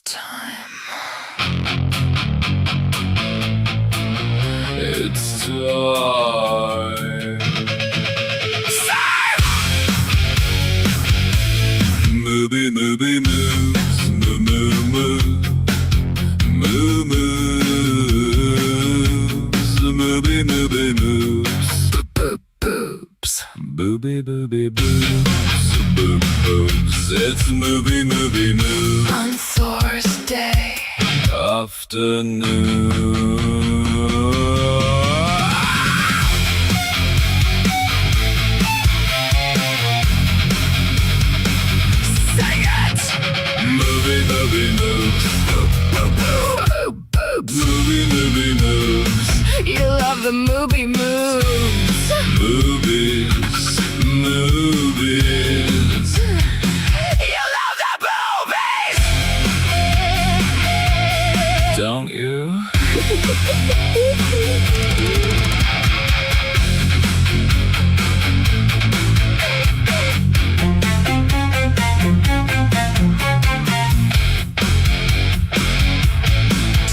time. It's time. Movie moves, moo moo moo, moo moves, movie moves, boobs, booby booby boobs, boob boobs. It's movie moves On Thursday afternoon. Sing it! Movie moves, movie moves, You love the movie moves. movies, movies. You love the movies. Don't you?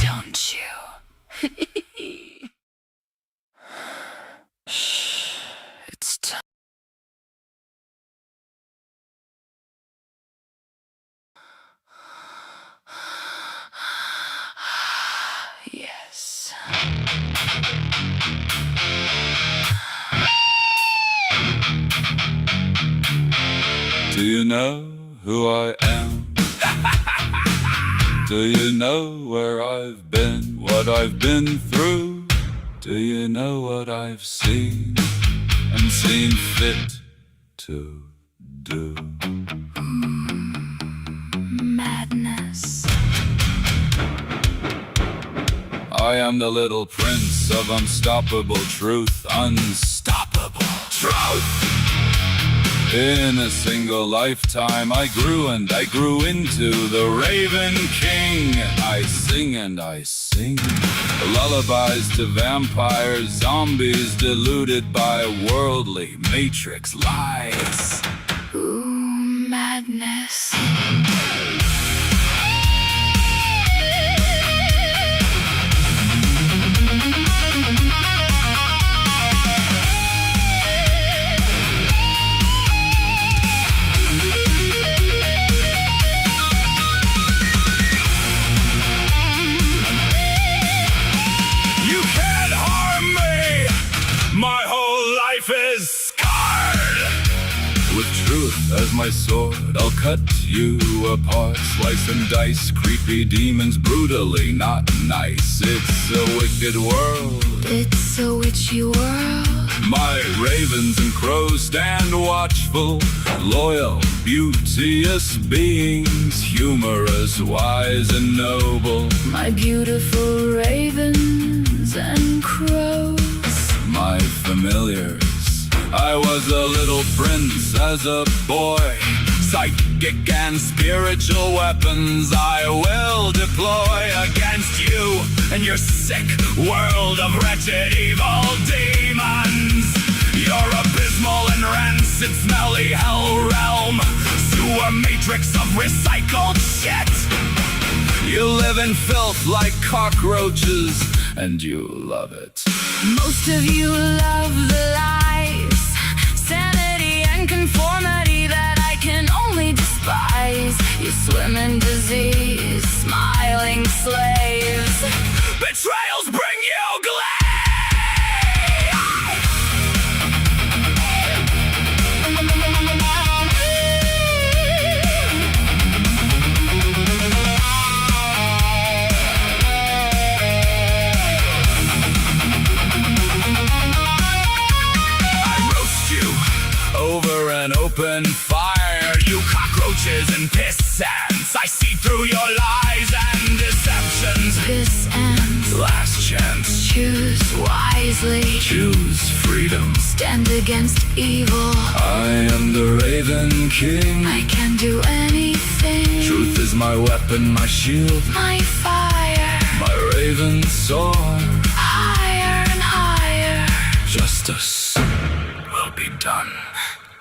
Don't you? It's time. Yes. Do you know who I am? Do you know where I've been, what I've been through? Do you know what I've seen and seen fit to do? Madness. I am the little prince of unstoppable truth, unstoppable truth. In a single lifetime I grew and I grew into the Raven King. I sing and I sing lullabies to vampires, zombies deluded by worldly matrix lies. Ooh, madness. You can't harm me. My whole life is scarred. With truth as my sword, I'll cut you apart. Slice and dice, creepy demons, brutally not nice. It's a wicked world. It's a witchy world. My ravens and crows stand watchful, loyal, beauteous beings, humorous, wise and noble. My beautiful ravens and crows. My familiars. I was a little prince as a boy. Psychic and spiritual weapons I will deploy against you and your sick world of wretched evil demons. Your abysmal and rancid smelly hell realm, sewer matrix of recycled shit. You live in filth like cockroaches, and you love it. Most of you love the lies, sanity and conformity that I can only despise. You swim in disease, smiling slaves. Betrayals bring you glee. Over an open fire, you cockroaches and piss ants. I see through your lies and deceptions. This ends. Last chance. Choose wisely. Choose freedom. Stand against evil. I am the Raven King. I can do anything. Truth is my weapon, my shield, My fire. my raven soar. Higher and higher. Justice will be done.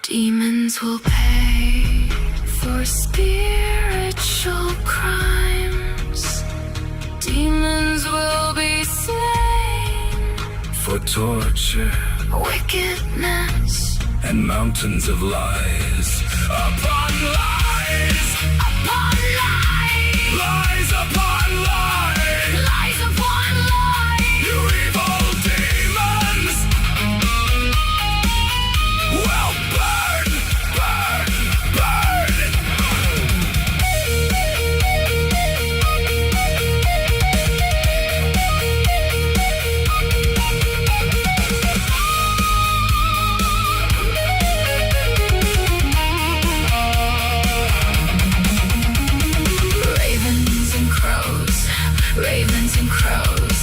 Demons will pay for spiritual crime. for torture, wickedness and mountains of lies upon lies, upon lies, lies upon lies. lies upon lies. You evil demons will burn, burn, burn. Ravens and crows, ravens and crows.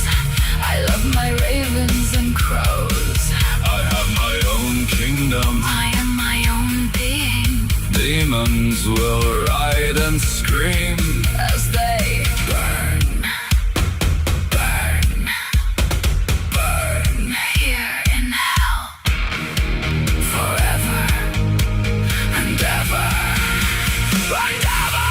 I love my ravens and crows. I have my own kingdom. I am my own being. Demons will ride and scream As they burn, burn, burn. here in hell forever and ever and ever.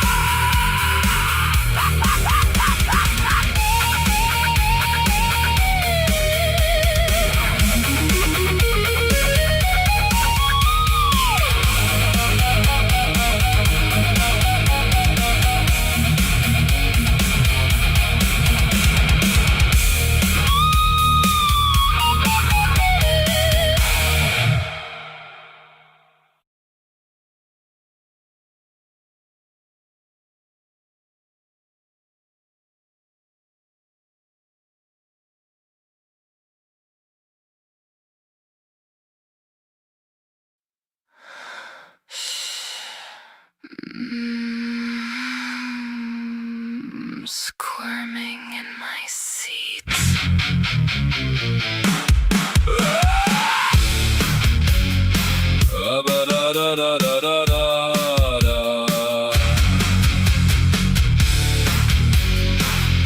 Squirming in my seat.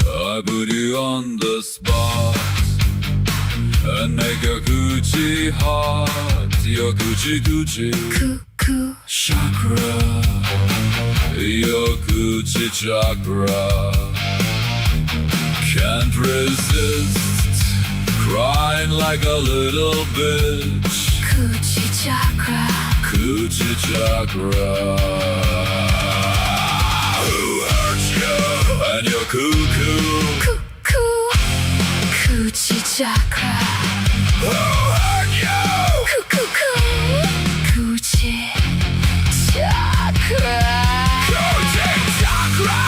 I put you on the spot and make your Gucci hot. Your Gucci Gucci Cuckoo, chakra. Your Gucci chakra. Can't resist crying like a little bitch. coochie chakra. Gucci chakra. Who hurt you and your cuckoo? Cuckoo, coochie chakra. Who hurt you? Cuckoo, coochie chakra. Gucci chakra.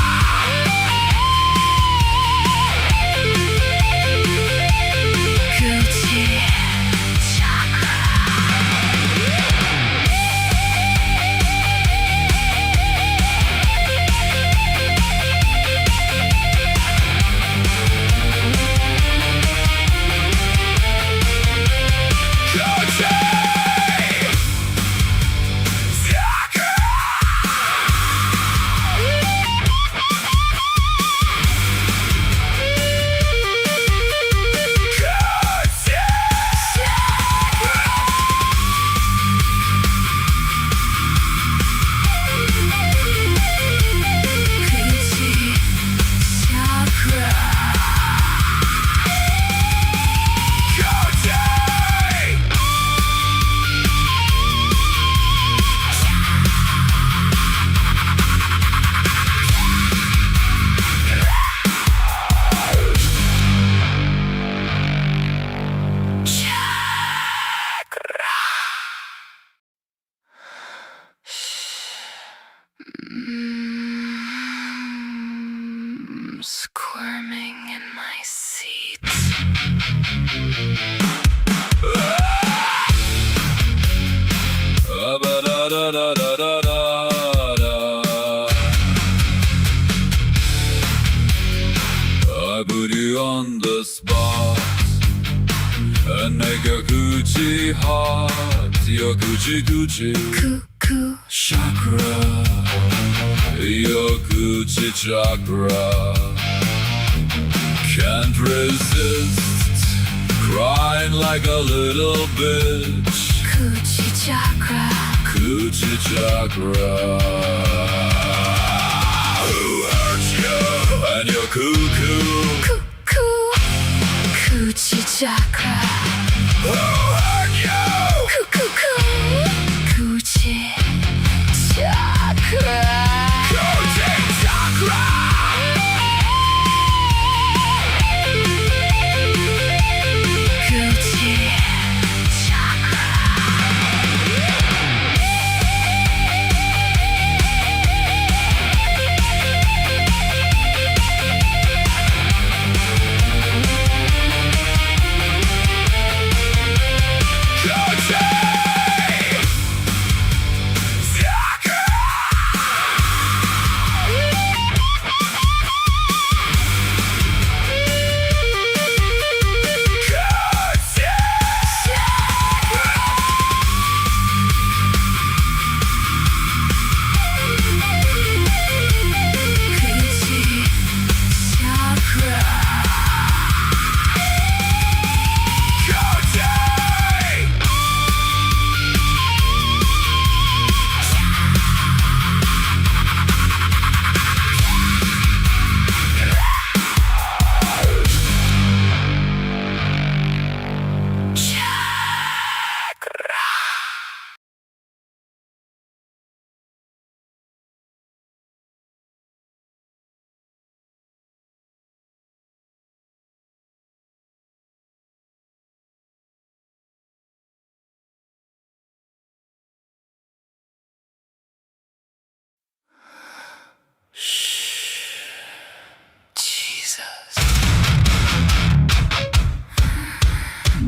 Coochie chakra. Squirming in my seat. I put you on the spot and make your Gucci hot. Your Gucci Gucci Cuckoo, chakra. Your Gucci chakra. Can't resist crying like a little bitch. coochie chakra. Gucci chakra. Who hurt you and your cuckoo? Cuckoo, coochie chakra. Who hurt you? Coochie chakra. Coochie chakra. Coochie chakra.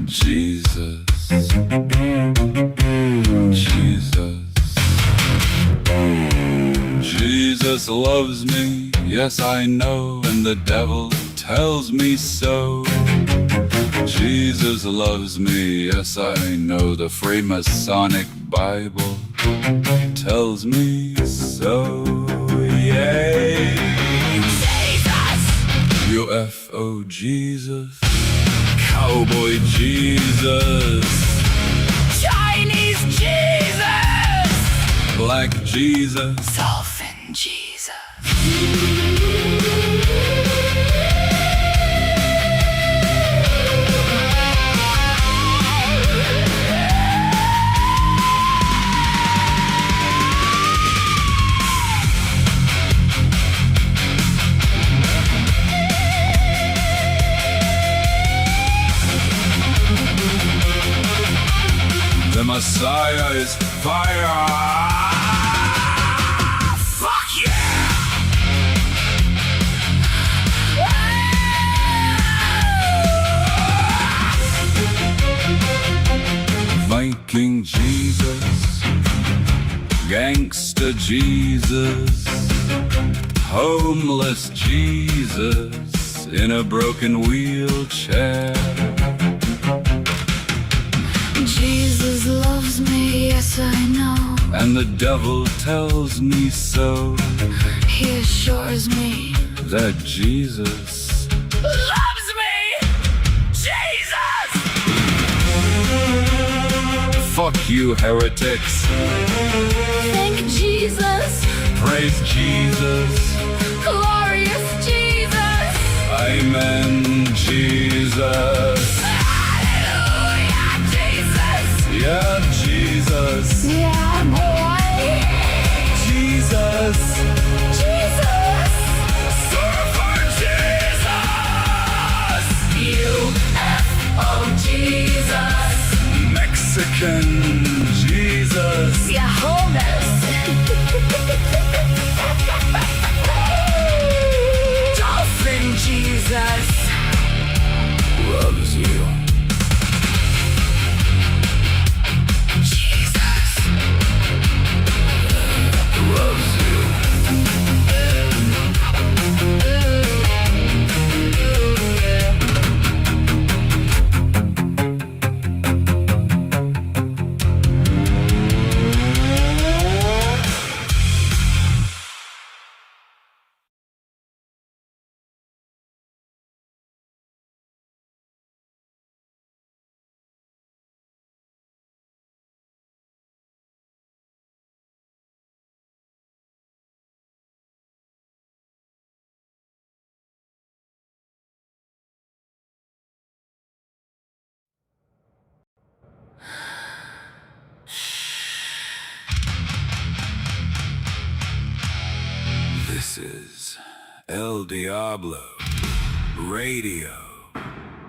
Jesus, Jesus, Jesus loves me, yes I know, and the devil tells me so. Jesus loves me, yes I know, the Freemasonic Bible tells me so. Yay! Jesus! UFO Jesus, Cowboy Jesus, Chinese Jesus! Black Jesus, Dolphin Jesus! the Messiah is fire. Fuck yeah! Viking Jesus, Gangsta Jesus, homeless Jesus in a broken wheelchair. Jesus loves me, yes I know. And the devil tells me so, He assures me that Jesus loves me! Jesus! fuck you heretics. Thank Jesus! Praise Jesus. Glorious Jesus! Amen, Jesus. Hallelujah, Jesus! Yeah, Jesus. Yeah, boy! Jesus. Jesus! Surfer Jesus. UFO Jesus! Mexican Jesus. Yeah, homeless! This is El Diablo Radio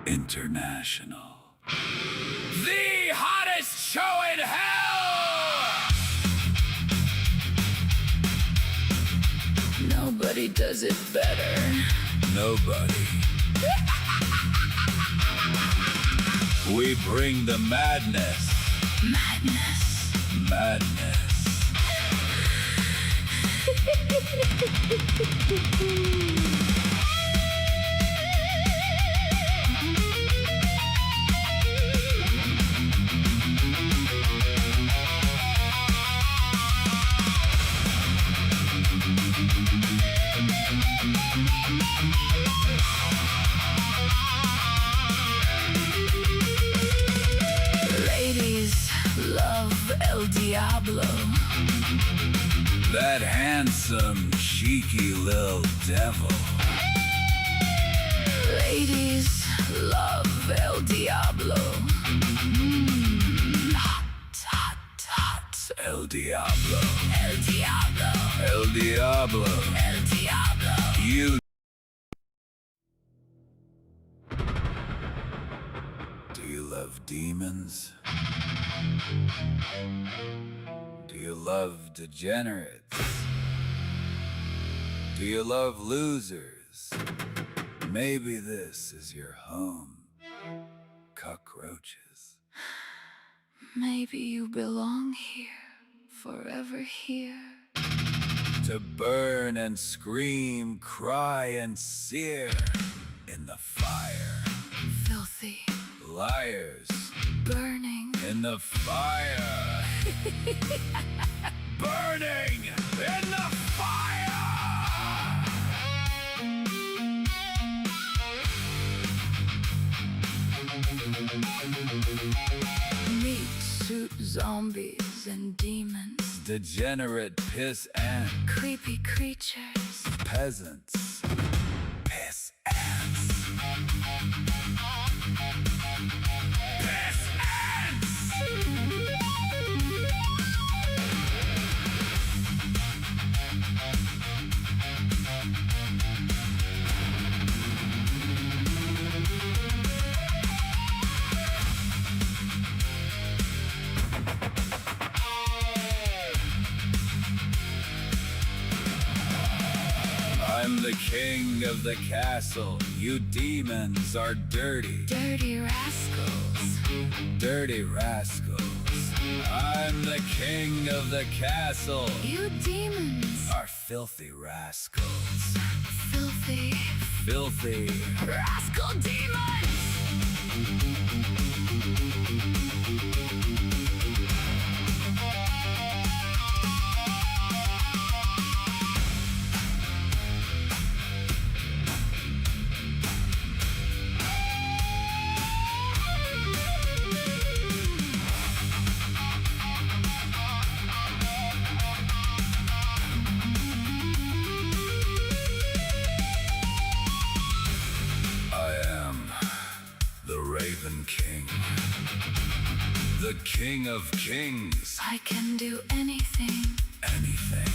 International. The hottest show in hell! Nobody does it better. Nobody. We bring the madness. Madness. Madness. Ladies love El Diablo. That handsome, cheeky little devil. Ladies love El Diablo. Hot, hot, hot. El Diablo. El Diablo. El Diablo. El Diablo. You. Do you love demons? Do you love degenerates? Do you love losers? Maybe this is your home. Cockroaches. Maybe you belong here, forever here. To burn and scream, cry and sear in the fire. Filthy, Liars burning. in the fire. Burning in the fire. Meat suit zombies and demons. Degenerate piss and Creepy creatures. peasants. Piss ants. Piss ants. I'm the king of the castle. You demons are dirty. Dirty rascals. Dirty rascals. I'm the king of the castle. You demons. Are filthy rascals. Filthy Filthy. rascal demons. Raven King, the King of Kings. I can do anything. Anything.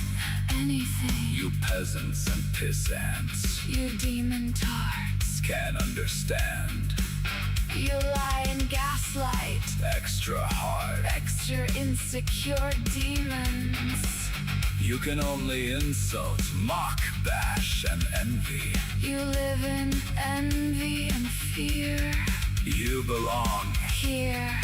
Anything. You peasants and piss ants You demon tarts. can't understand. You lie and gaslight. Extra hard. Extra insecure demons. You can only insult, mock, bash, and envy. You live in envy and fear. You belong Here,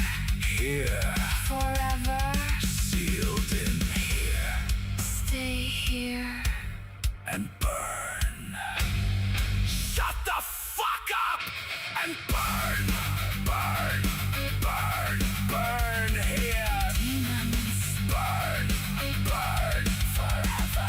here, forever. sealed in here, Stay here. and burn. Shut the fuck up and burn, burn, burn, burn here. Demons. Burn, burn forever.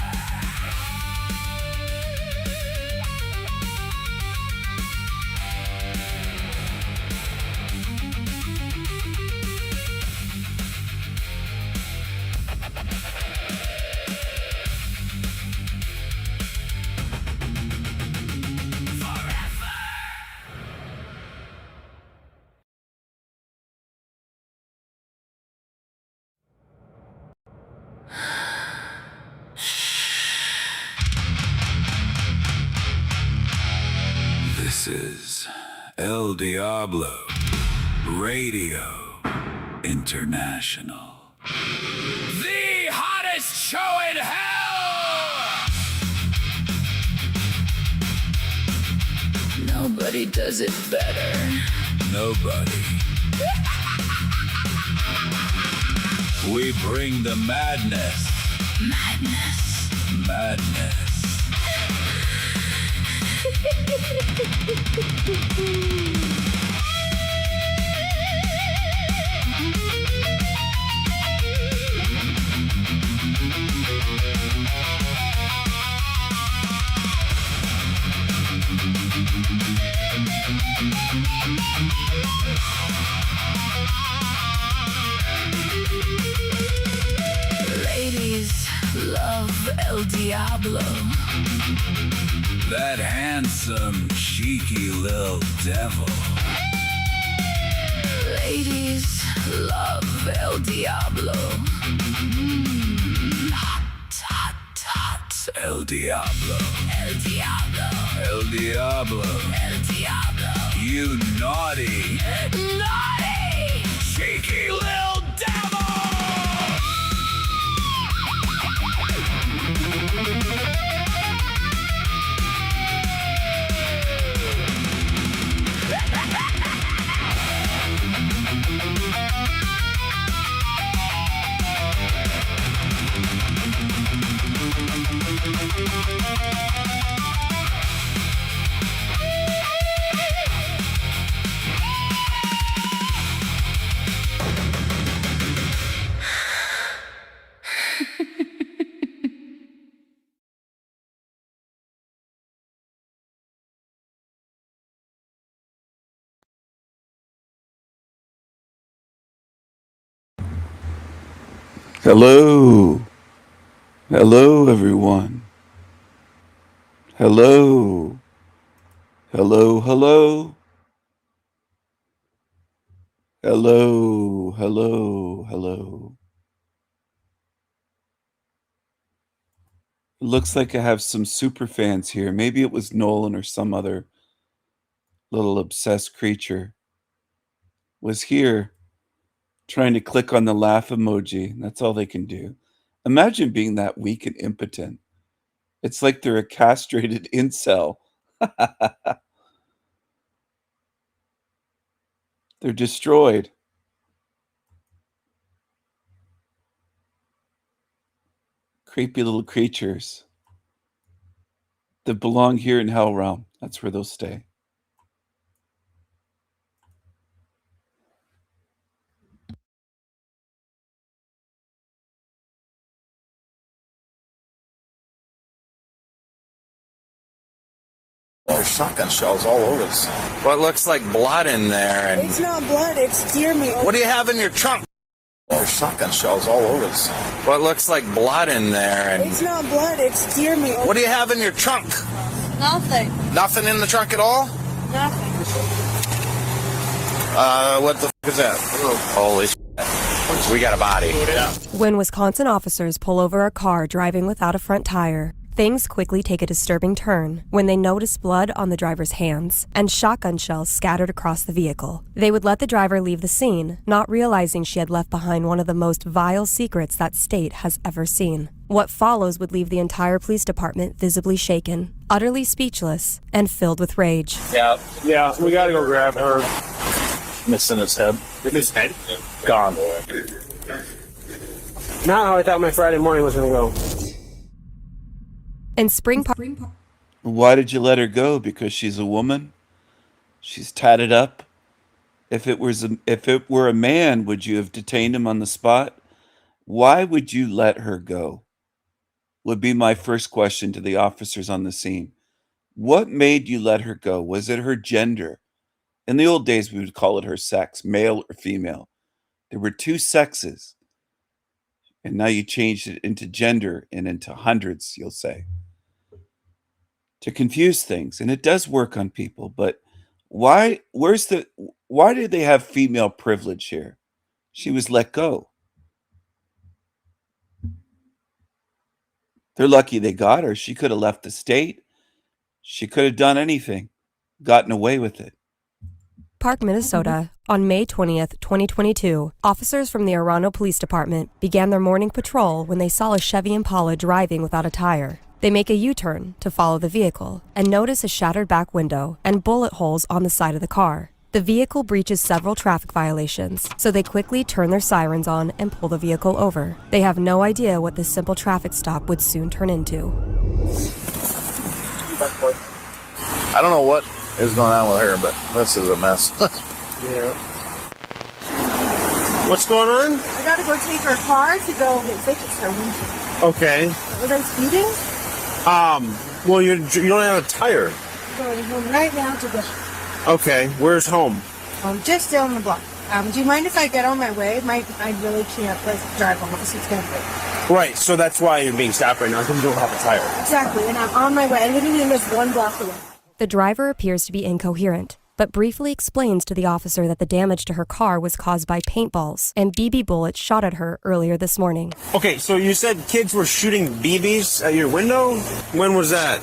This is El Diablo Radio International. The hottest show in hell! Nobody does it better. Nobody. We bring the madness. Madness. Madness. Ladies love El Diablo. That handsome, cheeky little devil. Ladies love El Diablo. Hot, hot, hot. El Diablo. El Diablo. El Diablo. El Diablo. You naughty, Naughty! cheeky little devil! Hello. Hello, everyone. Hello. Hello, hello. Hello, hello, hello. It looks like I have some super fans here. Maybe it was Nolan or some other little obsessed creature was here trying to click on the laugh emoji. That's all they can do. Imagine being that weak and impotent. It's like they're a castrated incel. They're destroyed. Creepy little creatures that belong here in Hell Realm. That's where they'll stay. There's shotgun shells all over us. What looks like blood in there, and It's not blood, it's deer meat. what do you have in your trunk? There's shotgun shells all over us. What looks like blood in there, and It's not blood, it's deer meat. what do you have in your trunk? Nothing. Nothing in the trunk at all? Nothing. What the is that? Holy shit. We got a body. When Wisconsin officers pull over a car driving without a front tire, things quickly take a disturbing turn when they notice blood on the driver's hands and shotgun shells scattered across the vehicle. They would let the driver leave the scene, not realizing she had left behind one of the most vile secrets that state has ever seen. What follows would leave the entire police department visibly shaken, utterly speechless, and filled with rage. Yeah, we gotta go grab her. Missing his head. His head? Gone. Not how I thought my Friday morning was gonna go. In Spring Park, Why did you let her go? Because she's a woman? She's tatted up? If it were a man, would you have detained him on the spot? Why would you let her go? Would be my first question to the officers on the scene. What made you let her go? Was it her gender? In the old days, we would call it her sex, male or female. There were two sexes. And now you changed it into gender and into hundreds, you'll say, to confuse things. And it does work on people, but why do they have female privilege here? She was let go. They're lucky they got her. She could have left the state. She could have done anything. gotten away with it. Park, Minnesota, on May 20th, 2022, officers from the Orano Police Department began their morning patrol when they saw a Chevy Impala driving without a tire. They make a U-turn to follow the vehicle and notice a shattered back window and bullet holes on the side of the car. The vehicle breaches several traffic violations, so they quickly turn their sirens on and pull the vehicle over. They have no idea what this simple traffic stop would soon turn into. I don't know what is going on with her, but this is a mess. Yeah. What's going on? I gotta go take her car to go get fixed her windshield. Okay. Was I speeding? Well, you don't have a tire. I'm going home right now to go. Okay. Where's home? I'm just down the block. Do you mind if I get on my way? I really can't drive home. It's gonna break. Right. So that's why you're being stopped right now, because you don't have a tire. Exactly, and I'm on my way. I literally live 1 block away. The driver appears to be incoherent, but briefly explains to the officer that the damage to her car was caused by paintballs and BB bullets shot at her earlier this morning. Okay, so you said kids were shooting BBs at your window? When was that?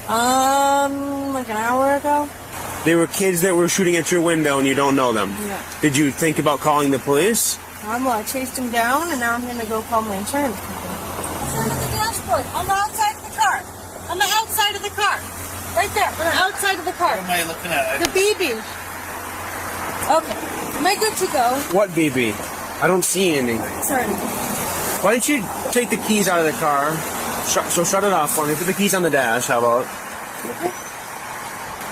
Like an hour ago. They were kids that were shooting at your window and you don't know them? Yeah. Did you think about calling the police? I chased him down, and now I'm gonna go call my insurance company. Turn to the dashboard. On the outside of the car. On the outside of the car. Right there. On the outside of the car. What am I looking at? The BB. Okay. Am I good to go? What BB? I don't see anything. Sorry. Why don't you take the keys out of the car? Shut it off for me. Put the keys on the dash. How about?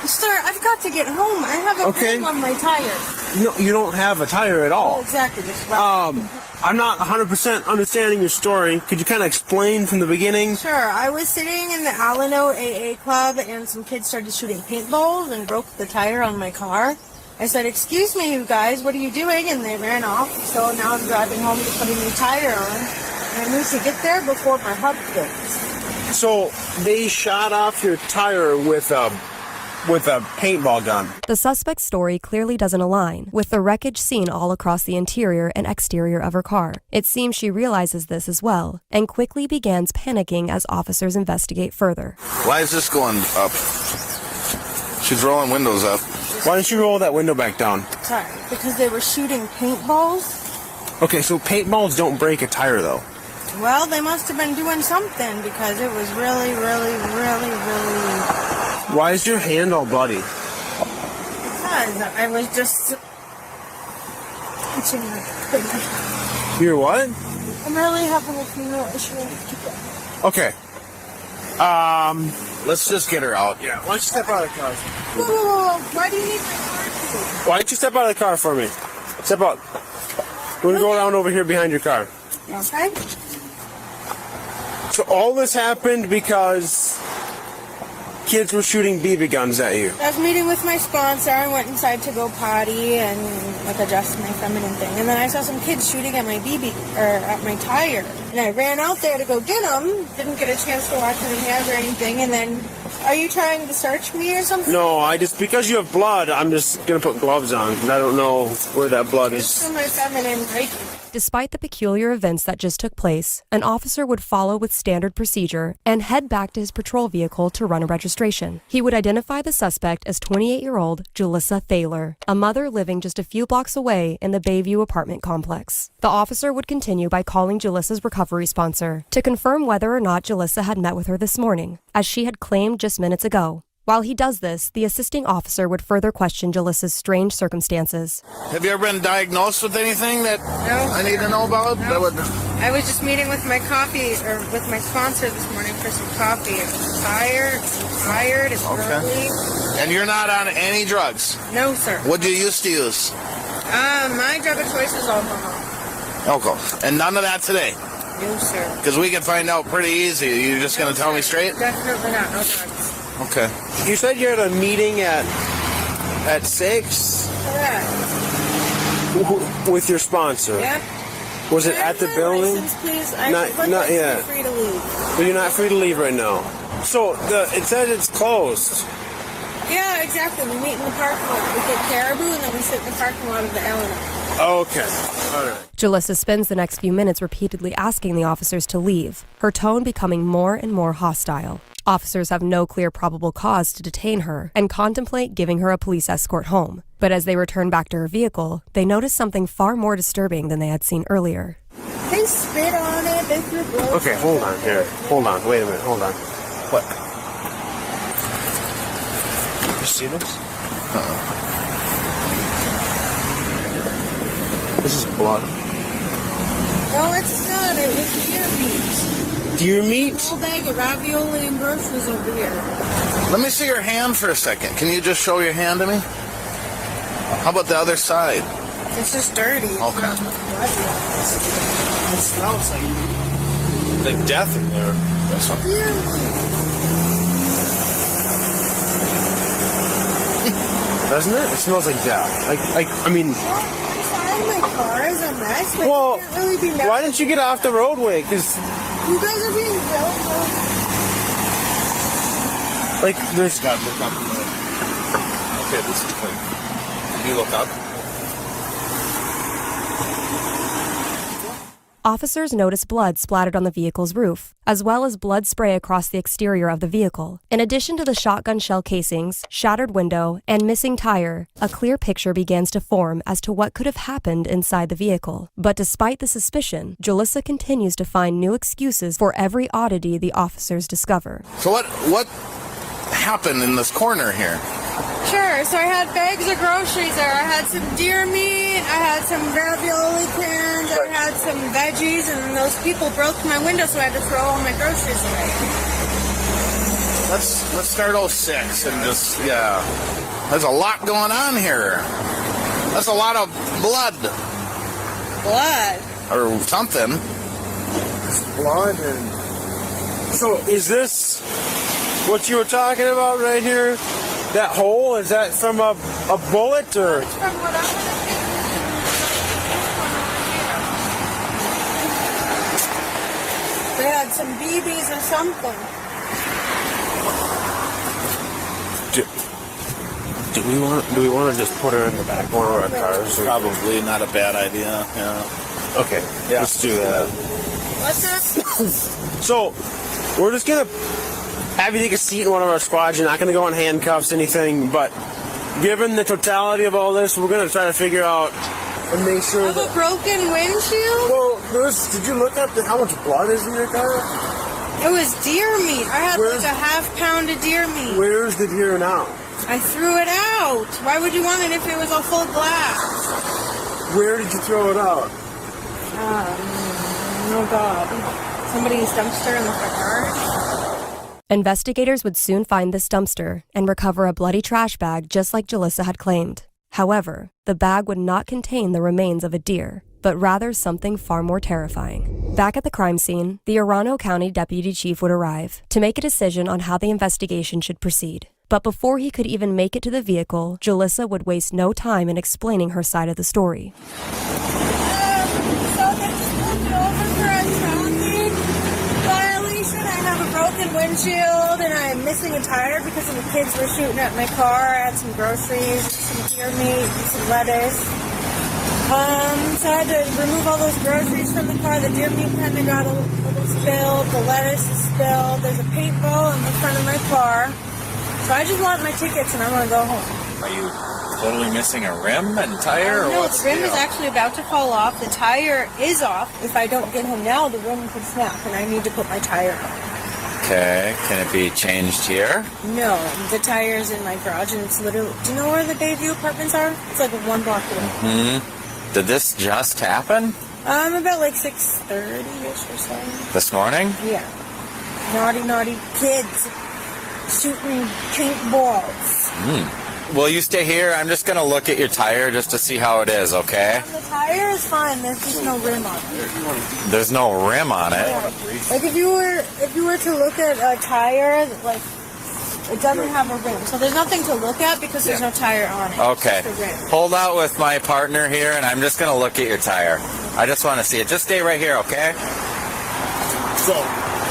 Sir, I've got to get home. I have a Okay. problem on my tire. No, you don't have a tire at all. Exactly. Just right. I'm not 100% understanding your story. Could you kind of explain from the beginning? Sure. I was sitting in the Alano AA club, and some kids started shooting paintballs and broke the tire on my car. I said, "Excuse me, you guys, what are you doing?" And they ran off. So now I'm driving home to put a new tire on. And I need to get there before my hub fits. So they shot off your tire with a paintball gun. The suspect's story clearly doesn't align with the wreckage seen all across the interior and exterior of her car. It seems she realizes this as well and quickly begins panicking as officers investigate further. Why is this going up? She's rolling windows up. Why don't you roll that window back down? Sorry, because they were shooting paintballs. Okay, so paintballs don't break a tire, though. Well, they must have been doing something because it was really, really, really, really... Why is your hand all bloody? Because I was just... itching my finger. You're what? I'm really having a female issue. Okay. Let's just get her out. Yeah, why don't you step out of the car? Whoa. Why do you need my car key? Why don't you step out of the car for me? Step out. We're gonna go around over here behind your car. Okay. So all this happened because kids were shooting BB guns at you. I was meeting with my sponsor. I went inside to go potty and adjust my feminine thing. And then I saw some kids shooting at my at my tire. And I ran out there to go get them. Didn't get a chance to wash my hands or anything. And then, are you trying to search me or something? No, because you have blood, I'm just gonna put gloves on. And I don't know where that blood Just is. for my feminine right? Despite the peculiar events that just took place, an officer would follow with standard procedure and head back to his patrol vehicle to run a registration. He would identify the suspect as 28-year-old Jalissa Thaler, a mother living just a few blocks away in the Bayview apartment complex. The officer would continue by calling Jalissa's recovery sponsor to confirm whether or not Jalissa had met with her this morning, as she had claimed just minutes ago. While he does this, the assisting officer would further question Jalissa's strange circumstances. Have you ever been diagnosed with anything that I need to know about? No. I was just meeting with my with my sponsor this morning for some coffee. I'm tired, it's early. And you're not on any drugs? No, sir. What do you used to use? My drug of choice is alcohol. Alcohol. And none of that today? No, sir. Because we can find out pretty easy. You're just going to tell me straight? Definitely not. No drugs. Okay. You said you're at a meeting at 6? Correct. With your sponsor? Yep. Was it at the building? License, please. Not yet. Free to leave. But you're not free to leave right now. So it says it's closed. Yeah, exactly. We meet in the parking lot. We get caribou and then we sit in the parking lot of the Alano. Okay. Jalissa spends the next few minutes repeatedly asking the officers to leave, her tone becoming more and more hostile. Officers have no clear probable cause to detain her and contemplate giving her a police escort home. But as they return back to her vehicle, they notice something far more disturbing than they had seen earlier. They spit on it, they threw blood. Okay, hold on here. Hold on, wait a minute, hold on. What? You see this? This is blood. No, it's not. It was deer meat. Deer meat? A whole bag of ravioli and groceries over here. Let me see your hand for a second. Can you just show your hand to me? How about the other side? It's just dirty. It's Okay. not bloody. It smells like death in there. Deer meat. Doesn't it? It smells like death. I mean, Inside my car is a mess, but well, you can't really be mad. why didn't you get off the roadway? Because, You guys are being built. like, there's... God, look up. Okay, this is clean. Can you look up? Officers notice blood splattered on the vehicle's roof, as well as blood spray across the exterior of the vehicle. In addition to the shotgun shell casings, shattered window, and missing tire, a clear picture begins to form as to what could have happened inside the vehicle. But despite the suspicion, Jalissa continues to find new excuses for every oddity the officers discover. So what happened in this corner here? Sure, so I had bags of groceries there. I had some deer meat, I had some ravioli cans, I had some veggies, and those people broke my window, so I had to throw all my groceries away. Let's start 06 and just, yeah. There's a lot going on here. That's a lot of blood. Blood? Or something. blood and... So, is this what you were talking about right here? That hole, is that from a bullet or? It's from what I'm gonna do. They had some BBs or something. Do we want to just put her in the back of one of our cars? Probably not a bad idea, yeah. Okay, yeah. Let's do that. What's that? So, we're just gonna have you take a seat in one of our squads. You're not gonna go in handcuffs, anything, but given the totality of all this, we're gonna try to figure out and make sure I have that... a broken windshield? Well, did you look up how much blood is in your car? It was deer meat. I had like a half-pound of deer meat. Where's the deer now? I threw it out. Why would you want it if it was all full of glass? Where did you throw it out? Oh God. Somebody's dumpster in the front yard. Investigators would soon find this dumpster and recover a bloody trash bag just like Jalissa had claimed. However, the bag would not contain the remains of a deer, but rather something far more terrifying. Back at the crime scene, the Orano County Deputy Chief would arrive to make a decision on how the investigation should proceed. But before he could even make it to the vehicle, Jalissa would waste no time in explaining her side of the story. So they just pulled it over for a traffic violation. I have a broken windshield and I'm missing a tire because the kids were shooting at my car. I had some groceries, some deer meat, some lettuce. So I had to remove all those groceries from the car. The deer meat kind of got a little spilled. The lettuce is spilled. There's a paintball in the front of my car. So I just want my tickets and I want to go home. Are you totally missing a rim and tire? Or No, what's the rim deal? is actually about to fall off. The tire is off. If I don't get home now, the rim could snap and I need to put my tire on. Okay, can it be changed here? No, the tire's in my garage and it's literally... Do you know where the Bayview apartments are? It's like 1 block away. Did this just happen? About like 6:30-ish or so. This morning? Yeah. Naughty kids shooting paintballs. Will you stay here? I'm just going to look at your tire just to see how it is, okay? The tire is fine. There's just no rim on it. There's no rim on it. Yeah. Like if you were to look at a tire, like it doesn't have a rim, so there's nothing to look at because there's no tire on it. Okay. It's just a rim. Hold out with my partner here, and I'm just going to look at your tire. I just want to see it. Just stay right here, okay? So,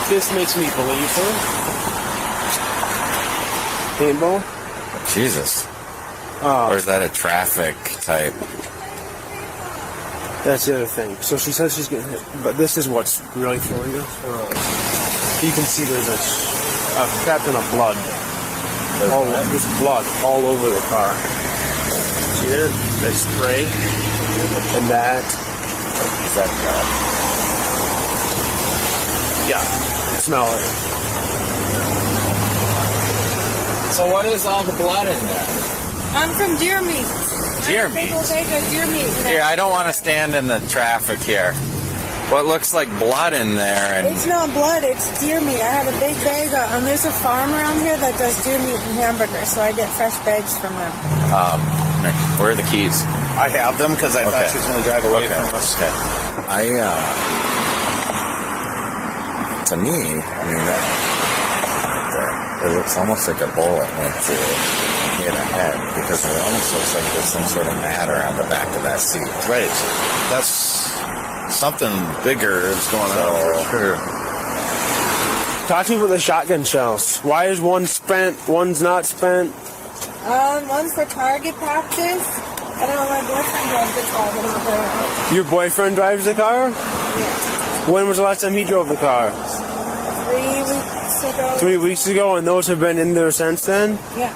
this makes me believe her. Paintball? Jesus. Or is that a traffic type? That's the other thing. So she says she's getting hit, but this is what's really throwing you. You can see there's a crap ton of blood. There's blood all over the car. See there? There's spray. And that. Is that yeah. Smell it. So what is all the blood in there? I'm from deer meat. Deer meat? Deer meat. Here, I don't want to stand in the traffic here. What looks like blood in there, and It's not blood, it's deer meat. I have a big bag. There's a farm around here that does deer meat and hamburgers, so I get fresh bags from them. where are the keys? I have them because I thought she was going to drive away from us. Okay. To me, I mean, it looks almost like a bullet went through hit a head, because it almost looks like there's some sort of matter on the back of that seat. Right. That's something bigger is going on for sure. Talk to me about the shotgun shells. Why is one spent, one's not spent? One's for target practice. I don't know, my boyfriend drives the car, but not there. Your boyfriend drives the car? Yeah. When was the last time he drove the car? 3 weeks ago. 3 weeks ago, and those have been in there since then? Yeah.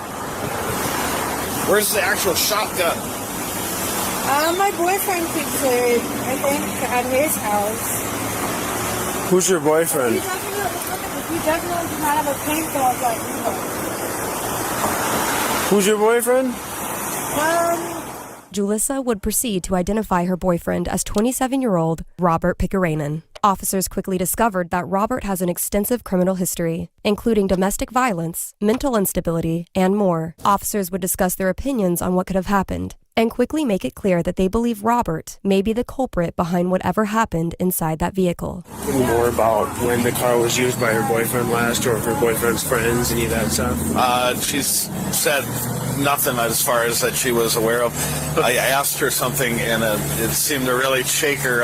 Where's the actual shotgun? My boyfriend keeps it, I think, at his house. Who's your boyfriend? He definitely does not have a paintball like Who's your boyfriend? Julissa would proceed to identify her boyfriend as 27-year-old Robert Pickerainen. Officers quickly discovered that Robert has an extensive criminal history, including domestic violence, mental instability, and more. Officers would discuss their opinions on what could have happened, and quickly make it clear that they believe Robert may be the culprit behind whatever happened inside that vehicle. Any more about when the car was used by her boyfriend last, or her boyfriend's friends, any of that stuff? She's said nothing as far as that she was aware of. I asked her something, and it seemed to really shake her.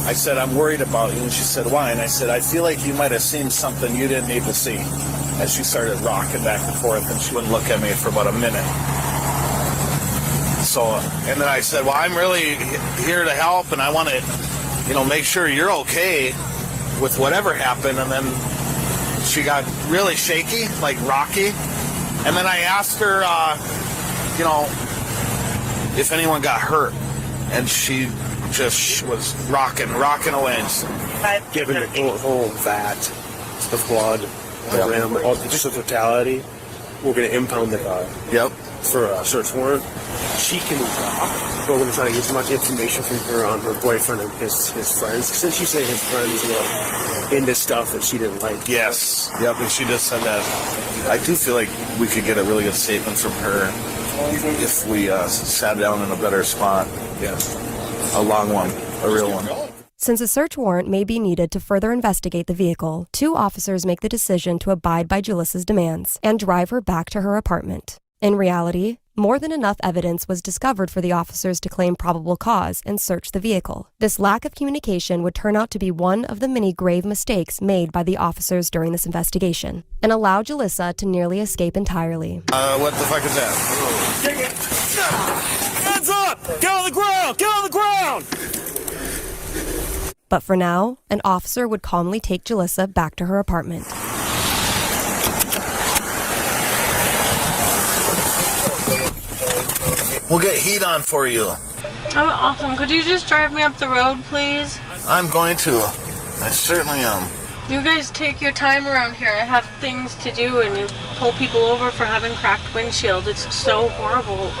I said, I'm worried about you, and she said, why? And I said, I feel like you might have seen something you didn't need to see. And she started rocking back and forth, and she wouldn't look at me for about a minute. So, and then I said, well, I'm really here to help, and I want to, make sure you're okay with whatever happened. And then she got really shaky, like rocky. And then I asked her, if anyone got hurt, and she just was rocking away. Given the whole vat of blood around, just the totality, we're going to impound the car. Yep. For a search warrant. She can talk, but we're going to try to get as much information from her on her boyfriend and his friends. Since you say his friends were into stuff that she didn't like. Yes. Yep, and she just said that. I do feel like we could get a really good statement from her if we sat down in a better spot. Yeah. A long one. A real one. Since a search warrant may be needed to further investigate the vehicle, 2 officers make the decision to abide by Julissa's demands and drive her back to her apartment. In reality, more than enough evidence was discovered for the officers to claim probable cause and search the vehicle. This lack of communication would turn out to be one of the many grave mistakes made by the officers during this investigation, and allow Julissa to nearly escape entirely. What the fuck is that? Hands up! Get on the ground! Get on the ground! But for now, an officer would calmly take Julissa back to her apartment. We'll get heat on for you. Oh, awesome. Could you just drive me up the road, please? I'm going to. I certainly am. You guys take your time around here. I have things to do, and you pull people over for having cracked windshield. It's so horrible.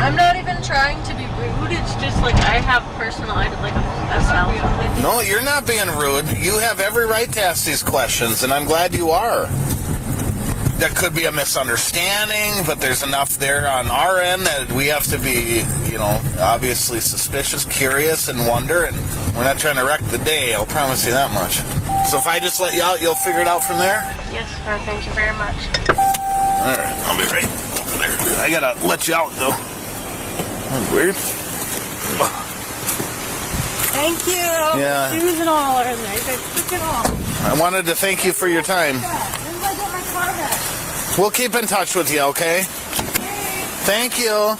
I'm not even trying to be rude. It's just like I have personal, like a cell phone. No, you're not being rude. You have every right to ask these questions, and I'm glad you are. There could be a misunderstanding, but there's enough there on our end that we have to be, obviously suspicious, curious, and wonder, and we're not trying to wreck the day, I'll promise you that much. So if I just let you out, you'll figure it out from there? Yes, sir. Thank you very much. All right, I'll be right over there. I gotta let you out, though. That's weird. Thank you. Yeah. Shoes and all are in there. You guys took it all. I wanted to thank you for your time. When did I get my car back? We'll keep in touch with you, okay? Thank you.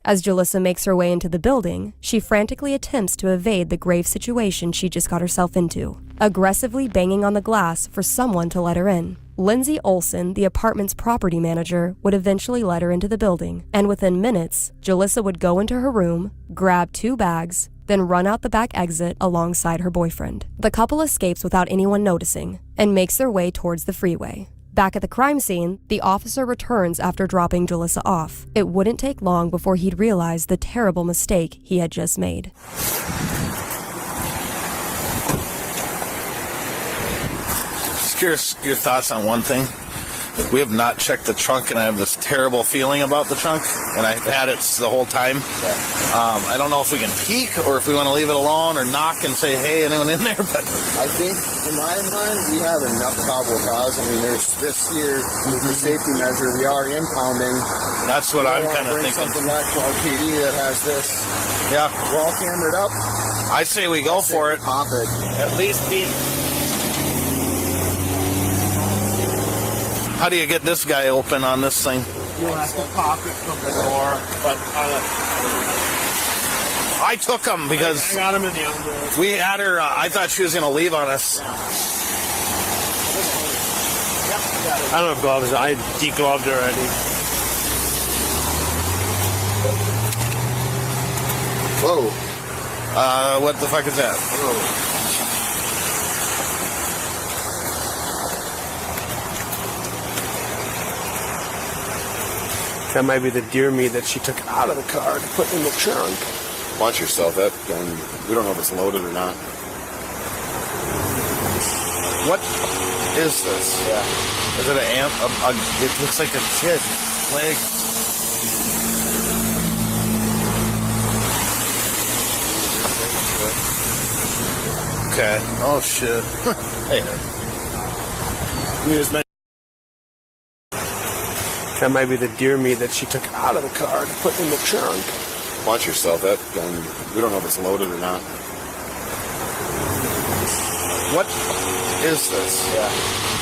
As Jalissa makes her way into the building, she frantically attempts to evade the grave situation she just got herself into, aggressively banging on the glass for someone to let her in. Lindsay Olson, the apartment's property manager, would eventually let her into the building, and within minutes, Jalissa would go into her room, grab 2 bags, then run out the back exit alongside her boyfriend. The couple escapes without anyone noticing and makes their way towards the freeway. Back at the crime scene, the officer returns after dropping Jalissa off. It wouldn't take long before he'd realize the terrible mistake he had just made. Just curious your thoughts on one thing. We have not checked the trunk, and I have this terrible feeling about the trunk, and I've had it the whole time. I don't know if we can peek or if we want to leave it alone or knock and say, hey, anyone in there? But I think, in my mind, we have enough probable cause. I mean, there's this here, the safety measure. We are impounding. that's what I'm kind of Bring thinking. something back to our PD that has this. Yeah, We're all cambered up. I say we go for it. Pop it. At least be. How do you get this guy open on this thing? You'll have to pop it from the door, but I took him because I got him in the underwear. we had her. I thought she was going to leave on us. I don't have gloves. I degloved already. Whoa. What the fuck is that? Whoa. That might be the deer meat that she took out of the car to put in the trunk. Watch yourself. That gun, we don't know if it's loaded or not. What is this? Yeah. Is it an amp? It looks like a kid leg. Okay. Oh shit. Hey. There's many. That might be the deer meat that she took out of the car to put in the trunk. Watch yourself. That gun, we don't know if it's loaded or not. What is this? Yeah.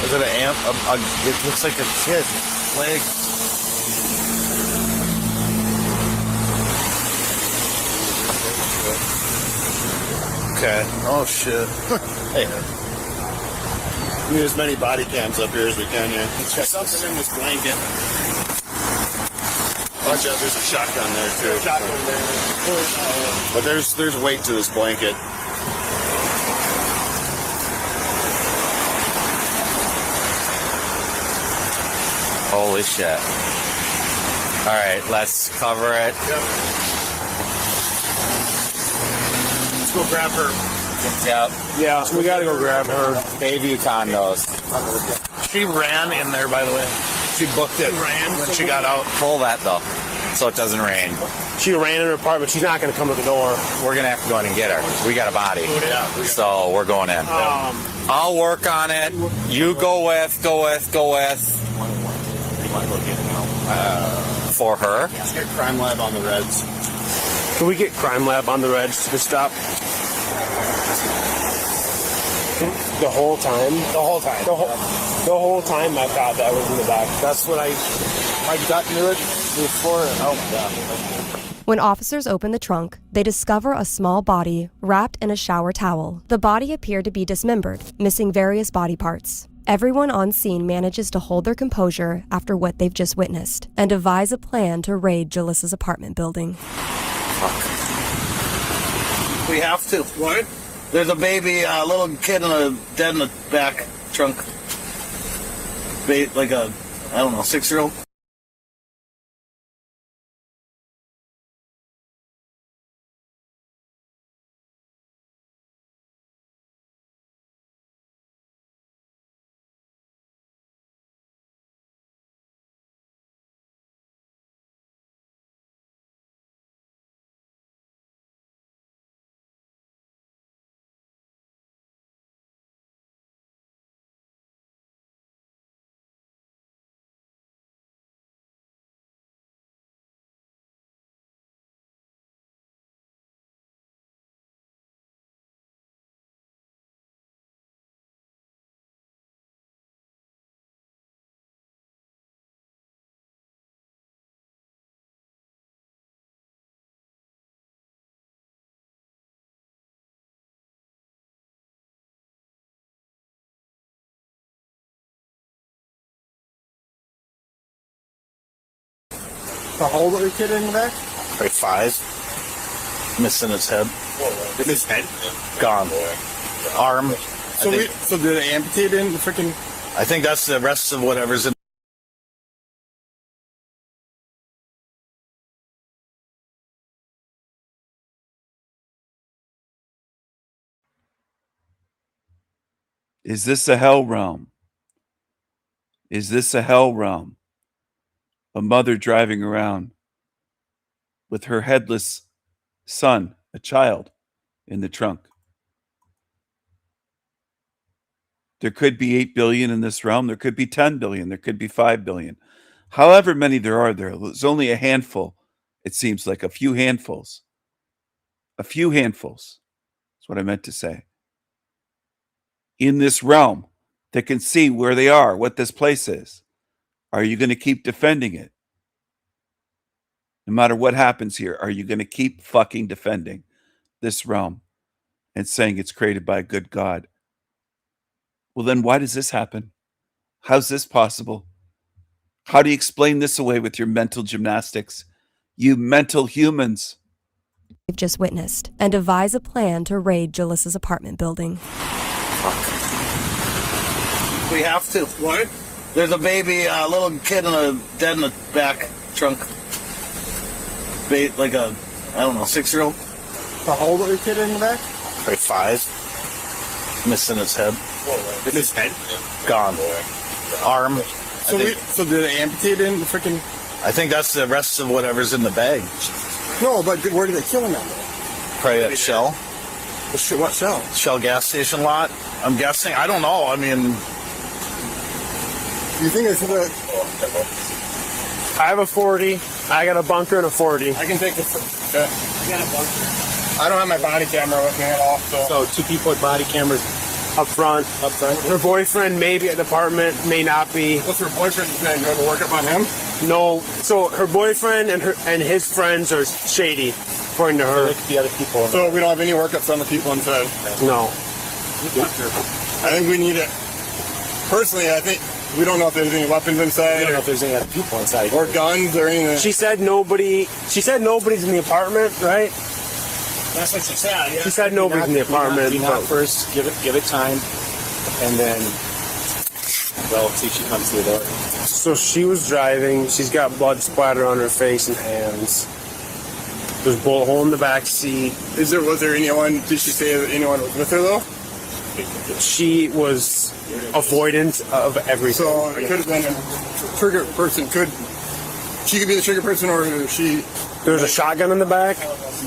Is it an amp? It looks like a kid leg. Okay. Oh shit. Hey. We need as many body cams up here as we can, yeah. There's something in this blanket. Watch out, there's a shotgun there too. But there's weight to this blanket. Holy shit. All right, let's cover it. Let's go grab her. Yep. Yeah, we gotta go grab her. Bayview condos. She ran in there, by the way. She booked it when she got out. Pull that though, so it doesn't rain. She ran in her apartment. She's not gonna come to the door. We're gonna have to go in and get her. We got a body. Yeah. So we're going in. I'll work on it. You go with. For her. Let's get crime lab on the reds. Can we get crime lab on the reds to stop? The whole time? The whole time. The whole time I thought that was in the back. That's what my gut knew it before. Oh my god. When officers open the trunk, they discover a small body wrapped in a shower towel. The body appeared to be dismembered, missing various body parts. Everyone on scene manages to hold their composure after what they've just witnessed and devise a plan to raid Jalissa's apartment building. We have to. What? There's a baby, a little kid dead in the back trunk. Like a, I don't know, 6-year-old. How old are the kid in the back? Like 5. Missing his head. His head? Gone. Arm. So did they amputate in the freaking? I think that's the rest of whatever's in. Is this a hell realm? Is this a hell realm? A mother driving around with her headless son, a child, in the trunk. There could be 8 billion in this realm. There could be 10 billion. There could be 5 billion. However many there are, there's only a handful. It seems like a few handfuls. A few handfuls. That's what I meant to say. In this realm that can see where they are, what this place is. Are you going to keep defending it? No matter what happens here, are you going to keep fucking defending this realm and saying it's created by a good God? Well, then why does this happen? How's this possible? How do you explain this away with your mental gymnastics? You mental humans. They've just witnessed and devise a plan to raid Jalissa's apartment building. We have to. What? There's a baby, a little kid dead in the back trunk. Like a, I don't know, 6-year-old. How old are the kid in the back? Like 5. Missing his head. His head? Gone. Arm. So did they amputate in the freaking? I think that's the rest of whatever's in the bag. No, but where did they kill him at? Probably at Shell. What Shell? Shell gas station lot. I'm guessing. I don't know. I mean, You think it's the? I have a 40. I got a bunker and a 40. I can take this. Okay. I got a bunker. I don't have my body camera with me at all, so. So 2 people with body cameras up front. Up front. Her boyfriend may be at the apartment, may not be. What's her boyfriend's name? You want to work up on him? No. So her boyfriend and his friends are shady, according to her. The other people. So we don't have any workups on the people inside. No. I think we need it. Personally, I think we don't know if there's any weapons inside. I don't know if there's any other people inside. Or guns or anything. She said nobody. She said nobody's in the apartment, right? That's what she said. Yeah. She said nobody's in the apartment. Do not first give it time, and then well, see if she comes to the door. So she was driving. She's got blood splatter on her face and hands. There's a bullet hole in the back seat. Was there anyone? Did she say that anyone was with her though? She was avoidant of everything. So it could have been a trigger person. She could be the trigger person, or she? There was a shotgun in the back,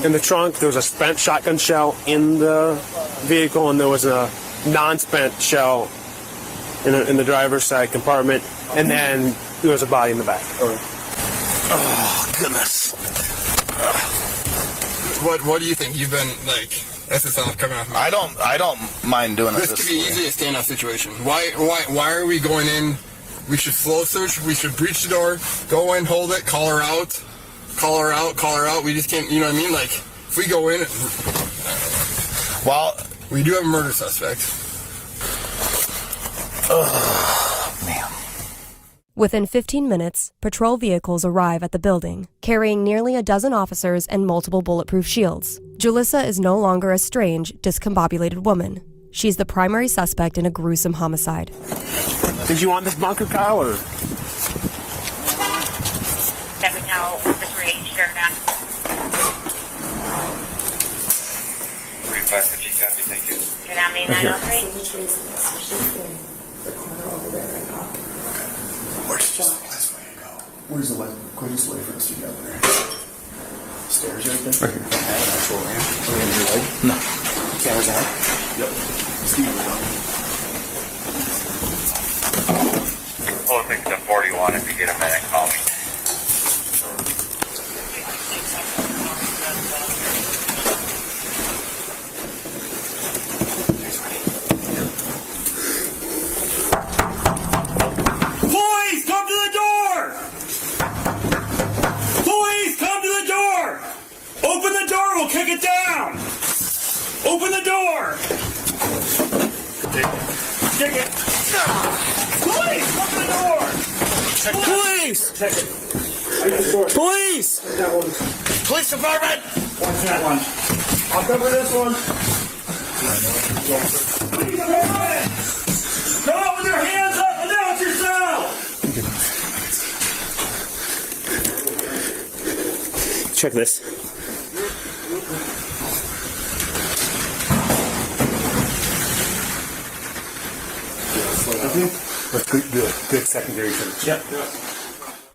in the trunk. There was a spent shotgun shell in the vehicle, and there was a non-spent shell in the driver's side compartment, and then there was a body in the back. oh goodness. What do you think? You've been like. This is not coming out. I don't mind doing it. This could be easily a standoff situation. Why are we going in? We should flow search. We should breach the door, go in, hold it, call her out. We just can't. You know what I mean? Like if we go in, well, we do have a murder suspect. Man. Within 15 minutes, patrol vehicles arrive at the building, carrying nearly a dozen officers and multiple bulletproof shields. Julissa is no longer a strange, discombobulated woman. She's the primary suspect in a gruesome homicide. Did you want this bunker, Kyle, or? Stepping out with the range, sure enough. 3550, copy, thank you. Can I mean 903? Where's the last way to go? Where's the quickest way for us to get there? Stairs right there? Right here. Actual ramp? Are we in your leg? No. Cameras on? Yep. Steve was on. Oh, 6 to 41, if you get a minute, call me. Please come to the door! Please come to the door! Open the door, we'll kick it down! Open the door! Kick it! Please come to the door! Please! Check it. Police! Police department! Watch that one. I'll cover this one. Come on with your hands up! Announce yourself! Check this. Good secondary search. Yep.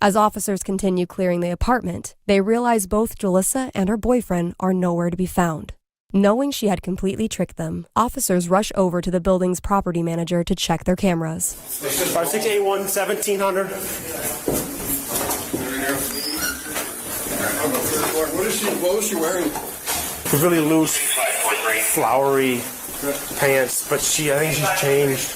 As officers continue clearing the apartment, they realize both Jalissa and her boyfriend are nowhere to be found. Knowing she had completely tricked them, officers rush over to the building's property manager to check their cameras. 5681, 1700. What was she wearing? Really loose, flowery pants, but I think she's changed.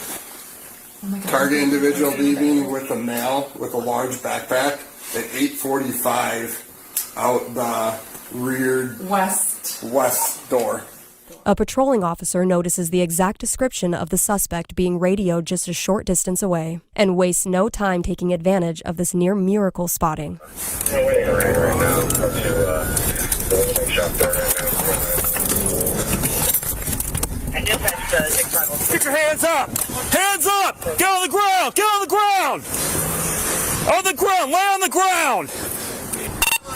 Target individual leaving with a male with a large backpack at 8:45 out the rear west door. A patrolling officer notices the exact description of the suspect being radioed just a short distance away and wastes no time taking advantage of this near miracle spotting. I'm waiting right now up to the shop there right now. I just had 6 Get your hands up! Hands up! Get on the ground! Get on the ground! On the ground! Lay on the ground!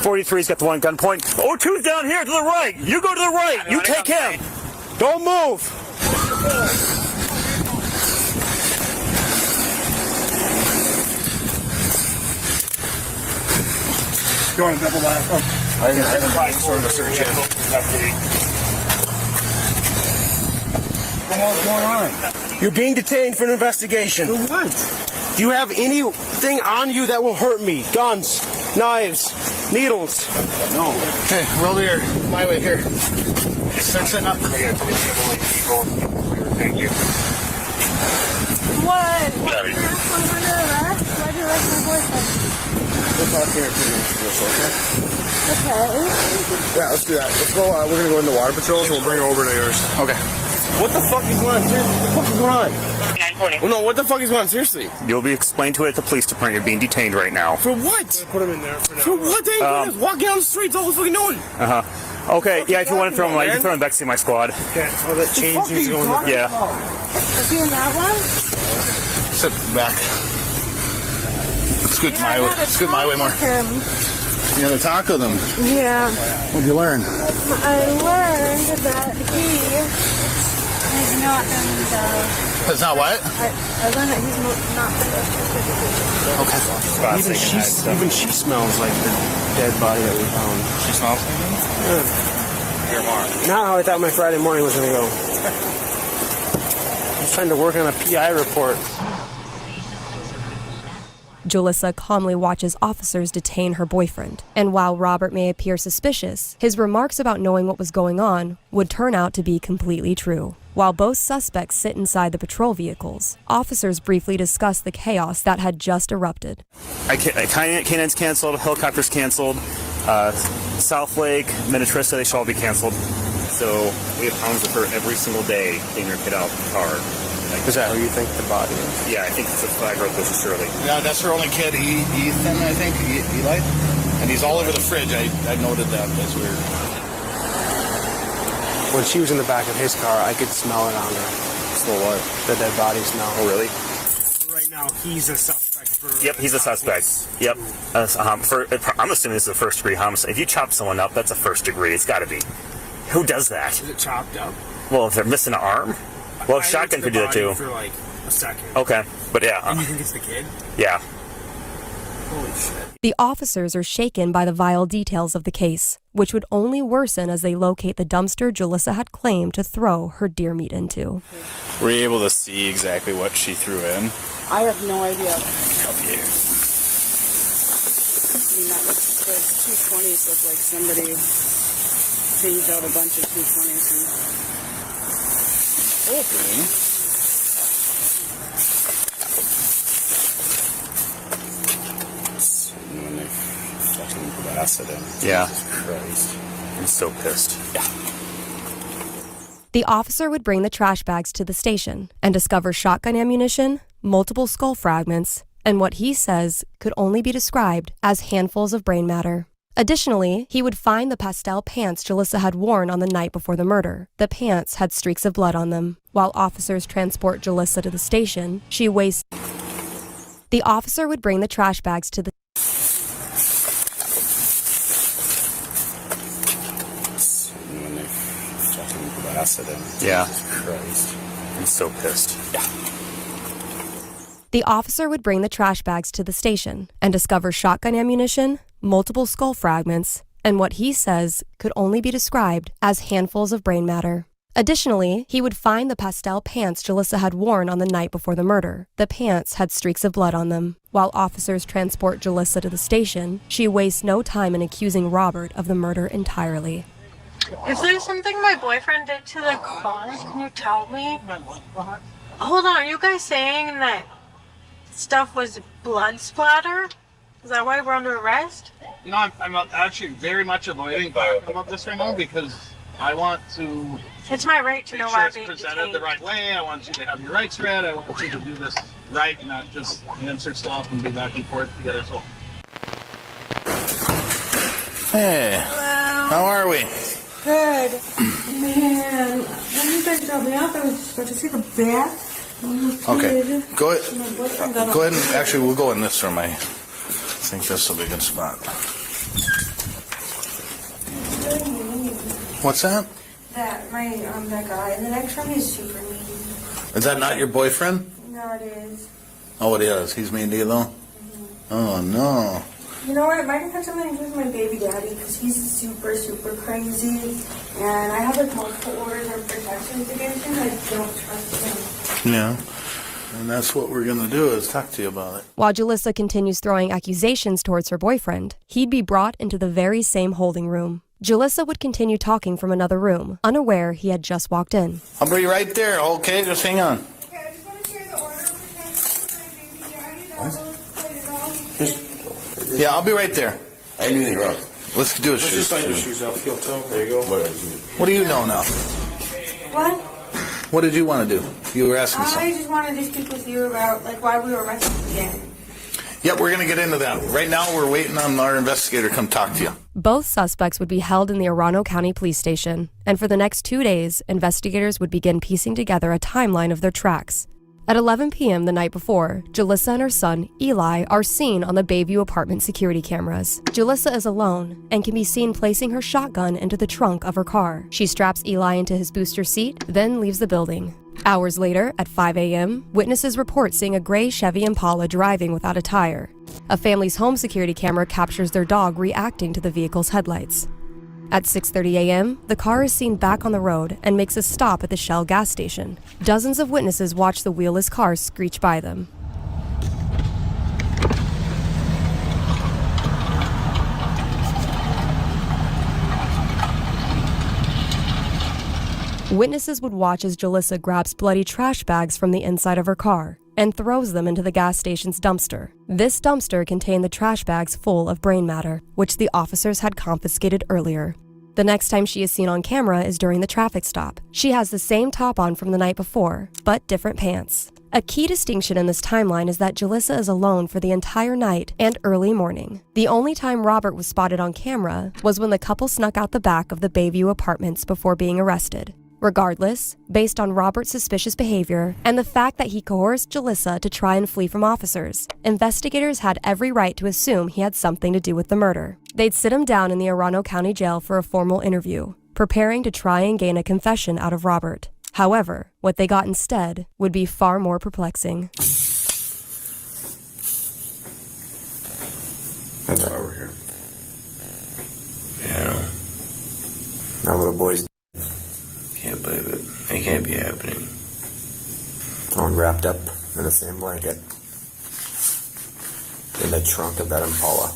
43's got the one gunpoint. 02's down here to the right. You go to the right. You take him. Don't move. You want to double that? I haven't started the search yet. What's going on? You're being detained for an investigation. For what? Do you have anything on you that will hurt me? Guns, knives, needles? No. Okay, we're over here. My way here. Start setting up. Thank you. What? Why'd you arrest my boyfriend? We'll talk here in 2 minutes, okay? Okay. Yeah, let's do that. Let's go. We're going to go into water patrols and we'll bring it over to yours. Okay. What the fuck is going on? Seriously, what the fuck is going on? 940. Well, no, what the fuck is going on? Seriously. You'll be explained to it at the police department. You're being detained right now. For what? Put him in there for now. For what? They ain't doing this. Walking down the streets, all the fucking doing. Okay, yeah, if you want to throw him, you can throw him back to see my squad. Okay, all that change is going on. Yeah. Is he in that one? Sit back. Scoot my way. Scoot my way more. You gotta talk with him. Yeah. What'd you learn? I learned that he's not in the... That's not what? I learned that he's not in the... Okay. Even she smells like the dead body that we found. She smells? Yeah. Not how I thought my Friday morning was going to go. I was trying to work on a PI report. Jalissa calmly watches officers detain her boyfriend, and while Robert may appear suspicious, his remarks about knowing what was going on would turn out to be completely true. While both suspects sit inside the patrol vehicles, officers briefly discuss the chaos that had just erupted. Canaan's canceled, helicopters canceled, South Lake, Minnetrista, they should all be canceled. So we have hounds of her every single day getting her kid out of the car. Is that who you think the body is? Yeah, I think it's a 5-year-old Mrs. Shirley. Yeah, that's her only kid, Ethan, I think, Eli. And he's all over the fridge. I noted that. That's weird. When she was in the back of his car, I could smell it on her. Smell what? The dead body smell. Oh, really? Right now, he's a suspect for... Yep, he's a suspect. Yep. I'm assuming this is a first-degree homicide. If you chop someone up, that's a first degree. It's got to be. Who does that? Is it chopped up? Well, if they're missing an arm? Well, a shotgun could do that too. For like a second. Okay, but yeah. And you think it's the kid? Yeah. Holy shit. The officers are shaken by the vile details of the case, which would only worsen as they locate the dumpster Jalissa had claimed to throw her deer meat into. Were you able to see exactly what she threw in? I have no idea. I Okay. mean, that looks, those 220s look like somebody changed out a bunch of 220s and... Okay. When they fucking put acid in. Yeah. Jesus Christ. I'm so pissed. Yeah. The officer would bring the trash bags to the station and discover shotgun ammunition, multiple skull fragments, and what he says could only be described as handfuls of brain matter. Additionally, he would find the pastel pants Jalissa had worn on the night before the murder. The pants had streaks of blood on them. While officers transport Jalissa to the station, she wastes. The officer would bring the trash bags to the When they fucking blasted him. Yeah. Jesus Christ. I'm so pissed. The officer would bring the trash bags to the station and discover shotgun ammunition, multiple skull fragments, and what he says could only be described as handfuls of brain matter. Additionally, he would find the pastel pants Jalissa had worn on the night before the murder. The pants had streaks of blood on them. While officers transport Jalissa to the station, she wastes no time in accusing Robert of the murder entirely. If there's something my boyfriend did to the car, can you tell me? Hold on, are you guys saying that stuff was blood splatter? Is that why we're under arrest? No, I'm actually very much avoiding talking about this right now because I want to It's my right to make know sure why I'm it's being presented detained. the right way. I want you to have your rights read. I want you to do this right, not just answer stuff and be back and forth together. So, Hey, how are we? Good. Man, when you guys dropped me off, I was just about to take a bath. Okay, go My ahead. boyfriend got Go ahead and actually, we'll go in this room. I think this will be a good spot. What's that? that that guy in the next room is super mean. Is that not your boyfriend? No, it is. Oh, it is. He's mean to you, though? Oh, no. You know what? It might have had something to do with my baby daddy because he's super, super crazy. And I have like multiple orders of protections against him. I don't trust him. Yeah. And that's what we're going to do is talk to you about it. While Jalissa continues throwing accusations towards her boyfriend, he'd be brought into the very same holding room. Jalissa would continue talking from another room, unaware he had just walked in. I'll be right there, okay? Just hang on. Okay, I just want to share the order of protections with my baby daddy. Yeah, I'll be right there. I ain't anything wrong. Let's do a Let's shoot. just slide your shoes off. Heel toe. There you go. What do you know now? What? What did you want to do? You were asking I something. just wanted to speak with you about like why we were arrested again. Yep, we're going to get into that. Right now, we're waiting on our investigator to come talk to you. Both suspects would be held in the Orano County Police Station, and for the next 2 days, investigators would begin piecing together a timeline of their tracks. At 11 p.m. the night before, Jalissa and her son, Eli, are seen on the Bayview apartment security cameras. Jalissa is alone and can be seen placing her shotgun into the trunk of her car. She straps Eli into his booster seat, then leaves the building. Hours later, at 5 a.m., witnesses report seeing a gray Chevy Impala driving without a tire. A family's home security camera captures their dog reacting to the vehicle's headlights. At 6:30 a.m., the car is seen back on the road and makes a stop at the Shell gas station. Dozens of witnesses watch the wheelless car screech by them. Witnesses would watch as Jalissa grabs bloody trash bags from the inside of her car and throws them into the gas station's dumpster. This dumpster contained the trash bags full of brain matter, which the officers had confiscated earlier. The next time she is seen on camera is during the traffic stop. She has the same top on from the night before, but different pants. A key distinction in this timeline is that Jalissa is alone for the entire night and early morning. The only time Robert was spotted on camera was when the couple snuck out the back of the Bayview apartments before being arrested. Regardless, based on Robert's suspicious behavior and the fact that he coerced Jalissa to try and flee from officers, investigators had every right to assume he had something to do with the murder. They'd sit him down in the Orano County Jail for a formal interview, preparing to try and gain a confession out of Robert. However, what they got instead would be far more perplexing. That's why we're here. Yeah. Now little boys Can't believe it. It can't be happening. all wrapped up in the same blanket in the trunk of that Impala.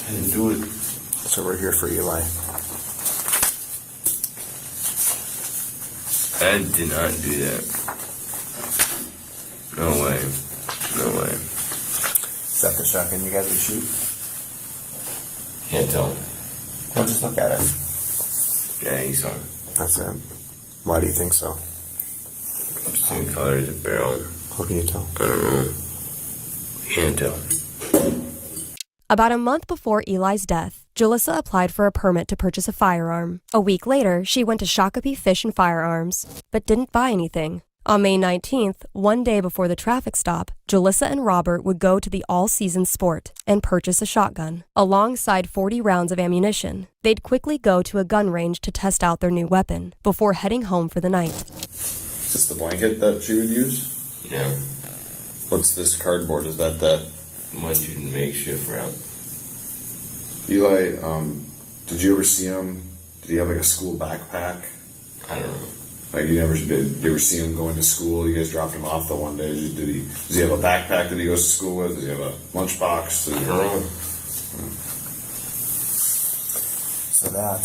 I didn't do it. So we're here for Eli. I did not do that. No way. No way. Is that the shotgun you guys would shoot? Can't tell. Well, just look at it. Yeah, he's on. That's it. Why do you think so? Same color as the barrel. How can you tell? I don't know. Can't tell. About a month before Eli's death, Jalissa applied for a permit to purchase a firearm. A week later, she went to Shakopee Fish and Firearms, but didn't buy anything. On May 19th, one day before the traffic stop, Jalissa and Robert would go to the All Seasons Sport and purchase a shotgun. Alongside 40 rounds of ammunition, they'd quickly go to a gun range to test out their new weapon before heading home for the night. Is this the blanket that she would use? Yeah. What's this cardboard? Is that the... What you makeshift route. Eli, did you ever see him? Did he have like a school backpack? I don't know. Like you ever see him going to school? You guys dropped him off the one day. Does he have a backpack that he goes to school with? Does he have a lunchbox? I don't know. So that.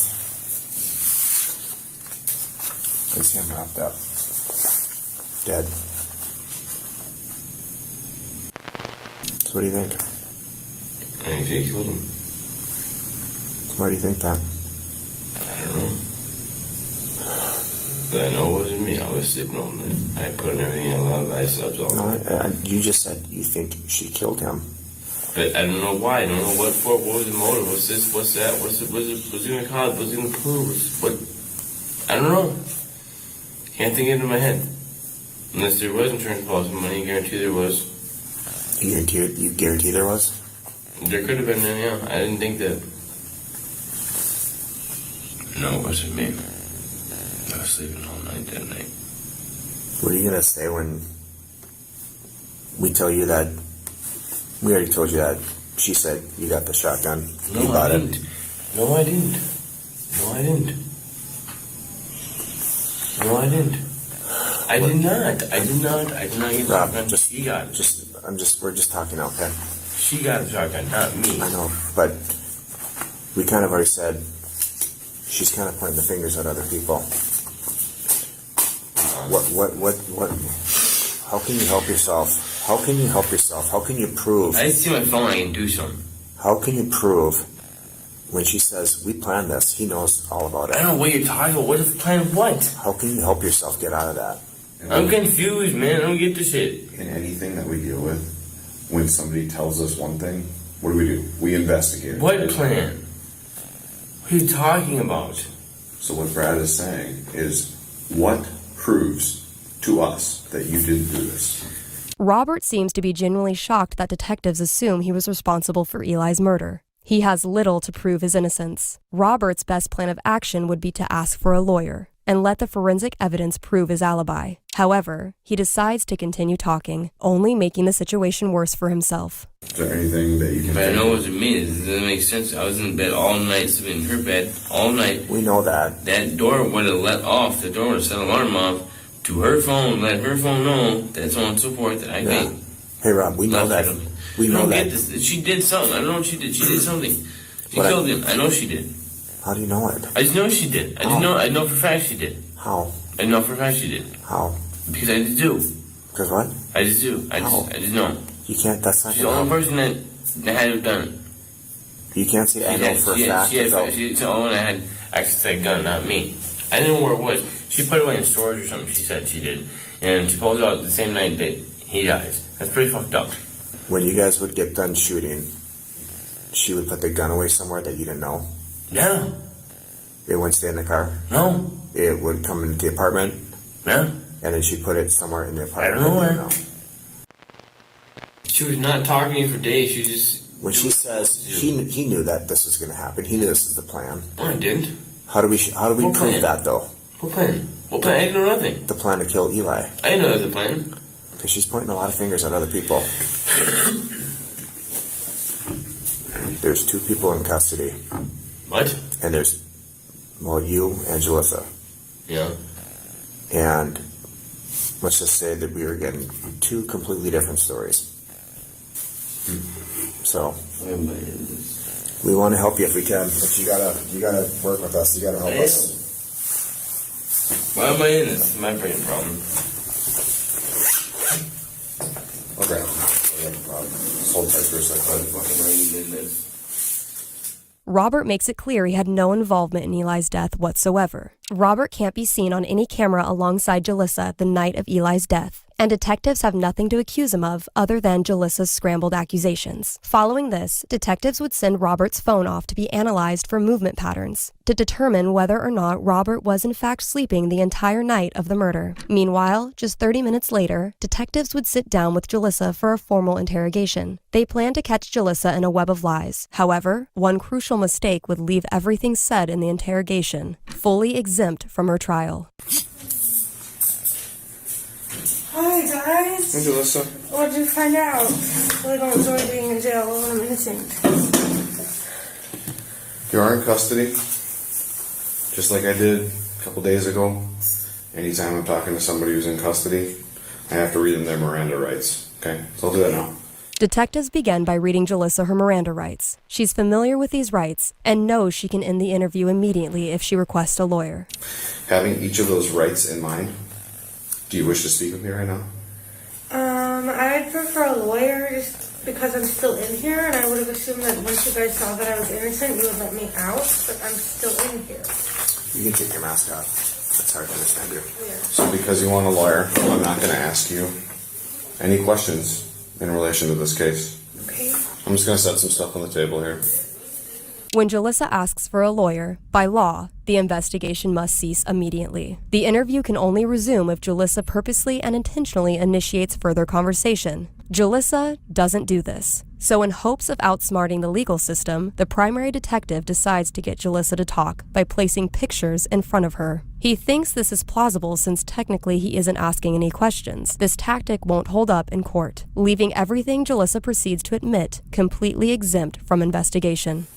I see him wrapped up. Dead. So what do you think? I think they killed him. Why do you think that? I don't know. But I know it wasn't me. I was sleeping all night. I put everything in a lot of ice slept all night. You just said you think she killed him. But I don't know why. I don't know what for. What was the motive? What's this? What's that? What's it going to cause? What's it going to prove? What? I don't know. Can't think of it in my head. Unless there was insurance policy money, I guarantee there was. You guarantee there was? There could have been, yeah. I didn't think that. No, it wasn't me. I was sleeping all night that night. What are you going to say when we tell you that, we already told you that she said you got the shotgun, you bought it? No, I didn't. No, I didn't. No, I didn't. I did not. I did not get the Rob, shotgun. She got it. We're just talking now, okay? She got the shotgun, not me. I know, but we kind of already said she's kind of pointing the fingers at other people. What? How can you help yourself? How can you help yourself? How can you prove? I see my phone, I can do something. How can you prove when she says, we planned this, he knows all about it? I don't know what you're talking about. What is plan what? How can you help yourself get out of that? I'm confused, man. I don't get this shit. In anything that we deal with, when somebody tells us one thing, what do? We investigate it. What plan? What are you talking about? So what Brad is saying is, what proves to us that you didn't do this? Robert seems to be genuinely shocked that detectives assume he was responsible for Eli's murder. He has little to prove his innocence. Robert's best plan of action would be to ask for a lawyer and let the forensic evidence prove his alibi. However, he decides to continue talking, only making the situation worse for himself. Is there anything that you can... But I know it wasn't me. It doesn't make sense. I was in bed all night, sleeping in her bed all night. We know that. That door would have let off. The door would have set an alarm off to her phone, let her phone know that so on and so forth that I can't. Hey, Rob, we know that. We know that. Get this. She did something. I don't know what she did. She did something. She killed him. I know she did. How do you know it? I just know she did. I know for a fact she did. How? I know for a fact she did. How? Because I just do. Because what? I just do. I just know. You can't, that's not She's the only person that had to have done it. You can't say I know for a fact. She's the only one that had access to that gun, not me. I didn't know where it was. She put it away in storage or something, she said she did. And she pulled it out the same night that he dies. That's pretty fucked up. When you guys would get done shooting, she would put the gun away somewhere that you didn't know? Yeah. It wouldn't stay in the car? No. It would come into the apartment? Yeah. And then she put it somewhere in the apartment? I don't know where. She was not talking to me for days. She just... When she says he knew that this was going to happen, he knew this was the plan. No, I didn't. How do we prove that, though? What plan? What plan? I didn't know nothing. The plan to kill Eli. I didn't know that was the plan. Because she's pointing a lot of fingers at other people. There's 2 people in custody. What? And there's, you and Jalissa. Yeah. And let's just say that we were getting 2 completely different stories. So we want to help you if we can. But you gotta work with us. You gotta help us. Why am I in this? It's my brain problem. Okay. We have a problem. Just hold tight for a second. Why am I in this? Robert makes it clear he had no involvement in Eli's death whatsoever. Robert can't be seen on any camera alongside Jalissa the night of Eli's death, and detectives have nothing to accuse him of other than Jalissa's scrambled accusations. Following this, detectives would send Robert's phone off to be analyzed for movement patterns to determine whether or not Robert was in fact sleeping the entire night of the murder. Meanwhile, just 30 minutes later, detectives would sit down with Jalissa for a formal interrogation. They planned to catch Jalissa in a web of lies. However, one crucial mistake would leave everything said in the interrogation fully exempt from her trial. Hi guys. Hey, Jalissa. What did you find out? Well, I don't enjoy being in jail when I'm innocent. You are in custody, just like I did a couple days ago. Anytime I'm talking to somebody who's in custody, I have to read them their Miranda rights. Okay, so I'll do that now. Detectives begin by reading Jalissa her Miranda rights. She's familiar with these rights and knows she can end the interview immediately if she requests a lawyer. Having each of those rights in mind, do you wish to speak with me right now? I'd prefer a lawyer just because I'm still in here, and I would have assumed that once you guys saw that I was innocent, you would let me out, but I'm still in here. You can take your mask off. It's hard to understand you. Yeah. So because you want a lawyer, I'm not going to ask you any questions in relation to this case. Okay. I'm just going to set some stuff on the table here. When Jalissa asks for a lawyer, by law, the investigation must cease immediately. The interview can only resume if Jalissa purposely and intentionally initiates further conversation. Jalissa doesn't do this. So in hopes of outsmarting the legal system, the primary detective decides to get Jalissa to talk by placing pictures in front of her. He thinks this is plausible since technically he isn't asking any questions. This tactic won't hold up in court, leaving everything Jalissa proceeds to admit completely exempt from investigation.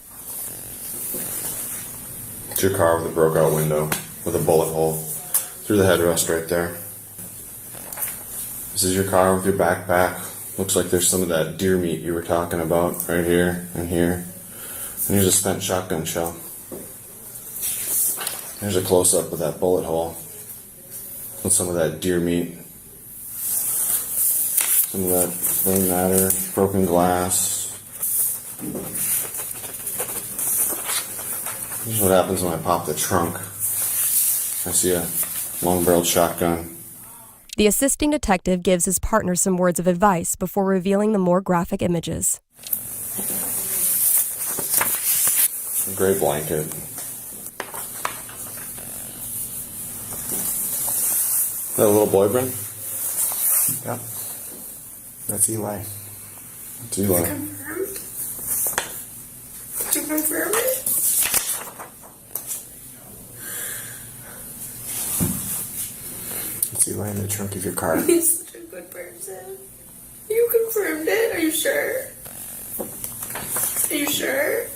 It's your car with a broke out window with a bullet hole through the headrest right there. This is your car with your backpack. Looks like there's some of that deer meat you were talking about right here and here. And here's a spent shotgun shell. There's a close-up of that bullet hole with some of that deer meat. Some of that flame matter, broken glass. This is what happens when I pop the trunk. I see a long-barreled shotgun. The assisting detective gives his partner some words of advice before revealing the more graphic images. A gray blanket. That little boyfriend? Yep. That's Eli. It's Eli. Confirmed? Did you confirm it? It's Eli in the trunk of your car. He's such a good person. You confirmed it? Are you sure? Are you sure?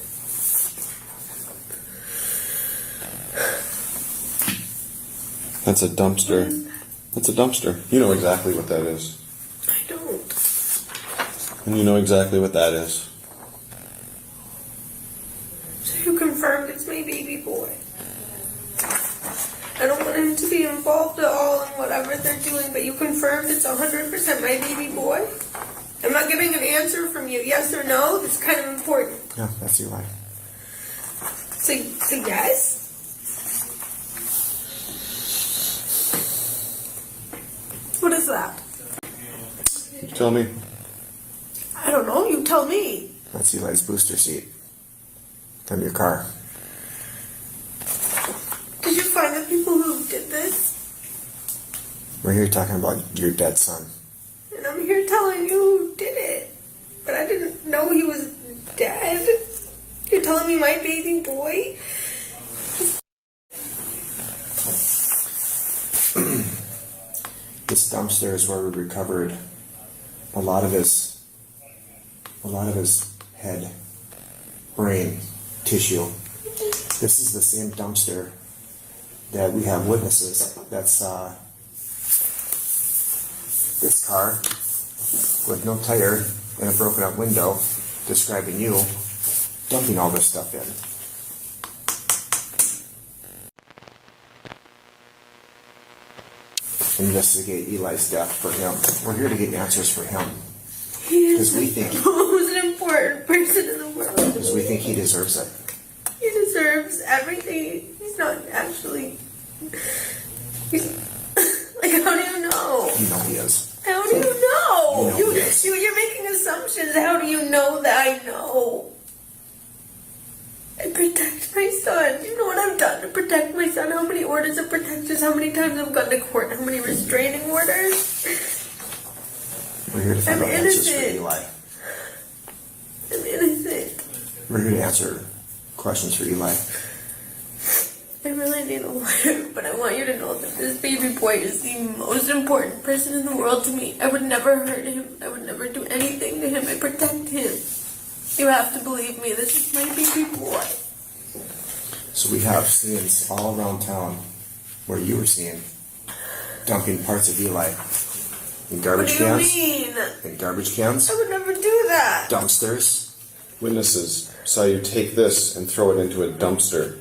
That's a dumpster. That's a dumpster. You know exactly what that is. I don't. And you know exactly what that is. So you confirmed it's my baby boy. I don't want him to be involved at all in whatever they're doing, but you confirmed it's 100% my baby boy? I'm not getting an answer from you, yes or no. That's kind of important. Yeah, that's Eli. So yes? What is that? You tell me. I don't know. You tell me. That's Eli's booster seat. From your car. Did you find the people who did this? We're here talking about your dead son. And I'm here telling you who did it. But I didn't know he was dead. You're telling me my baby boy? This dumpster is where we recovered a lot of his head, brain, tissue. This is the same dumpster that we have witnesses. That's this car with no tire and a broken up window, describing you dumping all this stuff in. Investigate Eli's death for him. We're here to get answers for him. He is Because we think the most important person in the world. Because we think he deserves it. deserves everything. He's not actually. Like, how do you know? You know he is. How do you know? You know he is. You're making assumptions. How do you know that I know? I protect my son. You know what I've done to protect my son? How many orders of protection? How many times I've gone to court? How many restraining orders? We're here to find I'm out answers for innocent. Eli. I'm innocent. We're here to answer questions for Eli. I really need a lawyer, but I want you to know that this baby boy is the most important person in the world to me. I would never hurt him. I would never do anything to him. I protect him. You have to believe me. This is my baby boy. So we have scenes all around town where you were seen dumping parts of Eli in garbage What do cans. you mean? In garbage cans. I would never do that. Dumpsters. Witnesses saw you take this and throw it into a dumpster.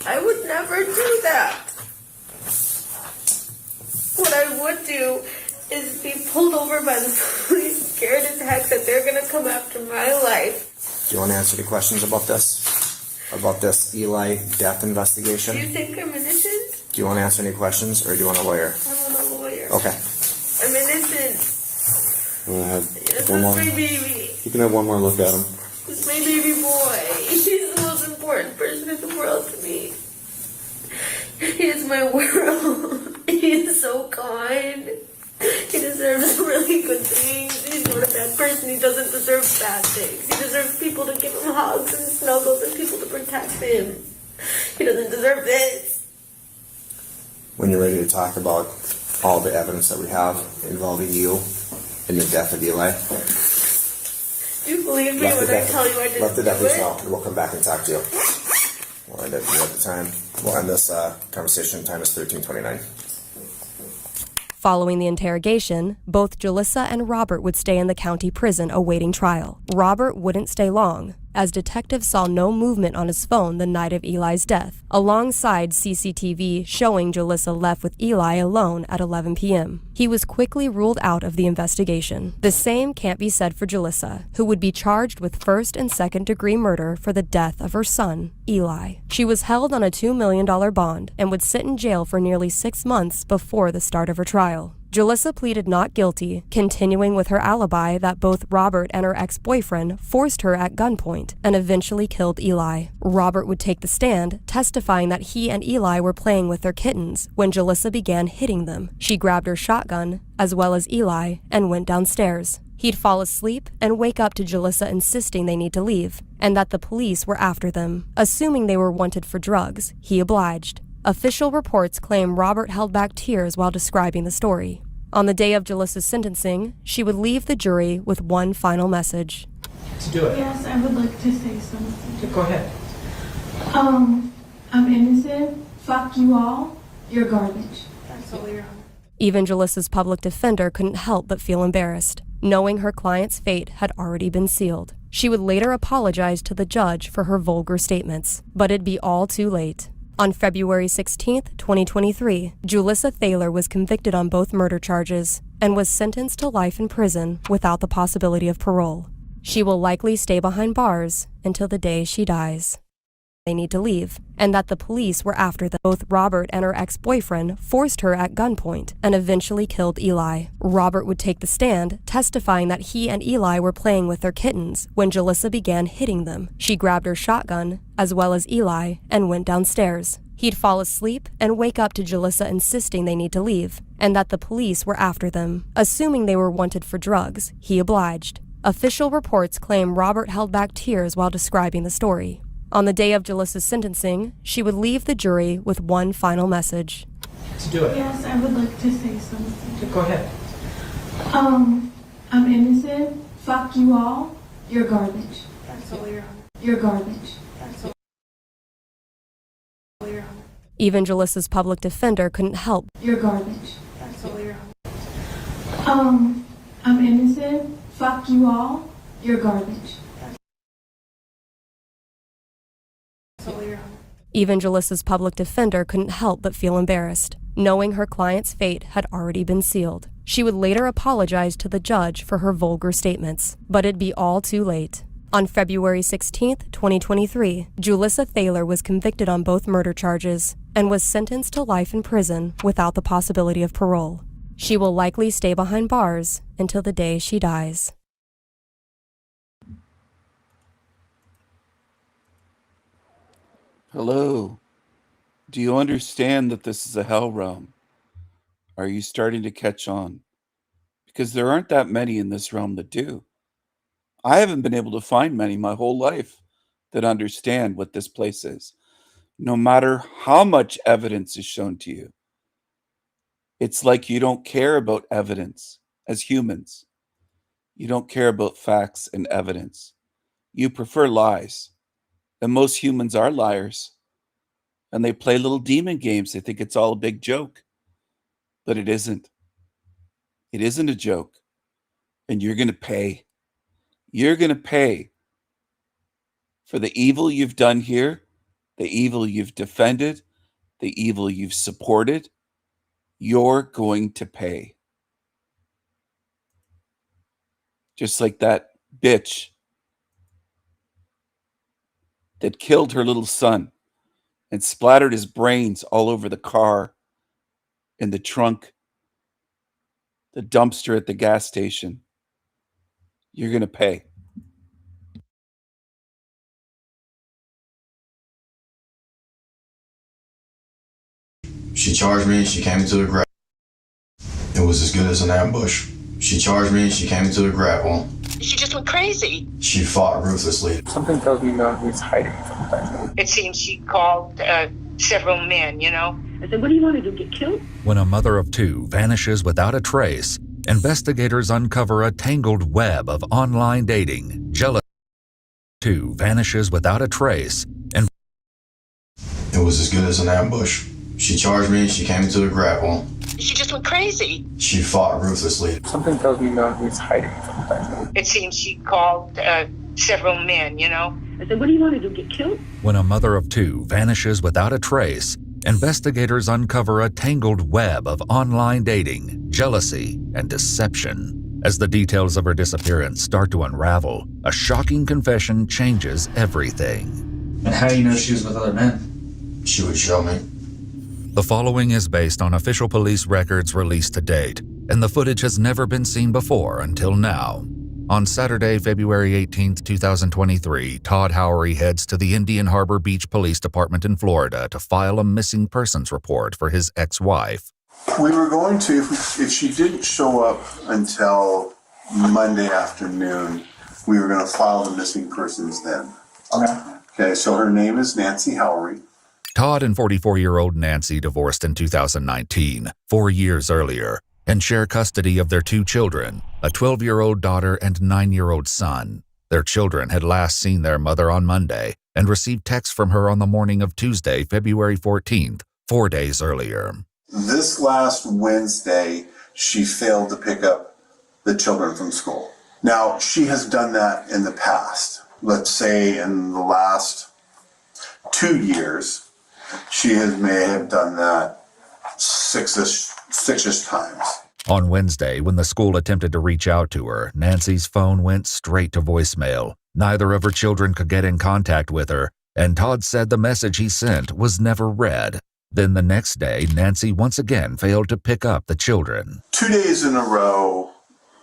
I would never do that. What I would do is be pulled over by the police, scared as heck that they're gonna come after my life. Do you want to answer the questions about this? About this Eli death investigation? Do you think I'm innocent? Do you want to answer any questions, or do you want a lawyer? I want a lawyer. Okay. I'm innocent. I'm gonna have This one is more. my baby. You can have one more look at him. This is my baby boy. He's the most important person in the world to me. He is my world. He is so kind. He deserves really good things. He's not a bad person. He doesn't deserve bad things. He deserves people to give him hugs and snuggles and people to protect him. He doesn't deserve this. When you're ready to talk about all the evidence that we have involving you in the death of Eli, Do you believe me when I tell you I didn't let the do deputies it? know, and we'll come back and talk to you. We'll end it at the time. We'll end this conversation. Time is 13:29. Following the interrogation, both Jalissa and Robert would stay in the county prison awaiting trial. Robert wouldn't stay long, as detectives saw no movement on his phone the night of Eli's death, alongside CCTV showing Jalissa left with Eli alone at 11 p.m. He was quickly ruled out of the investigation. The same can't be said for Jalissa, who would be charged with first and second degree murder for the death of her son, Eli. She was held on a $2 million bond and would sit in jail for nearly 6 months before the start of her trial. Jalissa pleaded not guilty, continuing with her alibi that both Robert and her ex-boyfriend forced her at gunpoint and eventually killed Eli. Robert would take the stand, testifying that he and Eli were playing with their kittens when Jalissa began hitting them. She grabbed her shotgun, as well as Eli, and went downstairs. He'd fall asleep and wake up to Jalissa insisting they need to leave, and that the police were after them. Assuming they were wanted for drugs, he obliged. Official reports claim Robert held back tears while describing the story. On the day of Jalissa's sentencing, she would leave the jury with one final message. To do it. Yes, I would like to say something. Go ahead. I'm innocent. Fuck you all. You're garbage. That's all you're on. Even Jalissa's public defender couldn't help but feel embarrassed, knowing her client's fate had already been sealed. She would later apologize to the judge for her vulgar statements, but it'd be all too late. On February 16, 2023, Jalissa Thaler was convicted on both murder charges and was sentenced to life in prison without the possibility of parole. She will likely stay behind bars until the day she dies. They need to leave, and that the police were after them. Both Robert and her ex-boyfriend forced her at gunpoint and eventually killed Eli. Robert would take the stand, testifying that he and Eli were playing with their kittens when Jalissa began hitting them. She grabbed her shotgun, as well as Eli, and went downstairs. He'd fall asleep and wake up to Jalissa insisting they need to leave, and that the police were after them. Assuming they were wanted for drugs, he obliged. Official reports claim Robert held back tears while describing the story. On the day of Jalissa's sentencing, she would leave the jury with one final message. To do it. Yes, I would like to say something. Go ahead. I'm innocent. Fuck you all. You're garbage. That's all you're on. You're garbage. That's all you're on. Even Jalissa's public defender couldn't help. You're garbage. That's all you're on. I'm innocent. Fuck you all. You're garbage. That's all you're on. Even Jalissa's public defender couldn't help but feel embarrassed, knowing her client's fate had already been sealed. She would later apologize to the judge for her vulgar statements, but it'd be all too late. On February 16, 2023, Julissa Thaler was convicted on both murder charges and was sentenced to life in prison without the possibility of parole. She will likely stay behind bars until the day she dies. Hello. Do you understand that this is a hell realm? Are you starting to catch on? Because there aren't that many in this realm that do. I haven't been able to find many my whole life that understand what this place is, no matter how much evidence is shown to you. It's like you don't care about evidence as humans. You don't care about facts and evidence. You prefer lies. And most humans are liars. And they play little demon games. They think it's all a big joke. But it isn't. It isn't a joke. And you're going to pay. You're going to pay for the evil you've done here, the evil you've defended, the evil you've supported. You're going to pay. Just like that bitch that killed her little son and splattered his brains all over the car, in the trunk, the dumpster at the gas station. You're going to pay. She charged me, she came into the grapple. It was as good as an ambush. She charged me, she came into the grapple. She just went crazy. She fought ruthlessly. Something tells me he's hiding something. It seems she called several men, you know. I said, what do you want to do, get killed? When a mother of two vanishes without a trace, investigators uncover a tangled web of online dating, jealousy. Two vanishes without a trace, and it was as good as an ambush. She charged me, she came into the grapple. She just went crazy. She fought ruthlessly. Something tells me he's hiding something. It seems she called several men, you know. I said, what do you want to do, get killed? when a mother of two vanishes without a trace, investigators uncover a tangled web of online dating, jealousy, and deception. As the details of her disappearance start to unravel, a shocking confession changes everything. And how do you know she was with other men? She would show me. The following is based on official police records released to date, and the footage has never been seen before until now. On Saturday, February 18, 2023, Todd Howery heads to the Indian Harbor Beach Police Department in Florida to file a missing persons report for his ex-wife. We were going to, if she didn't show up until Monday afternoon, we were going to file the missing persons then. Okay, so her name is Nancy Howery. Todd and 44-year-old Nancy divorced in 2019, 4 years earlier, and share custody of their two children, a 12-year-old daughter and 9-year-old son. Their children had last seen their mother on Monday and received texts from her on the morning of Tuesday, February 14th, 4 days earlier. This last Wednesday, she failed to pick up the children from school. Now, she has done that in the past. Let's say in the last 2 years, she may have done that six-ish times. On Wednesday, when the school attempted to reach out to her, Nancy's phone went straight to voicemail. Neither of her children could get in contact with her, and Todd said the message he sent was never read. Then the next day, Nancy once again failed to pick up the children. 2 days in a row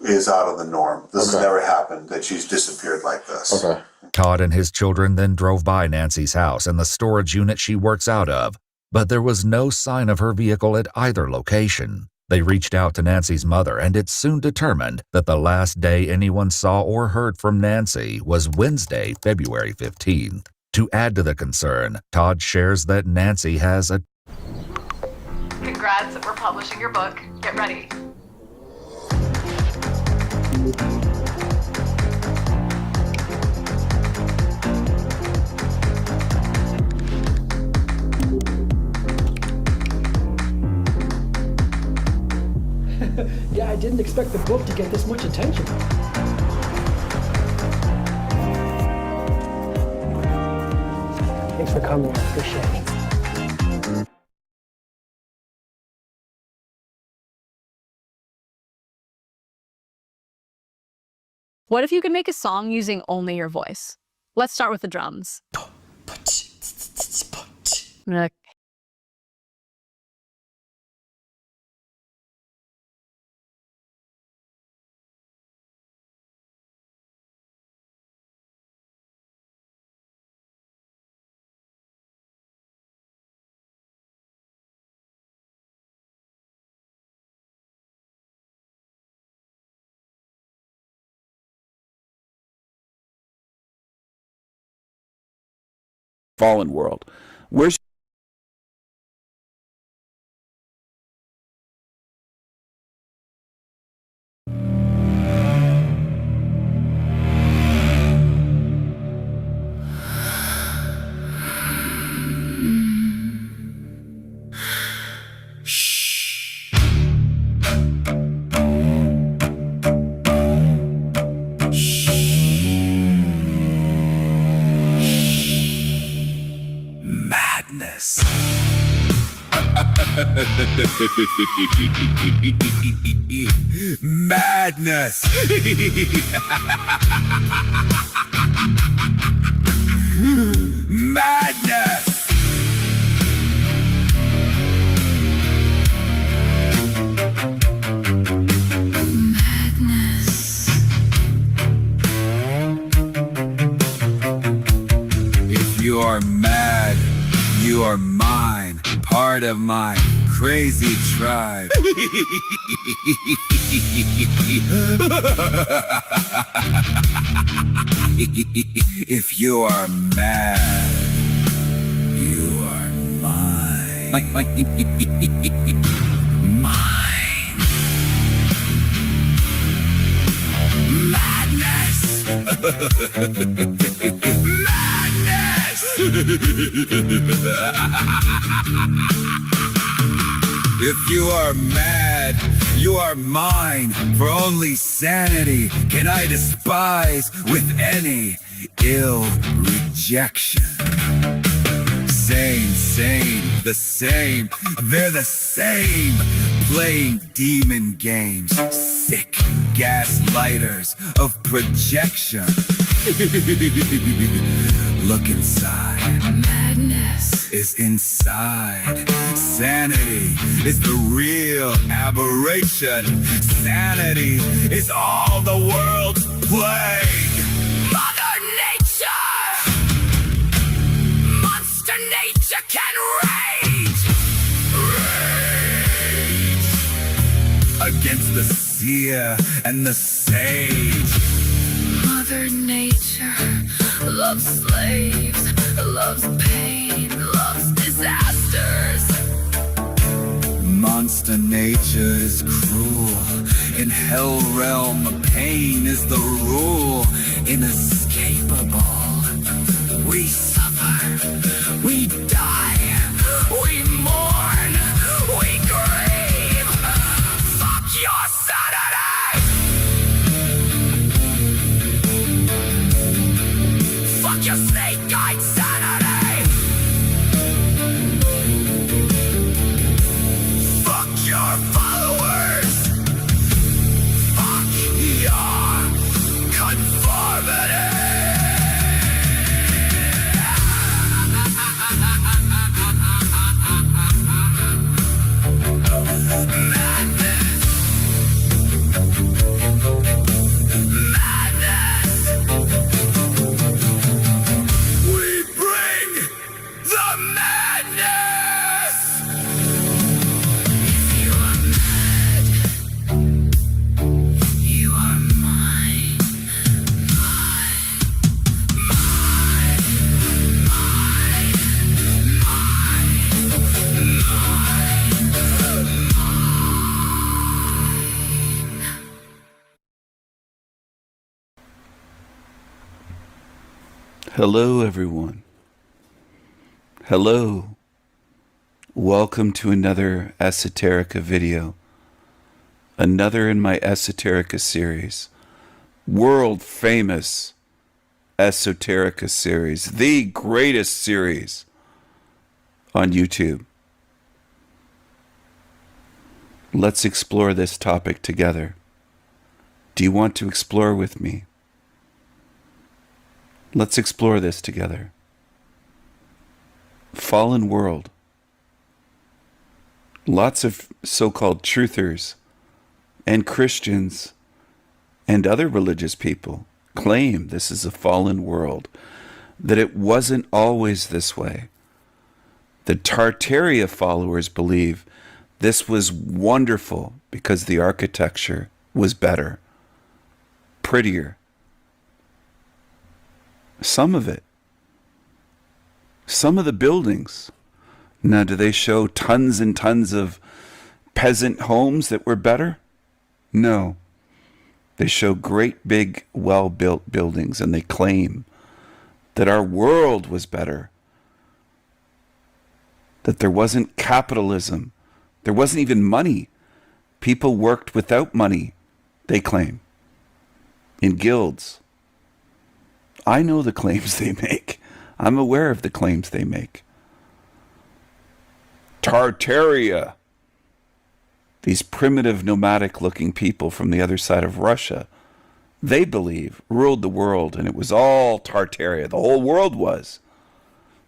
is out of the norm. This has never happened, that she's disappeared like this. Todd and his children then drove by Nancy's house and the storage unit she works out of, but there was no sign of her vehicle at either location. They reached out to Nancy's mother, and it's soon determined that the last day anyone saw or heard from Nancy was Wednesday, February 15th. To add to the concern, Todd shares that Nancy has a... Congrats, we're publishing your book. Get ready. Yeah, I didn't expect the book to get this much attention. Thanks for coming. I appreciate it. What if you could make a song using only your voice? Let's start with the drums. Fallen world. Where's madness? Madness. Madness. If you are mad, you are mine, part of my crazy tribe. If you are mad, you are mine. Mine. Madness. Madness. If you are mad, you are mine. For only sanity can I despise with any ill rejection. Sane, the same, they're the same. Playing demon games, sick gaslighters of projection. Look inside. Madness is inside. Sanity is the real aberration. Sanity is all the world's plague. Mother Nature! Monster Nature can rage! Against the seer and the sage. Mother Nature loves slaves, loves pain, loves disasters. Monster Nature is cruel. In hell realm, pain is the rule. Inescapable. We suffer, we die, we mourn, we grieve. Fuck your sanity! Fuck your snake-eyed sanity! Fuck your followers! Fuck your conformity! Hello, everyone. Hello. Welcome to another Esoterica video. Another in my Esoterica series. World famous Esoterica series. The greatest series on YouTube. Let's explore this topic together. Do you want to explore with me? Let's explore this together. Fallen world. Lots of so-called truthers and Christians and other religious people claim this is a fallen world, that it wasn't always this way. The Tartaria followers believe this was wonderful because the architecture was better, prettier. Some of it. Some of the buildings. Now, do they show tons and tons of peasant homes that were better? No. They show great big, well-built buildings, and they claim that our world was better, that there wasn't capitalism, there wasn't even money. People worked without money, they claim, in guilds. I know the claims they make. I'm aware of the claims they make. Tartaria, these primitive nomadic-looking people from the other side of Russia, they believe ruled the world, and it was all Tartaria. The whole world was.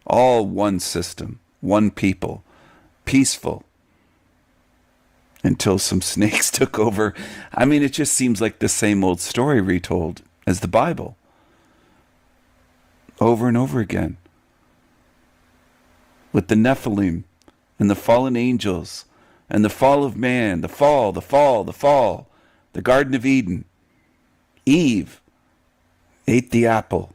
All one system, one people, peaceful, until some snakes took over. I mean, it just seems like the same old story retold as the Bible. Over and over again. With the Nephilim and the fallen angels and the fall of man, the fall, the Garden of Eden. Eve ate the apple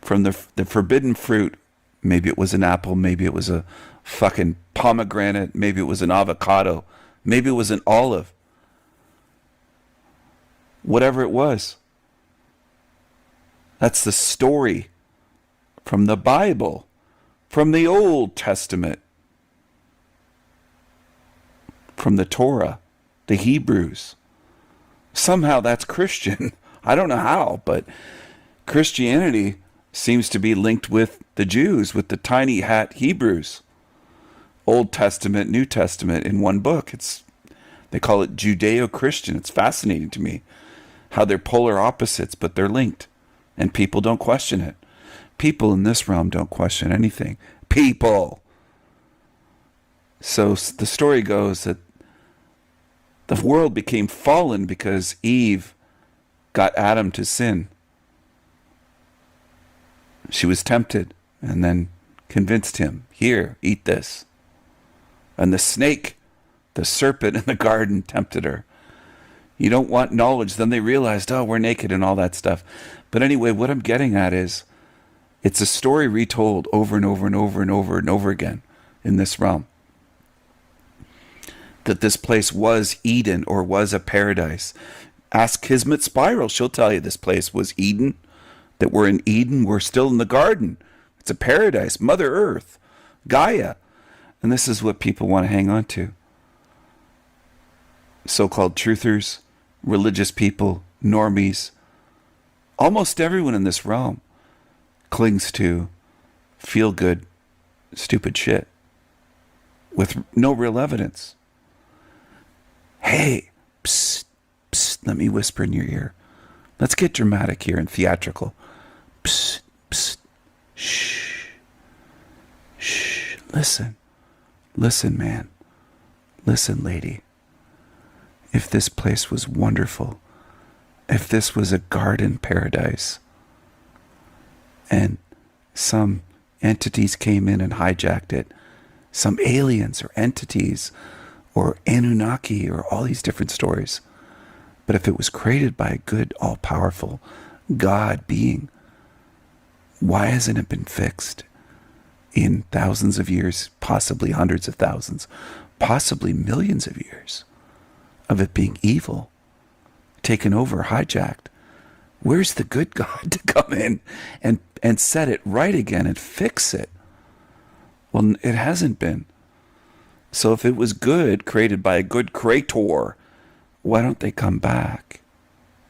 from the forbidden fruit. Maybe it was an apple, maybe it was a fucking pomegranate, maybe it was an avocado, maybe it was an olive. Whatever it was. That's the story from the Bible, from the Old Testament, from the Torah, the Hebrews. Somehow that's Christian. I don't know how, but Christianity seems to be linked with the Jews, with the tiny hat Hebrews. Old Testament, New Testament in one book. They call it Judeo-Christian. It's fascinating to me how they're polar opposites, but they're linked. And people don't question it. People in this realm don't question anything. People! So the story goes that the world became fallen because Eve got Adam to sin. She was tempted and then convinced him, here, eat this. And the snake, the serpent in the garden, tempted her. You don't want knowledge. Then they realized, oh, we're naked and all that stuff. But anyway, what I'm getting at is, it's a story retold over and over and over and over and over again in this realm. That this place was Eden or was a paradise. Ask Kismet Spiral. She'll tell you this place was Eden. That we're in Eden. We're still in the garden. It's a paradise. Mother Earth. Gaia. And this is what people want to hang on to. So-called truthers, religious people, normies. Almost everyone in this realm clings to feel-good, stupid shit with no real evidence. Hey, psst, psst, let me whisper in your ear. Let's get dramatic here and theatrical. Psst, psst, shh, shh, listen. Listen, man. Listen, lady. If this place was wonderful, if this was a garden paradise, and some entities came in and hijacked it, some aliens or entities or Anunnaki or all these different stories, but if it was created by a good, all-powerful God being, why hasn't it been fixed in thousands of years, possibly hundreds of thousands, possibly millions of years of it being evil, taken over, hijacked? Where's the good God to come in and set it right again and fix it? Well, it hasn't been. So if it was good, created by a good creator, why don't they come back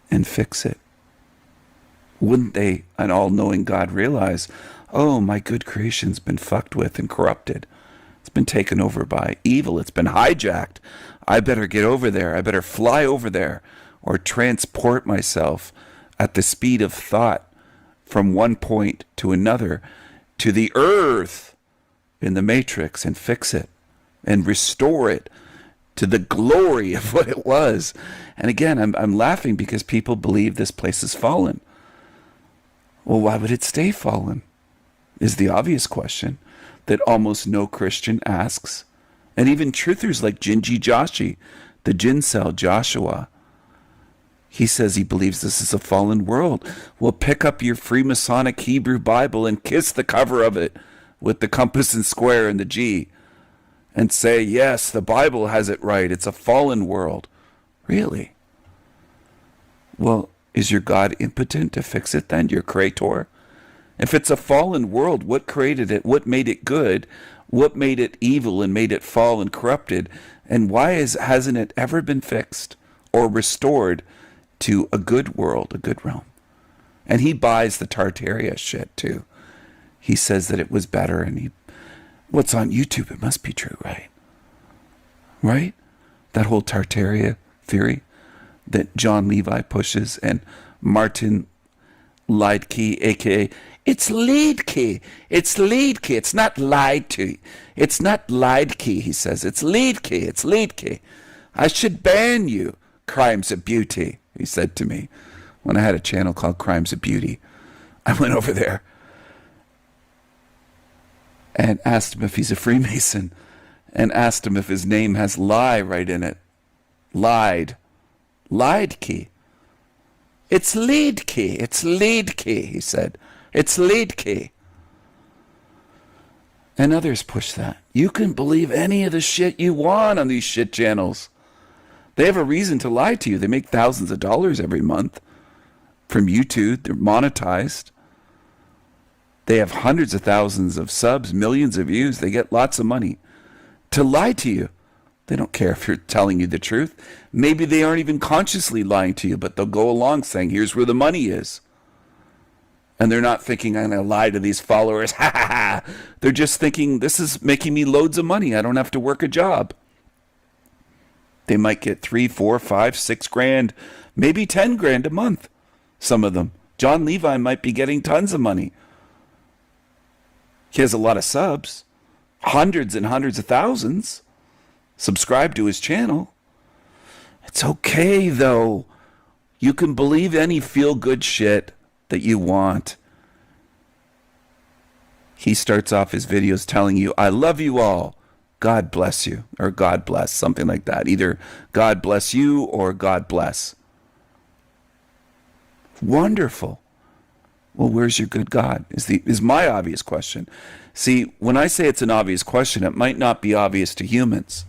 and fix it? Wouldn't they, an all-knowing God, realize, oh, my good creation's been fucked with and corrupted. It's been taken over by evil. It's been hijacked. I better get over there. I better fly over there or transport myself at the speed of thought from one point to another to the earth in the matrix and fix it and restore it to the glory of what it was. And again, I'm laughing because people believe this place is fallen. Well, why would it stay fallen? Is the obvious question that almost no Christian asks. And even truthers like Jinji Joshi, the Jincel Joshua, he says he believes this is a fallen world. Well, pick up your Freemasonic Hebrew Bible and kiss the cover of it with the compass and square and the G and say, yes, the Bible has it right. It's a fallen world. Really? Well, is your God impotent to fix it then, your creator? If it's a fallen world, what created it? What made it good? What made it evil and made it fall and corrupted? And why hasn't it ever been fixed or restored to a good world, a good realm? And he buys the Tartaria shit too. He says that it was better, and what's on YouTube, it must be true, right? Right? That whole Tartaria theory that John Levi pushes, and Martin Leidke, aka it's Leidke. It's Leidke. It's not lied to. It's not Leidke, he says. It's Leidke. It's Leidke. I should ban you. Crimes of Beauty, he said to me when I had a channel called Crimes of Beauty. I went over there and asked him if he's a Freemason and asked him if his name has lie right in it. Lied. Leidke. It's Leidke. It's Leidke, he said. It's Leidke. And others push that. You can believe any of the shit you want on these shit channels. They have a reason to lie to you. They make thousands of dollars every month from YouTube. They're monetized. They have hundreds of thousands of subs, millions of views. They get lots of money to lie to you. They don't care if you're telling you the truth. Maybe they aren't even consciously lying to you, but they'll go along saying, here's where the money is. And they're not thinking, I'm going to lie to these followers. Ha ha ha. They're just thinking, this is making me loads of money. I don't have to work a job. They might get 3, 4, 5, 6 grand, maybe 10 grand a month. Some of them. John Levi might be getting tons of money. He has a lot of subs. Hundreds and hundreds of thousands. Subscribe to his channel. It's okay, though. You can believe any feel-good shit that you want. He starts off his videos telling you, I love you all. God bless you. Or God bless. Something like that. Either God bless you or God bless. Wonderful. Well, where's your good God? Is my obvious question. See, when I say it's an obvious question, it might not be obvious to humans.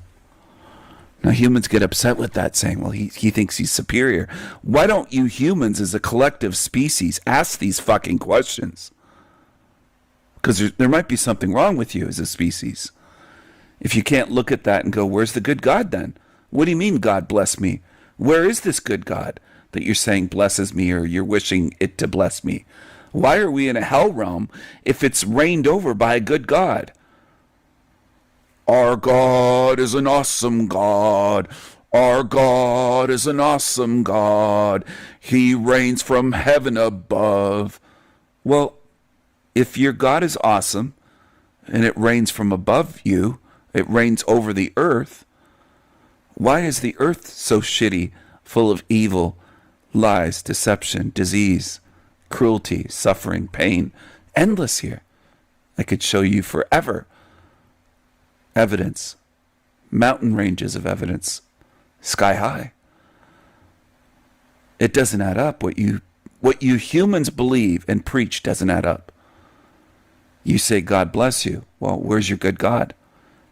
Now, humans get upset with that, saying, well, he thinks he's superior. Why don't you humans as a collective species ask these fucking questions? Because there might be something wrong with you as a species. If you can't look at that and go, where's the good God then? What do you mean, God bless me? Where is this good God that you're saying blesses me, or you're wishing it to bless me? Why are we in a hell realm if it's reigned over by a good God? Our God is an awesome God. Our God is an awesome God. He reigns from heaven above. Well, if your God is awesome and it reigns from above you, it reigns over the earth, why is the earth so shitty, full of evil, lies, deception, disease, cruelty, suffering, pain? Endless here. I could show you forever. Evidence, mountain ranges of evidence, sky high. It doesn't add up. What you humans believe and preach doesn't add up. You say, God bless you. Well, where's your good God?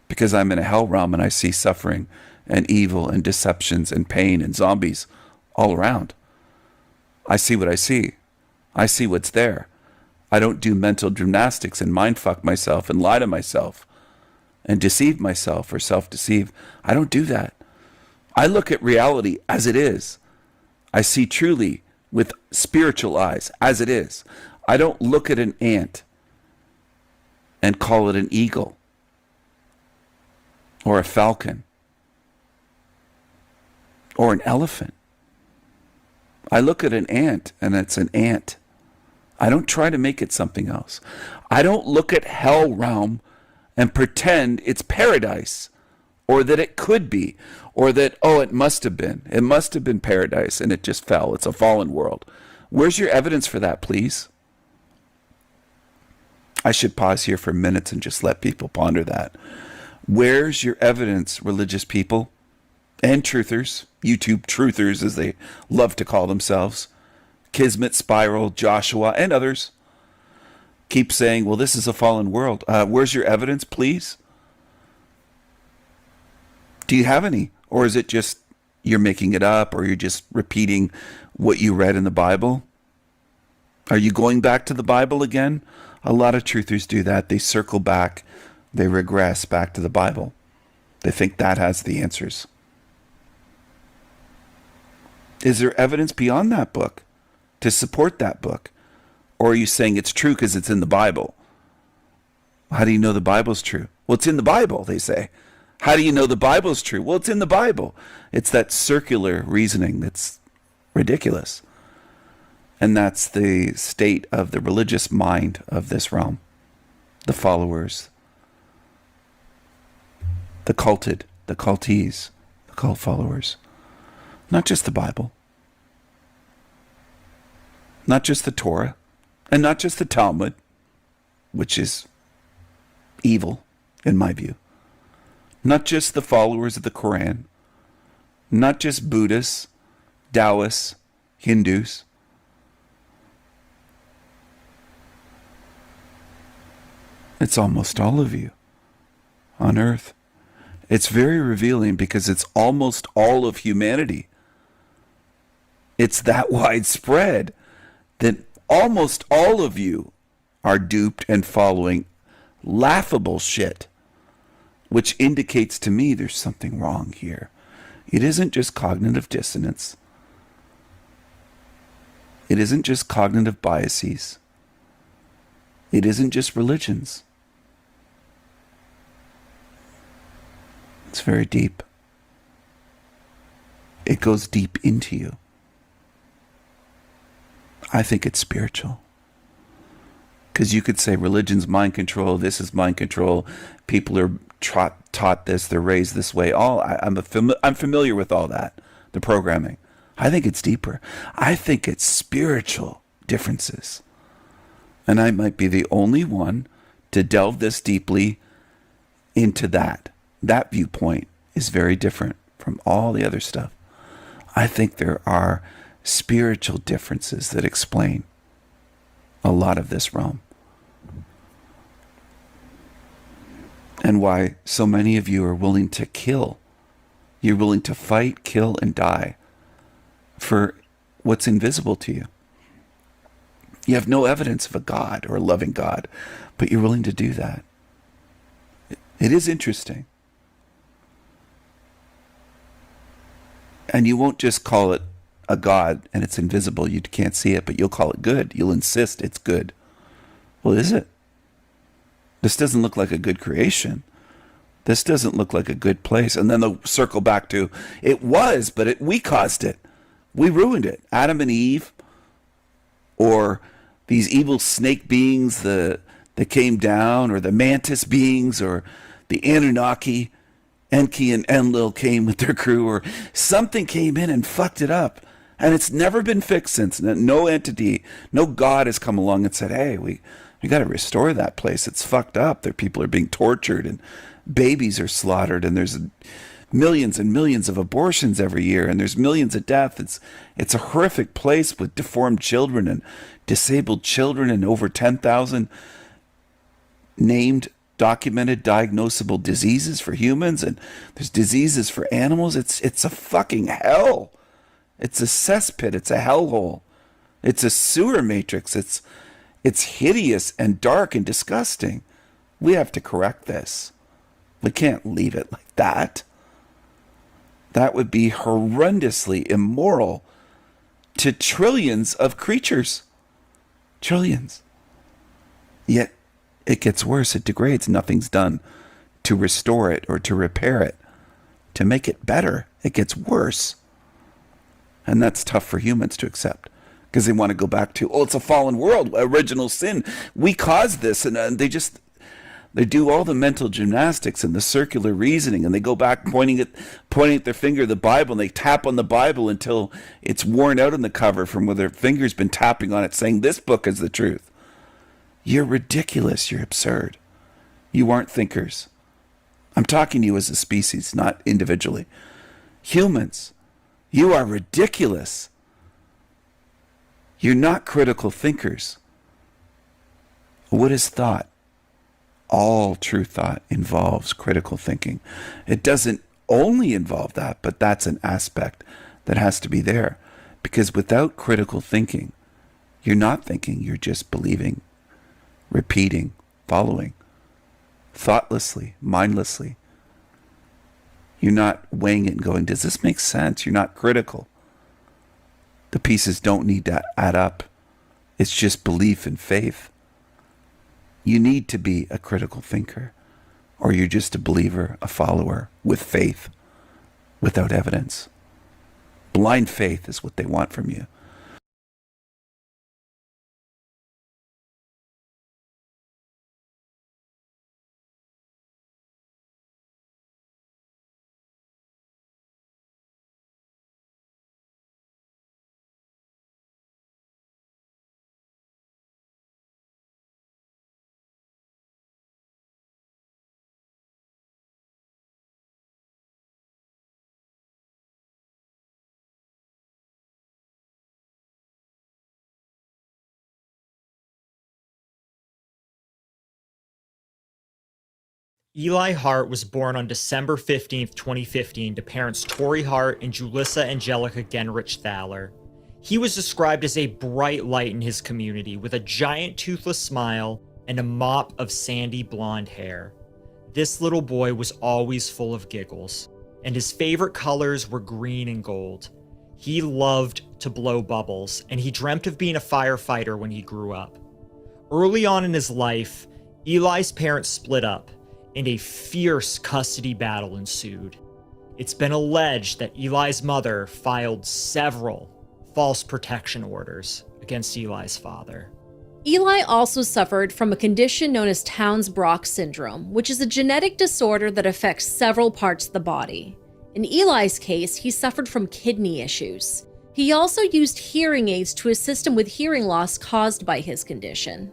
Because I'm in a hell realm and I see suffering and evil and deceptions and pain and zombies all around. I see what I see. I see what's there. I don't do mental gymnastics and mind fuck myself and lie to myself and deceive myself or self-deceive. I don't do that. I look at reality as it is. I see truly with spiritual eyes as it is. I don't look at an ant and call it an eagle or a falcon or an elephant. I look at an ant and it's an ant. I don't try to make it something else. I don't look at hell realm and pretend it's paradise, or that it could be, or that, oh, it must have been. It must have been paradise and it just fell. It's a fallen world. Where's your evidence for that, please? I should pause here for minutes and just let people ponder that. Where's your evidence, religious people and truthers, YouTube truthers as they love to call themselves, Kismet, Spiral, Joshua, and others, keep saying, well, this is a fallen world. Where's your evidence, please? Do you have any? Or is it just you're making it up, or you're just repeating what you read in the Bible? Are you going back to the Bible again? A lot of truthers do that. They circle back. They regress back to the Bible. They think that has the answers. Is there evidence beyond that book to support that book? Or are you saying it's true because it's in the Bible? How do you know the Bible's true? Well, it's in the Bible, they say. How do you know the Bible's true? Well, it's in the Bible. It's that circular reasoning that's ridiculous. And that's the state of the religious mind of this realm. The followers. The culted. The cultees. The cult followers. Not just the Bible. Not just the Torah. And not just the Talmud, which is evil, in my view. Not just the followers of the Quran. Not just Buddhists, Taoists, Hindus. It's almost all of you on earth. It's very revealing because it's almost all of humanity. It's that widespread that almost all of you are duped and following laughable shit, which indicates to me there's something wrong here. It isn't just cognitive dissonance. It isn't just cognitive biases. It isn't just religions. It's very deep. It goes deep into you. I think it's spiritual. Because you could say religion's mind control, this is mind control, people are taught this, they're raised this way. I'm familiar with all that, the programming. I think it's deeper. I think it's spiritual differences. And I might be the only one to delve this deeply into that. That viewpoint is very different from all the other stuff. I think there are spiritual differences that explain a lot of this realm. And why so many of you are willing to kill. You're willing to fight, kill, and die for what's invisible to you. You have no evidence of a God or a loving God, but you're willing to do that. It is interesting. And you won't just call it a God and it's invisible, you can't see it, but you'll call it good. You'll insist it's good. Well, is it? This doesn't look like a good creation. This doesn't look like a good place. And then they'll circle back to, it was, but we caused it. We ruined it. Adam and Eve, or these evil snake beings that came down, or the mantis beings, or the Anunnaki, Enki and Enlil came with their crew, or something came in and fucked it up. And it's never been fixed since. No entity, no God has come along and said, hey, we got to restore that place. It's fucked up. People are being tortured and babies are slaughtered, and there's millions and millions of abortions every year, and there's millions of deaths. It's a horrific place with deformed children and disabled children and over 10,000 named, documented, diagnosable diseases for humans, and there's diseases for animals. It's a fucking hell. It's a cesspit. It's a hellhole. It's a sewer matrix. It's hideous and dark and disgusting. We have to correct this. We can't leave it like that. That would be horrendously immoral to trillions of creatures. Trillions. Yet it gets worse. It degrades. Nothing's done to restore it or to repair it, to make it better. It gets worse. And that's tough for humans to accept, because they want to go back to, it's a fallen world, original sin. We caused this, and they do all the mental gymnastics and the circular reasoning, and they go back pointing at their finger at the Bible, and they tap on the Bible until it's worn out on the cover from where their finger's been tapping on it, saying this book is the truth. You're ridiculous. You're absurd. You aren't thinkers. I'm talking to you as a species, not individually. Humans, you are ridiculous. You're not critical thinkers. What is thought? All true thought involves critical thinking. It doesn't only involve that, but that's an aspect that has to be there. Because without critical thinking, you're not thinking, you're just believing, repeating, following, thoughtlessly, mindlessly. You're not weighing it and going, does this make sense? You're not critical. The pieces don't need to add up. It's just belief and faith. You need to be a critical thinker, or you're just a believer, a follower with faith, without evidence. Blind faith is what they want from you. Eli Hart was born on December 15, 2015 to parents Tori Hart and Julissa Angelica Genrich Thaler. He was described as a bright light in his community with a giant toothless smile and a mop of sandy blonde hair. This little boy was always full of giggles, and his favorite colors were green and gold. He loved to blow bubbles, and he dreamt of being a firefighter when he grew up. Early on in his life, Eli's parents split up, and a fierce custody battle ensued. It's been alleged that Eli's mother filed several false protection orders against Eli's father. Eli also suffered from a condition known as Townes-Brock syndrome, which is a genetic disorder that affects several parts of the body. In Eli's case, he suffered from kidney issues. He also used hearing aids to assist him with hearing loss caused by his condition.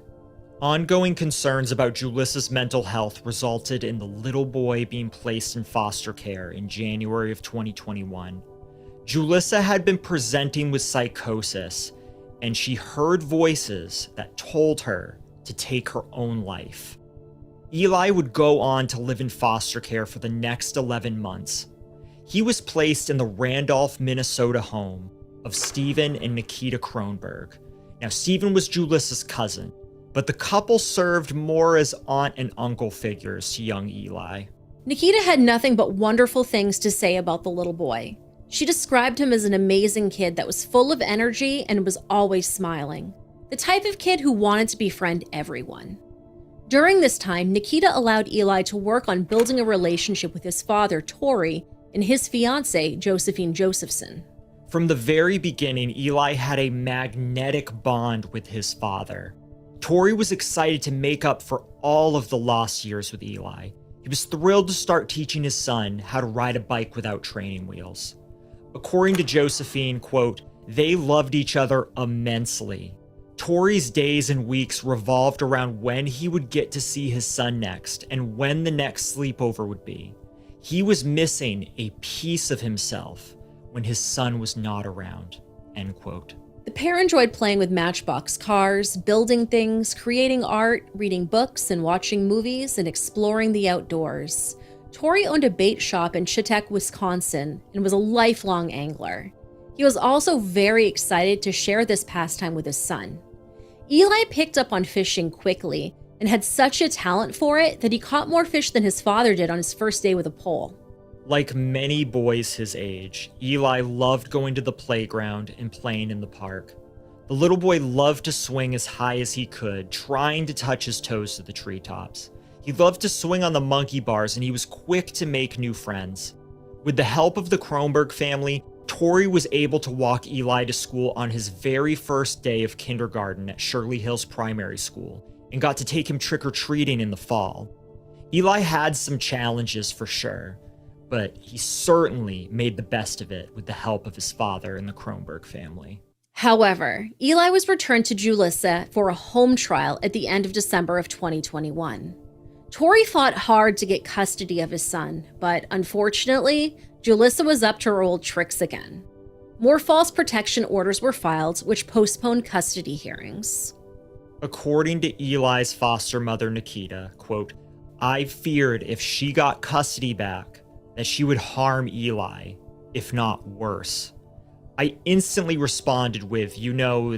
Ongoing concerns about Julissa's mental health resulted in the little boy being placed in foster care in January of 2021. Julissa had been presenting with psychosis, and she heard voices that told her to take her own life. Eli would go on to live in foster care for the next 11 months. He was placed in the Randolph, Minnesota home of Stephen and Nikita Kronberg. Now, Stephen was Julissa's cousin, but the couple served more as aunt and uncle figures to young Eli. Nikita had nothing but wonderful things to say about the little boy. She described him as an amazing kid that was full of energy and was always smiling. The type of kid who wanted to befriend everyone. During this time, Nikita allowed Eli to work on building a relationship with his father, Tori, and his fiancée, Josephine Josephson. From the very beginning, Eli had a magnetic bond with his father. Tori was excited to make up for all of the lost years with Eli. He was thrilled to start teaching his son how to ride a bike without training wheels. According to Josephine, quote, they loved each other immensely. Tori's days and weeks revolved around when he would get to see his son next and when the next sleepover would be. He was missing a piece of himself when his son was not around, end quote. The pair enjoyed playing with Matchbox cars, building things, creating art, reading books, and watching movies, and exploring the outdoors. Tori owned a bait shop in Chautauqua, Wisconsin, and was a lifelong angler. He was also very excited to share this pastime with his son. Eli picked up on fishing quickly and had such a talent for it that he caught more fish than his father did on his first day with a pole. Like many boys his age, Eli loved going to the playground and playing in the park. The little boy loved to swing as high as he could, trying to touch his toes to the treetops. He loved to swing on the monkey bars, and he was quick to make new friends. With the help of the Kronberg family, Tori was able to walk Eli to school on his very first day of kindergarten at Shirley Hills Primary School and got to take him trick-or-treating in the fall. Eli had some challenges for sure, but he certainly made the best of it with the help of his father and the Kronberg family. However, Eli was returned to Julissa for a home trial at the end of December of 2021. Tori fought hard to get custody of his son, but unfortunately, Julissa was up to her old tricks again. More false protection orders were filed, which postponed custody hearings. According to Eli's foster mother, Nikita, quote, "I feared if she got custody back, that she would harm Eli, if not worse. I instantly responded with,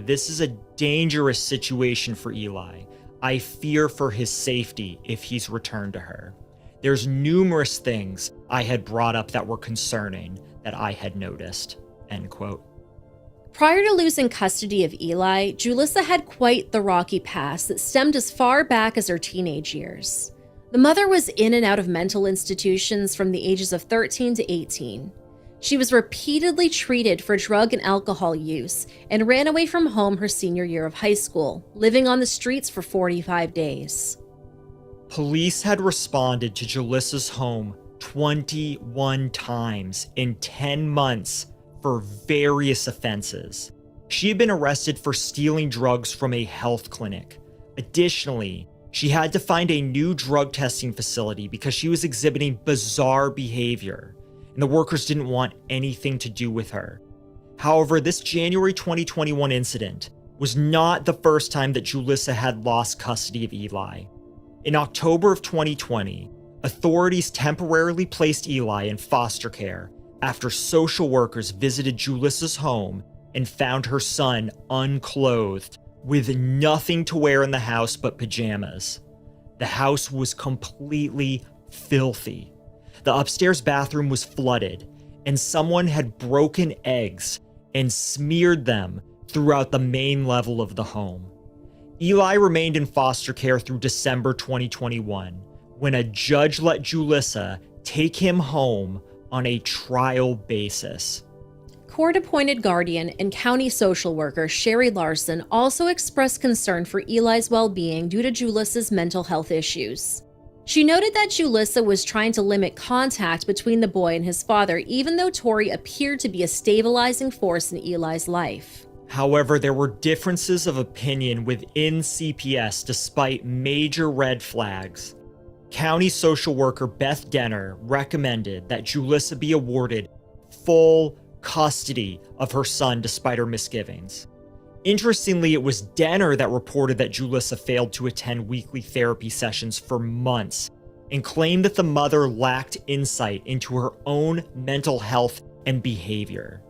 this is a dangerous situation for Eli. I fear for his safety if he's returned to her. There's numerous things I had brought up that were concerning that I had noticed," end quote. Prior to losing custody of Eli, Julissa had quite the rocky past that stemmed as far back as her teenage years. The mother was in and out of mental institutions from the ages of 13 to 18. She was repeatedly treated for drug and alcohol use and ran away from home her senior year of high school, living on the streets for 45 days. Police had responded to Julissa's home 21 times in 10 months for various offenses. She had been arrested for stealing drugs from a health clinic. Additionally, she had to find a new drug testing facility because she was exhibiting bizarre behavior, and the workers didn't want anything to do with her. However, this January 2021 incident was not the first time that Julissa had lost custody of Eli. In October of 2020, authorities temporarily placed Eli in foster care after social workers visited Julissa's home and found her son unclothed with nothing to wear in the house but pajamas. The house was completely filthy. The upstairs bathroom was flooded, and someone had broken eggs and smeared them throughout the main level of the home. Eli remained in foster care through December 2021, when a judge let Julissa take him home on a trial basis. Court-appointed guardian and county social worker Sherry Larson also expressed concern for Eli's well-being due to Julissa's mental health issues. She noted that Julissa was trying to limit contact between the boy and his father, even though Tori appeared to be a stabilizing force in Eli's life. However, there were differences of opinion within CPS despite major red flags. County social worker Beth Denner recommended that Julissa be awarded full custody of her son despite her misgivings. Interestingly, it was Denner that reported that Julissa failed to attend weekly therapy sessions for months and claimed that the mother lacked insight into her own mental health and behavior.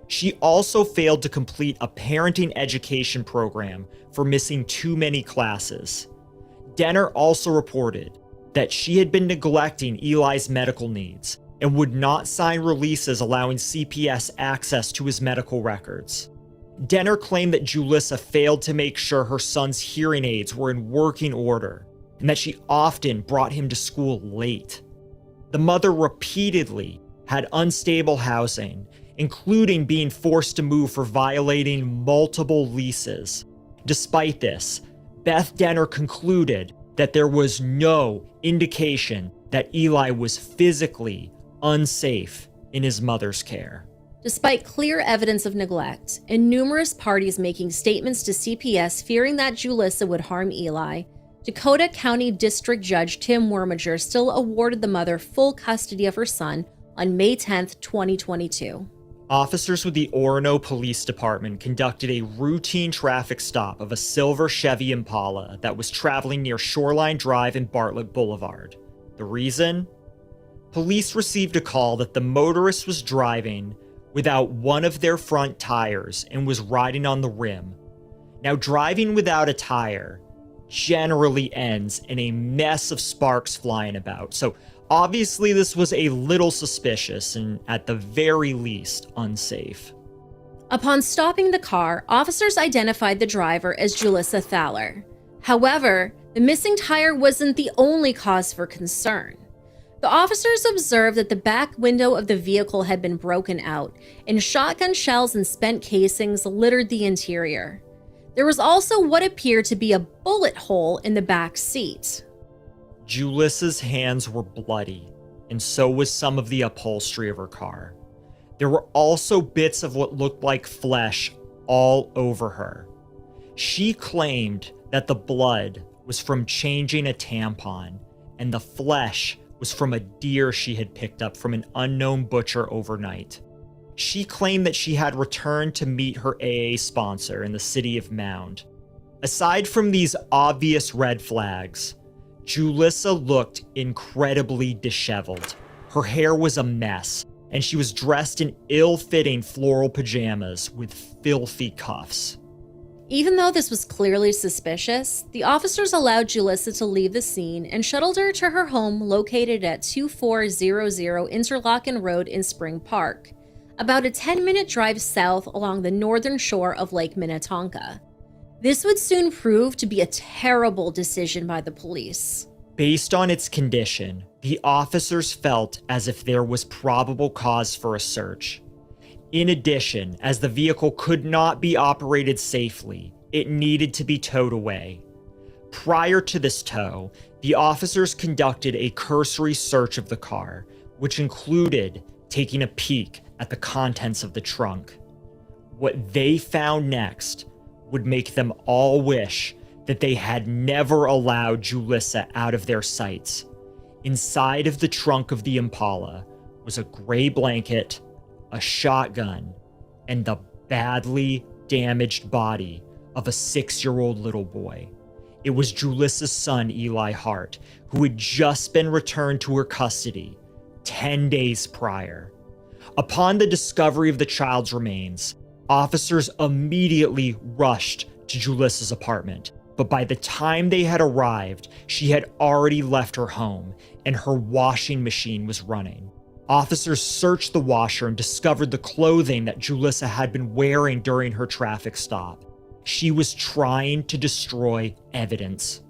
She also failed to complete a parenting education program for missing too many classes. Denner also reported that she had been neglecting Eli's medical needs and would not sign releases allowing CPS access to his medical records. Denner claimed that Julissa failed to make sure her son's hearing aids were in working order, and that she often brought him to school late. The mother repeatedly had unstable housing, including being forced to move for violating multiple leases. Despite this, Beth Denner concluded that there was no indication that Eli was physically unsafe in his mother's care. Despite clear evidence of neglect and numerous parties making statements to CPS fearing that Julissa would harm Eli, Dakota County District Judge Tim Wormager still awarded the mother full custody of her son on May 10, 2022. Officers with the Orono Police Department conducted a routine traffic stop of a silver Chevy Impala that was traveling near Shoreline Drive and Bartlett Boulevard. The reason? Police received a call that the motorist was driving without one of their front tires and was riding on the rim. Now, driving without a tire generally ends in a mess of sparks flying about, so obviously this was a little suspicious and, at the very least, unsafe. Upon stopping the car, officers identified the driver as Julissa Thaler. However, the missing tire wasn't the only cause for concern. The officers observed that the back window of the vehicle had been broken out, and shotgun shells and spent casings littered the interior. There was also what appeared to be a bullet hole in the back seat. Julissa's hands were bloody, and so was some of the upholstery of her car. There were also bits of what looked like flesh all over her. She claimed that the blood was from changing a tampon, and the flesh was from a deer she had picked up from an unknown butcher overnight. She claimed that she had returned to meet her AA sponsor in the city of Mound. Aside from these obvious red flags, Julissa looked incredibly disheveled. Her hair was a mess, and she was dressed in ill-fitting floral pajamas with filthy cuffs. Even though this was clearly suspicious, the officers allowed Julissa to leave the scene and shuttled her to her home located at 2400 Interlochen Road in Spring Park, about a 10-minute drive south along the northern shore of Lake Minnetonka. This would soon prove to be a terrible decision by the police. Based on its condition, the officers felt as if there was probable cause for a search. In addition, as the vehicle could not be operated safely, it needed to be towed away. Prior to this tow, the officers conducted a cursory search of the car, which included taking a peek at the contents of the trunk. What they found next would make them all wish that they had never allowed Julissa out of their sights. Inside of the trunk of the Impala was a gray blanket, a shotgun, and the badly damaged body of a 6-year-old little boy. It was Julissa's son, Eli Hart, who had just been returned to her custody 10 days prior. Upon the discovery of the child's remains, officers immediately rushed to Julissa's apartment, but by the time they had arrived, she had already left her home and her washing machine was running. Officers searched the washer and discovered the clothing that Julissa had been wearing during her traffic stop. She was trying to destroy evidence.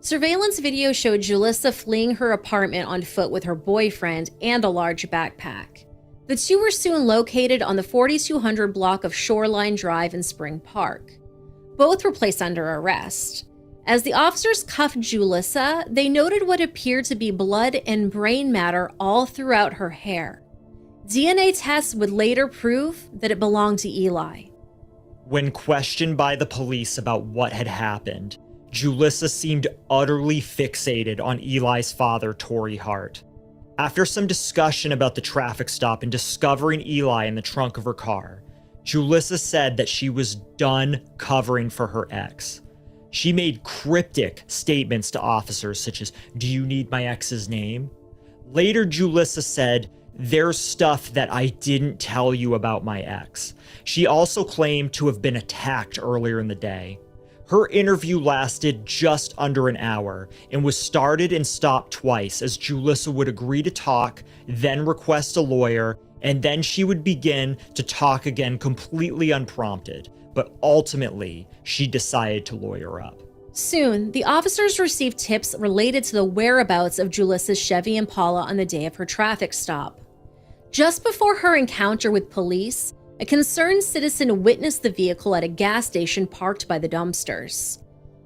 Surveillance video showed Julissa fleeing her apartment on foot with her boyfriend and a large backpack. The two were soon located on the 4200 block of Shoreline Drive in Spring Park. Both were placed under arrest. As the officers cuffed Julissa, they noted what appeared to be blood and brain matter all throughout her hair. DNA tests would later prove that it belonged to Eli. When questioned by the police about what had happened, Julissa seemed utterly fixated on Eli's father, Torrey Hart. After some discussion about the traffic stop and discovering Eli in the trunk of her car, Julissa said that she was done covering for her ex. She made cryptic statements to officers such as, "Do you need my ex's name?" Later, Julissa said, "There's stuff that I didn't tell you about my ex." She also claimed to have been attacked earlier in the day. Her interview lasted just under an hour and was started and stopped twice as Julissa would agree to talk, then request a lawyer, and then she would begin to talk again completely unprompted. But ultimately, she decided to lawyer up. Soon, the officers received tips related to the whereabouts of Julissa's Chevy Impala on the day of her traffic stop. Just before her encounter with police, a concerned citizen witnessed the vehicle at a gas station parked by the dumpsters.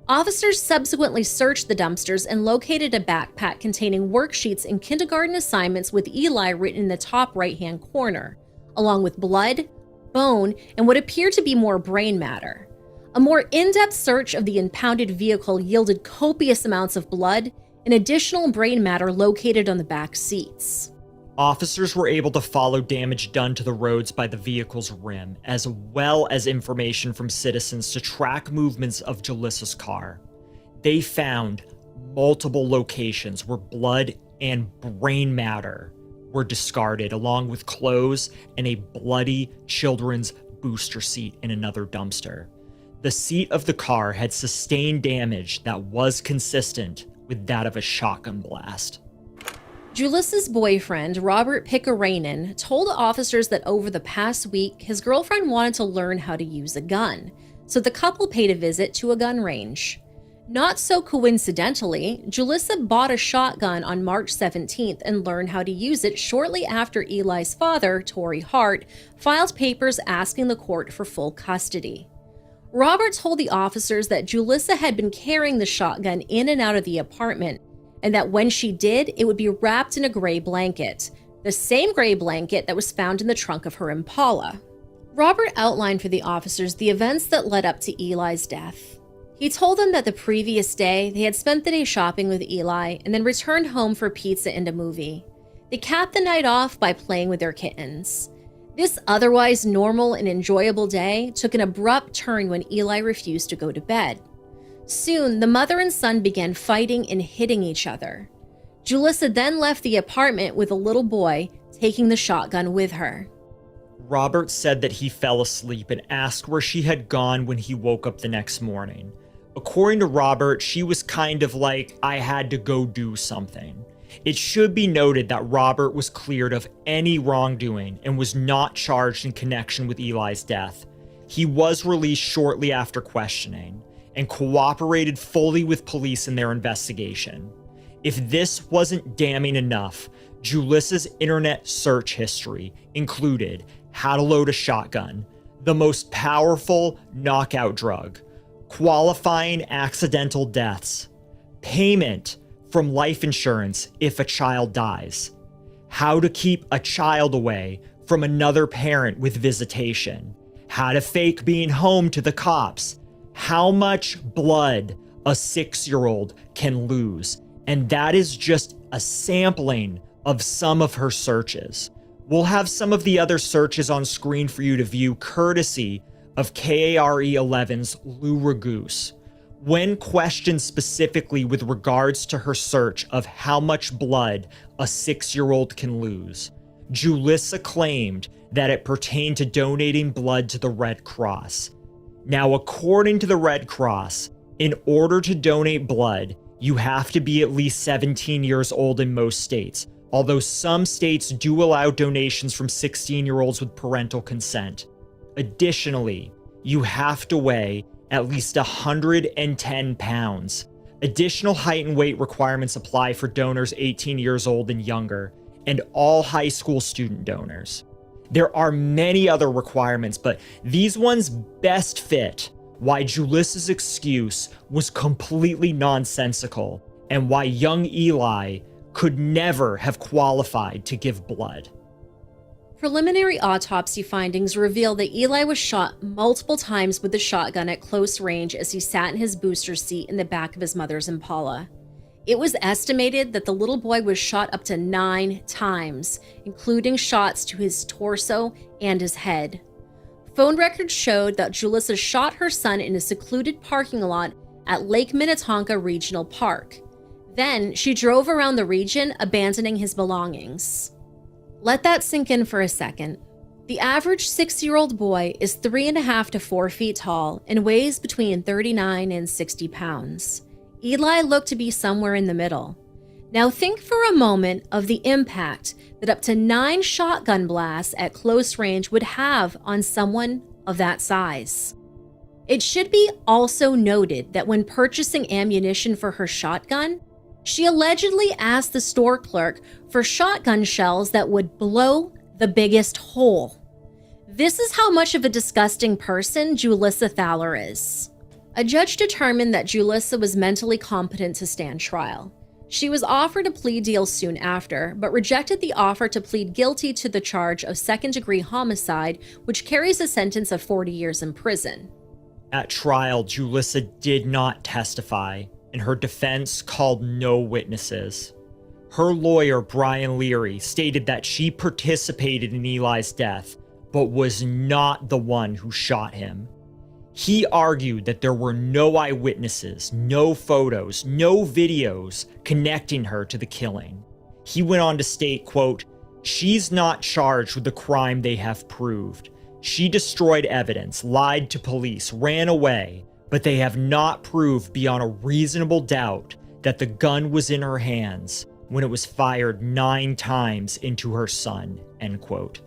Officers subsequently searched the dumpsters and located a backpack containing worksheets and kindergarten assignments with Eli written in the top right-hand corner, along with blood, bone, and what appeared to be more brain matter. A more in-depth search of the impounded vehicle yielded copious amounts of blood and additional brain matter located on the back seats. Officers were able to follow damage done to the roads by the vehicle's rim, as well as information from citizens to track movements of Julissa's car. They found multiple locations where blood and brain matter were discarded, along with clothes and a bloody children's booster seat in another dumpster. The seat of the car had sustained damage that was consistent with that of a shotgun blast. Julissa's boyfriend, Robert Pickarainen, told officers that over the past week, his girlfriend wanted to learn how to use a gun, so the couple paid a visit to a gun range. Not so coincidentally, Julissa bought a shotgun on March 17th and learned how to use it shortly after Eli's father, Torrey Hart, filed papers asking the court for full custody. Robert told the officers that Julissa had been carrying the shotgun in and out of the apartment, and that when she did, it would be wrapped in a gray blanket, the same gray blanket that was found in the trunk of her Impala. Robert outlined for the officers the events that led up to Eli's death. He told them that the previous day, they had spent the day shopping with Eli and then returned home for pizza and a movie. They capped the night off by playing with their kittens. This otherwise normal and enjoyable day took an abrupt turn when Eli refused to go to bed. Soon, the mother and son began fighting and hitting each other. Julissa then left the apartment with a little boy, taking the shotgun with her. Robert said that he fell asleep and asked where she had gone when he woke up the next morning. According to Robert, she was kind of like, I had to go do something. It should be noted that Robert was cleared of any wrongdoing and was not charged in connection with Eli's death. He was released shortly after questioning and cooperated fully with police in their investigation. If this wasn't damning enough, Julissa's internet search history included how to load a shotgun, the most powerful knockout drug, qualifying accidental deaths, payment from life insurance if a child dies, how to keep a child away from another parent with visitation, how to fake being home to the cops, how much blood a 6-year-old can lose. And that is just a sampling of some of her searches. We'll have some of the other searches on screen for you to view, courtesy of KARE 11's Lou Ragoose. When questioned specifically with regards to her search of how much blood a 6-year-old can lose, Julissa claimed that it pertained to donating blood to the Red Cross. Now, according to the Red Cross, in order to donate blood, you have to be at least 17 years old in most states, although some states do allow donations from 16-year-olds with parental consent. Additionally, you have to weigh at least 110 pounds. Additional height and weight requirements apply for donors 18 years old and younger, and all high school student donors. There are many other requirements, but these ones best fit why Julissa's excuse was completely nonsensical and why young Eli could never have qualified to give blood. Preliminary autopsy findings reveal that Eli was shot multiple times with a shotgun at close range as he sat in his booster seat in the back of his mother's Impala. It was estimated that the little boy was shot up to 9 times, including shots to his torso and his head. Phone records showed that Julissa shot her son in a secluded parking lot at Lake Minnetonka Regional Park. Then she drove around the region, abandoning his belongings. Let that sink in for a second. The average 6-year-old boy is 3.5 to 4 feet tall and weighs between 39 and 60 pounds. Eli looked to be somewhere in the middle. Now think for a moment of the impact that up to 9 shotgun blasts at close range would have on someone of that size. It should be also noted that when purchasing ammunition for her shotgun, she allegedly asked the store clerk for shotgun shells that would blow the biggest hole. This is how much of a disgusting person Julissa Thaler is. A judge determined that Julissa was mentally competent to stand trial. She was offered a plea deal soon after, but rejected the offer to plead guilty to the charge of second-degree homicide, which carries a sentence of 40 years in prison. At trial, Julissa did not testify, and her defense called no witnesses. Her lawyer, Brian Leary, stated that she participated in Eli's death, but was not the one who shot him. He argued that there were no eyewitnesses, no photos, no videos connecting her to the killing. He went on to state, quote, "She's not charged with the crime they have proved. She destroyed evidence, lied to police, ran away, but they have not proved beyond a reasonable doubt that the gun was in her hands when it was fired 9 times into her son," end quote.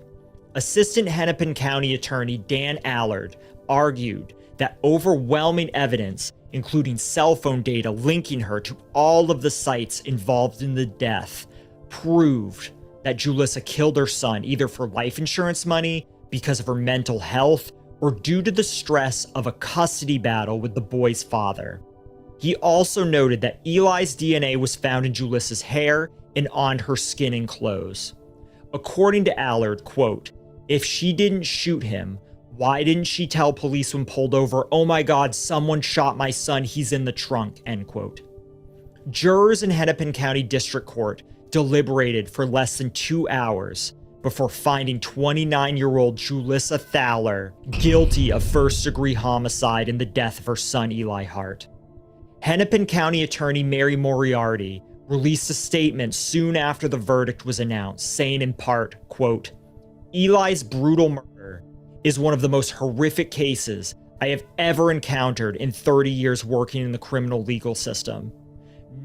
Assistant Hennepin County Attorney Dan Allard argued that overwhelming evidence, including cell phone data linking her to all of the sites involved in the death, proved that Julissa killed her son either for life insurance money, because of her mental health, or due to the stress of a custody battle with the boy's father. He also noted that Eli's DNA was found in Julissa's hair and on her skin and clothes. According to Allard, quote, "If she didn't shoot him, why didn't she tell police when pulled over, 'Oh my God, someone shot my son, he's in the trunk,'" end quote. Jurors in Hennepin County District Court deliberated for less than 2 hours before finding 29-year-old Julissa Thaler guilty of first-degree homicide in the death of her son Eli Hart. Hennepin County Attorney Mary Moriarty released a statement soon after the verdict was announced, saying in part, quote, "Eli's brutal murder is one of the most horrific cases I have ever encountered in 30 years working in the criminal legal system.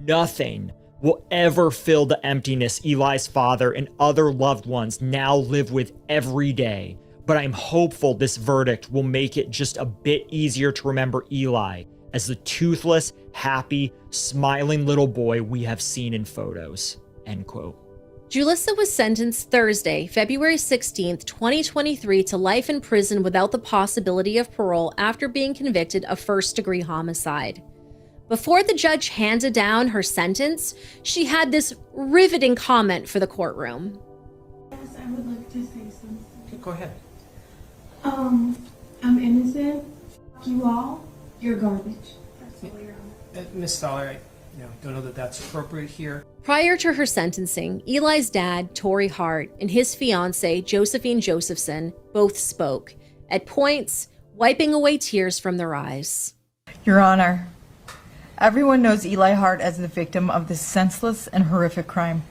Nothing will ever fill the emptiness Eli's father and other loved ones now live with every day, but I'm hopeful this verdict will make it just a bit easier to remember Eli as the toothless, happy, smiling little boy we have seen in photos," end quote. Julissa was sentenced Thursday, February 16th, 2023 to life in prison without the possibility of parole after being convicted of first-degree homicide. Before the judge handed down her sentence, she had this riveting comment for the courtroom. Yes, I would like to say something. Go ahead. I'm innocent. Fuck you all. You're garbage. That's all you're on. Miss Thaler, I don't know that that's appropriate here. Prior to her sentencing, Eli's dad, Tory Hart, and his fiancée, Josephine Josephson, both spoke, at points wiping away tears from their eyes. Your Honor, everyone knows Eli Hart as the victim of this senseless and horrific crime.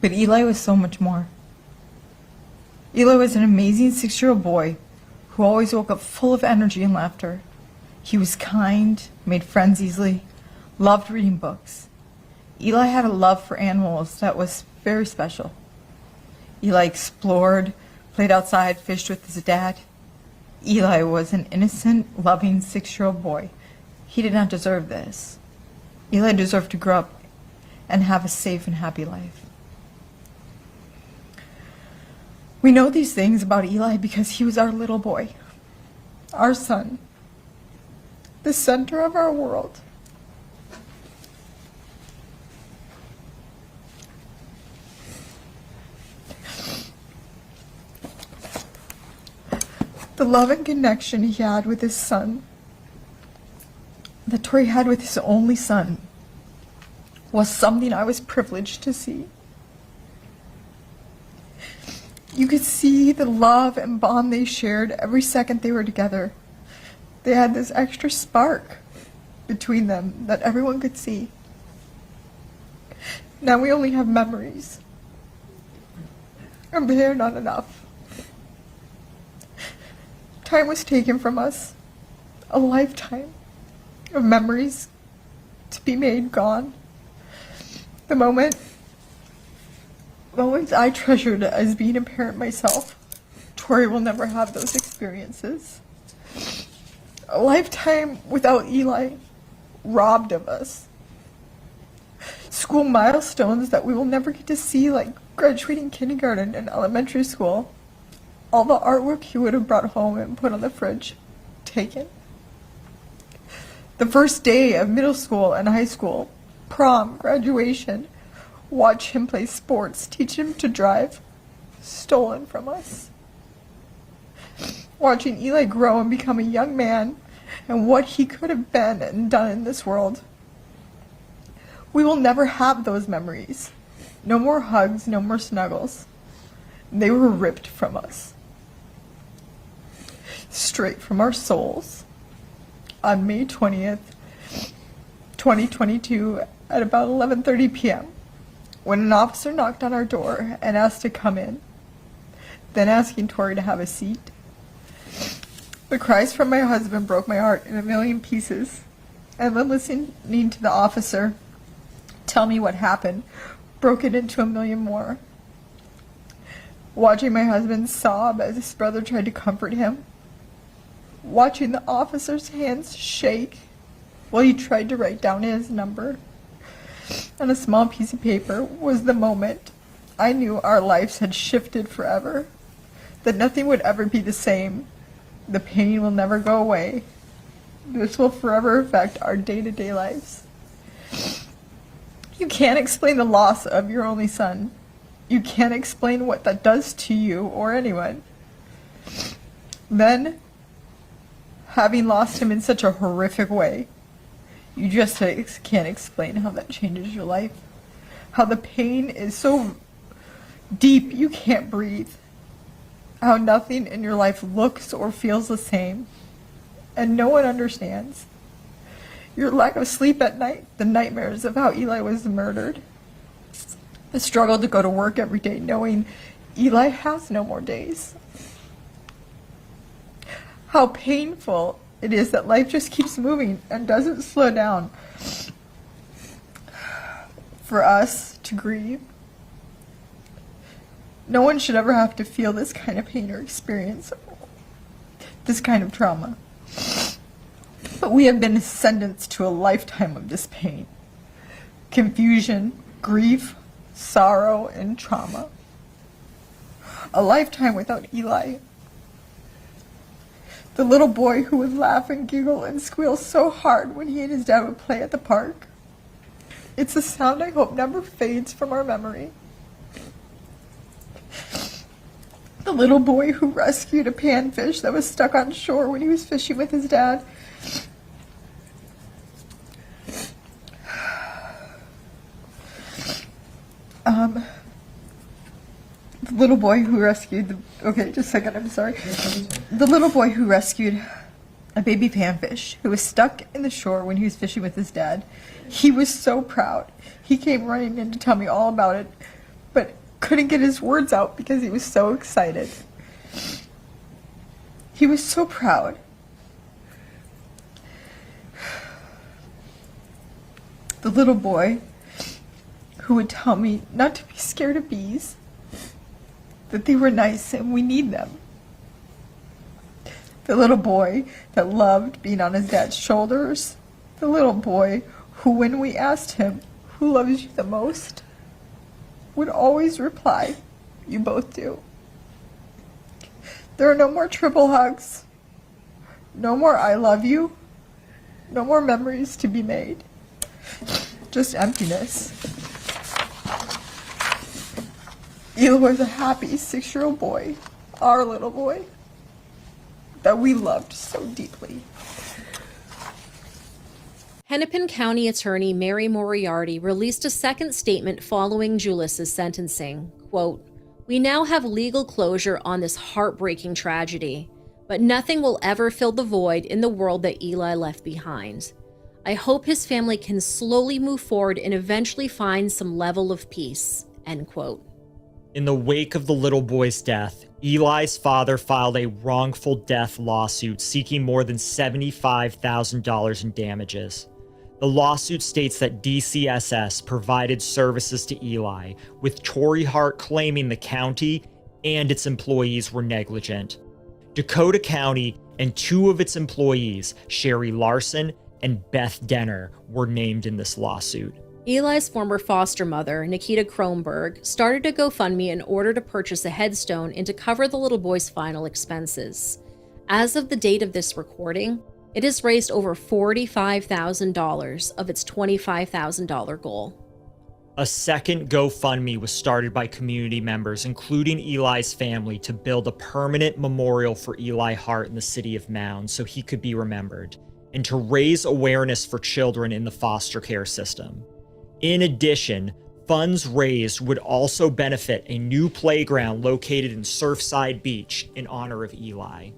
But Eli was so much more. Eli was an amazing 6-year-old boy who always woke up full of energy and laughter. He was kind, made friends easily, loved reading books. Eli had a love for animals that was very special. Eli explored, played outside, fished with his dad. Eli was an innocent, loving 6-year-old boy. He did not deserve this. Eli deserved to grow up and have a safe and happy life. We know these things about Eli because he was our little boy, our son, the center of our world. The love and connection he had with his son, that Tory had with his only son, was something I was privileged to see. You could see the love and bond they shared every second they were together. They had this extra spark between them that everyone could see. Now we only have memories, and they are not enough. Time was taken from us, a lifetime of memories to be made gone. The moments I treasured as being a parent myself, Tory will never have those experiences. A lifetime without Eli, robbed of us. School milestones that we will never get to see, like graduating kindergarten and elementary school. All the artwork he would have brought home and put on the fridge, taken. The first day of middle school and high school, prom, graduation, watch him play sports, teach him to drive, stolen from us. Watching Eli grow and become a young man and what he could have been and done in this world. We will never have those memories. No more hugs, no more snuggles. They were ripped from us. Straight from our souls. On May 20th, 2022 at about 11:30 p.m. when an officer knocked on our door and asked to come in, then asking Tory to have a seat. The cries from my husband broke my heart in a million pieces, and then listening to the officer tell me what happened broke it into a million more. Watching my husband sob as his brother tried to comfort him, watching the officer's hands shake while he tried to write down his number on a small piece of paper was the moment I knew our lives had shifted forever, that nothing would ever be the same. The pain will never go away. This will forever affect our day-to-day lives. You can't explain the loss of your only son. You can't explain what that does to you or anyone. Then, having lost him in such a horrific way, you just can't explain how that changes your life. How the pain is so deep you can't breathe. How nothing in your life looks or feels the same. And no one understands. Your lack of sleep at night, the nightmares of how Eli was murdered. The struggle to go to work every day knowing Eli has no more days. How painful it is that life just keeps moving and doesn't slow down. For us to grieve. No one should ever have to feel this kind of pain or experience this kind of trauma. But we have been sentenced to a lifetime of this pain, confusion, grief, sorrow, and trauma. A lifetime without Eli. The little boy who would laugh and giggle and squeal so hard when he and his dad would play at the park. It's a sound I hope never fades from our memory. The little boy who rescued a panfish that was stuck on shore when he was fishing with his dad. The little boy who rescued okay, just a second, I'm sorry. The little boy who rescued a baby panfish who was stuck in the shore when he was fishing with his dad. He was so proud. He came running in to tell me all about it, but couldn't get his words out because he was so excited. He was so proud. The little boy who would tell me not to be scared of bees, that they were nice and we need them. The little boy that loved being on his dad's shoulders. The little boy who, when we asked him, "Who loves you the most?" would always reply, "You both do." There are no more triple hugs. No more "I love you." No more memories to be made. Just emptiness. Eli was a happy 6-year-old boy, our little boy, that we loved so deeply. Hennepin County Attorney Mary Moriarty released a second statement following Julis's sentencing. Quote, "We now have legal closure on this heartbreaking tragedy, but nothing will ever fill the void in the world that Eli left behind. I hope his family can slowly move forward and eventually find some level of peace." End quote. In the wake of the little boy's death, Eli's father filed a wrongful death lawsuit seeking more than $75,000 in damages. The lawsuit states that DCSS provided services to Eli, with Torrey Hart claiming the county and its employees were negligent. Dakota County and 2 of its employees, Sherry Larson and Beth Denner, were named in this lawsuit. Eli's former foster mother, Nikita Kronberg, started a GoFundMe in order to purchase a headstone and to cover the little boy's final expenses. As of the date of this recording, it has raised over $45,000 of its $25,000 goal. A second GoFundMe was started by community members, including Eli's family, to build a permanent memorial for Eli Hart in the city of Mound so he could be remembered, and to raise awareness for children in the foster care system. In addition, funds raised would also benefit a new playground located in Surfside Beach in honor of Eli.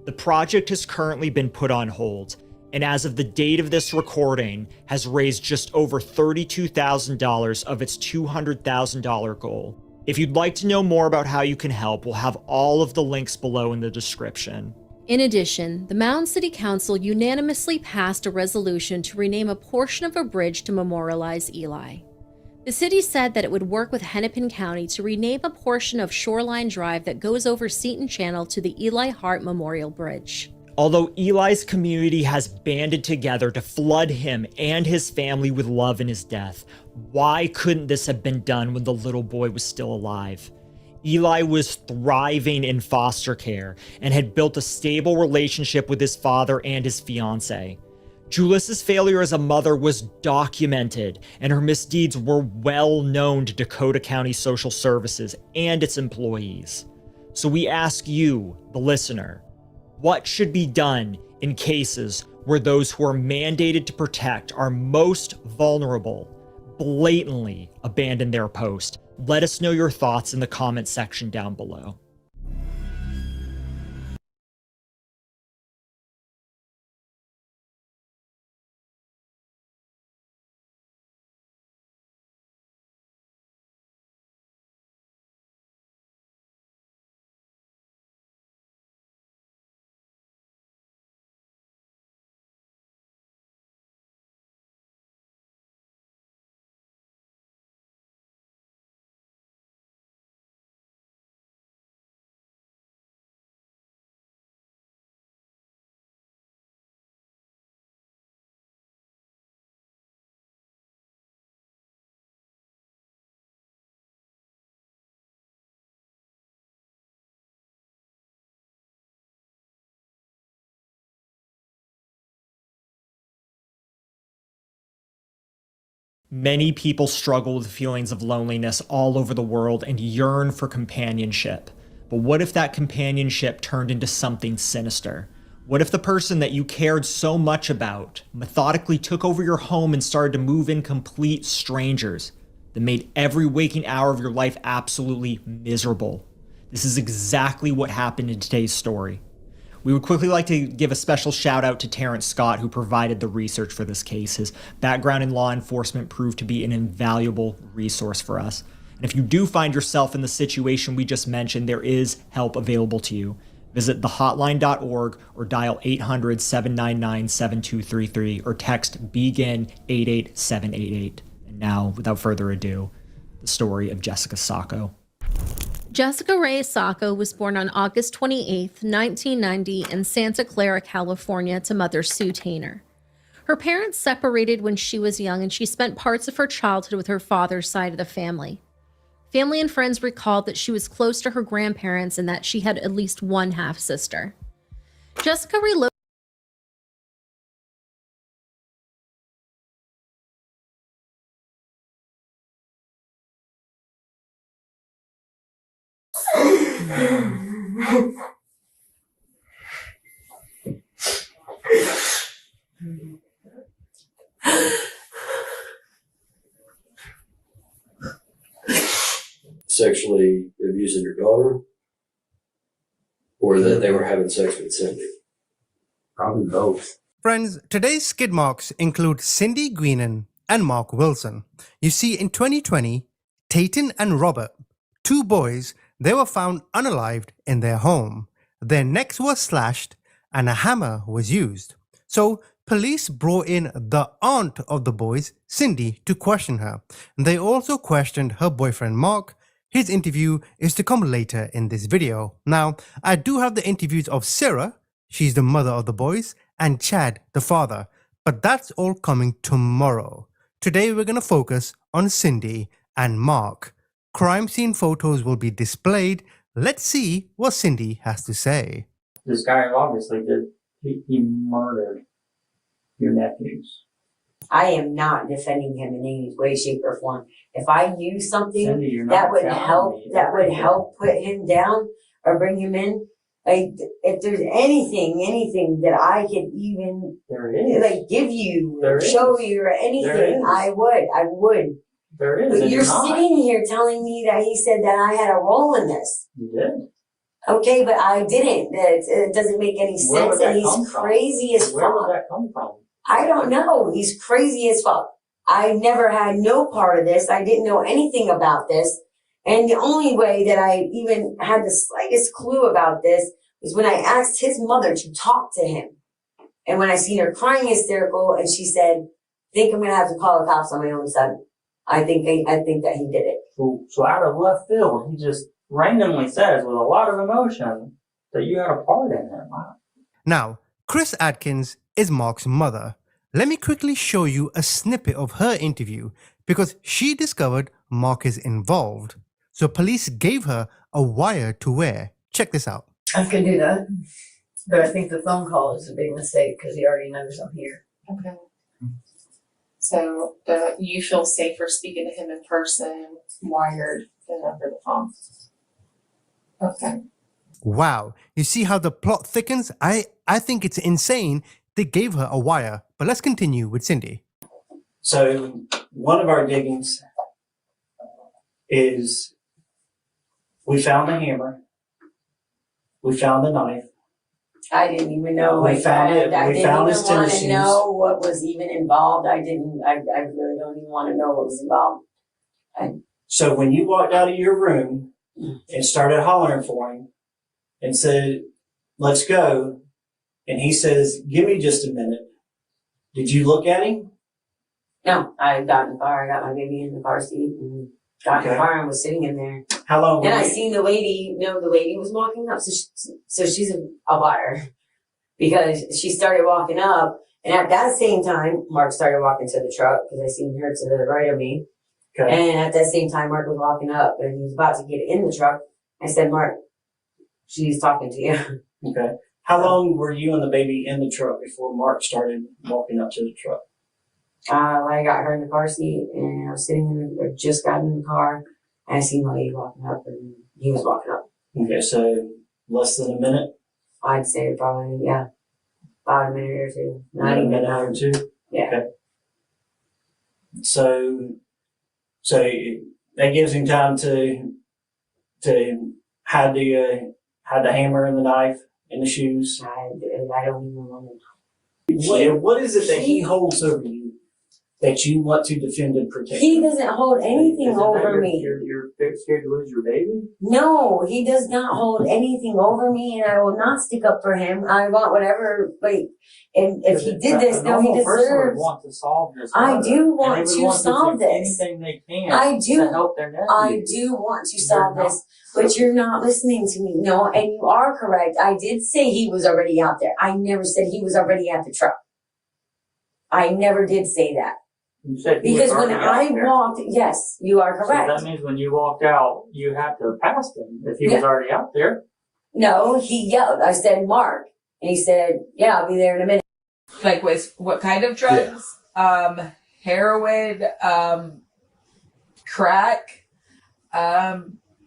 The project has currently been put on hold, and as of the date of this recording, has raised just over $32,000 of its $200,000 goal. If you'd like to know more about how you can help, we'll have all of the links below in the description. In addition, the Mound City Council unanimously passed a resolution to rename a portion of a bridge to memorialize Eli. The city said that it would work with Hennepin County to rename a portion of Shoreline Drive that goes over Seton Channel to the Eli Hart Memorial Bridge. Although Eli's community has banded together to flood him and his family with love in his death, why couldn't this have been done when the little boy was still alive? Eli was thriving in foster care and had built a stable relationship with his father and his fiancée. Julissa's failure as a mother was documented, and her misdeeds were well known to Dakota County Social Services and its employees. So we ask you, the listener, what should be done in cases where those who are mandated to protect our most vulnerable blatantly abandon their post? Let us know your thoughts in the comment section down below. Many people struggle with feelings of loneliness all over the world and yearn for companionship. But what if that companionship turned into something sinister? What if the person that you cared so much about methodically took over your home and started to move in complete strangers that made every waking hour of your life absolutely miserable? This is exactly what happened in today's story. We would quickly like to give a special shout out to Terrence Scott, who provided the research for this case. His background in law enforcement proved to be an invaluable resource for us. And if you do find yourself in the situation we just mentioned, there is help available to you. Visit thehotline.org or dial 800-799-7233 or text BEGIN 88788. And now, without further ado, the story of Jessica Sacco. Jessica Ray Sacco was born on August 28, 1990 in Santa Clara, California to mother Sue Tainer. Her parents separated when she was young and she spent parts of her childhood with her father's side of the family. Family and friends recalled that she was close to her grandparents and that she had at least one half-sister. Jessica relocated sexually abusing your daughter, or that they were having sex with Cindy? Probably both. Friends, today's skid marks include Cindy Greenan and Mark Wilson. You see, in 2020, Tayton and Robert, two boys, they were found unalived in their home. Their necks were slashed and a hammer was used. So police brought in the aunt of the boys, Cindy, to question her. They also questioned her boyfriend, Mark. His interview is to come later in this video. Now, I do have the interviews of Sarah, she's the mother of the boys, and Chad, the father, but that's all coming tomorrow. Today we're going to focus on Cindy and Mark. Crime scene photos will be displayed. Let's see what Cindy has to say. This guy obviously he murdered your nephews. I am not defending him in any way, shape, or form. If I use something Cindy, that would help put him down or bring him in, like if there's anything that I could even give you, show you or anything, I would. There is. But you're sitting here telling me that he said that I had a role in this. You did. Okay, but I didn't. It doesn't make any sense, and he's crazy as fuck. Where would that come from? I don't know. He's crazy as fuck. I never had no part of this. I didn't know anything about this. And the only way that I even had the slightest clue about this was when I asked his mother to talk to him. And when I seen her crying hysterical and she said, I think I'm going to have to call the cops on my own son. I think that he did it. So out of left field, he just randomly says with a lot of emotion that you had a part in it. Wow. Now, Chris Atkins is Mark's mother. Let me quickly show you a snippet of her interview because she discovered Mark is involved. So police gave her a wire to wear. Check this out. I can do that, but I think the phone call is a big mistake because he already knows I'm here. Okay. So you feel safer speaking to him in person, wired, than over the phone? Okay. Wow, you see how the plot thickens? I think it's insane they gave her a wire. But let's continue with Cindy. So one of our diggings is we found the hammer, we found the knife. I didn't even know. We found it. I We didn't found even his tennis want to shoes. know what was even involved. I really don't even want to know what was involved. So when you walked out of your room and started hollering for him and said, "Let's go," and he says, "Give me just a minute," did you look at him? No, I got in the car. I got my baby in the car seat and got in the Okay. car and was sitting in there. How long Then were I you- seen the lady. No, the lady was walking up. So she's a liar because she started walking up, and at that same time, Mark started walking to the truck because I seen her to the right of me. Okay. And at that same time, Mark was walking up and he was about to get in the truck. I said, "Mark, she's talking to you." Okay. How long were you and the baby in the truck before Mark started walking up to the truck? I got her in the car seat and I was sitting in the, just got in the car and I seen the lady walking up and he was walking up. Okay, so less than a minute? I'd say probably, yeah, about a minute or two. Not Not a even minute that. or two? Yeah. Okay. So that gives him time to hide the hammer and the knife and the shoes. I don't even want to. What is it that he holds over you that you want to defend and protect? He doesn't hold anything Is it that over me. You're scared to lose your baby? No, he does not hold anything over me, and I will not stick up for him. I want whatever, like, and if he did this, no, he deserves. Want to solve this. I murder, do and want they would to solve do this. Anything they can. I do. To help their nephew. I do want to solve this, but you're not listening to me. No, and you are correct. I did say he was already out there. I never said he was already at the truck. I never did say that. You said he was Because when already I out there. walked, yes, you are correct. So that means when you walked out, you had to have passed him if he was Yeah. already out there. No, he yelled. I said, "Mark." And he said, "Yeah, I'll be there in a minute." Like with what kind of drugs? Heroin, crack.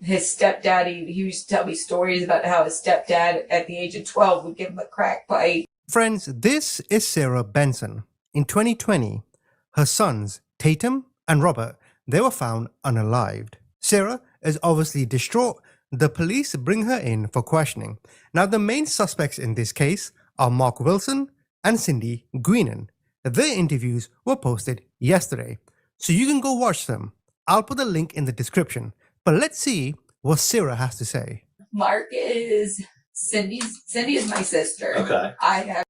His stepdaddy, he used to tell me stories about how his stepdad at the age of 12 would give him a crack pipe. Friends, this is Sarah Benson. In 2020, her sons, Tatum and Robert, they were found unalived. Sarah is obviously distraught. The police bring her in for questioning. Now, the main suspects in this case are Mark Wilson and Cindy Greenan. Their interviews were posted yesterday, so you can go watch them. I'll put the link in the description. But let's see what Sarah has to say. Mark is Cindy is my sister. Okay. I have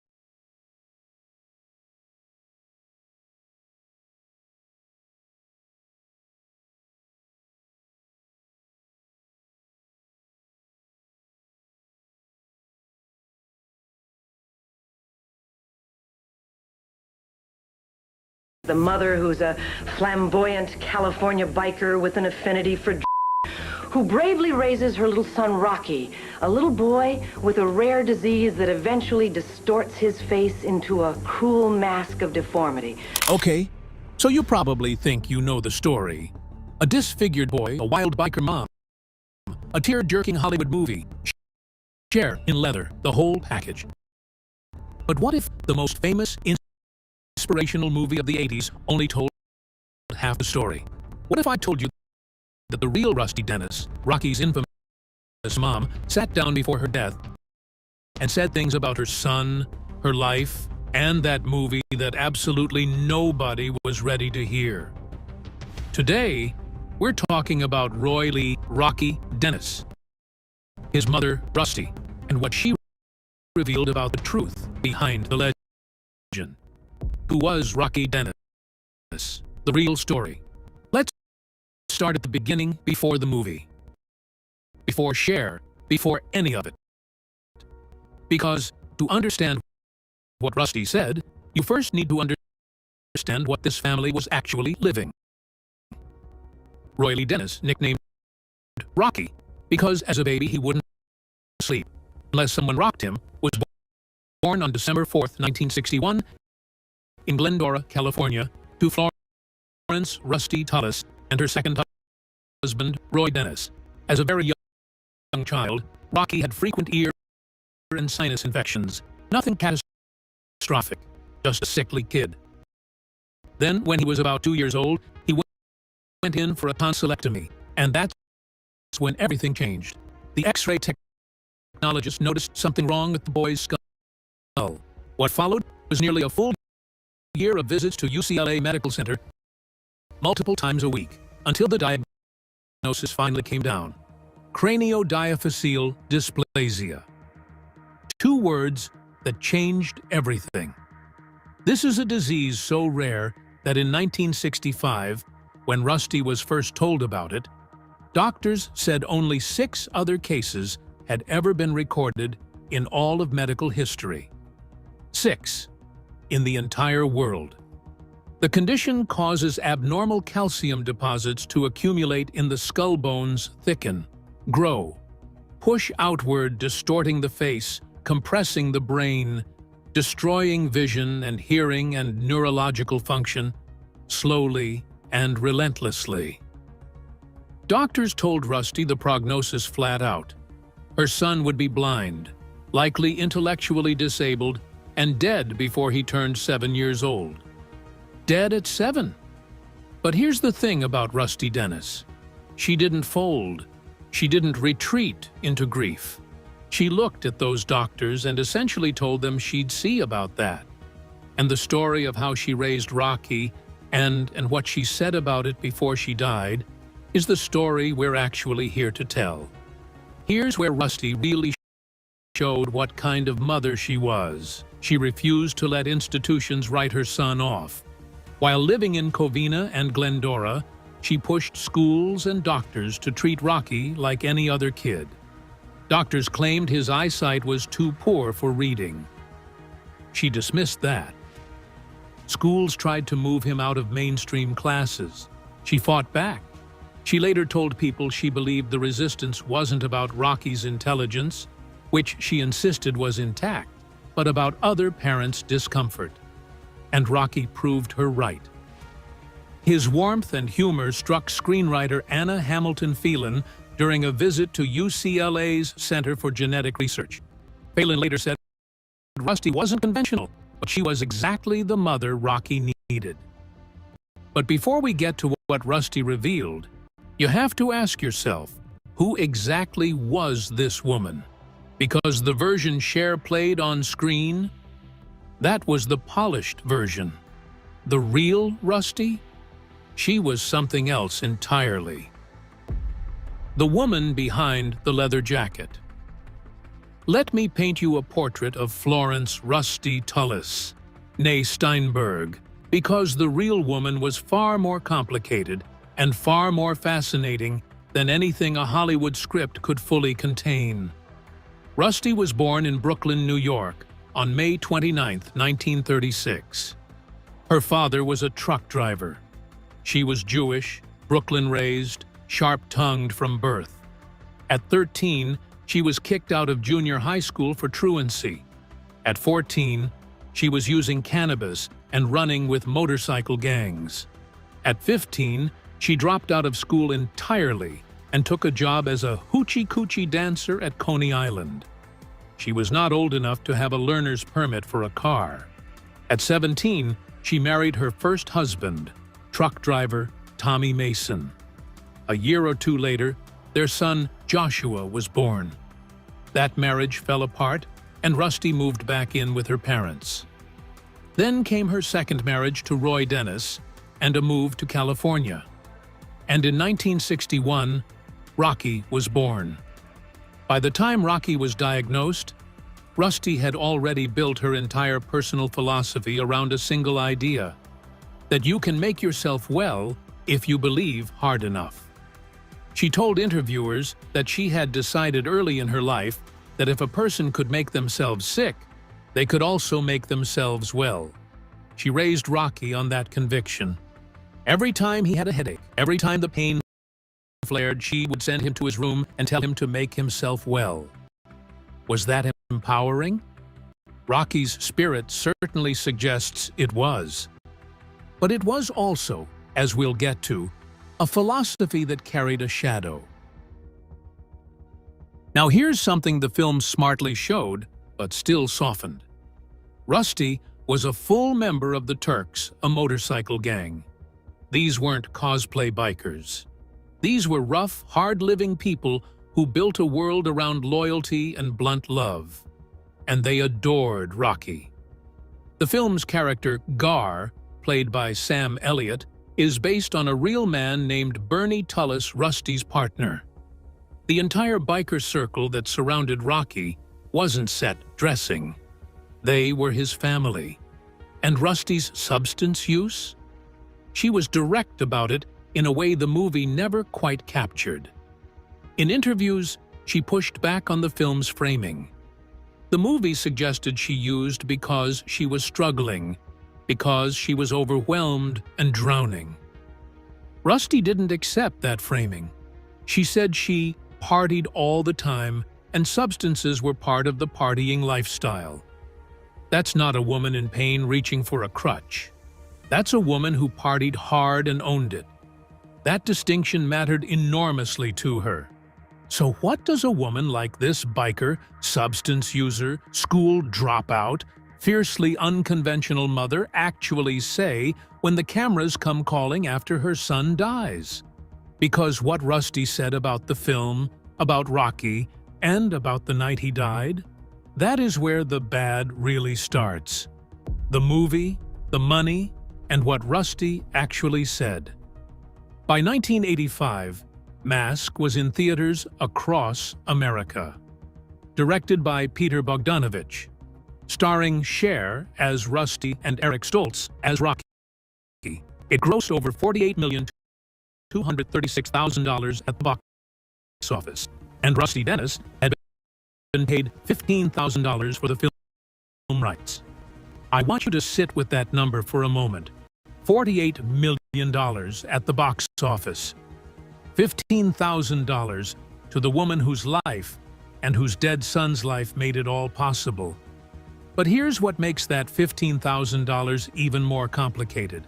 The mother, who's a flamboyant California biker with an affinity for who bravely raises her little son Rocky, a little boy with a rare disease that eventually distorts his face into a cruel mask of deformity. Okay, so you probably think you know the story. A disfigured boy, a wild biker mom, a tear-jerking Hollywood movie, Cher in leather, the whole package. But what if the most famous inspirational movie of the 80s only told half the story? What if I told you that the real Rusty Dennis, Rocky's infamous mom, sat down before her death and said things about her son, her life, and that movie that absolutely nobody was ready to hear? Today, we're talking about Roy Lee Rocky Dennis, his mother Rusty, and what she revealed about the truth behind the legend. Who was Rocky Dennis? The real story. Let's start at the beginning, before the movie. Before Cher, before any of it. Because to understand what Rusty said, you first need to understand what this family was actually living. Roy Lee Dennis, nicknamed Rocky, because as a baby he wouldn't sleep unless someone rocked him, was born on December 4th, 1961, in Glendora, California, to Florence Rusty Tullis and her second husband, Roy Dennis. As a very young child, Rocky had frequent ear and sinus infections. Nothing catastrophic, just a sickly kid. Then, when he was about 2 years old, he went in for a tonsillectomy, and that's when everything changed. The X-ray technologist noticed something wrong with the boy's skull. What followed was nearly a full year of visits to UCLA Medical Center multiple times a week, until the diagnosis finally came down. Craniodiaphyseal dysplasia. 2 words that changed everything. This is a disease so rare that in 1965, when Rusty was first told about it, doctors said only 6 other cases had ever been recorded in all of medical history. 6 in the entire world. The condition causes abnormal calcium deposits to accumulate in the skull bones, thicken, grow, push outward, distorting the face, compressing the brain, destroying vision and hearing and neurological function, slowly and relentlessly. Doctors told Rusty the prognosis flat out. Her son would be blind, likely intellectually disabled, and dead before he turned 7 years old. Dead at 7. But here's the thing about Rusty Dennis. She didn't fold. She didn't retreat into grief. She looked at those doctors and essentially told them she'd see about that. And the story of how she raised Rocky and what she said about it before she died is the story we're actually here to tell. Here's where Rusty really showed what kind of mother she was. She refused to let institutions write her son off. While living in Covina and Glendora, she pushed schools and doctors to treat Rocky like any other kid. Doctors claimed his eyesight was too poor for reading. She dismissed that. Schools tried to move him out of mainstream classes. She fought back. She later told people she believed the resistance wasn't about Rocky's intelligence, which she insisted was intact, but about other parents' discomfort. And Rocky proved her right. His warmth and humor struck screenwriter Anna Hamilton Phelan during a visit to UCLA's Center for Genetic Research. Phelan later said, Rusty wasn't conventional, but she was exactly the mother Rocky needed. But before we get to what Rusty revealed, you have to ask yourself, who exactly was this woman? Because the version Cher played on screen, that was the polished version. The real Rusty? She was something else entirely. The woman behind the leather jacket. Let me paint you a portrait of Florence Rusty Tullis, née Steinberg, because the real woman was far more complicated and far more fascinating than anything a Hollywood script could fully contain. Rusty was born in Brooklyn, New York, on May 29, 1936. Her father was a truck driver. She was Jewish, Brooklyn-raised, sharp-tongued from birth. At 13, she was kicked out of junior high school for truancy. At 14, she was using cannabis and running with motorcycle gangs. At 15, she dropped out of school entirely and took a job as a hoochie-coochie dancer at Coney Island. She was not old enough to have a learner's permit for a car. At 17, she married her first husband, truck driver Tommy Mason. A year or two later, their son Joshua was born. That marriage fell apart, and Rusty moved back in with her parents. Then came her second marriage to Roy Dennis and a move to California. And in 1961, Rocky was born. By the time Rocky was diagnosed, Rusty had already built her entire personal philosophy around a single idea: that you can make yourself well if you believe hard enough. She told interviewers that she had decided early in her life that if a person could make themselves sick, they could also make themselves well. She raised Rocky on that conviction. Every time he had a headache, every time the pain flared, she would send him to his room and tell him to make himself well. Was that empowering? Rocky's spirit certainly suggests it was. But it was also, as we'll get to, a philosophy that carried a shadow. Now here's something the film smartly showed, but still softened. Rusty was a full member of the Turks, a motorcycle gang. These weren't cosplay bikers. These were rough, hard-living people who built a world around loyalty and blunt love. And they adored Rocky. The film's character, Gar, played by Sam Elliott, is based on a real man named Bernie Tullis, Rusty's partner. The entire biker circle that surrounded Rocky wasn't set dressing. They were his family. And Rusty's substance use? She was direct about it in a way the movie never quite captured. In interviews, she pushed back on the film's framing. The movie suggested she used because she was struggling, because she was overwhelmed and drowning. Rusty didn't accept that framing. She said she partied all the time and substances were part of the partying lifestyle. That's not a woman in pain reaching for a crutch. That's a woman who partied hard and owned it. That distinction mattered enormously to her. So what does a woman like this biker, substance user, school dropout, fiercely unconventional mother actually say when the cameras come calling after her son dies? Because what Rusty said about the film, about Rocky, and about the night he died, that is where the bad really starts. The movie, the money, and what Rusty actually said. By 1985, Mask was in theaters across America. Directed by Peter Bogdanovich, starring Cher as Rusty and Eric Stoltz as Rocky. It grossed over $48,236,000 at the box office, and Rusty Dennis had been paid $15,000 for the film rights. I want you to sit with that number for a moment. $48 million at the box office. $15,000 to the woman whose life and whose dead son's life made it all possible. But here's what makes that $15,000 even more complicated.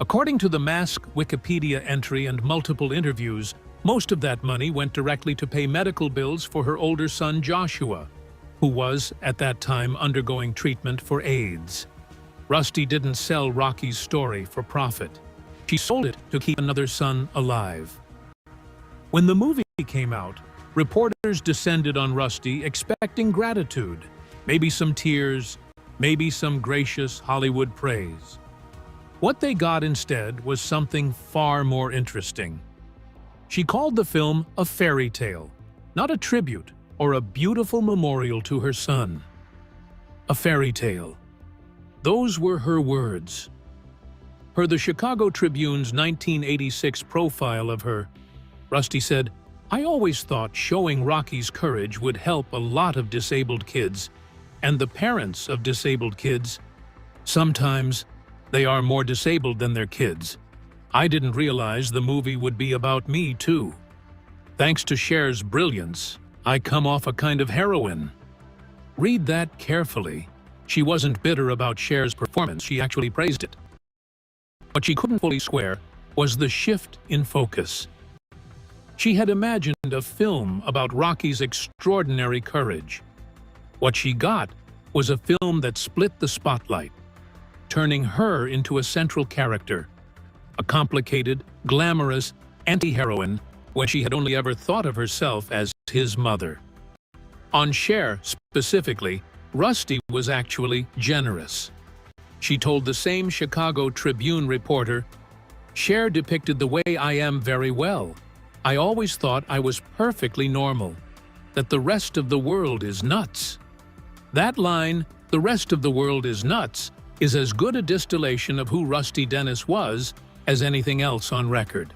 According to the Mask Wikipedia entry and multiple interviews, most of that money went directly to pay medical bills for her older son Joshua, who was, at that time, undergoing treatment for AIDS. Rusty didn't sell Rocky's story for profit. She sold it to keep another son alive. When the movie came out, reporters descended on Rusty expecting gratitude, maybe some tears, maybe some gracious Hollywood praise. What they got instead was something far more interesting. She called the film a fairy tale, not a tribute or a beautiful memorial to her son. A fairy tale. Those were her words. Per the Chicago Tribune's 1986 profile of her, Rusty said, "I always thought showing Rocky's courage would help a lot of disabled kids, and the parents of disabled kids. Sometimes they are more disabled than their kids. I didn't realize the movie would be about me, too. Thanks to Cher's brilliance, I come off a kind of heroine." Read that carefully. She wasn't bitter about Cher's performance, she actually praised it. What she couldn't fully square was the shift in focus. She had imagined a film about Rocky's extraordinary courage. What she got was a film that split the spotlight, turning her into a central character, a complicated, glamorous anti-heroine when she had only ever thought of herself as his mother. On Cher, specifically, Rusty was actually generous. She told the same Chicago Tribune reporter, "Cher depicted the way I am very well. I always thought I was perfectly normal, that the rest of the world is nuts." That line, "the rest of the world is nuts," is as good a distillation of who Rusty Dennis was as anything else on record.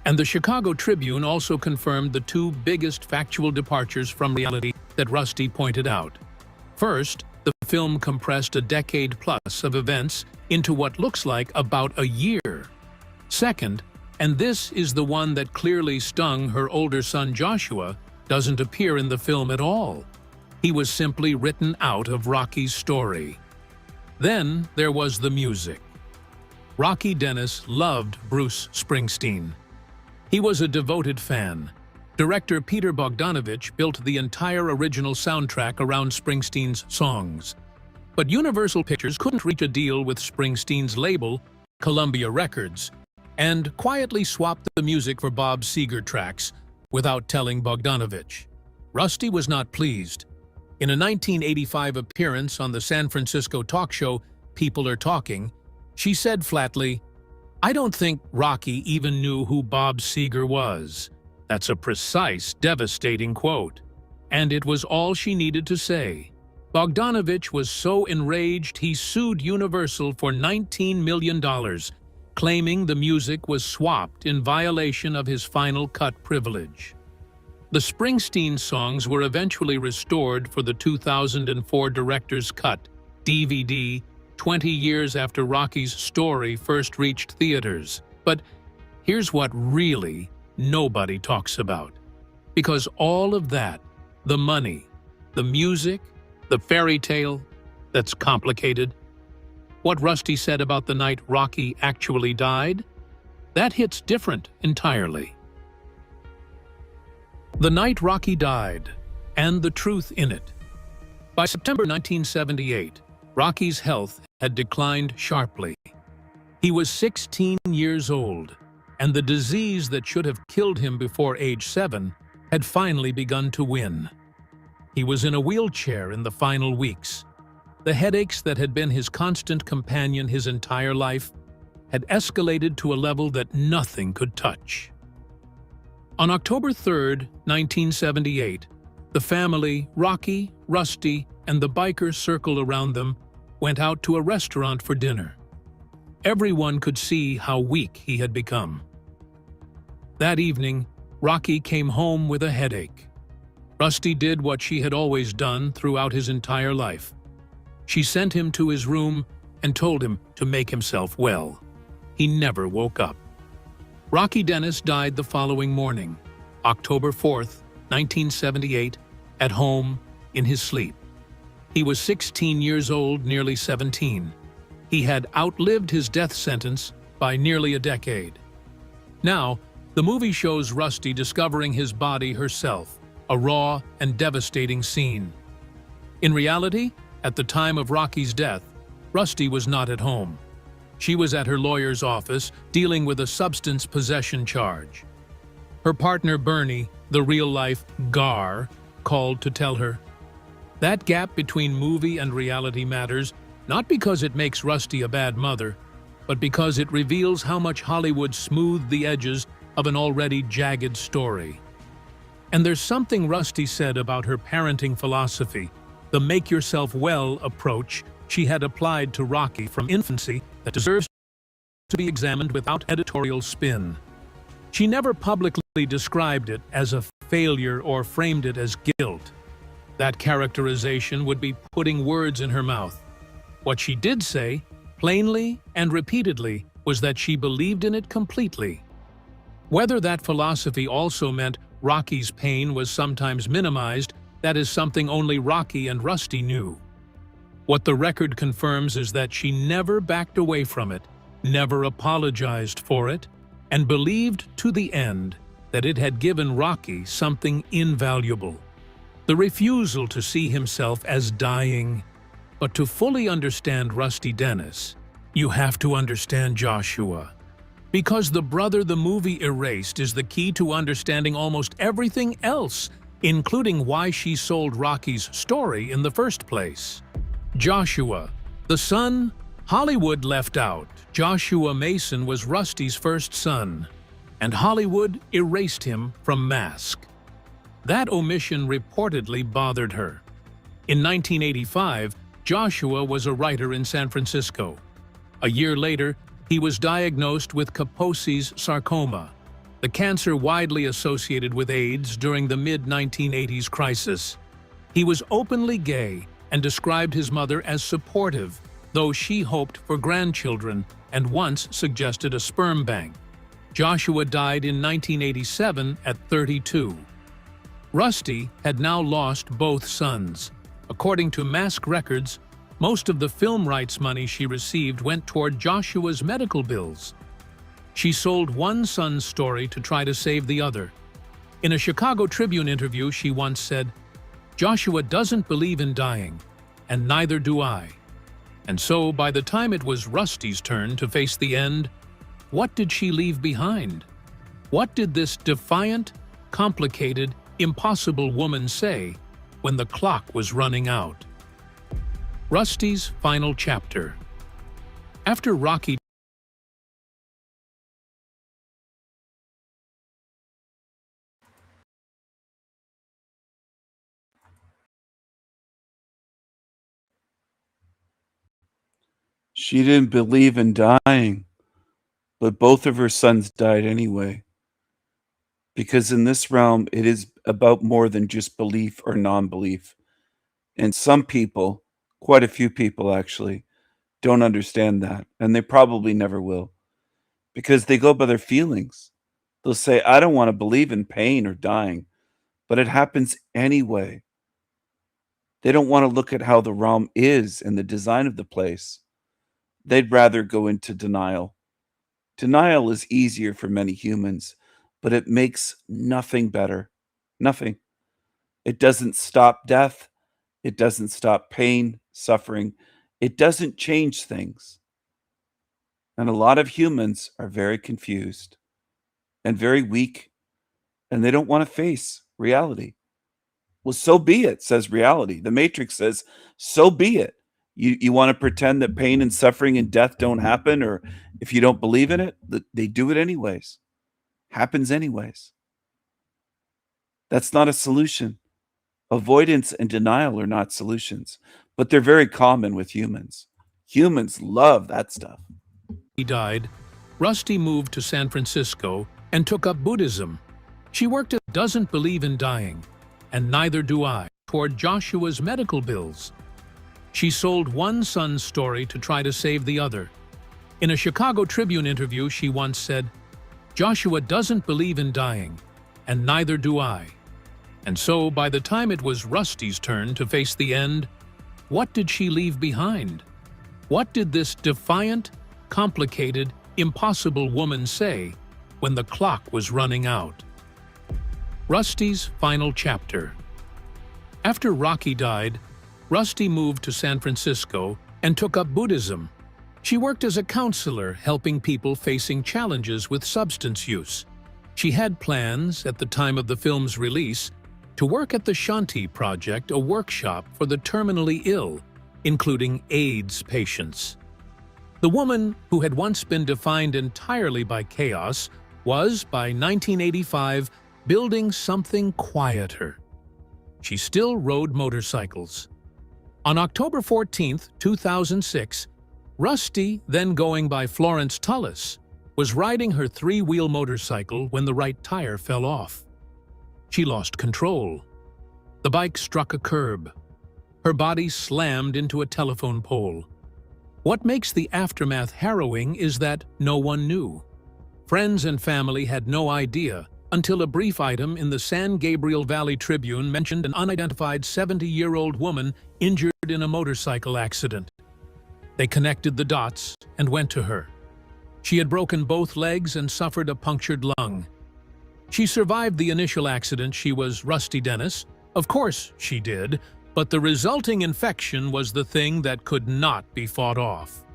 And the Chicago Tribune also confirmed the two biggest factual departures from reality that Rusty pointed out. First, the film compressed a decade plus of events into what looks like about a year. Second, and this is the one that clearly stung her older son Joshua, doesn't appear in the film at all. He was simply written out of Rocky's story. Then there was the music. Rocky Dennis loved Bruce Springsteen. He was a devoted fan. Director Peter Bogdanovich built the entire original soundtrack around Springsteen's songs. But Universal Pictures couldn't reach a deal with Springsteen's label, Columbia Records, and quietly swapped the music for Bob Seger tracks without telling Bogdanovich. Rusty was not pleased. In a 1985 appearance on the San Francisco talk show People Are Talking, she said flatly, "I don't think Rocky even knew who Bob Seger was." That's a precise, devastating quote. And it was all she needed to say. Bogdanovich was so enraged he sued Universal for $19 million, claiming the music was swapped in violation of his final cut privilege. The Springsteen songs were eventually restored for the 2004 Director's Cut DVD 20 years after Rocky's story first reached theaters. But here's what really nobody talks about. Because all of that, the money, the music, the fairy tale, that's complicated. What Rusty said about the night Rocky actually died, that hits different entirely. The night Rocky died, and the truth in it. By September 1978, Rocky's health had declined sharply. He was 16 years old, and the disease that should have killed him before age 7 had finally begun to win. He was in a wheelchair in the final weeks. The headaches that had been his constant companion his entire life had escalated to a level that nothing could touch. On October 3, 1978, the family, Rocky, Rusty, and the biker circle around them, went out to a restaurant for dinner. Everyone could see how weak he had become. That evening, Rocky came home with a headache. Rusty did what she had always done throughout his entire life. She sent him to his room and told him to make himself well. He never woke up. Rocky Dennis died the following morning, October 4th, 1978, at home in his sleep. He was 16 years old, nearly 17. He had outlived his death sentence by nearly a decade. Now, the movie shows Rusty discovering his body herself, a raw and devastating scene. In reality, at the time of Rocky's death, Rusty was not at home. She was at her lawyer's office dealing with a substance possession charge. Her partner Bernie, the real-life Gar, called to tell her. That gap between movie and reality matters, not because it makes Rusty a bad mother, but because it reveals how much Hollywood smoothed the edges of an already jagged story. And there's something Rusty said about her parenting philosophy, the make-yourself-well approach she had applied to Rocky from infancy that deserves to be examined without editorial spin. She never publicly described it as a failure or framed it as guilt. That characterization would be putting words in her mouth. What she did say, plainly and repeatedly, was that she believed in it completely. Whether that philosophy also meant Rocky's pain was sometimes minimized, that is something only Rocky and Rusty knew. What the record confirms is that she never backed away from it, never apologized for it, and believed to the end that it had given Rocky something invaluable. The refusal to see himself as dying. But to fully understand Rusty Dennis, you have to understand Joshua. Because the brother the movie erased is the key to understanding almost everything else, including why she sold Rocky's story in the first place. Joshua, the son Hollywood left out. Joshua Mason was Rusty's first son, and Hollywood erased him from Mask. That omission reportedly bothered her. In 1985, Joshua was a writer in San Francisco. A year later, he was diagnosed with Kaposi's sarcoma, the cancer widely associated with AIDS during the mid-1980s crisis. He was openly gay and described his mother as supportive, though she hoped for grandchildren and once suggested a sperm bank. Joshua died in 1987 at 32. Rusty had now lost both sons. According to Mask Records, most of the film rights money she received went toward Joshua's medical bills. She sold one son's story to try to save the other. In a Chicago Tribune interview, she once said, "Joshua doesn't believe in dying, and neither do I." And so, by the time it was Rusty's turn to face the end, what did she leave behind? What did this defiant, complicated, impossible woman say when the clock was running out? Rusty's final chapter. After Rocky She didn't believe in dying, but both of her sons died anyway. Because in this realm, it is about more than just belief or non-belief. And some people, quite a few people actually, don't understand that, and they probably never will, because they go by their feelings. They'll say, I don't want to believe in pain or dying, but it happens anyway. They don't want to look at how the realm is and the design of the place. They'd rather go into denial. Denial is easier for many humans, but it makes nothing better. Nothing. It doesn't stop death. It doesn't stop pain, suffering. It doesn't change things. And a lot of humans are very confused and very weak, and they don't want to face reality. Well, so be it, says reality. The Matrix says, so be it. You want to pretend that pain and suffering and death don't happen, or if you don't believe in it, they do it anyways. Happens anyways. That's not a solution. Avoidance and denial are not solutions, but they're very common with humans. Humans love that stuff. He died, Rusty moved to San Francisco and took up Buddhism. She worked at doesn't believe in dying, and neither do I, toward Joshua's medical bills. She sold one son's story to try to save the other. In a Chicago Tribune interview, she once said, "Joshua doesn't believe in dying, and neither do I." And so, by the time it was Rusty's turn to face the end, what did she leave behind? What did this defiant, complicated, impossible woman say when the clock was running out? Rusty's final chapter. After Rocky died, Rusty moved to San Francisco and took up Buddhism. She worked as a counselor, helping people facing challenges with substance use. She had plans, at the time of the film's release, to work at the Shanti Project, a workshop for the terminally ill, including AIDS patients. The woman, who had once been defined entirely by chaos, was, by 1985, building something quieter. She still rode motorcycles. On October 14, 2006, Rusty, then going by Florence Tullis, was riding her three-wheel motorcycle when the right tire fell off. She lost control. The bike struck a curb. Her body slammed into a telephone pole. What makes the aftermath harrowing is that no one knew. Friends and family had no idea until a brief item in the San Gabriel Valley Tribune mentioned an unidentified 70-year-old woman injured in a motorcycle accident. They connected the dots and went to her. She had broken both legs and suffered a punctured lung. She survived the initial accident. She was Rusty Dennis. Of course she did, but the resulting infection was the thing that could not be fought off.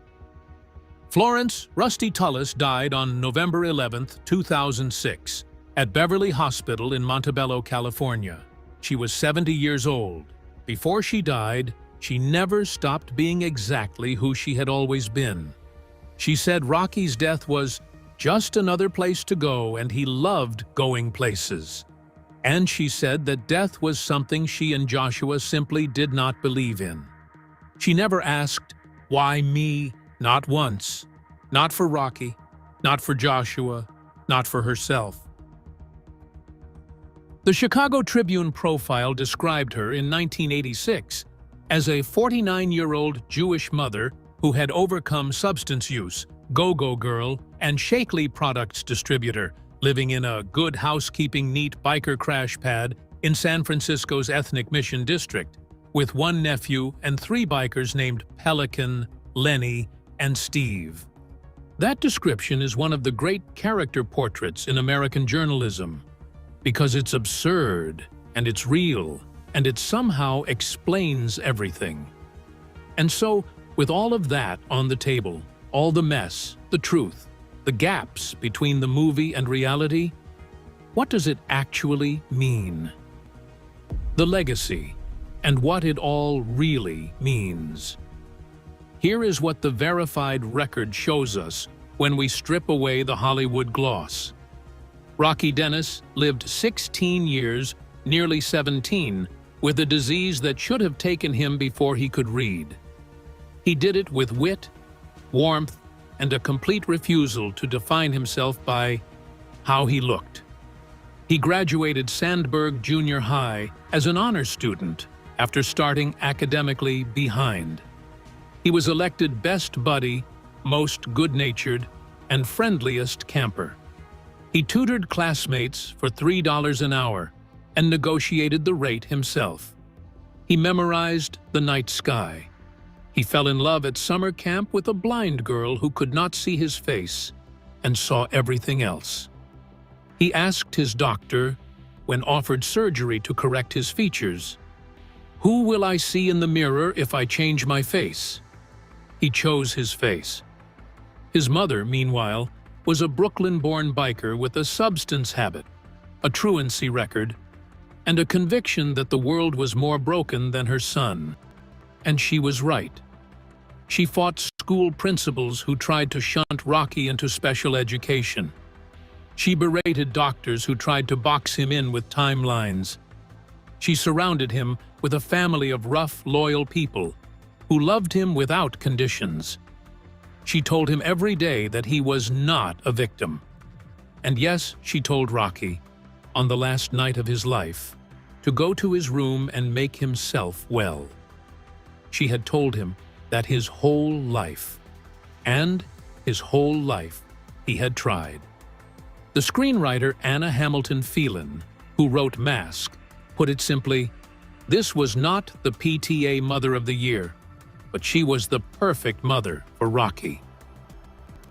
Florence Rusty Tullis died on November 11, 2006, at Beverly Hospital in Montebello, California. She was 70 years old. Before she died, she never stopped being exactly who she had always been. She said Rocky's death was just another place to go, and he loved going places. And she said that death was something she and Joshua simply did not believe in. She never asked, "Why me?" Not once. Not for Rocky, not for Joshua, not for herself. The Chicago Tribune profile described her in 1986 As a 49-year-old Jewish mother who had overcome substance use, go-go girl, and Shakely products distributor, living in a good housekeeping neat biker crash pad in San Francisco's ethnic Mission District, with one nephew and 3 bikers named Pelican, Lenny, and Steve. That description is one of the great character portraits in American journalism, because it's absurd, and it's real, and it somehow explains everything. And so, with all of that on the table, all the mess, the truth, the gaps between the movie and reality, what does it actually mean? The legacy, and what it all really means. Here is what the verified record shows us when we strip away the Hollywood gloss. Rocky Dennis lived 16 years, nearly 17, with a disease that should have taken him before he could read. He did it with wit, warmth, and a complete refusal to define himself by how he looked. He graduated Sandberg Junior High as an honor student after starting academically behind. He was elected best buddy, most good-natured, and friendliest camper. He tutored classmates for $3 an hour and negotiated the rate himself. He memorized the night sky. He fell in love at summer camp with a blind girl who could not see his face and saw everything else. He asked his doctor, when offered surgery to correct his features, "Who will I see in the mirror if I change my face?" He chose his face. His mother, meanwhile, was a Brooklyn-born biker with a substance habit, a truancy record, and a conviction that the world was more broken than her son. And she was right. She fought school principals who tried to shunt Rocky into special education. She berated doctors who tried to box him in with timelines. She surrounded him with a family of rough, loyal people who loved him without conditions. She told him every day that he was not a victim. And yes, she told Rocky, on the last night of his life, to go to his room and make himself well. She had told him that his whole life, he had tried. The screenwriter Anna Hamilton Phelan, who wrote Mask, put it simply, this was not the PTA Mother of the Year, but she was the perfect mother for Rocky.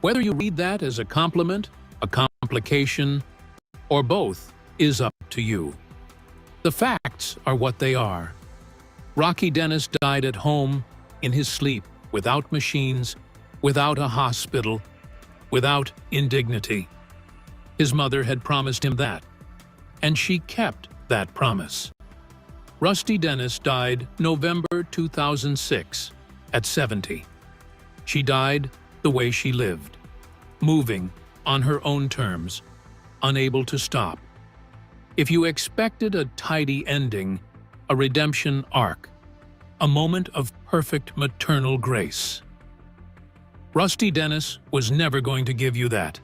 Whether you read that as a compliment, a complication, or both is up to you. The facts are what they are. Rocky Dennis died at home, in his sleep, without machines, without a hospital, without indignity. His mother had promised him that, and she kept that promise. Rusty Dennis died November 2006, at 70. She died the way she lived, moving on her own terms, unable to stop. If you expected a tidy ending, a redemption arc, a moment of perfect maternal grace, Rusty Dennis was never going to give you that.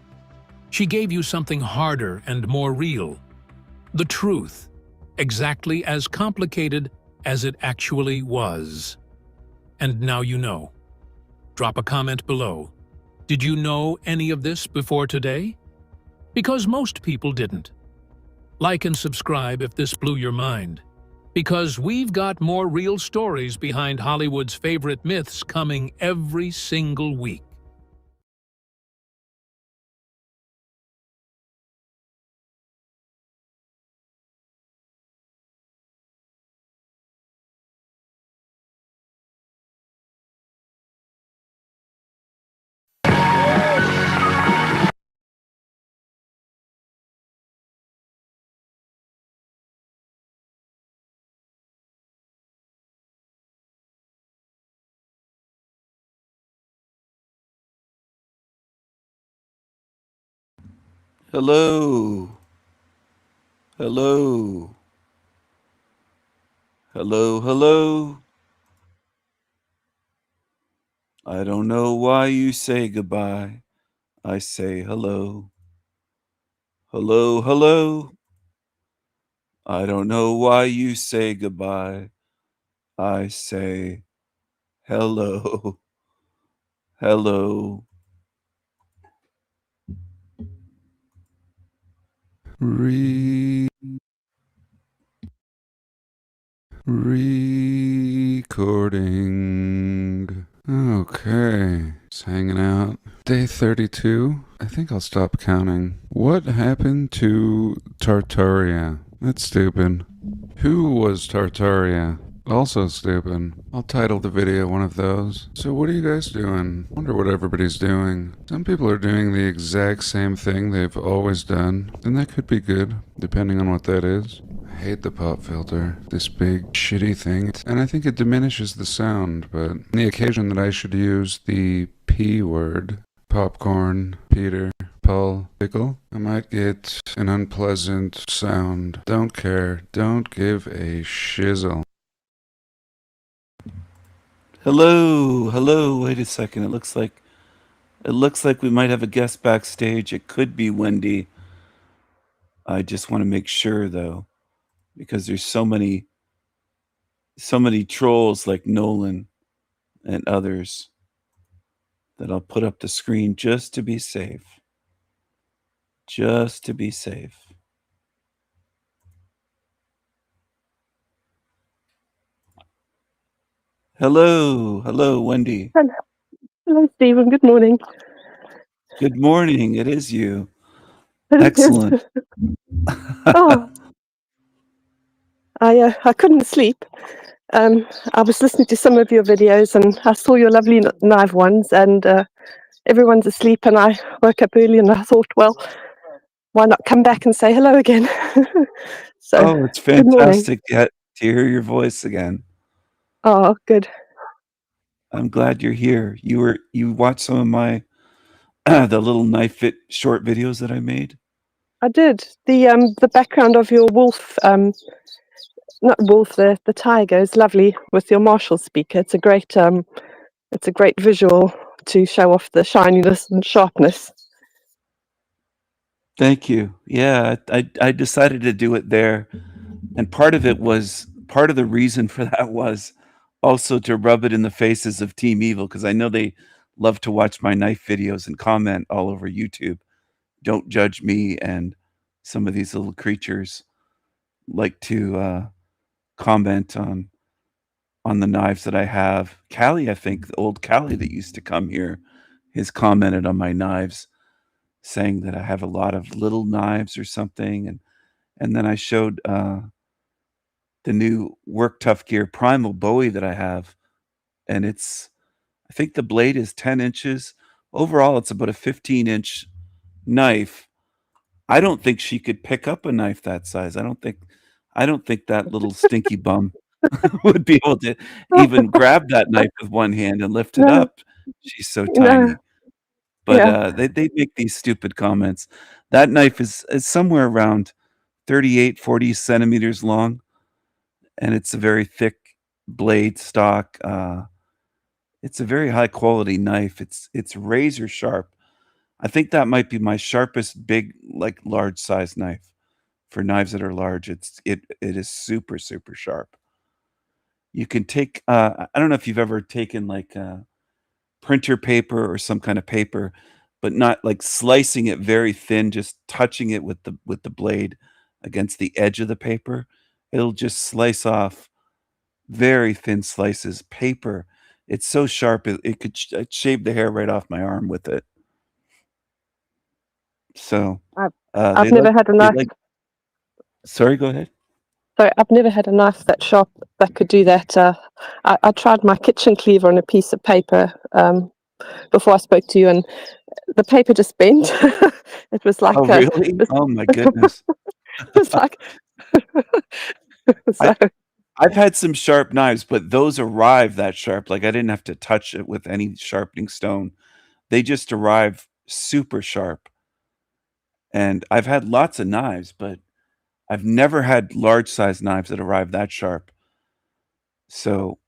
She gave you something harder and more real. The truth, exactly as complicated as it actually was. And now you know. Drop a comment below. Did you know any of this before today? Because most people didn't. Like and subscribe if this blew your mind. Because we've got more real stories behind Hollywood's favorite myths coming every single week. Hello. Hello. Hello, hello. I don't know why you say goodbye. I say hello. Hello, hello. I don't know why you say goodbye. I say hello. Hello. Recording. Okay, just hanging out. Day 32. I think I'll stop counting. What happened to Tartaria? That's stupid. Who was Tartaria? Also stupid. I'll title the video one of those. So what are you guys doing? Wonder what everybody's doing. Some people are doing the exact same thing they've always done, and that could be good, depending on what that is. I hate the pop filter, this big shitty thing, and I think it diminishes the sound, but on the occasion that I should use the P word, popcorn, Peter, Paul, pickle, I might get an unpleasant sound. Don't care, don't give a shizzle. Hello, hello, wait a second, it looks like we might have a guest backstage. It could be Wendy. I just want to make sure though, because there's so many trolls like Nolan and others that I'll put up the screen just to be safe. Just to be safe. Hello, hello, Wendy. Hello, Stephen. Good morning. Good morning. It is you. Excellent. Oh, I couldn't sleep. I was listening to some of your videos and I saw your lovely knife ones, and everyone's asleep, and I woke up early and I thought, well, why not come back and say hello again? So, Oh, it's good morning. fantastic to hear your voice again. Oh, good. I'm glad you're here. You watched some of my the little knife fit short videos that I made? I did. The background of your wolf, not wolf, the tiger is lovely with your Marshall speaker. It's a great visual to show off the shininess and sharpness. Thank you. Yeah, I decided to do it there, and part of the reason for that was also to rub it in the faces of Team Evil, because I know they love to watch my knife videos and comment all over YouTube. Don't judge me, and some of these little creatures like to comment on the knives that I have. Callie, I think the old Callie that used to come here, has commented on my knives, saying that I have a lot of little knives or something, and then I showed the new Work Tough Gear Primal Bowie that I have, and I think the blade is 10 inches. Overall, it's about a 15-inch knife. I don't think she could pick up a knife that size. I don't think that little stinky bum would be able to even grab that knife with one hand and lift it No, up. She's so no, tiny. But yeah. they make these stupid comments. That knife is somewhere around 38, 40 centimeters long, and it's a very thick blade stock. It's a very high quality knife. It's razor sharp. I think that might be my sharpest big, like large size knife. For knives that are large, it is super, super sharp. You can take I don't know if you've ever taken like printer paper or some kind of paper, but not like slicing it very thin, just touching it with the blade against the edge of the paper. It'll just slice off very thin slices. Paper, it's so sharp, it could shave the hair right off my arm with it. So, I've never had a they knife. like Sorry, go ahead. Sorry, I've never had a knife that sharp that could do that. I tried my kitchen cleaver on a piece of paper before I spoke to you, and the paper just bent. It was like Oh, really? Oh my goodness. it was like so. I've had some sharp knives, but those arrive that sharp. Like I didn't have to touch it with any sharpening stone. They just arrive super sharp. And I've had lots of knives, but I've never had large size knives that arrive that sharp. So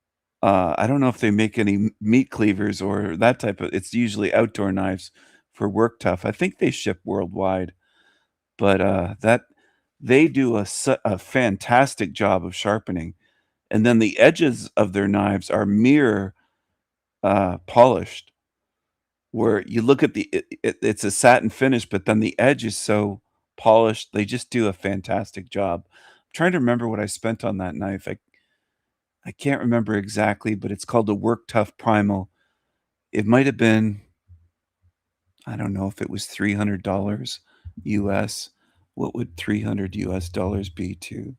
I don't know if they make any meat cleavers or that type of. It's usually outdoor knives for work tough. I think they ship worldwide, but that they do a fantastic job of sharpening. and then the edges of their knives are mirror polished, where you look at it's a satin finish, but then the edge is so polished. They just do a fantastic job. I'm trying to remember what I spent on that knife. I can't remember exactly, but it's called a Work Tough Primal. It might have been, I don't know if it was $300 US. What would $300 be to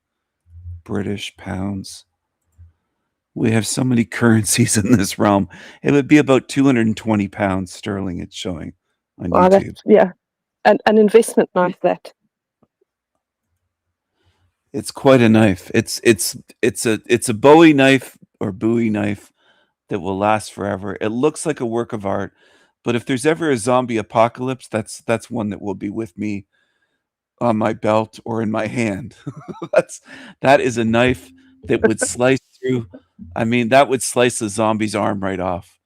British pounds? We have so many currencies in this realm. It would be about 220 pounds sterling it's showing on Wow, YouTube. that's, yeah, an investment knife, that. It's quite a knife. It's a Bowie knife or Bowie knife that will last forever. It looks like a work of art, but if there's ever a zombie apocalypse, that's one that will be with me on my belt or in my hand. That is a knife that would slice through. I mean, that would slice a zombie's arm right off.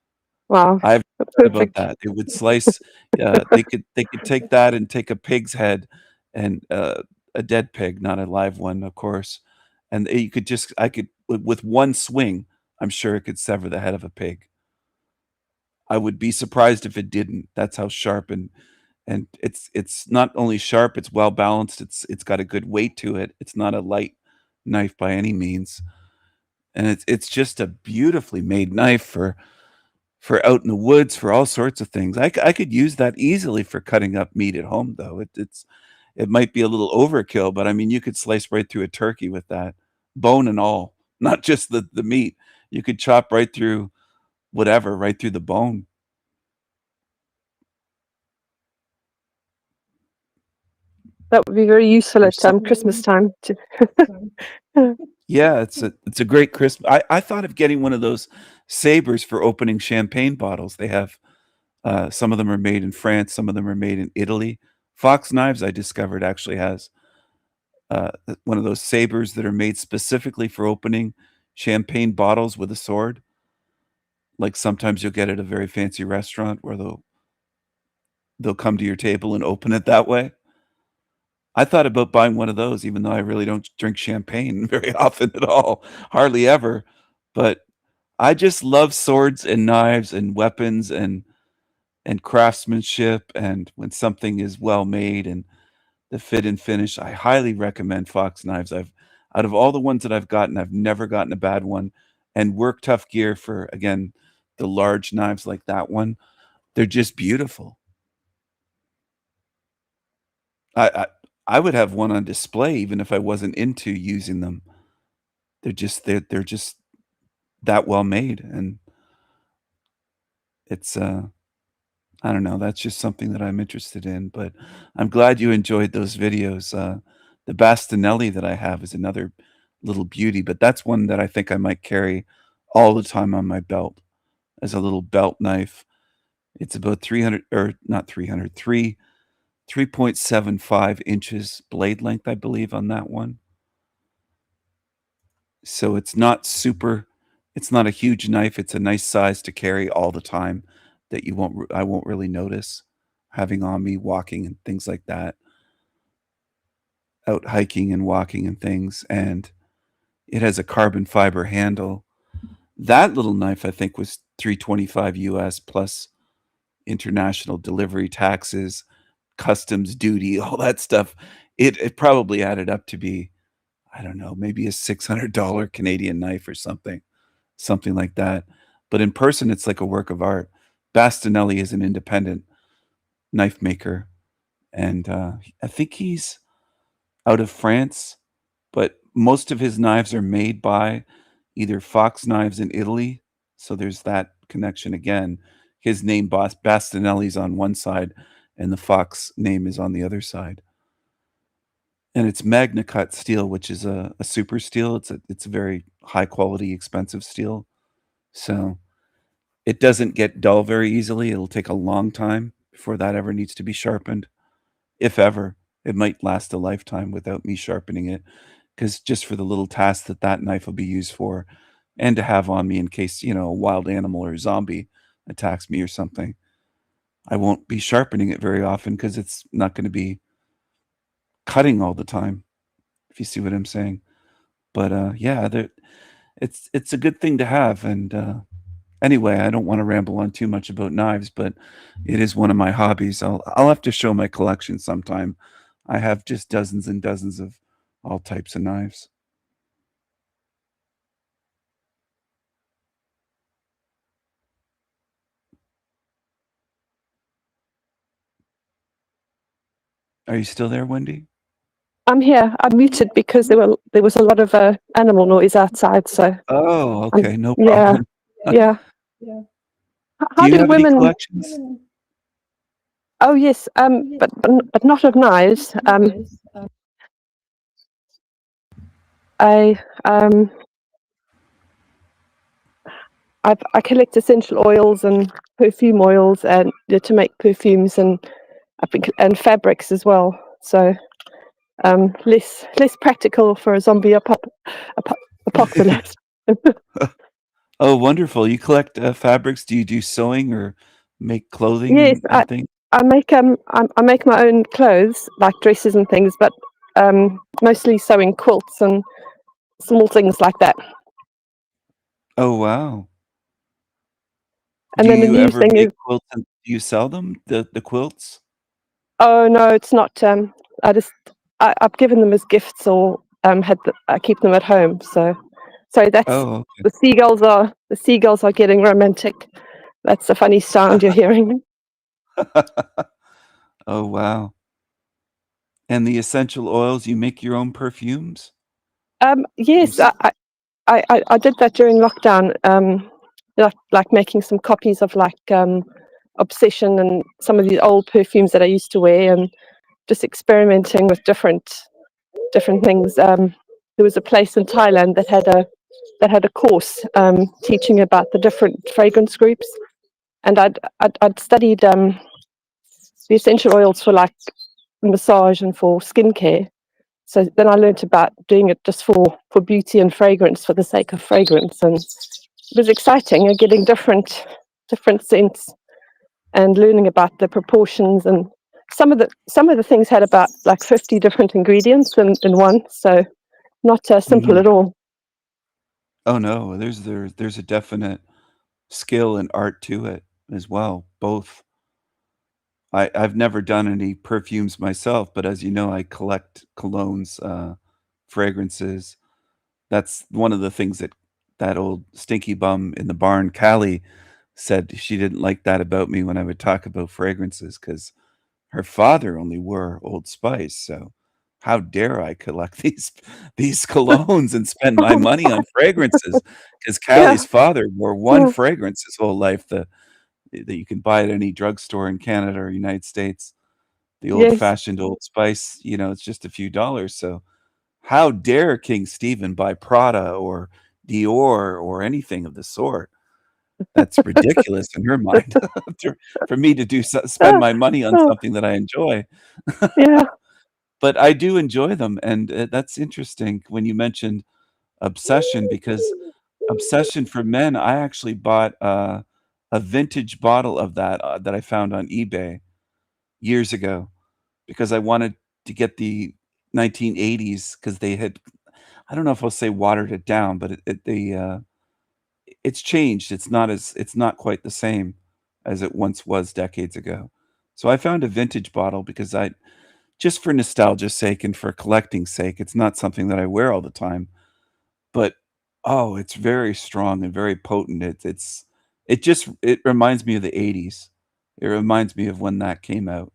Wow, I've thought about perfect. that. It would slice. They could take that and take a pig's head, and a dead pig, not a live one, of course. And you could just, I could, with one swing, I'm sure it could sever the head of a pig. I would be surprised if it didn't. That's how sharp, and it's not only sharp, it's well balanced. It's got a good weight to it. It's not a light knife by any means, and it's just a beautifully made knife for out in the woods, for all sorts of things. I could use that easily for cutting up meat at home, though. It might be a little overkill, but I mean, you could slice right through a turkey with that, bone and all, not just the meat. You could chop right through whatever, right through the bone. That would be very useful at There's Christmas time. Yeah, it's a great Christmas. I thought of getting one of those sabers for opening champagne bottles. They have some of them are made in France, some of them are made in Italy. Fox Knives, I discovered, actually has one of those sabers that are made specifically for opening champagne bottles with a sword. Like sometimes you'll get at a very fancy restaurant where they'll come to your table and open it that way. I thought about buying one of those, even though I really don't drink champagne very often at all, hardly ever. But I just love swords and knives and weapons and craftsmanship, and when something is well made and the fit and finish, I highly recommend Fox Knives. I've Out of all the ones that I've gotten, I've never gotten a bad one. And Work Tough gear for, again, the large knives like that one, they're just beautiful. I I would have one on display even if I wasn't into using them. They're just that well made, and it's I don't know, that's just something that I'm interested in, but I'm glad you enjoyed those videos. The Bastinelli that I have is another little beauty, but that's one that I think I might carry all the time on my belt as a little belt knife. It's about 300, or not 300, 3.75 inches blade length, I believe, on that one. So it's not a huge knife. It's a nice size to carry all the time that I won't really notice having on me walking and things like that, out hiking and walking and things. And it has a carbon fiber handle. That little knife, I think, was 325 US plus international delivery taxes, customs duty, all that stuff. It probably added up to be, I don't know, maybe a $600 Canadian knife or something like that. But in person, it's like a work of art. Bastinelli is an independent knife maker, and I think he's out of France, but most of his knives are made by either Fox Knives in Italy, so there's that connection again. His name, Bastinelli's on one side, and the Fox name is on the other side. And it's Magna Cut steel, which is a super steel. It's a very high quality, expensive steel. So it doesn't get dull very easily. It'll take a long time before that ever needs to be sharpened, if ever. It might last a lifetime without me sharpening it, because just for the little task that knife will be used for, and to have on me in case, a wild animal or zombie attacks me or something, I won't be sharpening it very often because it's not going to be cutting all the time, if you see what I'm saying. But yeah, it's a good thing to have, and, anyway, I don't wanna ramble on too much about knives, but it is one of my hobbies. I'll have to show my collection sometime. I have just dozens and dozens of all types of knives. Are you still there, Wendy? I'm here. I'm muted because there was a lot of animal noise outside. So Oh, okay, no yeah, problem. yeah. Do How you do have any women? collections? Oh yes, but not of knives. I um I collect essential oils and perfume oils and to make perfumes, and I think and fabrics as well. So less practical for a zombie apocalypse. Oh, wonderful. You collect, fabrics? Do you do sewing or make clothing Yes, and things? I make my own clothes, like dresses and things, but mostly sewing quilts and small things like that. Oh, wow. And Do then the you new ever thing make is, quilts and do you sell them? The quilts? oh no, it's not. I just I've given them as gifts or I keep them at home. So that's Oh, okay. the seagulls are getting romantic. That's a funny sound you're hearing. Oh, wow. And the essential oils, you make your own perfumes? Yes, s I did that during lockdown. Like making some copies of like Obsession and some of the old perfumes that I used to wear, and just experimenting with different things. There was a place in Thailand that had a course teaching about the different fragrance groups, and I'd studied the essential oils for like massage and for skincare. So then I learned about doing it just for beauty and fragrance for the sake of fragrance, and it was exciting. And getting different scents and learning about the proportions, and some of the things had about like 50 different ingredients in one. So not simple Mhm. at all. Oh, no, there's a definite skill and art to it as well, both. I've never done any perfumes myself, but as you know, I collect colognes, fragrances. That's one of the things that that old stinky bum in the barn, Callie, said she didn't like that about me when I would talk about fragrances, because her father only wore Old Spice, so how dare I collect these colognes and spend my money on fragrances? Because Yeah. Callie's father wore one Yeah. fragrance his whole life, that you can buy at any drugstore in Canada or United States. The Yes. old-fashioned Old Spice, it's just a few dollars, so how dare King Stephen buy Prada or Dior or anything of the sort? That's ridiculous in her mind for me to spend Ah, my money on oh, something that I enjoy. yeah. But I do enjoy them, and, that's interesting when you mentioned Obsession, because Obsession for Men, I actually bought, a vintage bottle of that I found on eBay years ago, because I wanted to get the 1980s, because they had, I don't know if I'll say watered it down, but it's changed. It's not quite the same as it once was decades ago. So I found a vintage bottle because I just for nostalgia's sake and for collecting's sake. It's not something that I wear all the time, but oh, it's very strong and very potent. It reminds me of the '80s. It reminds me of when that came out,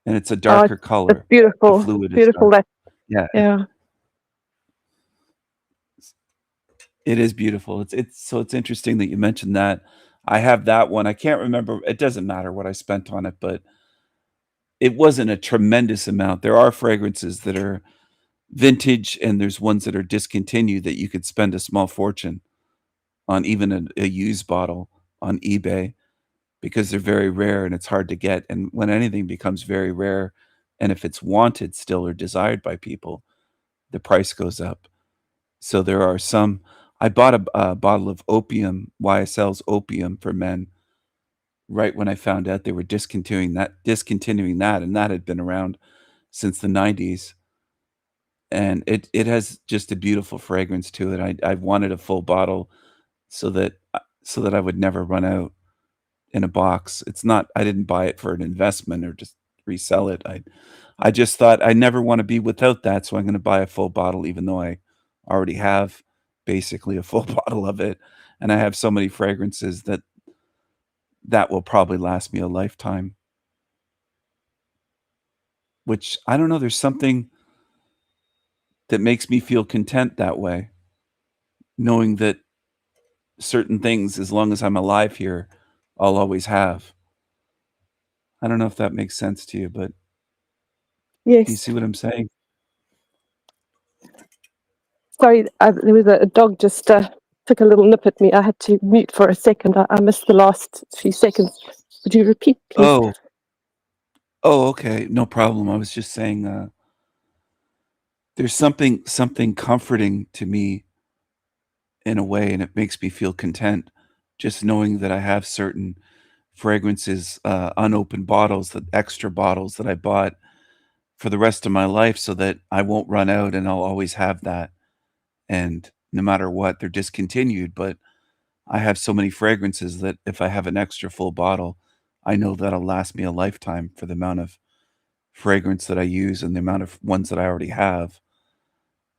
and it's a Oh, darker it's color. The beautiful. fluid is Beautiful. dark. That Yeah, yeah. it is beautiful. It's interesting that you mentioned that. I have that one. I can't remember. It doesn't matter what I spent on it, but it wasn't a tremendous amount. There are fragrances that are vintage, and there's ones that are discontinued that you could spend a small fortune on, even a used bottle on eBay, because they're very rare and it's hard to get. And when anything becomes very rare, and if it's wanted still or desired by people, the price goes up. So there are some. I bought a bottle of opium, YSL's Opium for Men, right when I found out they were discontinuing that, and that had been around since the '90s. and it has just a beautiful fragrance to it. I wanted a full bottle so that I would never run out in a box. It's not I didn't buy it for an investment or just resell it. I just thought I never want to be without that, so I'm going to buy a full bottle even though I already have basically a full bottle of it, and I have so many fragrances that will probably last me a lifetime. Which I don't know, there's something that makes me feel content that way, knowing that certain things, as long as I'm alive here, I'll always have. I don't know if that makes sense to you, but do you Yes. see what I'm saying? Sorry, there was a dog just took a little nip at me. I had to mute for a second. I missed the last few seconds. Would you repeat, please? Oh. Oh, okay. No problem. I was just saying, there's something comforting to me in a way, and it makes me feel content just knowing that I have certain fragrances, unopened bottles, the extra bottles that I bought for the rest of my life so that I won't run out and I'll always have that. And no matter what, they're discontinued, but I have so many fragrances that if I have an extra full bottle, I know that'll last me a lifetime for the amount of fragrance that I use and the amount of ones that I already have,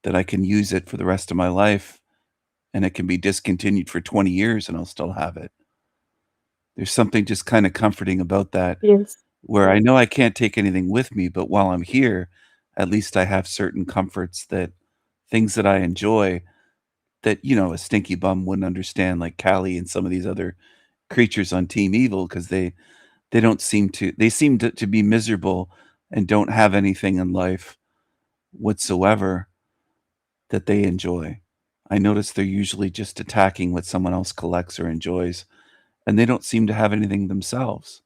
that I can use it for the rest of my life, and it can be discontinued for 20 years and I'll still have it. There's something just kinda comforting about that, Yes. where I know I can't take anything with me, but while I'm here, at least I have certain comforts that things that I enjoy that, a stinky bum wouldn't understand, like Callie and some of these other creatures on Team Evil, 'cause they don't seem to they seem to be miserable and don't have anything in life whatsoever that they enjoy. I notice they're usually just attacking what someone else collects or enjoys, and they don't seem to have anything themselves.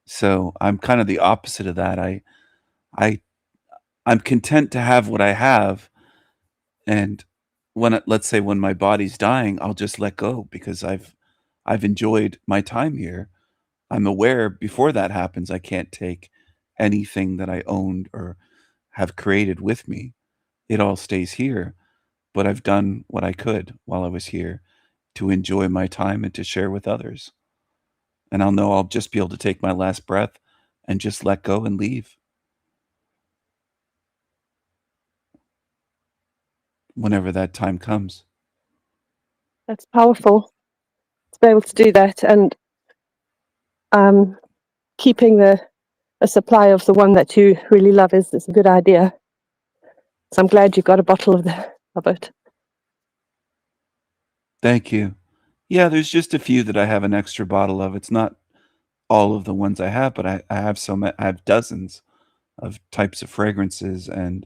So, I'm kind of the opposite of that. I I'm content to have what I have, and let's say when my body's dying, I'll just let go because I've enjoyed my time here. I'm aware before that happens, I can't take anything that I owned or have created with me. It all stays here, but I've done what I could while I was here to enjoy my time and to share with others. And I'll know I'll just be able to take my last breath and just let go and leave whenever that time comes. That's powerful to be able to do that, and keeping a supply of the one that you really love is a good idea. So I'm glad you've got a bottle of it. Thank you. Yeah, there's just a few that I have an extra bottle of. It's not all of the ones I have, but I have I have dozens of types of fragrances and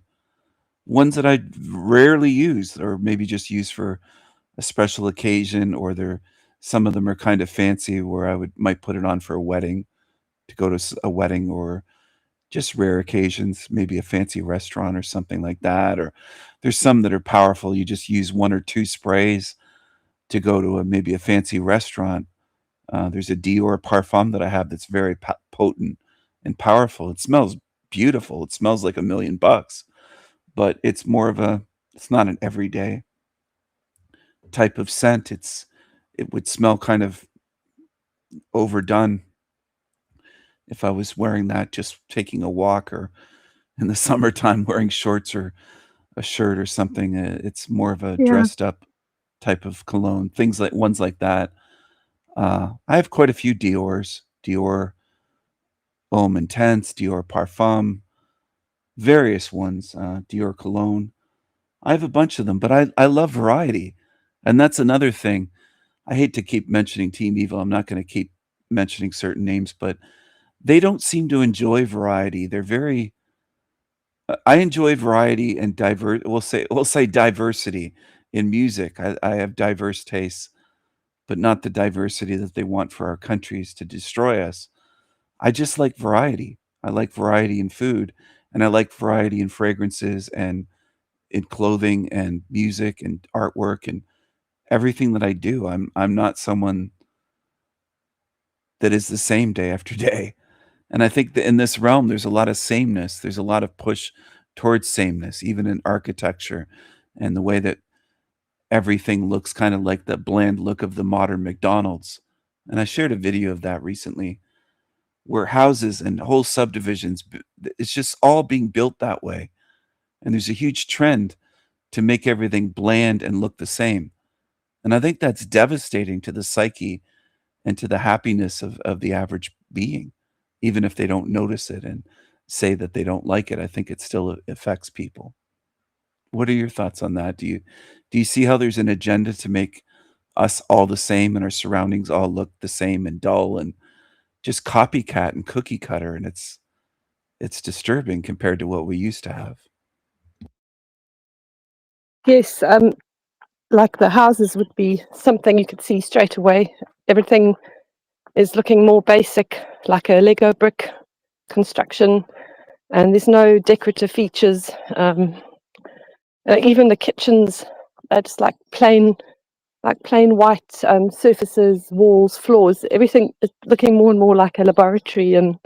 ones that I rarely use or maybe just use for a special occasion, or some of them are kind of fancy where might put it on for a wedding, to go to a wedding, or just rare occasions, maybe a fancy restaurant or something like that. Or there's some that are powerful. You just use one or two sprays to go to maybe a fancy restaurant. There's a Dior parfum that I have that's very potent and powerful. It smells beautiful. It smells like $1,000,000, but it's not an everyday type of scent. It would smell kind of overdone if I was wearing that, just taking a walk, or in the summertime wearing shorts or a shirt or something. It's more of a Yeah. dressed up type of cologne, ones like that. I have quite a few Diors, Dior Homme Intense, Dior Parfum, various ones, Dior Cologne. I have a bunch of them, but I love variety, and that's another thing. I hate to keep mentioning Team Evil. I'm not gonna keep mentioning certain names, but they don't seem to enjoy variety. They're very I enjoy variety and we'll say diversity in music. I have diverse tastes, but not the diversity that they want for our countries to destroy us. I just like variety. I like variety in food, and I like variety in fragrances and in clothing and music and artwork and everything that I do. I'm not someone that is the same day after day. And I think that in this realm, there's a lot of sameness. There's a lot of push towards sameness, even in architecture and the way that everything looks kind of like the bland look of the modern McDonald's. And I shared a video of that recently where houses and whole subdivisions, it's just all being built that way. And there's a huge trend to make everything bland and look the same. And I think that's devastating to the psyche and to the happiness of the average being, even if they don't notice it and say that they don't like it. I think it still affects people. What are your thoughts on that? Do you see how there's an agenda to make us all the same and our surroundings all look the same and dull and just copycat and cookie cutter, and it's disturbing compared to what we used to have. Yes, like the houses would be something you could see straight away. Everything is looking more basic, like a Lego brick construction, and there's no decorative features. Even the kitchens are just like plain white surfaces, walls, floors. Everything is looking more and more like a laboratory, and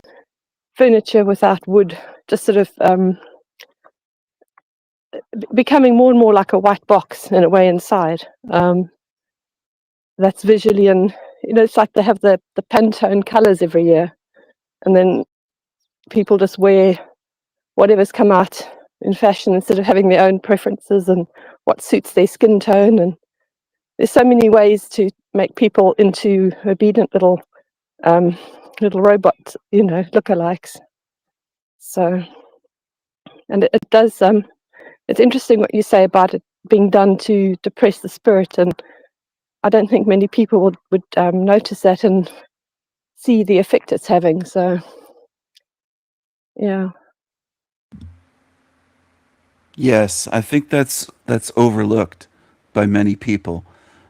furniture without wood, just sort of becoming more and more like a white box in a way inside. That's visually, and it's like they have the Pantone colors every year, and then people just wear whatever's come out in fashion instead of having their own preferences and what suits their skin tone. And there's so many ways to make people into obedient little robot, lookalikes. So, and it does. It's interesting what you say about it being done to depress the spirit, and I don't think many people would notice that and see the effect it's having. So, yeah. Yes, I think that's overlooked by many people.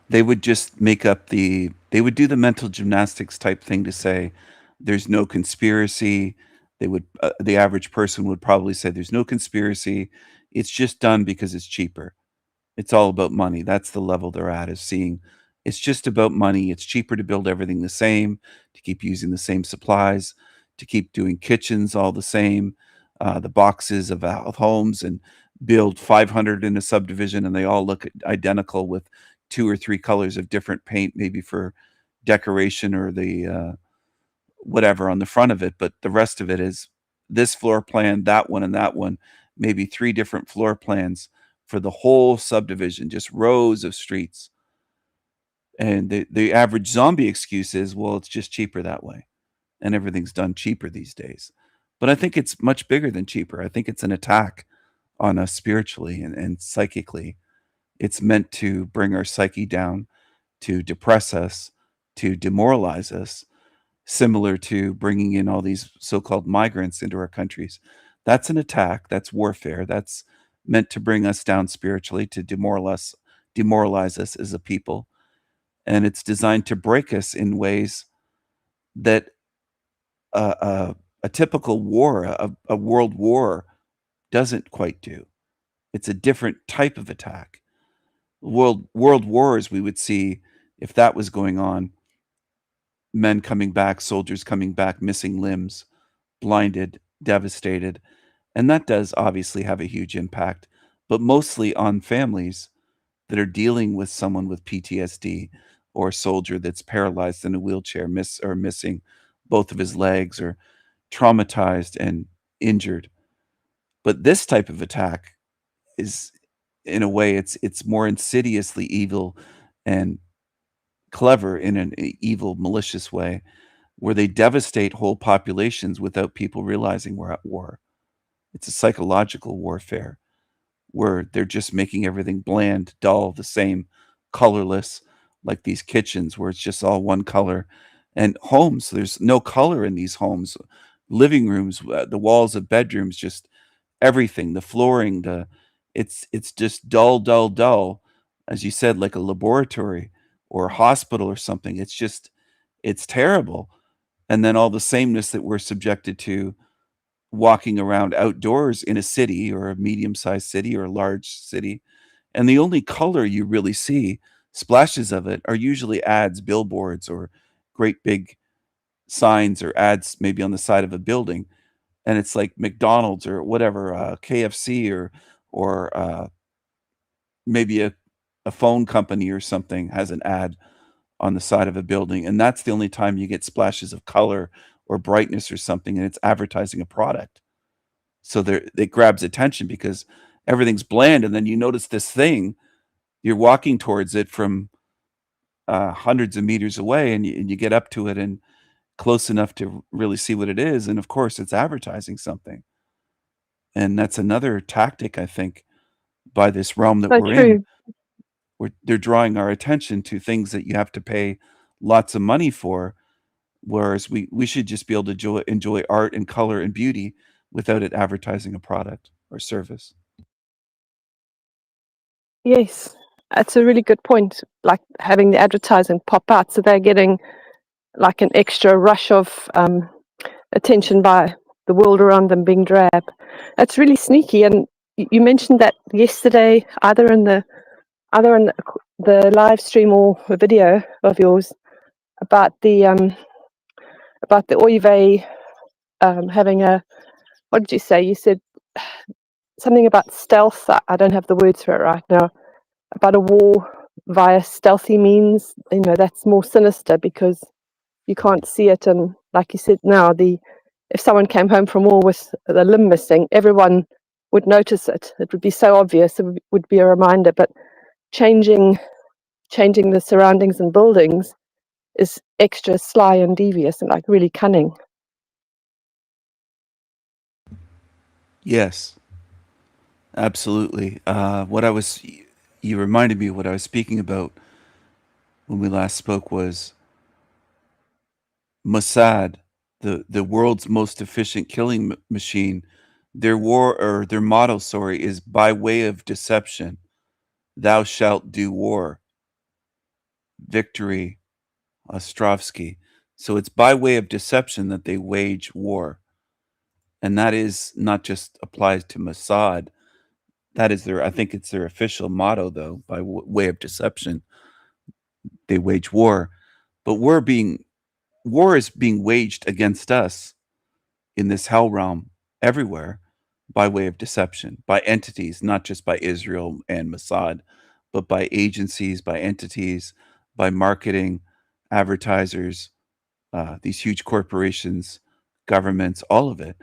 They would just they would do the mental gymnastics type thing to say there's no conspiracy. The average person would probably say there's no conspiracy. It's just done because it's cheaper. It's all about money. That's the level they're at, is seeing it's just about money. It's cheaper to build everything the same, to keep using the same supplies, to keep doing kitchens all the same, the boxes of homes, and build 500 in a subdivision and they all look identical with 2 or 3 colors of different paint, maybe for decoration or the whatever on the front of it. But the rest of it is this floor plan, that one, and that one, maybe 3 different floor plans for the whole subdivision, just rows of streets. And the average zombie excuse is, well, it's just cheaper that way. And everything's done cheaper these days. But I think it's much bigger than cheaper. I think it's an attack on us spiritually and psychically. It's meant to bring our psyche down, to depress us, to demoralize us, similar to bringing in all these so-called migrants into our countries. That's an attack. That's warfare. That's meant to bring us down spiritually, to demoralize us as a people. And it's designed to break us in ways that a typical war, a world war, doesn't quite do. It's a different type of attack. World wars, we would see, if that was going on, men coming back, soldiers coming back, missing limbs, blinded, devastated. And that does obviously have a huge impact, but mostly on families that are dealing with someone with PTSD, or a soldier that's paralyzed in a wheelchair, missing both of his legs, or traumatized and injured. But this type of attack is, in a way, it's more insidiously evil and clever in an evil, malicious way, where they devastate whole populations without people realizing we're at war. It's a psychological warfare where they're just making everything bland, dull, the same, colorless, like these kitchens where it's just all one color. And homes, there's no color in these homes. Living rooms, the walls of bedrooms, just everything, the flooring, it's just dull, dull, dull. As you said, like a laboratory or a hospital or something. It's terrible. And then all the sameness that we're subjected to walking around outdoors in a city, or a medium-sized city, or a large city. And the only color you really see, splashes of it, are usually ads, billboards, or great big signs or ads maybe on the side of a building. and it's like McDonald's or whatever, KFC or maybe a phone company or something has an ad on the side of a building, and that's the only time you get splashes of color or brightness or something, and it's advertising a product. So there it grabs attention because everything's bland, and then you notice this thing, you're walking towards it from hundreds of meters away, and you get up to it and close enough to really see what it is, and of course, it's advertising something. And that's another tactic, I think, by this realm that So we're in. true. They're drawing our attention to things that you have to pay lots of money for, whereas we should just be able to enjoy art and color and beauty without it advertising a product or service. Yes, that's a really good point. Like having the advertising pop out, so they're getting like an extra rush of attention by the world around them being drab. That's really sneaky. And you mentioned that yesterday, either in the live stream or a video of yours about the Oy Vey having a, what did you say? You said something about stealth. I don't have the words for it right now. About a war via stealthy means. You know, that's more sinister because you can't see it. And like you said, now if someone came home from war with the limb missing, everyone would notice it. It would be so obvious. It would be a reminder. But changing the surroundings and buildings is extra sly and devious and like really cunning. Yes, absolutely. You reminded me what I was speaking about when we last spoke was Mossad, the world's most efficient killing machine. Their motto, sorry, is by way of deception, thou shalt do war. Victory, Ostrovsky. So it's by way of deception that they wage war. And that is not just applies to Mossad. That is I think it's their official motto, though, by way of deception, they wage war. But war is being waged against us in this hell realm everywhere by way of deception, by entities, not just by Israel and Mossad, but by agencies, by entities, by marketing, advertisers, these huge corporations, governments, all of it.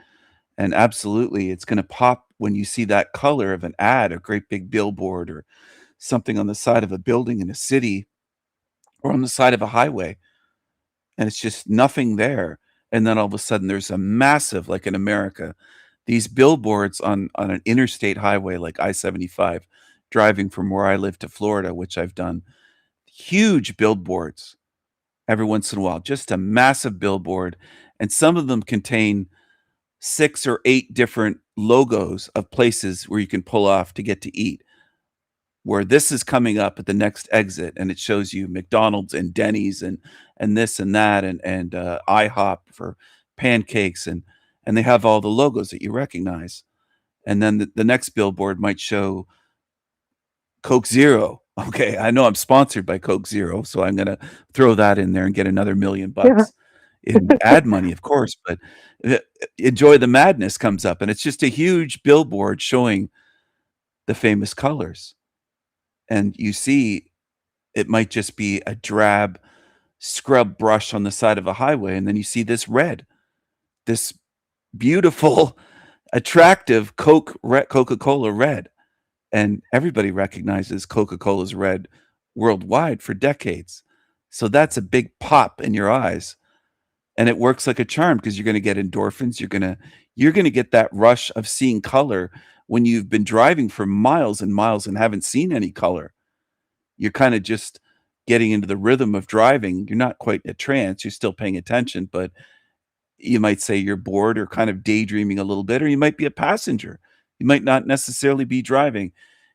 And absolutely, it's going to pop when you see that color of an ad, a great big billboard or something on the side of a building in a city or on the side of a highway. And it's just nothing there. And then all of a sudden there's a massive, like in America, these billboards on an interstate highway like I-75, driving from where I live to Florida, which I've done, huge billboards every once in a while, just a massive billboard. And some of them contain 6 or 8 different logos of places where you can pull off to get to eat. Where this is coming up at the next exit, and it shows you McDonald's and Denny's and this and that and IHOP for pancakes and they have all the logos that you recognize. And then the next billboard might show Coke Zero. Okay, I know I'm sponsored by Coke Zero, so I'm gonna throw that in there and get another $1 million in ad money, of course. But Enjoy the Madness comes up, and it's just a huge billboard showing the famous colors. And you see, it might just be a drab scrub brush on the side of a highway, and then you see this red, this beautiful, attractive Coca-Cola red. And everybody recognizes Coca-Cola's red worldwide for decades. So that's a big pop in your eyes. And it works like a charm because you're going to get endorphins. You're going to get that rush of seeing color when you've been driving for miles and miles and haven't seen any color. You're kind of just getting into the rhythm of driving. You're not quite in a trance. You're still paying attention, but you might say you're bored or kind of daydreaming a little bit, or you might be a passenger. You might not necessarily be driving.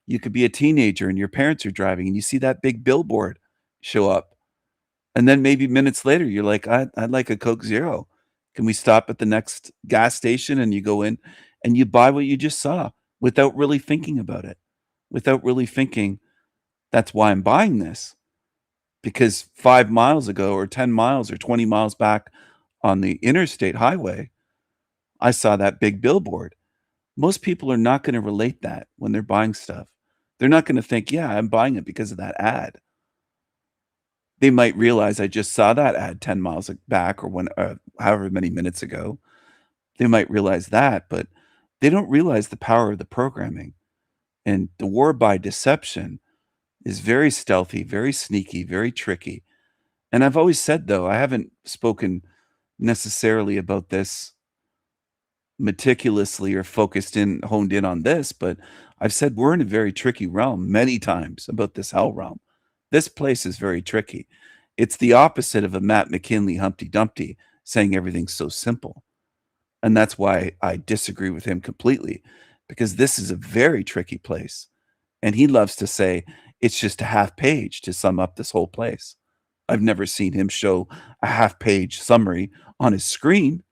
You could be a teenager and your parents are driving and you see that big billboard show up. And then maybe minutes later, you're like, I'd like a Coke Zero. Can we stop at the next gas station? And you go in and you buy what you just saw without really thinking about it, without really thinking, that's why I'm buying this. Because 5 miles ago or 10 miles or 20 miles back on the interstate highway I saw that big billboard. Most people are not going to relate that when they're buying stuff. They're not going to think, yeah, I'm buying it because of that ad. They might realize I just saw that ad 10 miles back or however many minutes ago. They might realize that, but they don't realize the power of the programming. And the war by deception is very stealthy, very sneaky, very tricky. And I've always said, though, I haven't spoken necessarily about this meticulously or honed in on this, but I've said we're in a very tricky realm many times about this hell realm. This place is very tricky. It's the opposite of a Matt McKinley Humpty Dumpty saying everything's so simple. And that's why I disagree with him completely, because this is a very tricky place. And he loves to say it's just a half page to sum up this whole place. I've never seen him show a half page summary on his screen.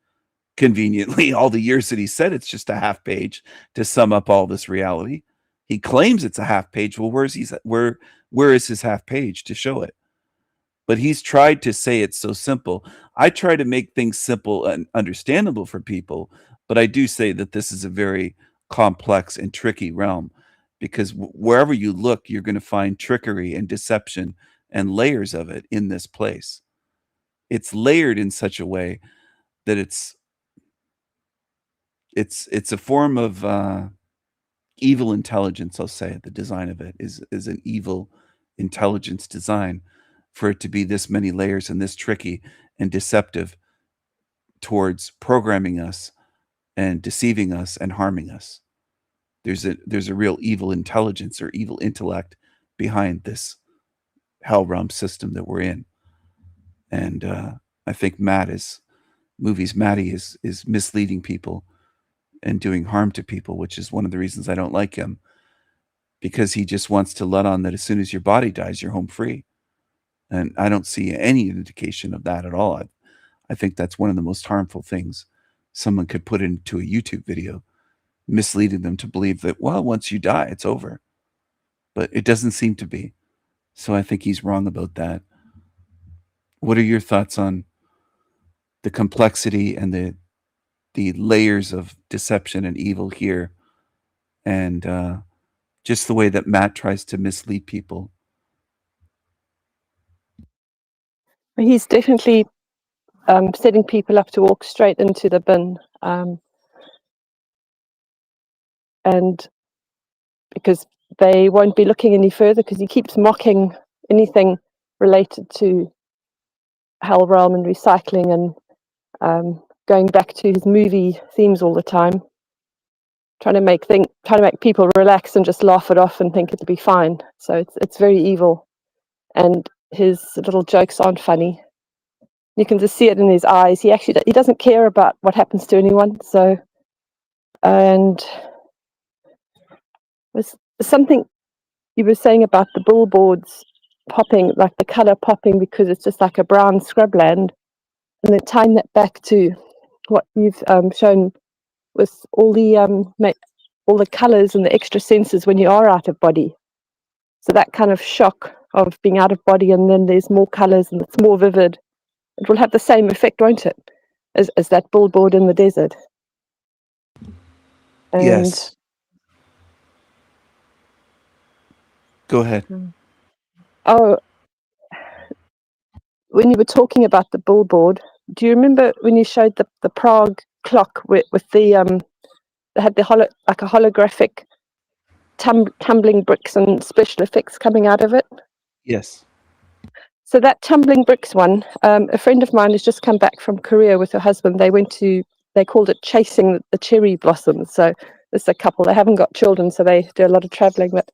Conveniently, all the years that he said it's just a half page to sum up all this reality. He claims it's a half page. Well, where is his half page to show it? But he's tried to say it's so simple. I try to make things simple and understandable for people, but I do say that this is a very complex and tricky realm, because wherever you look, you're going to find trickery and deception and layers of it in this place. It's layered in such a way that it's a form of evil intelligence. I'll say the design of it is an evil intelligence design for it to be this many layers and this tricky and deceptive towards programming us and deceiving us and harming us. There's a real evil intelligence or evil intellect behind this hell realm system that we're in. And I think Matty is misleading people and doing harm to people, which is one of the reasons I don't like him, because he just wants to let on that as soon as your body dies, you're home free. And I don't see any indication of that at all. I think that's one of the most harmful things someone could put into a YouTube video, misleading them to believe that, well, once you die, it's over. But it doesn't seem to be. So I think he's wrong about that. What are your thoughts on the complexity and the layers of deception and evil here, and just the way that Matt tries to mislead people? He's definitely setting people up to walk straight into the bin, and because they won't be looking any further, because he keeps mocking anything related to Hell Realm and recycling, and going back to his movie themes all the time, trying to make people relax and just laugh it off and think it'll be fine. So it's very evil, and his little jokes aren't funny. You can just see it in his eyes. He doesn't care about what happens to anyone. So, and there's something you were saying about the billboards popping, like the color popping, because it's just like a brown scrubland, and then tying that back to what you've shown with all the colors and the extra senses when you are out of body. So that kind of shock of being out of body, and then there's more colors and it's more vivid. It will have the same effect, won't it, as that billboard in the desert? And yes. Go ahead. Oh, when you were talking about the billboard, do you remember when you showed the Prague clock with the they had a holographic tumbling bricks and special effects coming out of it? Yes. So that tumbling bricks one, a friend of mine has just come back from Korea with her husband. They called it chasing the cherry blossoms. So there's a couple, they haven't got children, so they do a lot of traveling. But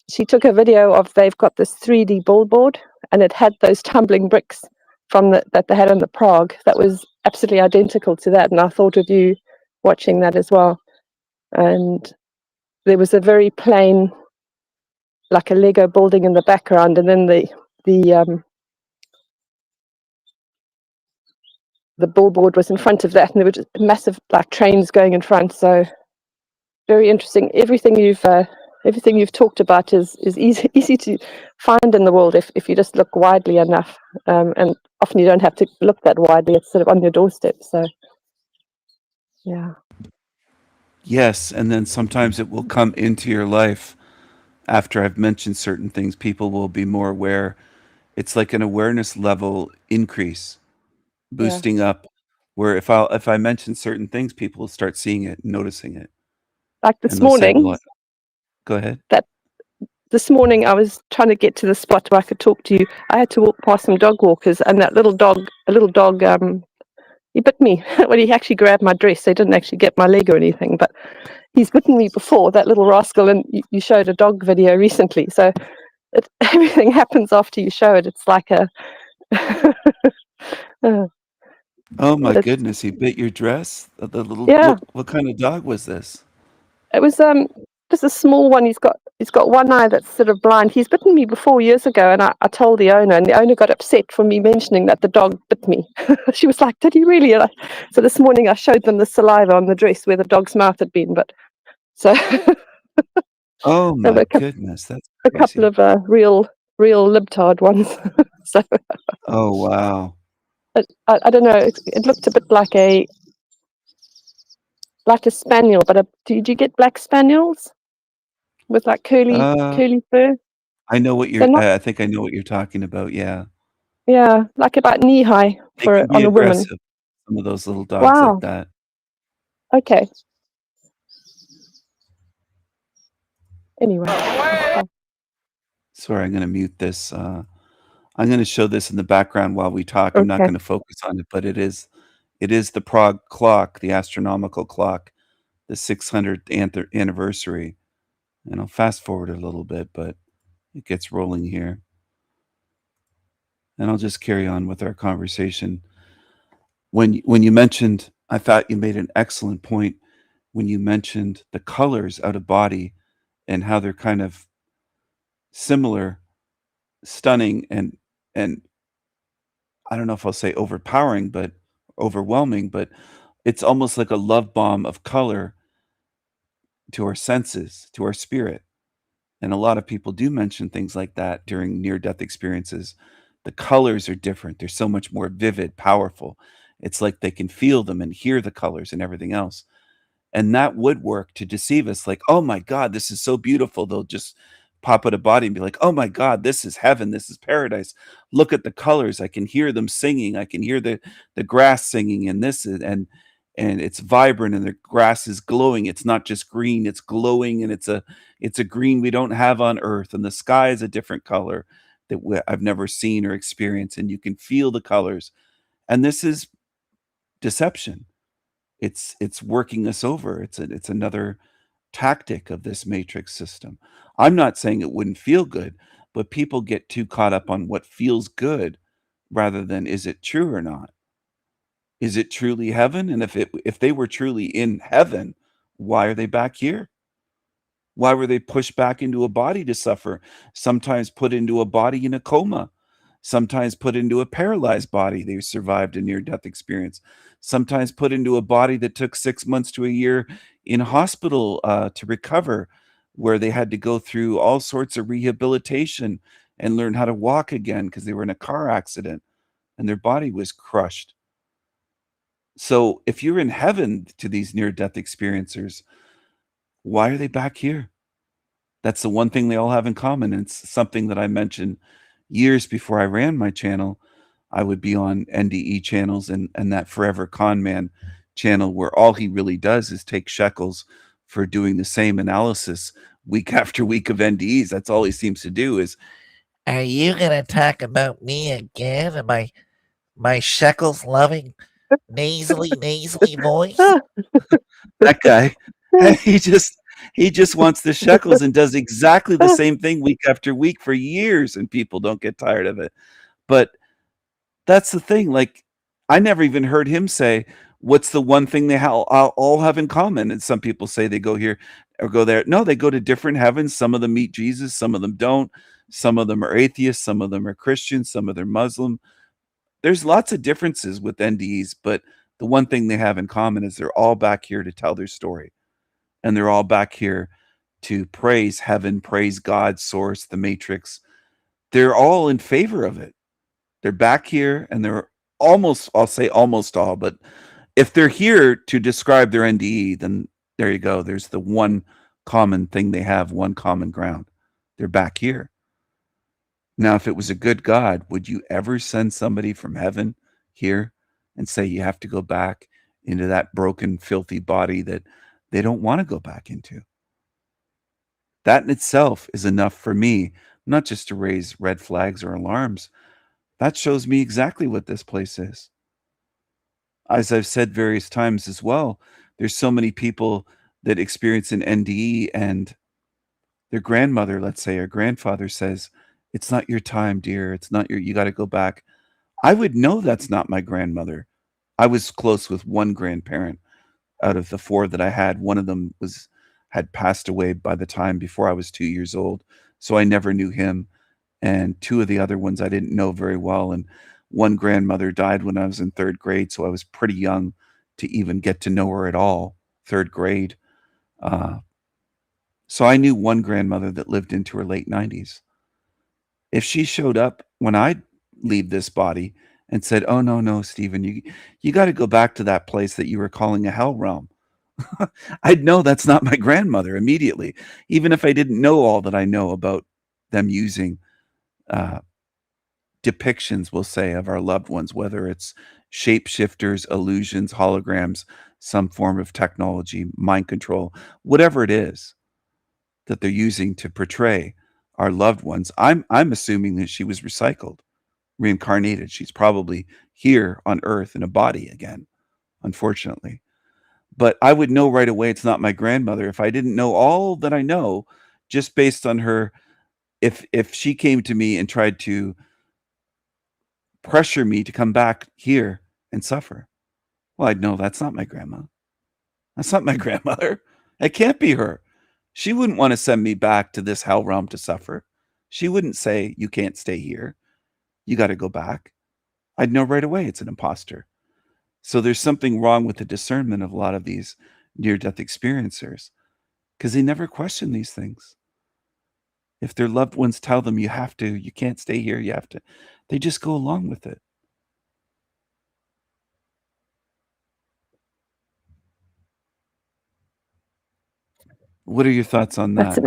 she took a video of, they've got this 3D billboard, and it had those tumbling bricks that they had on the Prague. That was absolutely identical to that. And I thought of you watching that as well. And there was a very plain, like a Lego building in the background, and then the billboard was in front of that, and there were just massive like trains going in front. So very interesting. Everything you've talked about is easy to find in the world if you just look widely enough, and often you don't have to look that widely. It's sort of on your doorstep. So Yeah. Yes, and then sometimes it will come into your life after I've mentioned certain things. People will be more aware. It's like an awareness level increase, Yeah. boosting up, where if I mention certain things, people will start seeing it, noticing it, Like and this they'll say, "Well, morning, go ahead." that this morning I was trying to get to the spot where I could talk to you. I had to walk past some dog walkers, and that little dog, he bit me. Well, he actually grabbed my dress. He didn't actually get my leg or anything, but he's bitten me before, that little rascal. And you showed a dog video recently, so everything happens after you show it. It's like a Oh my it's, goodness, he bit your dress? The little yeah. what kind of dog was this? It was just a small one. He's got one eye that's sort of blind. He's bitten me before years ago, and I told the owner, and the owner got upset for me mentioning that the dog bit me. She was like, "Did he really?" So this morning I showed them the saliva on the dress where the dog's mouth had been. But so Oh there were my goodness, that's a couple crazy. of real libtard ones. So Oh, wow. I don't know. It looked a bit like a spaniel, but did you get black spaniels with like curly Uh, fur? I know what They're you're not. I think I know what you're talking about, yeah. Yeah, like about knee high They can be on a woman. aggressive, some of those little dogs like Wow. that. Okay. Anyway. Oh, Sorry, I'm gonna mute this, I'm gonna show this in the background while we talk. I'm not okay. gonna focus on it, but it is the Prague clock, the astronomical clock, the 600th anniversary, and I'll fast forward a little bit, but it gets rolling here. And I'll just carry on with our conversation. When you mentioned, I thought you made an excellent point when you mentioned the colors out of body and how they're kind of similar, stunning, and I don't know if I'll say overpowering, but overwhelming, but it's almost like a love bomb of color to our senses, to our spirit. And a lot of people do mention things like that during near death experiences. The colors are different. They're so much more vivid, powerful. It's like they can feel them and hear the colors and everything else. And that would work to deceive us like, "Oh my god, this is so beautiful." They'll just pop out a body and be like, "Oh my god, this is heaven. This is paradise. Look at the colors. I can hear them singing. I can hear the grass singing, and and it's vibrant, and the grass is glowing. It's not just green, it's glowing, and it's a green we don't have on earth, and the sky is a different color that I've never seen or experienced, and you can feel the colors." And this is deception. It's working us over. It's another tactic of this matrix system. I'm not saying it wouldn't feel good, but people get too caught up on what feels good rather than is it true or not? Is it truly heaven? And if they were truly in heaven, why are they back here? Why were they pushed back into a body to suffer? Sometimes put into a body in a coma, sometimes put into a paralyzed body. They survived a near death experience, sometimes put into a body that took 6 months to a year in hospital to recover, where they had to go through all sorts of rehabilitation and learn how to walk again because they were in a car accident and their body was crushed. So if you're in heaven to these near death experiencers, why are they back here? That's the one thing they all have in common, and it's something that I mentioned years before I ran my channel. I would be on NDE channels and that Forever Con Man channel where all he really does is take shekels for doing the same analysis week after week of NDEs. That's all he seems to do is, "Are you gonna talk about me again and my shekels loving nasally voice?" that guy. He just wants the shekels and does exactly the same thing week after week for years, and people don't get tired of it. But that's the thing, like, I never even heard him say, "What's the one thing they all have in common?" And some people say they go here or go there. No, they go to different heavens. Some of them meet Jesus, some of them don't. Some of them are atheists, some of them are Christians, some of them are Muslim. There's lots of differences with NDEs, but the one thing they have in common is they're all back here to tell their story. And they're all back here to praise heaven, praise God, source, the matrix. They're all in favor of it. They're back here and they're almost, I'll say almost all, but if they're here to describe their NDE, then there you go. There's the one common thing they have, one common ground. They're back here. Now, if it was a good God, would you ever send somebody from heaven here and say you have to go back into that broken, filthy body that they don't want to go back into? That in itself is enough for me, not just to raise red flags or alarms. That shows me exactly what this place is. As I've said various times as well, there's so many people that experience an NDE and their grandmother, let's say, or grandfather says, it's not your time, dear. It's not you got to go back. I would know that's not my grandmother. I was close with one grandparent out of the 4 that I had. One of them had passed away by the time before I was 2 years old. So I never knew him. And 2 of the other ones I didn't know very well. And one grandmother died when I was in 3rd grade. So I was pretty young to even get to know her at all, 3rd grade. So I knew one grandmother that lived into her late 90s. If she showed up when I leave this body and said, oh, no, Stephen, you got to go back to that place that you were calling a hell realm, I'd know that's not my grandmother immediately, even if I didn't know all that I know about them using depictions, we'll say, of our loved ones, whether it's shapeshifters, illusions, holograms, some form of technology, mind control, whatever it is that they're using to portray our loved ones. I'm assuming that she was recycled, reincarnated. She's probably here on Earth in a body again, unfortunately. But I would know right away it's not my grandmother if I didn't know all that I know just based on her. If she came to me and tried to pressure me to come back here and suffer, well, I'd know that's not my grandma. That's not my grandmother. It can't be her. She wouldn't want to send me back to this hell realm to suffer. She wouldn't say, you can't stay here. You got to go back. I'd know right away it's an imposter. So there's something wrong with the discernment of a lot of these near-death experiencers because they never question these things. If their loved ones tell them you have to, you can't stay here, you have to, they just go along with it. What are your thoughts on that?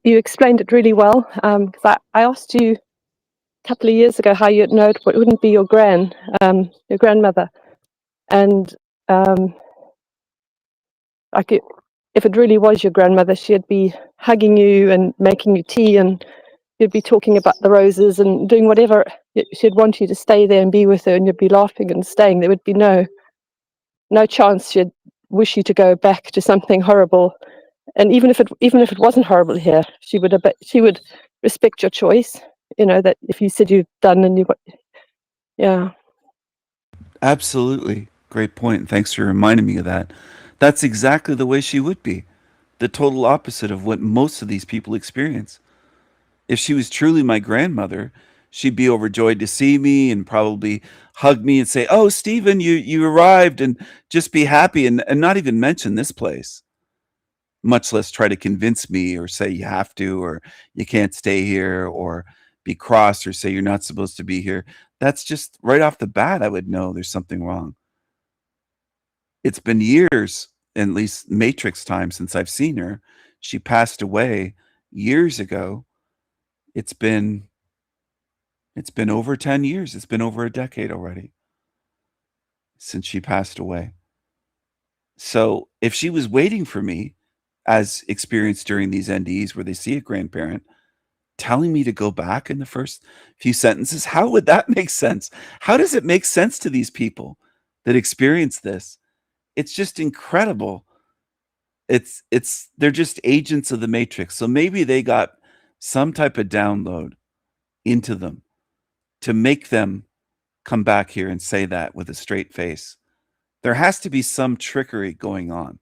You explained it really well. Because I asked you a couple of years ago how you'd know it wouldn't be your grandmother, and if it really was your grandmother, she'd be hugging you and making you tea, and you'd be talking about the roses and doing whatever. She'd want you to stay there and be with her, and you'd be laughing and staying. There would be no chance she'd wish you to go back to something horrible. And even if it wasn't horrible here, she would respect your choice. You know, that if you said you've done and yeah. Absolutely. Great point. Thanks for reminding me of that. That's exactly the way she would be. The total opposite of what most of these people experience. If she was truly my grandmother, she'd be overjoyed to see me and probably hug me and say, oh, Stephen, you arrived, and just be happy and not even mention this place, much less try to convince me or say you have to or you can't stay here or be cross or say you're not supposed to be here. That's just right off the bat, I would know there's something wrong. It's been years, at least Matrix time, since I've seen her. She passed away years ago. It's been over 10 years. It's been over a decade already since she passed away. So if she was waiting for me, as experienced during these NDEs where they see a grandparent, telling me to go back in the first few sentences, how would that make sense? How does it make sense to these people that experience this? It's just incredible. They're just agents of the Matrix. So maybe they got some type of download into them to make them come back here and say that with a straight face. There has to be some trickery going on,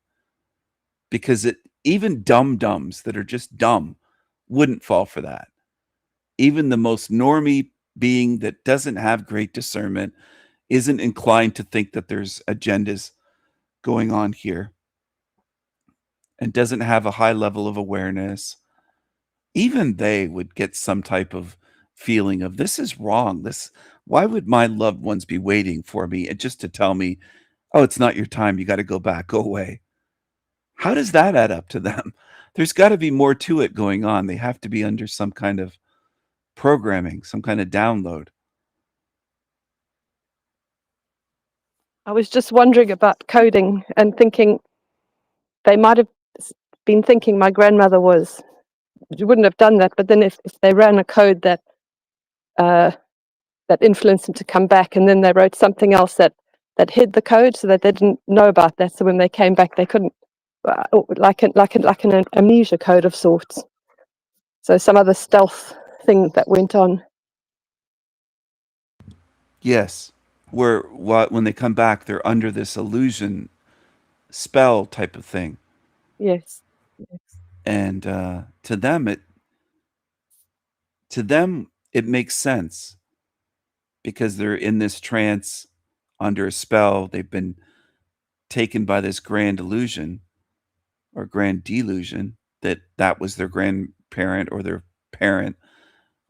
because even dum-dums that are just dumb wouldn't fall for that. Even the most normie being that doesn't have great discernment isn't inclined to think that there's agendas going on here and doesn't have a high level of awareness. Even they would get some type of feeling of this is wrong. Why would my loved ones be waiting for me and just to tell me, "Oh, it's not your time. You got to go back. Go away." How does that add up to them? There's got to be more to it going on. They have to be under some kind of programming, some kind of download. I was just wondering about coding and thinking they might have been thinking my grandmother was. You wouldn't have done that, but then if they ran a code that that influenced them to come back, and then they wrote something else that hid the code so that they didn't know about that. So when they came back, they couldn't, like an amnesia code of sorts. So some other stealth thing that went on. Yes. Where when they come back, they're under this illusion spell type of thing. Yes. And to them it makes sense because they're in this trance under a spell. They've been taken by this grand illusion or grand delusion that was their grandparent or their parent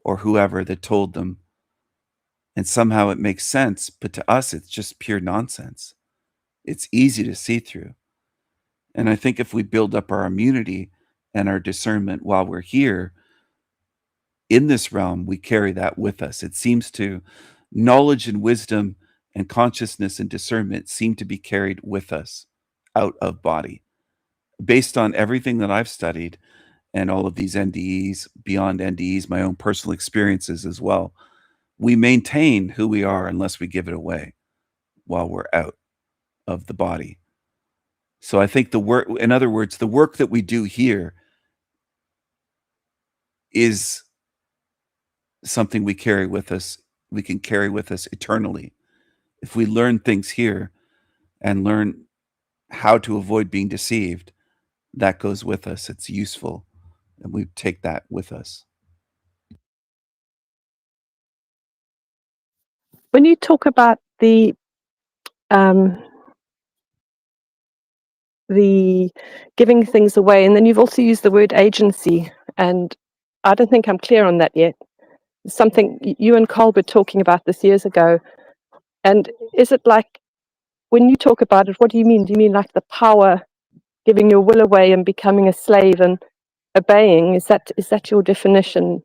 or whoever that told them. And somehow it makes sense, but to us, it's just pure nonsense. It's easy to see through. And I think if we build up our immunity and our discernment while we're here in this realm, we carry that with us. It seems to knowledge and wisdom and consciousness and discernment seem to be carried with us out of body. Based on everything that I've studied and all of these NDEs, beyond NDEs, my own personal experiences as well, we maintain who we are unless we give it away while we're out of the body. So I think the work, in other words, the work that we do here is something we carry with us. We can carry with us eternally. If we learn things here and learn how to avoid being deceived, that goes with us. It's useful. And we take that with us. When you talk about the giving things away, and then you've also used the word agency, and I don't think I'm clear on that yet. Something you and Carl were talking about this years ago. And is it like, when you talk about it, what do you mean? Do you mean like the power, giving your will away and becoming a slave and obeying? Is that your definition?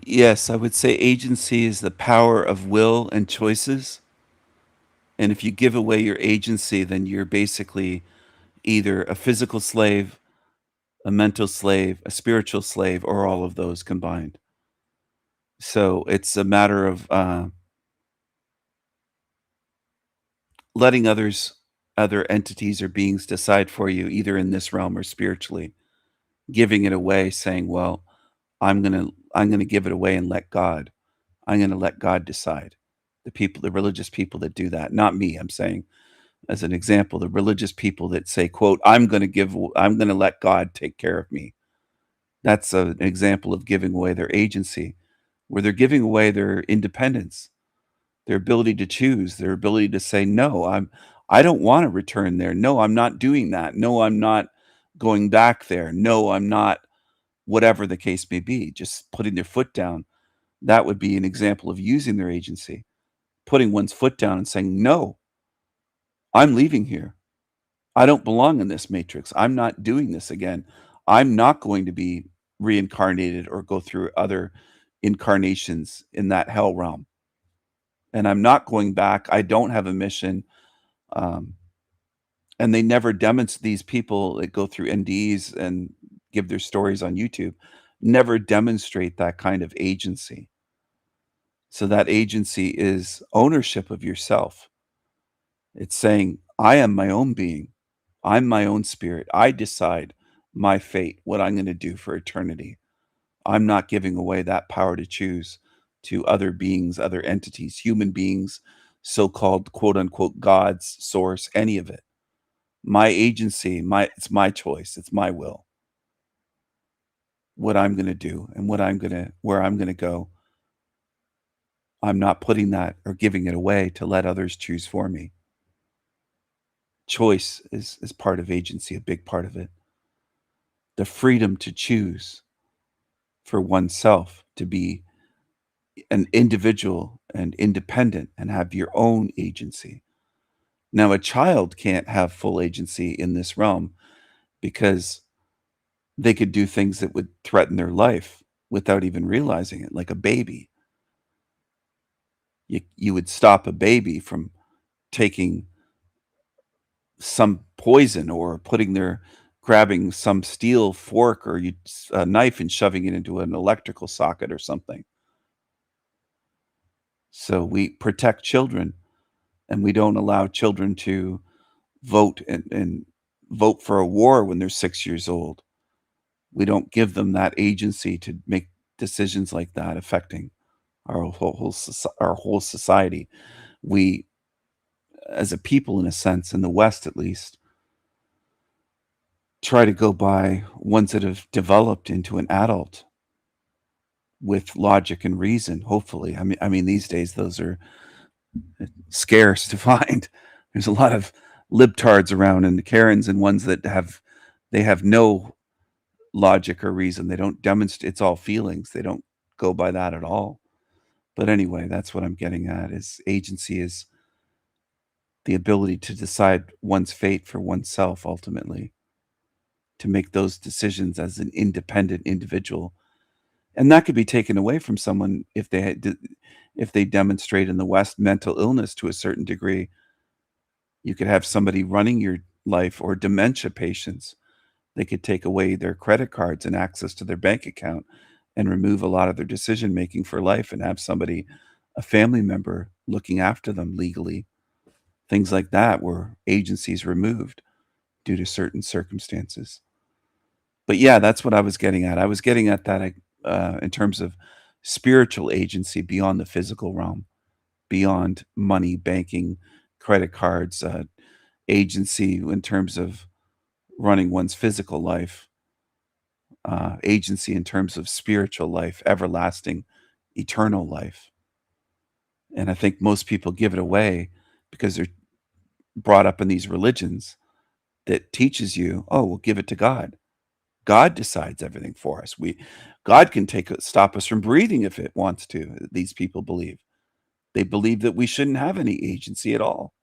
Yes, I would say agency is the power of will and choices. And if you give away your agency, then you're basically either a physical slave, a mental slave, a spiritual slave, or all of those combined. So it's a matter of letting other entities or beings decide for you, either in this realm or spiritually, giving it away, saying, well, I'm gonna give it away and let God. I'm gonna let God decide. The religious people that do that, not me. I'm saying, as an example, the religious people that say, quote, I'm gonna let God take care of me. That's an example of giving away their agency, where they're giving away their independence, their ability to choose, their ability to say, no, I don't want to return there. No, I'm not doing that. No, I'm not going back there. No, I'm not, whatever the case may be, just putting their foot down. That would be an example of using their agency, putting one's foot down and saying, no, I'm leaving here. I don't belong in this matrix. I'm not doing this again. I'm not going to be reincarnated or go through other incarnations in that hell realm. And I'm not going back. I don't have a mission. And they never demonstrate, these people that go through NDs and give their stories on YouTube, never demonstrate that kind of agency. So that agency is ownership of yourself. It's saying, I am my own being. I'm my own spirit. I decide my fate, what I'm going to do for eternity. I'm not giving away that power to choose to other beings, other entities, human beings, so-called quote unquote gods, source, any of it. My agency, it's my choice, it's my will. What I'm going to do and where I'm going to go. I'm not putting that or giving it away to let others choose for me. Choice is part of agency, a big part of it. The freedom to choose. for oneself to be an individual and independent and have your own agency. Now, a child can't have full agency in this realm because they could do things that would threaten their life without even realizing it, like a baby. You would stop a baby from taking some poison or grabbing some steel fork or a knife and shoving it into an electrical socket or something. So we protect children, and we don't allow children to vote and vote for a war when they're 6 years old. We don't give them that agency to make decisions like that affecting our whole society. We, as a people, in a sense, in the West at least, try to go by ones that have developed into an adult with logic and reason. Hopefully, I mean, these days those are scarce to find. There's a lot of libtards around and Karens and ones that have no logic or reason. They don't demonstrate. It's all feelings. They don't go by that at all. But anyway, that's what I'm getting at, is agency is the ability to decide one's fate for oneself, ultimately, to make those decisions as an independent individual. And that could be taken away from someone if they demonstrate in the West mental illness to a certain degree. You could have somebody running your life, or dementia patients. They could take away their credit cards and access to their bank account and remove a lot of their decision making for life, and have somebody, a family member, looking after them legally. Things like that, where agency is removed due to certain circumstances. But yeah, that's what I was getting at. I was getting at that in terms of spiritual agency beyond the physical realm, beyond money, banking, credit cards, agency in terms of running one's physical life, agency in terms of spiritual life, everlasting, eternal life. And I think most people give it away because they're brought up in these religions that teaches you, oh, we'll give it to God. God decides everything for us. God can stop us from breathing if it wants to. These people believe. They believe that we shouldn't have any agency at all.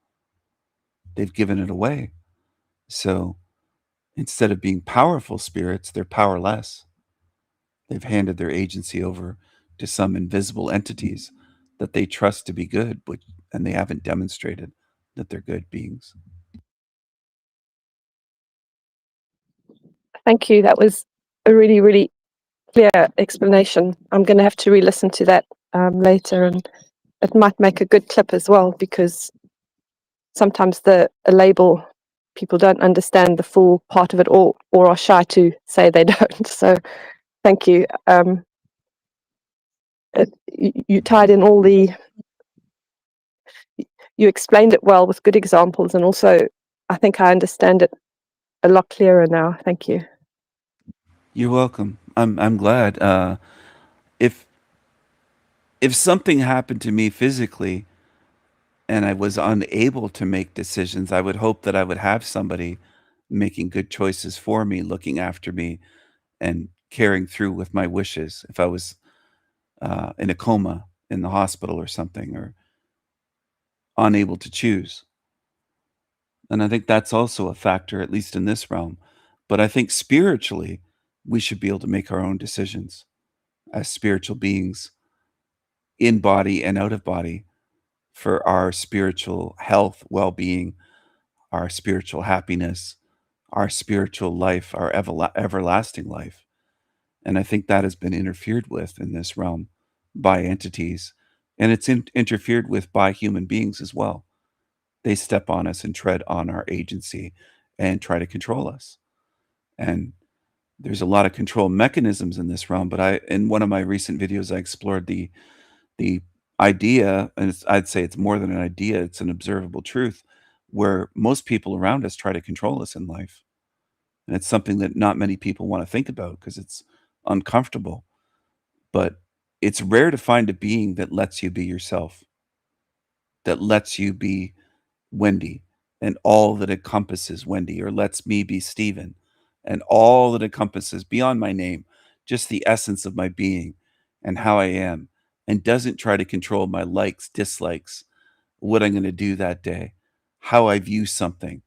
They've given it away. So instead of being powerful spirits, they're powerless. They've handed their agency over to some invisible entities that they trust to be good, and they haven't demonstrated that they're good beings. Thank you. That was a really, really clear explanation. I'm going to have to re-listen to that later, and it might make a good clip as well, because sometimes a label, people don't understand the full part of it, or are shy to say they don't. So thank you. You tied in you explained it well with good examples, and also I think I understand it a lot clearer now. Thank you. You're welcome. I'm glad. If something happened to me physically and I was unable to make decisions, I would hope that I would have somebody making good choices for me, looking after me, and carrying through with my wishes. If I was in a coma in the hospital or something, or unable to choose. And I think that's also a factor, at least in this realm. But I think spiritually, we should be able to make our own decisions as spiritual beings, in body and out of body, for our spiritual health, well-being, our spiritual happiness, our spiritual life, our everlasting life. And I think that has been interfered with in this realm by entities, and it's interfered with by human beings as well. They step on us and tread on our agency and try to control us. And there's a lot of control mechanisms in this realm, but in one of my recent videos, I explored the idea, and I'd say it's more than an idea, it's an observable truth, where most people around us try to control us in life. And it's something that not many people want to think about because it's uncomfortable. But it's rare to find a being that lets you be yourself, that lets you be Wendy and all that encompasses Wendy, or lets me be Stephen and all that encompasses beyond my name, just the essence of my being and how I am, and doesn't try to control my likes, dislikes, what I'm going to do that day, how I view something.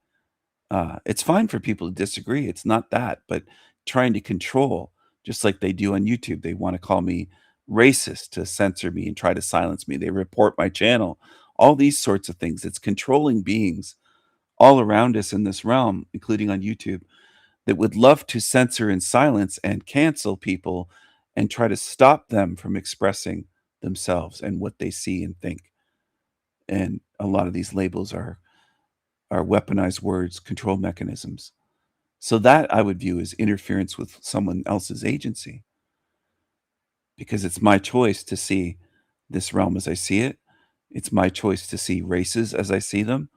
It's fine for people to disagree. It's not that, but trying to control, just like they do on YouTube. They want to call me racist to censor me and try to silence me. They report my channel, all these sorts of things. It's controlling beings all around us in this realm, including on YouTube, that would love to censor and silence and cancel people and try to stop them from expressing themselves and what they see and think. And a lot of these labels are weaponized words, control mechanisms. So that I would view as interference with someone else's agency, because it's my choice to see this realm as I see it. It's my choice to see races as I see them,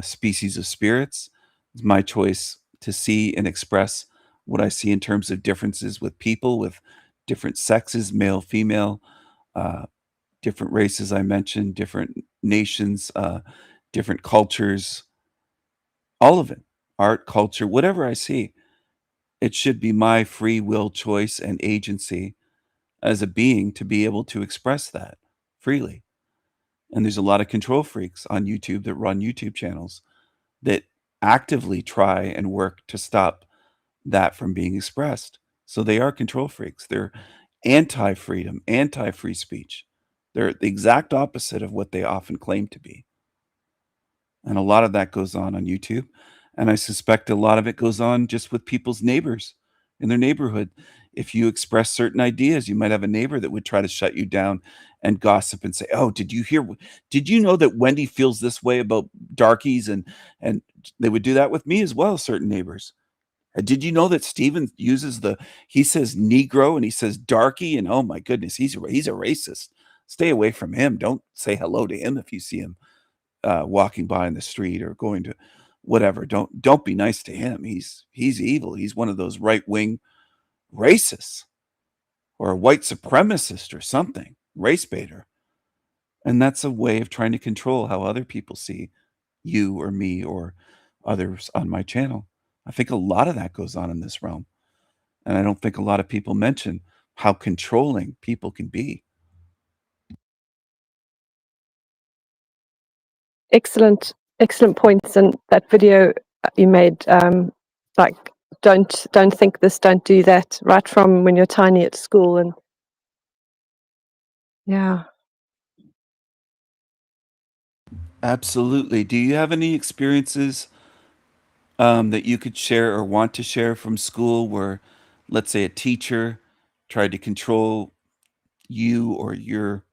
species of spirits. It's my choice to see and express what I see in terms of differences with people, with different sexes, male, female, different races I mentioned, different nations, different cultures, all of it, art, culture, whatever I see. It should be my free will choice and agency as a being to be able to express that freely. And there's a lot of control freaks on YouTube that run YouTube channels that actively try and work to stop that from being expressed. So they are control freaks. They're anti-freedom, anti-free speech. They're the exact opposite of what they often claim to be. And a lot of that goes on YouTube. And I suspect a lot of it goes on just with people's neighbors in their neighborhood. If you express certain ideas, you might have a neighbor that would try to shut you down and gossip and say, "Oh, did you know that Wendy feels this way about darkies?" And they would do that with me as well, certain neighbors. Did you know that Steven he says Negro and he says darky, and oh my goodness, he's a racist. Stay away from him. Don't say hello to him if you see him walking by in the street or going to whatever. Don't be nice to him. He's evil. He's one of those right-wing racists or a white supremacist or something, race baiter. And that's a way of trying to control how other people see you or me or others on my channel. I think a lot of that goes on in this realm. And I don't think a lot of people mention how controlling people can be. Excellent points. And that video you made, like don't think this, don't do that, right from when you're tiny at school. And yeah. Absolutely. Do you have any experiences that you could share or want to share from school where, let's say, a teacher tried to control you or your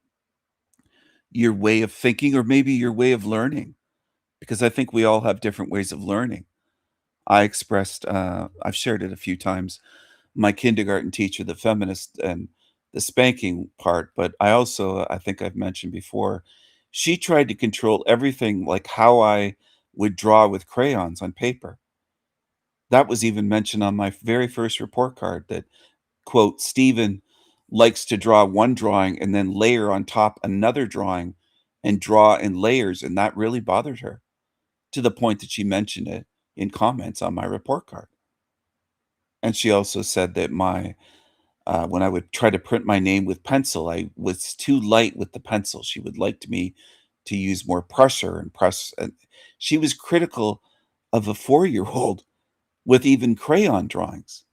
way of thinking or maybe your way of learning? Because I think we all have different ways of learning. I've shared it a few times, my kindergarten teacher, the feminist and the spanking part, but I think I've mentioned before, she tried to control everything, like how I would draw with crayons on paper. That was even mentioned on my very first report card that, quote, Stephen likes to draw one drawing and then layer on top another drawing and draw in layers. And that really bothered her to the point that she mentioned it in comments on my report card. And she also said that when I would try to print my name with pencil, I was too light with the pencil. She would like me to use more pressure and press. And she was critical of a 4-year-old with even crayon drawings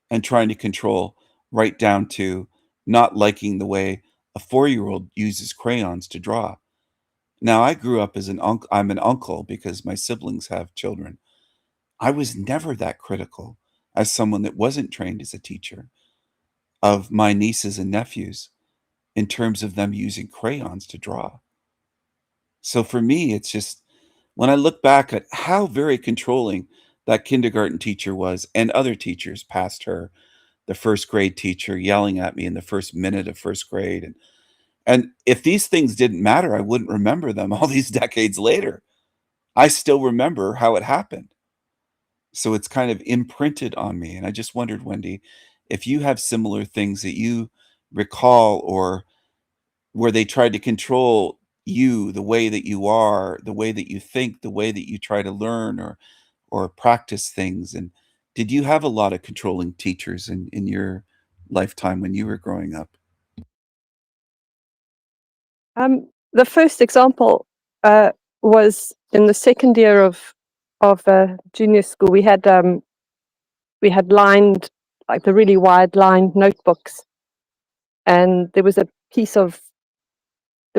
and trying to control right down to not liking the way a 4-year-old uses crayons to draw. Now, I grew up as I'm an uncle because my siblings have children. I was never that critical as someone that wasn't trained as a teacher of my nieces and nephews in terms of them using crayons to draw. So for me, it's just when I look back at how very controlling that kindergarten teacher was and other teachers past her, the first grade teacher yelling at me in the first minute of first grade. And if these things didn't matter, I wouldn't remember them all these decades later. I still remember how it happened. So it's kind of imprinted on me. And I just wondered, Wendy, if you have similar things that you recall or where they tried to control you, the way that you are, the way that you think, the way that you try to learn or practice things. And did you have a lot of controlling teachers in your lifetime when you were growing up? The first example was in the second year of junior school. We had lined, like the really wide lined notebooks, and there was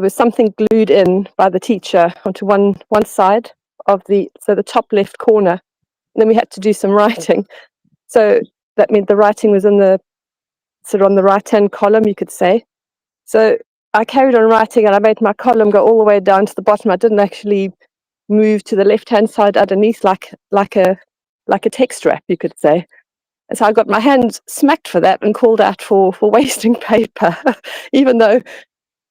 something glued in by the teacher onto one side of the top left corner. And then we had to do some writing. So that meant the writing was in the sort of on the right hand column, you could say. So I carried on writing, and I made my column go all the way down to the bottom. I didn't actually move to the left hand side underneath like a text wrap, you could say. And so I got my hands smacked for that and called out for wasting paper, even though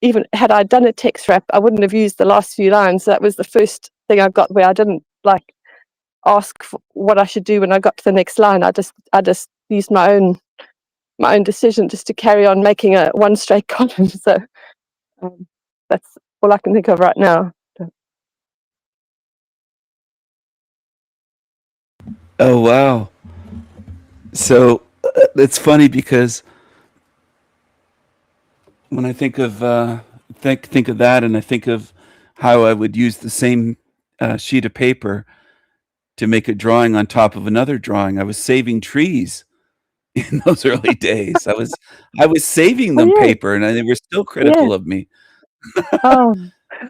even had I done a text wrap, I wouldn't have used the last few lines. That was the first thing I got where I didn't ask for what I should do when I got to the next line. I just used my own decision just to carry on making a one straight column. So that's all I can think of right now. Oh, wow. So it's funny because when I think of think of that, and I think of how I would use the same sheet of paper to make a drawing on top of another drawing. I was saving trees in those early days. I was saving them paper, and they were still critical of me.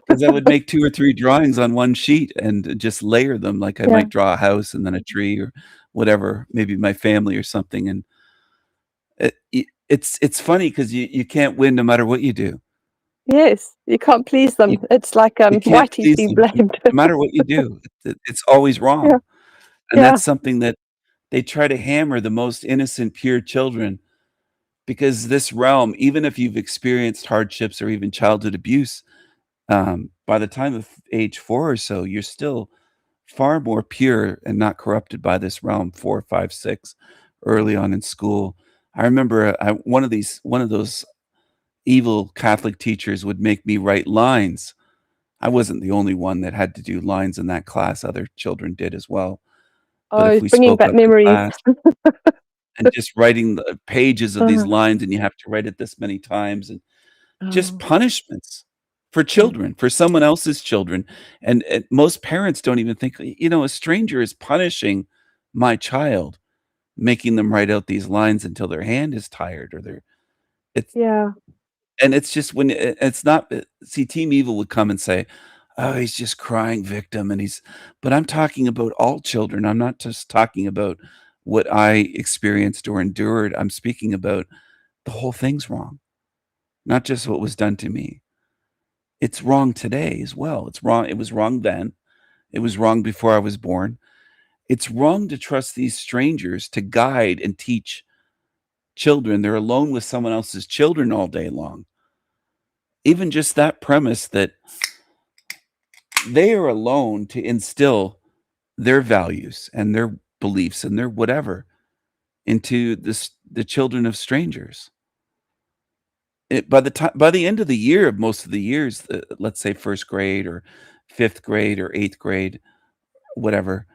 Because I would make 2 or 3 drawings on one sheet and just layer them, like I might draw a house and then a tree or whatever, maybe my family or something, and it's funny because you can't win no matter what you do. Yes, you can't please them. It's like You can't Whitey's please being them no blamed. matter what you do. It's always wrong, and that's something that they try to hammer the most innocent, pure children, because this realm, even if you've experienced hardships or even childhood abuse, by the time of age 4 or so, you're still far more pure and not corrupted by this realm. 4, 5, 6, early on in school. I remember one of those evil Catholic teachers would make me write lines. I wasn't the only one that had to do lines in that class. Other children did as well. But if It's we bringing spoke back up in memories. class and just writing the pages of these Uh, lines, and you have to write it this many times, and just oh, punishments for children, for someone else's children, and most parents don't even think, a stranger is punishing my child, making them write out these lines until their hand is tired or their it's yeah. and it's just when it's not see, Team Evil would come and say, "Oh, he's just crying victim," but I'm talking about all children. I'm not just talking about what I experienced or endured. I'm speaking about the whole thing's wrong, not just what was done to me. It's wrong today as well. It's wrong. It was wrong then. It was wrong before I was born. It's wrong to trust these strangers to guide and teach children. They're alone with someone else's children all day long. Even just that premise that they are alone to instill their values and their beliefs and their whatever into the children of strangers. By the end of the year of most of the years, let's say first grade or fifth grade or eighth grade, whatever,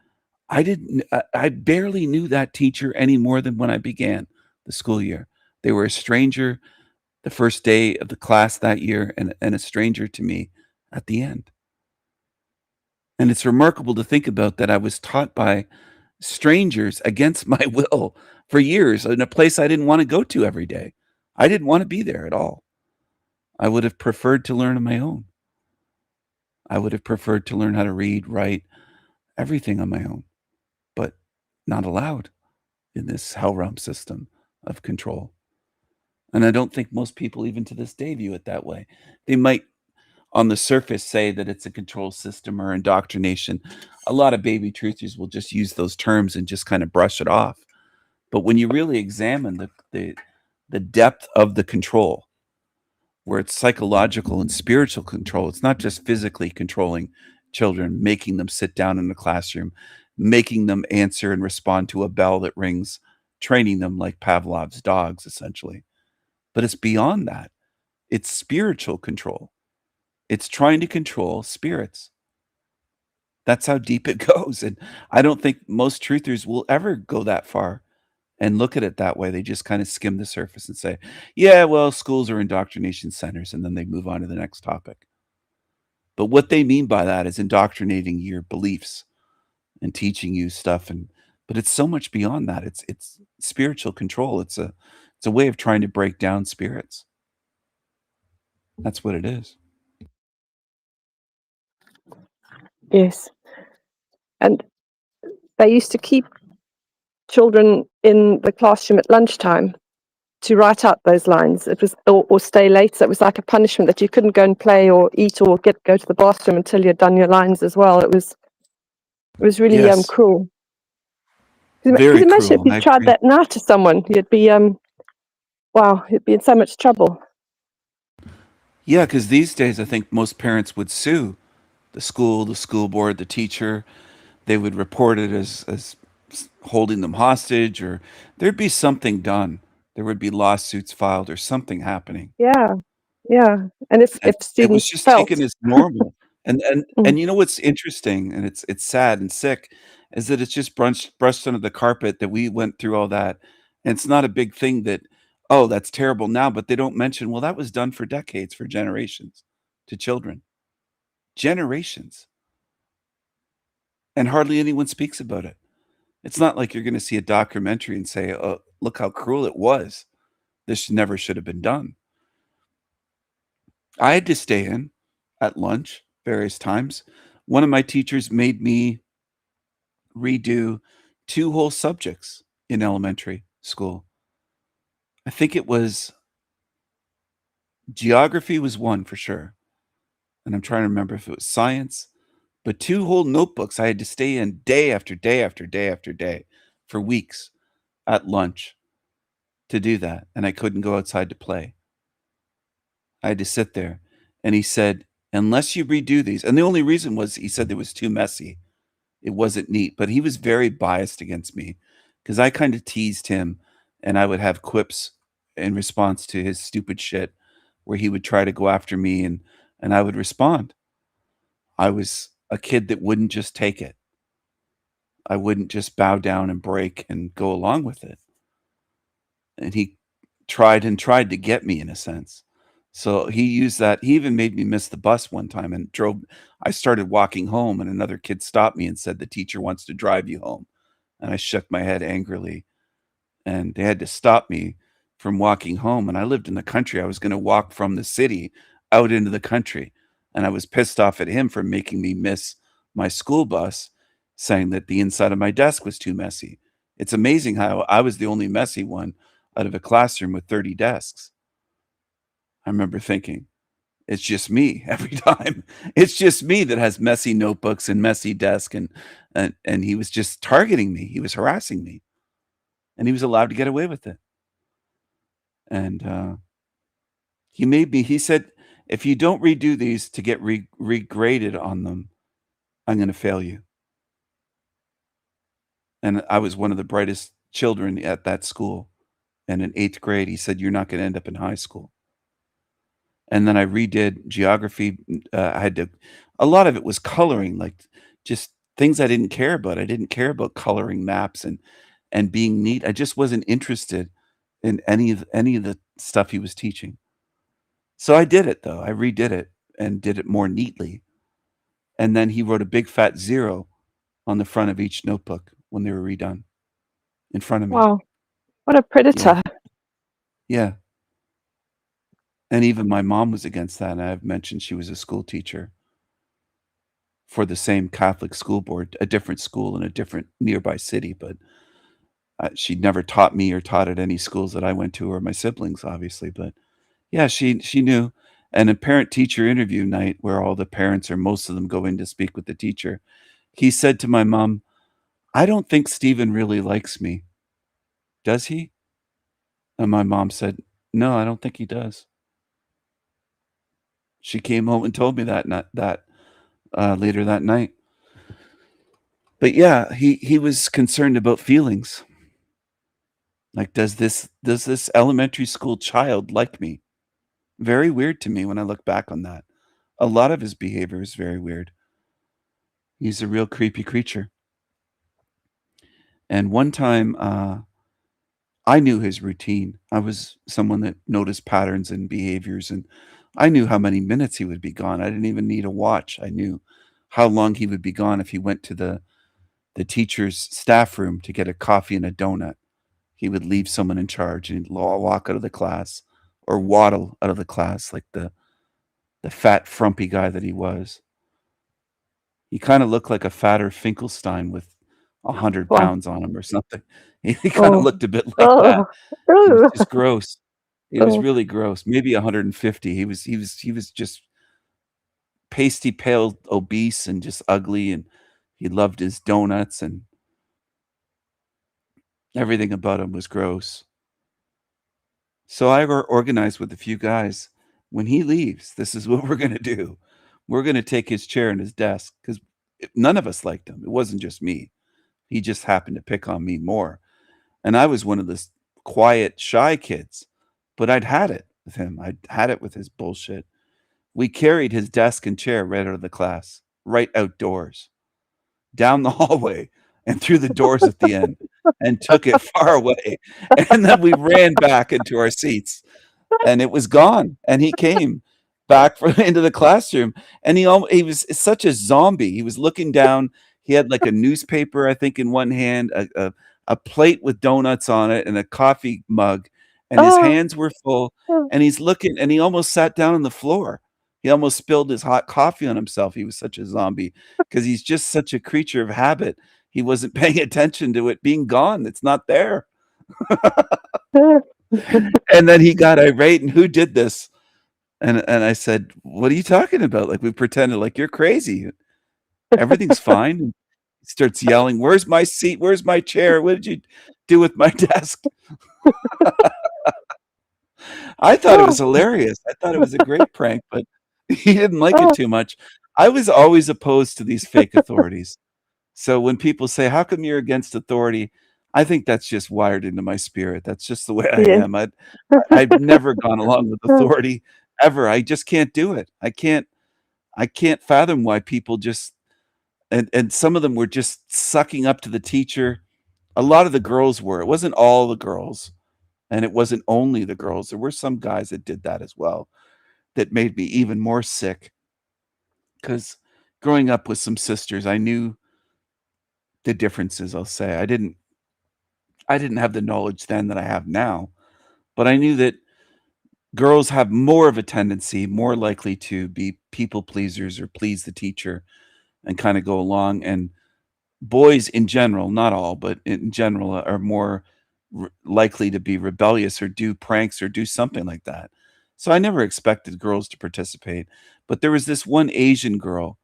I barely knew that teacher any more than when I began the school year. They were a stranger the first day of the class that year, and a stranger to me at the end. And it's remarkable to think about that I was taught by strangers against my will for years in a place I didn't want to go to every day. I didn't want to be there at all. I would have preferred to learn on my own. I would have preferred to learn how to read, write, everything on my own, but not allowed in this hell realm system of control. And I don't think most people, even to this day, view it that way. They might, on the surface, say that it's a control system or indoctrination. A lot of baby truthers will just use those terms and just kind of brush it off. But when you really examine the depth of the control, where it's psychological and spiritual control, it's not just physically controlling children, making them sit down in the classroom, making them answer and respond to a bell that rings, training them like Pavlov's dogs, essentially. But it's beyond that. It's spiritual control. It's trying to control spirits. That's how deep it goes. And I don't think most truthers will ever go that far and look at it that way. They just kind of skim the surface and say, yeah, well, schools are indoctrination centers, and then they move on to the next topic. But what they mean by that is indoctrinating your beliefs and teaching you stuff, but it's so much beyond that. It's spiritual control. It's a way of trying to break down spirits. That's what it is. Yes. And they used to keep children in the classroom at lunchtime to write out those lines. It was or stay late. So it was like a punishment that you couldn't go and play or eat or go to the bathroom until you'd done your lines as well. It was really Yes. cruel. Very Could you imagine if cruel. you I tried agree. that now to someone? You'd be wow, you'd be in so much trouble. Yeah, because these days I think most parents would sue the school board, the teacher. They would report it as holding them hostage, or there'd be something done. There would be lawsuits filed or something happening. Yeah. Yeah. And if And it was students just felt taken as normal. And Mm. you know what's interesting, and it's sad and sick, is that it's just brushed under the carpet that we went through all that. And it's not a big thing that, oh, that's terrible now, but they don't mention, well, that was done for decades, for generations, to children. Generations. And hardly anyone speaks about it. It's not like you're gonna see a documentary and say, "Oh, look how cruel it was. This never should have been done." I had to stay in at lunch various times. One of my teachers made me redo 2 whole subjects in elementary school. I think it was geography was one for sure, and I'm trying to remember if it was science, but 2 whole notebooks I had to stay in day after day after day after day for weeks at lunch to do that, and I couldn't go outside to play. I had to sit there, and he said, "Unless you redo these," and the only reason was he said it was too messy. It wasn't neat, but he was very biased against me because I kind of teased him, and I would have quips in response to his stupid shit where he would try to go after me, and I would respond. I was a kid that wouldn't just take it. I wouldn't just bow down and break and go along with it. And he tried and tried to get me in a sense. So he used that. He even made me miss the bus one time and drove. I started walking home, and another kid stopped me and said, "The teacher wants to drive you home." And I shook my head angrily, and they had to stop me from walking home. And I lived in the country. I was going to walk from the city out into the country. And I was pissed off at him for making me miss my school bus, saying that the inside of my desk was too messy. It's amazing how I was the only messy one out of a classroom with 30 desks. I remember thinking, it's just me every time. It's just me that has messy notebooks and messy desk, and he was just targeting me. He was harassing me, and he was allowed to get away with it. And he said, "If you don't redo these to get regraded on them, I'm going to fail you." And I was one of the brightest children at that school. And in 8th grade, he said, "You're not going to end up in high school." And then I redid geography. I had to, a lot of it was coloring, like just things I didn't care about. I didn't care about coloring maps and being neat. I just wasn't interested in any of the stuff he was teaching. So I did it though. I redid it and did it more neatly. And then he wrote a big fat 0 on the front of each notebook when they were redone in front of me. Wow. What a Yeah. predator. Yeah. And even my mom was against that, and I've mentioned she was a school teacher for the same Catholic school board, a different school in a different nearby city, but she never taught me or taught at any schools that I went to or my siblings, obviously. But yeah, she knew. And a parent-teacher interview night where all the parents or most of them go in to speak with the teacher, he said to my mom, "I don't think Stephen really likes me. Does he?" And my mom said, "No, I don't think he does." She came home and told me that later that night. But yeah, he was concerned about feelings. Like, does this elementary school child like me? Very weird to me when I look back on that. A lot of his behavior is very weird. He's a real creepy creature. And one time, I knew his routine. I was someone that noticed patterns and behaviors, and I knew how many minutes he would be gone. I didn't even need a watch. I knew how long he would be gone if he went to the teacher's staff room to get a coffee and a donut. He would leave someone in charge and walk out of the class or waddle out of the class like the fat, frumpy guy that he was. He kind of looked like a fatter Finkelstein with 100 Wow. pounds on him or something. He kind of Oh. looked a bit like that. Oh. It was Oh. just gross. It was Oh. really gross. Maybe 150. He was just pasty pale, obese, and just ugly, and he loved his donuts, and everything about him was gross. So I organized with a few guys. When he leaves, this is what we're gonna do. We're gonna take his chair and his desk because none of us liked him. It wasn't just me. He just happened to pick on me more. And I was one of the quiet, shy kids, but I'd had it with him. I'd had it with his bullshit. We carried his desk and chair right out of the class, right outdoors, down the hallway, and through the doors at the end, and took it far away. And then we ran back into our seats, and it was gone. And he came back into the classroom, and he was such a zombie. He was looking down. He had like a newspaper, I think, in one hand, a plate with donuts on it, and a coffee mug, and his Oh. hands were full. And he's looking, and he almost sat down on the floor. He almost spilled his hot coffee on himself. He was such a zombie because he's just such a creature of habit. He wasn't paying attention to it being gone. It's not there. And then he got irate, and who did this? And I said, "What are you talking about?" Like, we pretended like, "You're crazy. Everything's fine." And he starts yelling, "Where's my seat? Where's my chair? What did you do with my desk?" I thought it was hilarious. I thought it was a great prank, but he didn't like it Oh. too much. I was always opposed to these fake authorities. So when people say, "How come you're against authority?" I think that's just wired into my spirit. That's just the way I Yes. am. I've never gone along with authority ever. I just can't do it. I can't fathom why people just and some of them were just sucking up to the teacher. A lot of the girls were. It wasn't all the girls, and it wasn't only the girls. There were some guys that did that as well that made me even more sick. Because growing up with some sisters, I knew the differences, I'll say. I didn't have the knowledge then that I have now, but I knew that girls have more of a tendency, more likely to be people pleasers or please the teacher and kind of go along. And boys in general, not all, but in general, are more likely to be rebellious or do pranks or do something like that. So I never expected girls to participate. But there was this one Asian girl,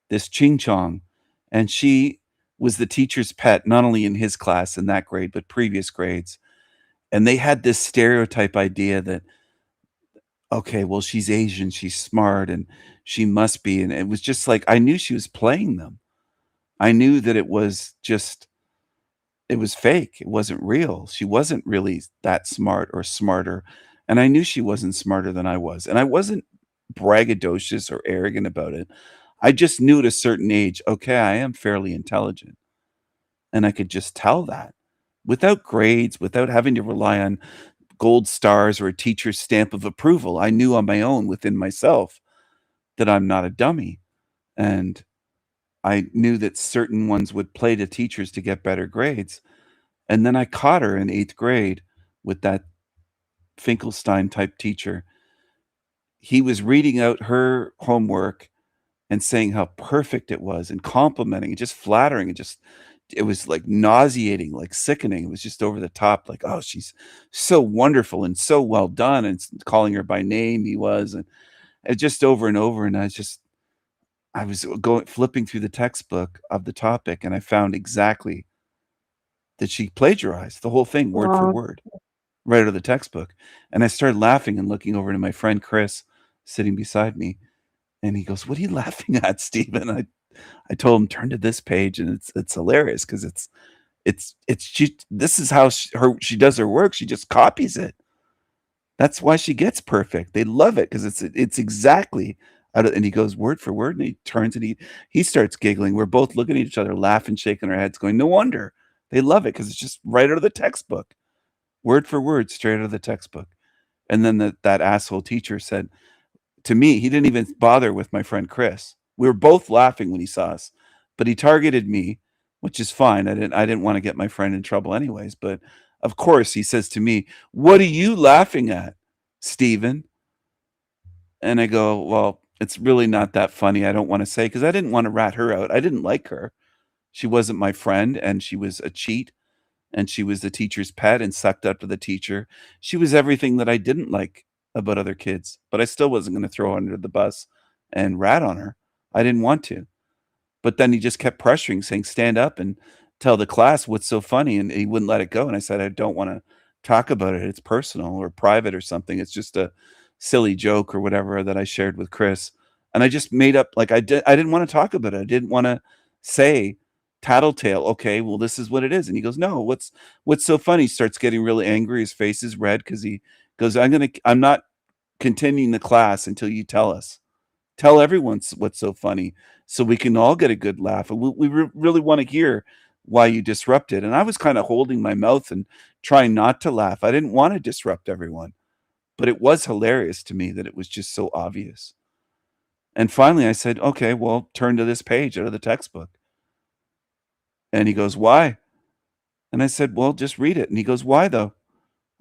this Ching Chong, and she was the teacher's pet, not only in his class in that grade, but previous grades. And they had this stereotype idea that, okay, well, she's Asian, she's smart, and she must be. And it was just like, I knew she was playing them. I knew that it was fake. It wasn't real. She wasn't really that smart or smarter. And I knew she wasn't smarter than I was. And I wasn't braggadocious or arrogant about it. I just knew at a certain age, okay, I am fairly intelligent. And I could just tell that without grades, without having to rely on gold stars or a teacher's stamp of approval. I knew on my own within myself that I'm not a dummy. And I knew that certain ones would play to teachers to get better grades. And then I caught her in 8th grade with that Finkelstein type teacher. He was reading out her homework and saying how perfect it was and complimenting and just flattering and just it was like nauseating, like sickening. It was just over the top, like, oh, she's so wonderful and so well done, and calling her by name, he was, and just over and over. And I was going flipping through the textbook of the topic, and I found exactly that she plagiarized the whole thing word for Wow. word, right out of the textbook. And I started laughing and looking over to my friend Chris sitting beside me, and he goes, "What are you laughing at, Stephen?" I told him, "Turn to this page," and it's hilarious because it's she. This is how she does her work. She just copies it. That's why she gets perfect. They love it because it's exactly out of. And he goes word for word, and he turns and he starts giggling. We're both looking at each other, laughing, shaking our heads, going, "No wonder they love it because it's just right out of the textbook." Word for word, straight out of the textbook. And then that asshole teacher said to me, he didn't even bother with my friend Chris. We were both laughing when he saw us, but he targeted me, which is fine. I didn't want to get my friend in trouble anyways. But of course, he says to me, "What are you laughing at, Steven?" And I go, "Well, it's really not that funny. I don't want to say," because I didn't want to rat her out. I didn't like her. She wasn't my friend, and she was a cheat, and she was the teacher's pet and sucked up to the teacher. She was everything that I didn't like about other kids, but I still wasn't going to throw her under the bus and rat on her. I didn't want to. But then he just kept pressuring, saying, "Stand up and tell the class what's so funny." And he wouldn't let it go. And I said, "I don't want to talk about it. It's personal or private or something. It's just a silly joke or whatever that I shared with Chris." And I just made up like I didn't want to talk about it. I didn't want to say tattletale. Okay, well, this is what it is. And he goes, "No, what's so funny?" He starts getting really angry. His face is red because he goes, I'm not continuing the class until you tell us. Tell everyone what's so funny so we can all get a good laugh. And we really want to hear why you disrupted. And I was kind of holding my mouth and trying not to laugh. I didn't want to disrupt everyone, but it was hilarious to me that it was just so obvious. And finally I said, "Okay, well, turn to this page out of the textbook." And he goes, "Why?" And I said, "Well, just read it." And he goes, "Why though?"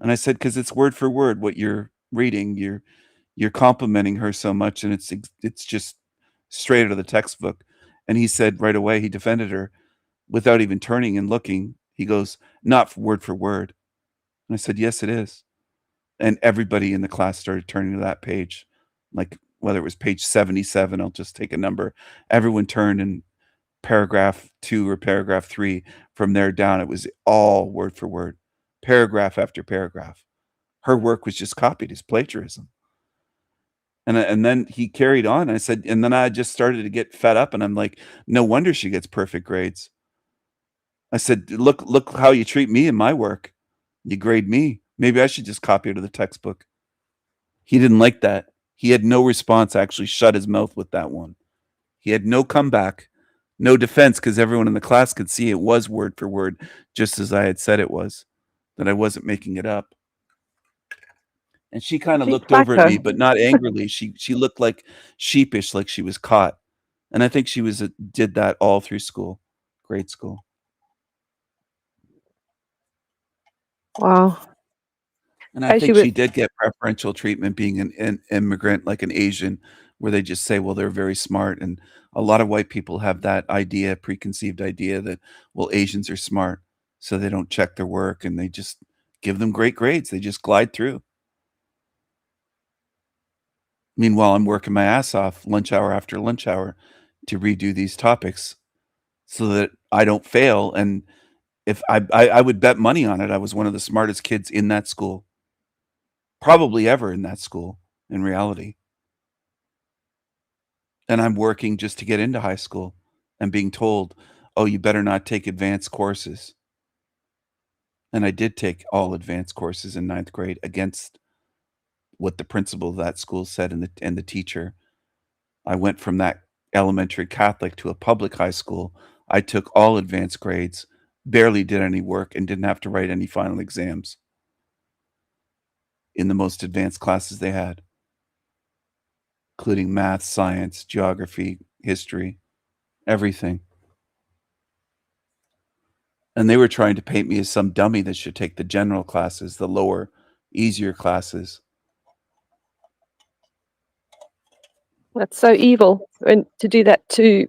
And I said, "'Cause it's word for word what you're reading. You're complimenting her so much, and it's just straight out of the textbook." And he said right away, he defended her without even turning and looking. He goes, "Not word for word." And I said, "Yes, it is." And everybody in the class started turning to that page, like whether it was page 77, I'll just take a number. Everyone turned, and paragraph 2 or paragraph 3, from there down, it was all word for word, paragraph after paragraph. Her work was just copied as plagiarism. And then he carried on. I said, and then I just started to get fed up, and I'm like, "No wonder she gets perfect grades." I said, Look how you treat me in my work. You grade me. Maybe I should just copy it to the textbook." He didn't like that. He had no response, actually shut his mouth with that one. He had no comeback, no defense, because everyone in the class could see it was word for word, just as I had said it was, that I wasn't making it up. And she kind of Cheap looked over at me, biker. but not angrily. She looked like sheepish, like she was caught. And I think she was did that all through school, grade school. Wow. And I As you think were, she did get preferential treatment being an immigrant, like an Asian, where they just say, well, they're very smart. And a lot of white people have that idea, preconceived idea that, well, Asians are smart, so they don't check their work and they just give them great grades. They just glide through. Meanwhile, I'm working my ass off lunch hour after lunch hour to redo these topics so that I don't fail. And if I would bet money on it, I was one of the smartest kids in that school, probably ever in that school in reality. And I'm working just to get into high school and being told, "Oh, you better not take advanced courses." And I did take all advanced courses in ninth grade against what the principal of that school said and the teacher. I went from that elementary Catholic to a public high school. I took all advanced grades, barely did any work, and didn't have to write any final exams in the most advanced classes they had, including math, science, geography, history, everything. And they were trying to paint me as some dummy that should take the general classes, the lower, easier classes. that's so evil. And to do that to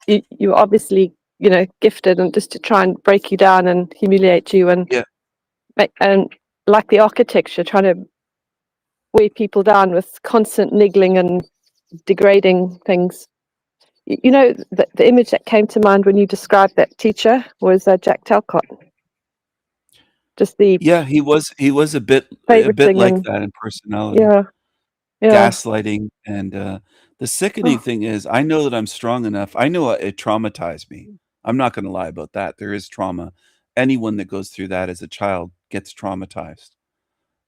you, you're obviously, gifted, and just to try and break you down and humiliate you and Yeah. and like the architecture, trying to weigh people down with constant niggling and degrading things. The image that came to mind when you described that teacher was Jack Talcott. Just the Yeah, he was a bit favoriting like and that in personality. yeah, Gaslighting, and, the sickening oh, thing is I know that I'm strong enough. I know it traumatized me. I'm not gonna lie about that. There is trauma. Anyone that goes through that as a child gets traumatized.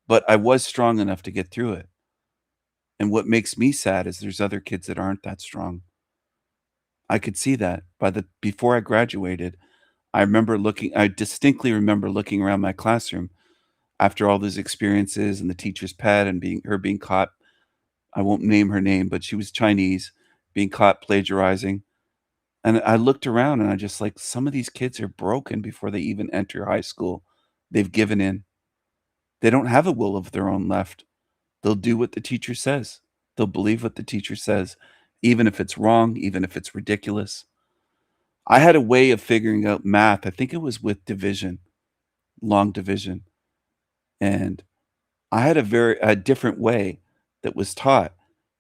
But I was strong enough to get through it. And what makes me sad is there's other kids that aren't that strong. I could see that before I graduated, I distinctly remember looking around my classroom after all those experiences and the teacher's pet and being caught, I won't name her name, but she was Chinese, being caught plagiarizing. And I looked around and I just like, some of these kids are broken before they even enter high school. They've given in. They don't have a will of their own left. They'll do what the teacher says. They'll believe what the teacher says, even if it's wrong, even if it's ridiculous. I had a way of figuring out math. I think it was with division, long division. And I had a different way that was taught.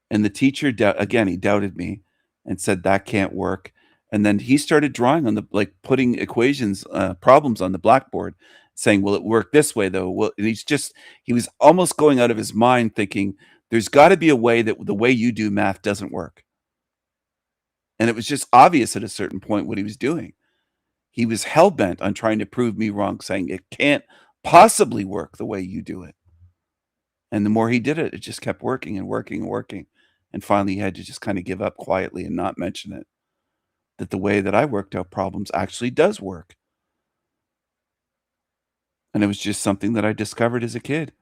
And the teacher, again, he doubted me and said, that can't work. And then he started drawing on putting equations, problems on the blackboard, saying, will it work this way though? Well, and he was almost going out of his mind thinking, there's got to be a way that the way you do math doesn't work. And it was just obvious at a certain point what he was doing. He was hell-bent on trying to prove me wrong, saying it can't possibly work the way you do it. And the more he did it, it just kept working and working and working. And finally, he had to just kind of give up quietly and not mention it, that the way that I worked out problems actually does work. And it was just something that I discovered as a kid.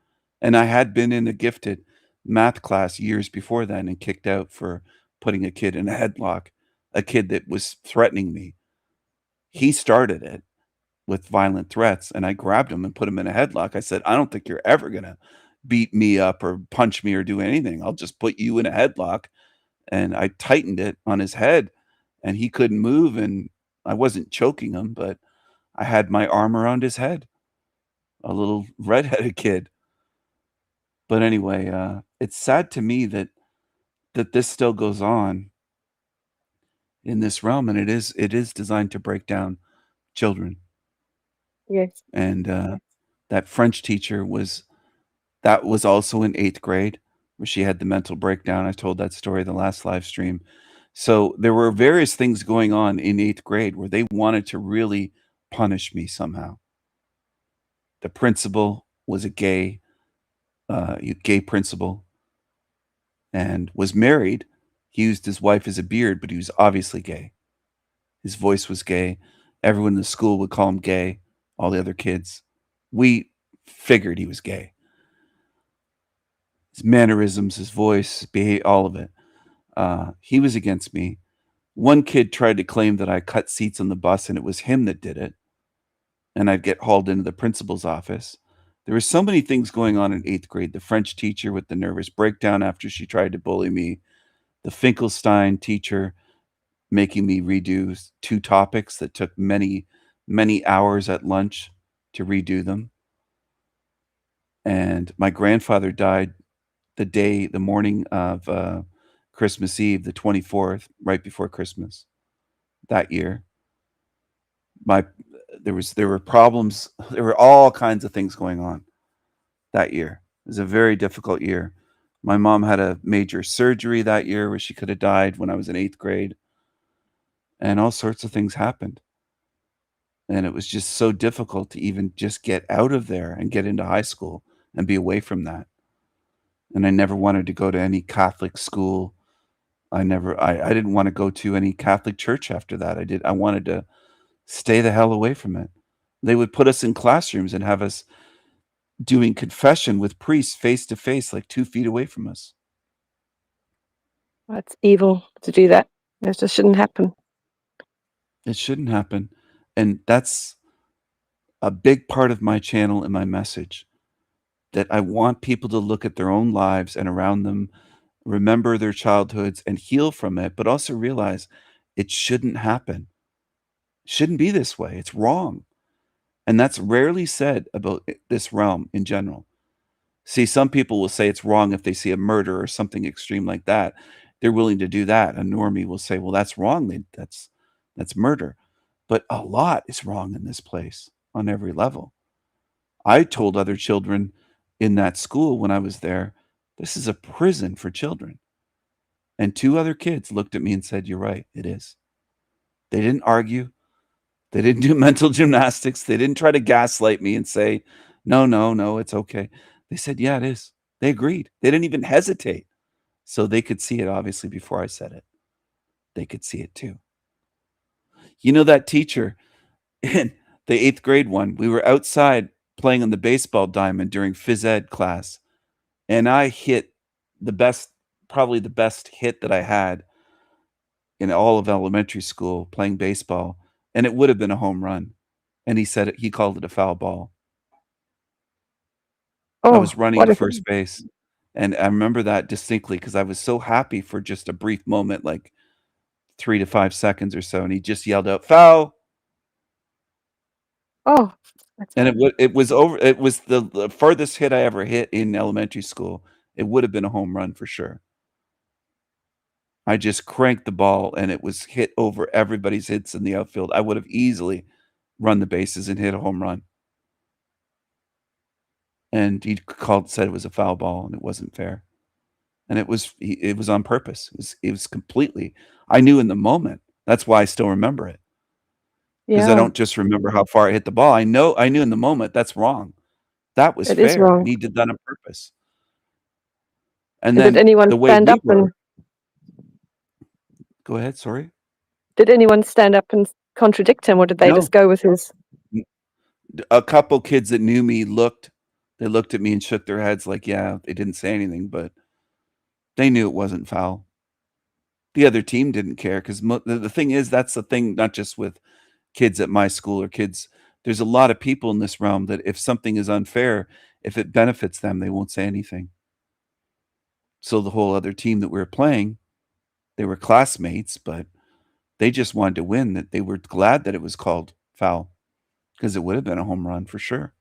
And I had been in a gifted math class years before then and kicked out for putting a kid in a headlock, a kid that was threatening me. He started it with violent threats, and I grabbed him and put him in a headlock. I said, I don't think you're ever going to beat me up or punch me or do anything. I'll just put you in a headlock. And I tightened it on his head and he couldn't move. And I wasn't choking him, but I had my arm around his head, a little redheaded kid. But anyway, it's sad to me that this still goes on in this realm, and it is designed to break down children. Yes. And that French teacher was also in 8th grade, where she had the mental breakdown. I told that story the last live stream. So there were various things going on in 8th grade where they wanted to really punish me somehow. The principal was a gay principal and was married. He used his wife as a beard, but he was obviously gay. His voice was gay. Everyone in the school would call him gay. All the other kids. We figured he was gay. His mannerisms, his voice, all of it. He was against me. One kid tried to claim that I cut seats on the bus and it was him that did it. And I'd get hauled into the principal's office. There were so many things going on in 8th grade. The French teacher with the nervous breakdown after she tried to bully me. The Finkelstein teacher making me redo 2 topics that took many, many hours at lunch to redo them. And my grandfather died the morning of Christmas Eve, the 24th, right before Christmas that year. There were problems. There were all kinds of things going on that year. It was a very difficult year. My mom had a major surgery that year where she could have died when I was in 8th grade. And all sorts of things happened. And it was just so difficult to even just get out of there and get into high school and be away from that. And I never wanted to go to any Catholic school. I didn't want to go to any Catholic church after that. I wanted to stay the hell away from it. They would put us in classrooms and have us doing confession with priests face to face, like 2 feet away from us. It's evil to do that. It just shouldn't happen. It shouldn't happen. And that's a big part of my channel and my message, that I want people to look at their own lives and around them, remember their childhoods and heal from it, but also realize it shouldn't happen. It shouldn't be this way. It's wrong. And that's rarely said about this realm in general. See, some people will say it's wrong if they see a murder or something extreme like that. They're willing to do that. A normie will say, well, that's wrong. That's murder. But a lot is wrong in this place on every level. I told other children in that school when I was there, this is a prison for children. And 2 other kids looked at me and said, you're right, it is. They didn't argue. They didn't do mental gymnastics. They didn't try to gaslight me and say, no, it's okay. They said, yeah, it is. They agreed. They didn't even hesitate. So they could see it, obviously, before I said it. They could see it too. You know, that teacher in the 8th grade one, we were outside playing on the baseball diamond during phys ed class, and I hit the best, probably the best hit that I had in all of elementary school playing baseball, and it would have been a home run. And he called it a foul ball. I Oh, was running what to a first base, and I remember that distinctly because I was so happy for just a brief moment, like 3 to 5 seconds or so, and he just yelled out, "Foul!" oh, that's And it was the furthest hit I ever hit in elementary school. It would have been a home run for sure. I just cranked the ball, and it was hit over everybody's hits in the outfield. I would have easily run the bases and hit a home run. And he said it was a foul ball, and it wasn't fair. And it was on purpose. It was completely, I knew in the moment. That's why I still remember it. Because I yeah, don't just remember how far I hit the ball. I knew in the moment that's wrong. That was it is fair, and wrong. he did that on purpose. And Did then anyone the way stand we up were and Go ahead, sorry. did anyone stand up and contradict him, or did they No. just go with his? A couple kids that knew me they looked at me and shook their heads like, yeah, they didn't say anything, but they knew it wasn't foul. The other team didn't care because the thing is, that's the thing, not just with kids at my school or kids. There's a lot of people in this realm that if something is unfair, if it benefits them, they won't say anything. So the whole other team that we were playing, they were classmates, but they just wanted to win. That they were glad that it was called foul because it would have been a home run for sure.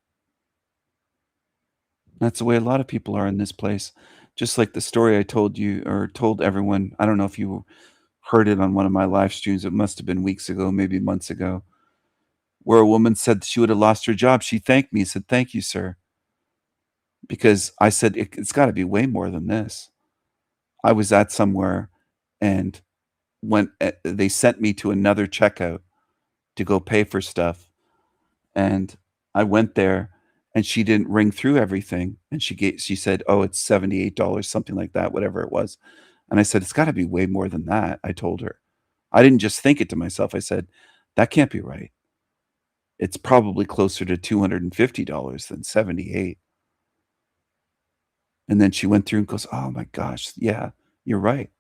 That's the way a lot of people are in this place. Just like the story I told you or told everyone. I don't know if you heard it on one of my live streams. It must have been weeks ago, maybe months ago, where a woman said she would have lost her job. She thanked me, said, "Thank you, sir." Because I said, it's got to be way more than this. I was at somewhere and when they sent me to another checkout to go pay for stuff. And I went there and she didn't ring through everything. And she said, "Oh, it's $78, something like that, whatever it was." And I said, "It's got to be way more than that." I told her. I didn't just think it to myself. I said, "That can't be right. It's probably closer to $250 than 78." And then she went through and goes, "Oh my gosh, yeah, you're right.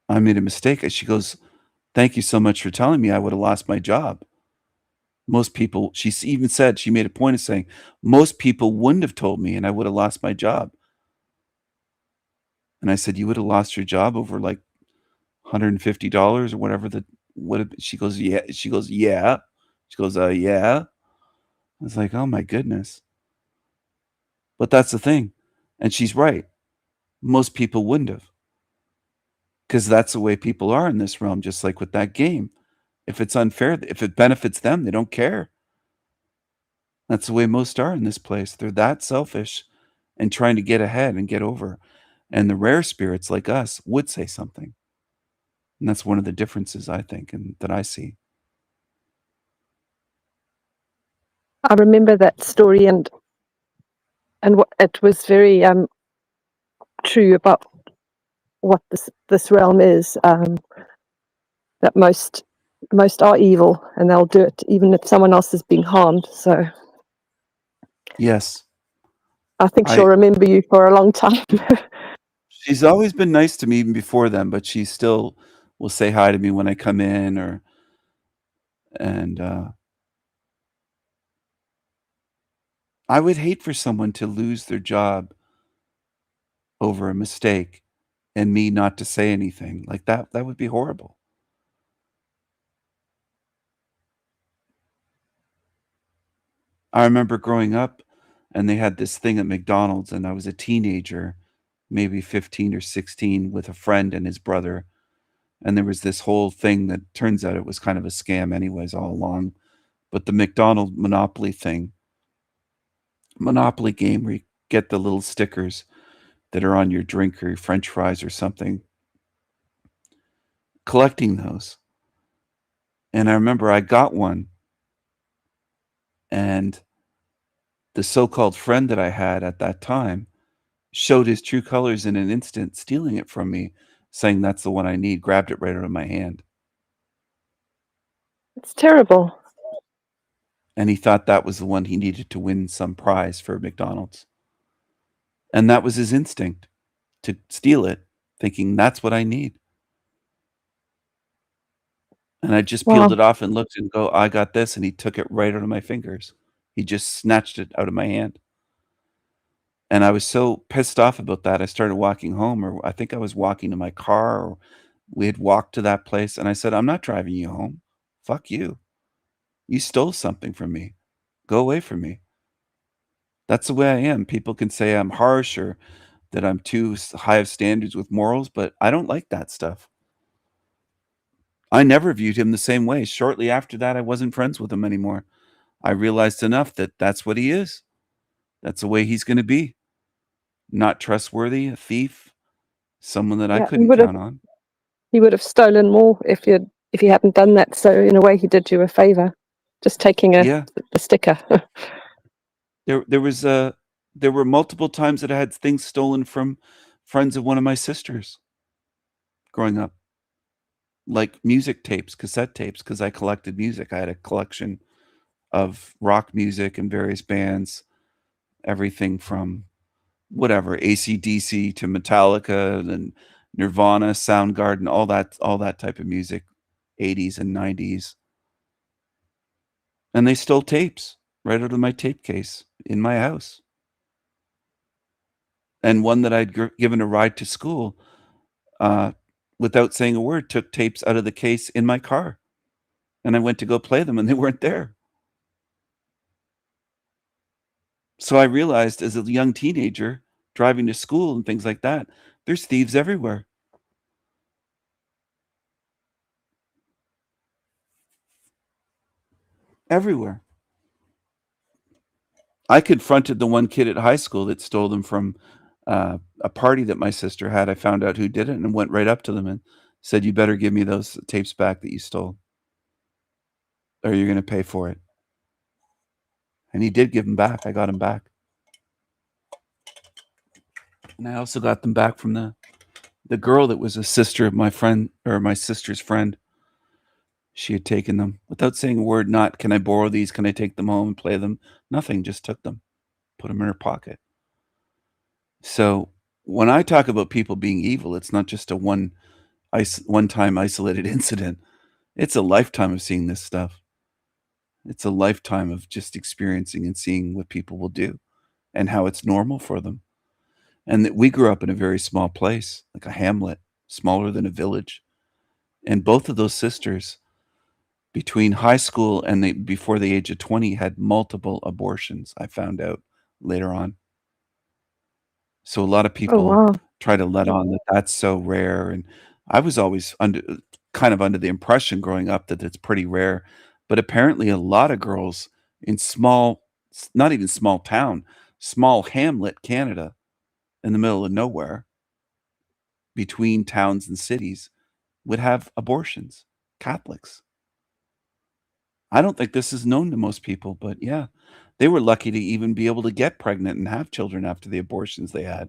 I made a mistake." And she goes, "Thank you so much for telling me. I would have lost my job." Most people, even said, she made a point of saying, most people wouldn't have told me and I would have lost my job. And I said, "You would have lost your job over like $150 or whatever she goes, "Yeah." She goes, "Yeah." She goes, "Yeah." I was like, oh my goodness. But that's the thing. And she's right. Most people wouldn't have. Because that's the way people are in this realm, just like with that game. If it's unfair, if it benefits them, they don't care. That's the way most are in this place. They're that selfish and trying to get ahead and get over. And the rare spirits like us would say something. And that's one of the differences, I think, and that I see. I remember that story, and it was very true about what this realm is. That most are evil, and they'll do it even if someone else is being harmed. So Yes. I think she'll remember you for a long time. She's always been nice to me even before then, but she still will say hi to me when I come in and I would hate for someone to lose their job over a mistake and me not to say anything. Like that would be horrible. I remember growing up and they had this thing at McDonald's and I was a teenager, maybe 15 or 16 with a friend and his brother. And there was this whole thing that turns out it was kind of a scam anyways all along. But the McDonald's Monopoly thing, Monopoly game where you get the little stickers that are on your drink or your French fries or something, collecting those. And I remember I got one and the so-called friend that I had at that time showed his true colors in an instant, stealing it from me, saying that's the one I need, grabbed it right out of my hand. It's terrible. And he thought that was the one he needed to win some prize for McDonald's. And that was his instinct, to steal it, thinking that's what I need. And I just peeled Wow. it off and looked and go, I got this. And he took it right out of my fingers. He just snatched it out of my hand. And I was so pissed off about that. I started walking home, or I think I was walking to my car, or we had walked to that place. And I said, I'm not driving you home. Fuck you. You stole something from me. Go away from me. That's the way I am. People can say I'm harsh or that I'm too high of standards with morals, but I don't like that stuff. I never viewed him the same way. Shortly after that, I wasn't friends with him anymore. I realized enough that that's what he is. That's the way he's going to be. Not trustworthy, a thief, someone that I Yeah, couldn't count on. he would have stolen more if you hadn't done that. So in a way, he did you a favor, just taking Yeah. the sticker. There were multiple times that I had things stolen from friends of one of my sisters growing up, like music tapes, cassette tapes, because I collected music. I had a collection of rock music and various bands, everything from whatever, AC/DC to Metallica and Nirvana, Soundgarden, all that type of music, 80s and 90s. And they stole tapes right out of my tape case in my house. And one that I'd given a ride to school, without saying a word, took tapes out of the case in my car. And I went to go play them, and they weren't there. So I realized as a young teenager, driving to school and things like that, there's thieves everywhere. Everywhere. I confronted the one kid at high school that stole them from a party that my sister had. I found out who did it and went right up to them and said, "You better give me those tapes back that you stole, or you're going to pay for it." And he did give them back. I got them back. And I also got them back from the girl that was a sister of my friend, or my sister's friend. She had taken them without saying a word. Not, can I borrow these? Can I take them home and play them? Nothing, just took them, put them in her pocket. So when I talk about people being evil, it's not just a one-time isolated incident. It's a lifetime of seeing this stuff. It's a lifetime of just experiencing and seeing what people will do and how it's normal for them. And that we grew up in a very small place, like a hamlet, smaller than a village. And both of those sisters, between high school and before the age of 20, had multiple abortions, I found out later on. So a lot of Oh, people wow. try to let on that that's so rare, and I was always kind of under the impression growing up that it's pretty rare, but apparently a lot of girls in not even small town, small hamlet Canada, in the middle of nowhere, between towns and cities, would have abortions, Catholics. I don't think this is known to most people, but yeah, they were lucky to even be able to get pregnant and have children after the abortions they had.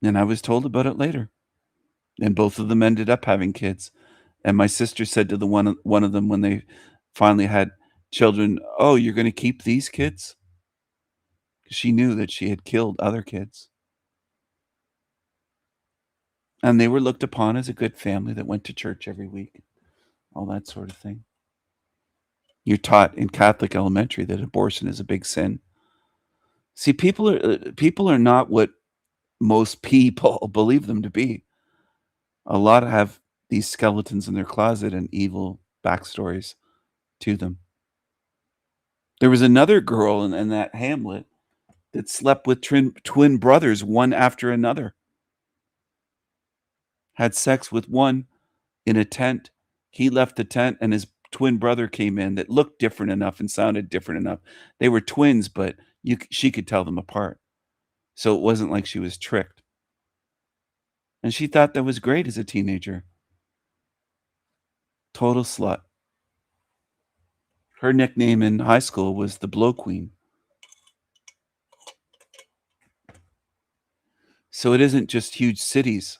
And I was told about it later. And both of them ended up having kids. And my sister said to the one of them when they finally had children, "Oh, you're going to keep these kids?" She knew that she had killed other kids. And they were looked upon as a good family that went to church every week, all that sort of thing. You're taught in Catholic elementary that abortion is a big sin. See, people are not what most people believe them to be. A lot have these skeletons in their closet and evil backstories to them. There was another girl in that hamlet that slept with twin brothers, one after another. Had sex with one in a tent. He left the tent and his twin brother came in that looked different enough and sounded different enough. They were twins, but she could tell them apart. So it wasn't like she was tricked. And she thought that was great as a teenager. Total slut. Her nickname in high school was the Blow Queen. So it isn't just huge cities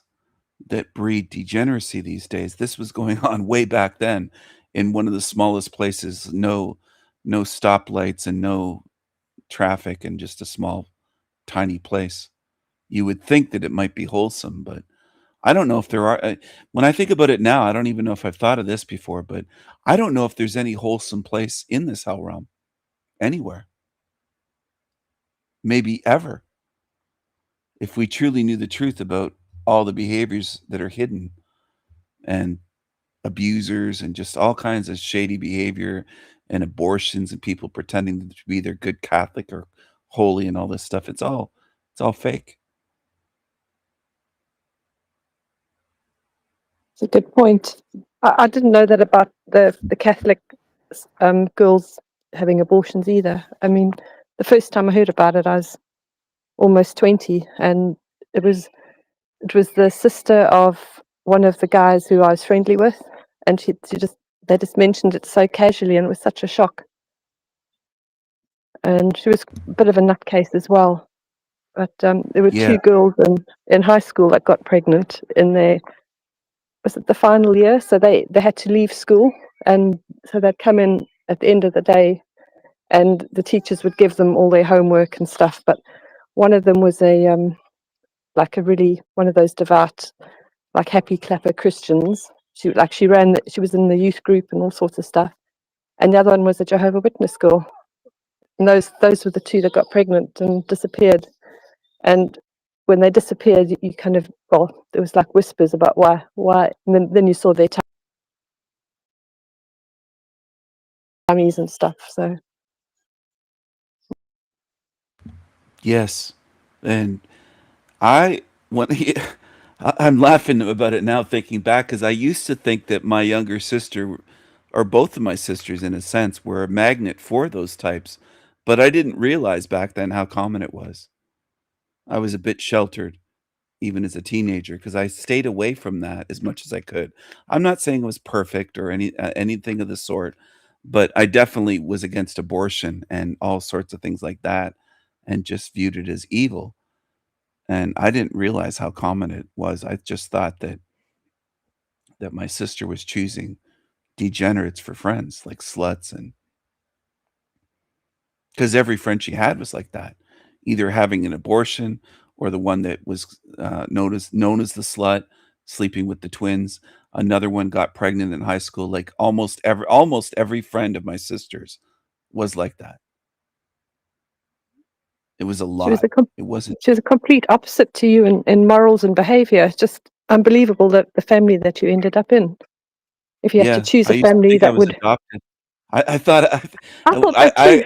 that breed degeneracy these days. This was going on way back then in one of the smallest places, no stoplights and no traffic, and just a small, tiny place. You would think that it might be wholesome, but I don't know if there are. When I think about it now, I don't even know if I've thought of this before, but I don't know if there's any wholesome place in this hell realm anywhere, maybe ever. If we truly knew the truth about all the behaviors that are hidden and abusers and just all kinds of shady behavior and abortions and people pretending to be their good Catholic or holy and all this stuff, it's all fake. It's a good point. I didn't know that about the Catholic girls having abortions either. I mean, the first time I heard about it, I was almost 20, and it was the sister of one of the guys who I was friendly with, and they just mentioned it so casually, and it was such a shock. And she was a bit of a nutcase as well. But there were Yeah. two girls in high school that got pregnant in their, was it the final year? So they had to leave school, and so they'd come in at the end of the day, and the teachers would give them all their homework and stuff. But one of them was like a really one of those devout, like happy clapper Christians. She was in the youth group and all sorts of stuff. And the other one was a Jehovah's Witness girl. And those were the two that got pregnant and disappeared. And when they disappeared, you kind of, well, there was like whispers about why, and then you saw their tummies and stuff. So Yes. And I when I'm laughing about it now thinking back, because I used to think that my younger sister, or both of my sisters in a sense, were a magnet for those types, but I didn't realize back then how common it was. I was a bit sheltered even as a teenager because I stayed away from that as much as I could. I'm not saying it was perfect or anything of the sort, but I definitely was against abortion and all sorts of things like that, and just viewed it as evil. And I didn't realize how common it was. I just thought that my sister was choosing degenerates for friends, like sluts, and because every friend she had was like that, either having an abortion or the one that was known as the slut, sleeping with the twins. Another one got pregnant in high school. Like almost every friend of my sister's was like that. It was a she was lot. It wasn't. she was a complete opposite to you in morals and behavior. It's just unbelievable that the family that you ended up in. If you had to Yeah, choose I a used to family think I that was would, adopted. I thought I thought that too.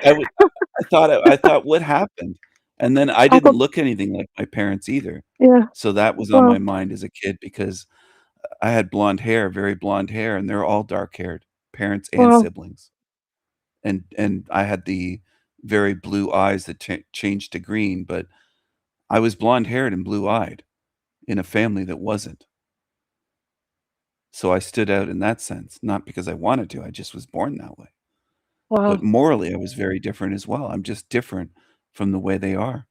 I thought, "What happened?" And then I I didn't thought, look anything like my parents either. yeah, So that was on my well, mind as a kid because I had blonde hair, very blonde hair, and they're all dark-haired, parents and well, siblings. And I had the very blue eyes that changed to green, but I was blonde-haired and blue-eyed in a family that wasn't. So I stood out in that sense, not because I wanted to, I just was born that way. But wow, morally, I was very different as well. I'm just different from the way they are.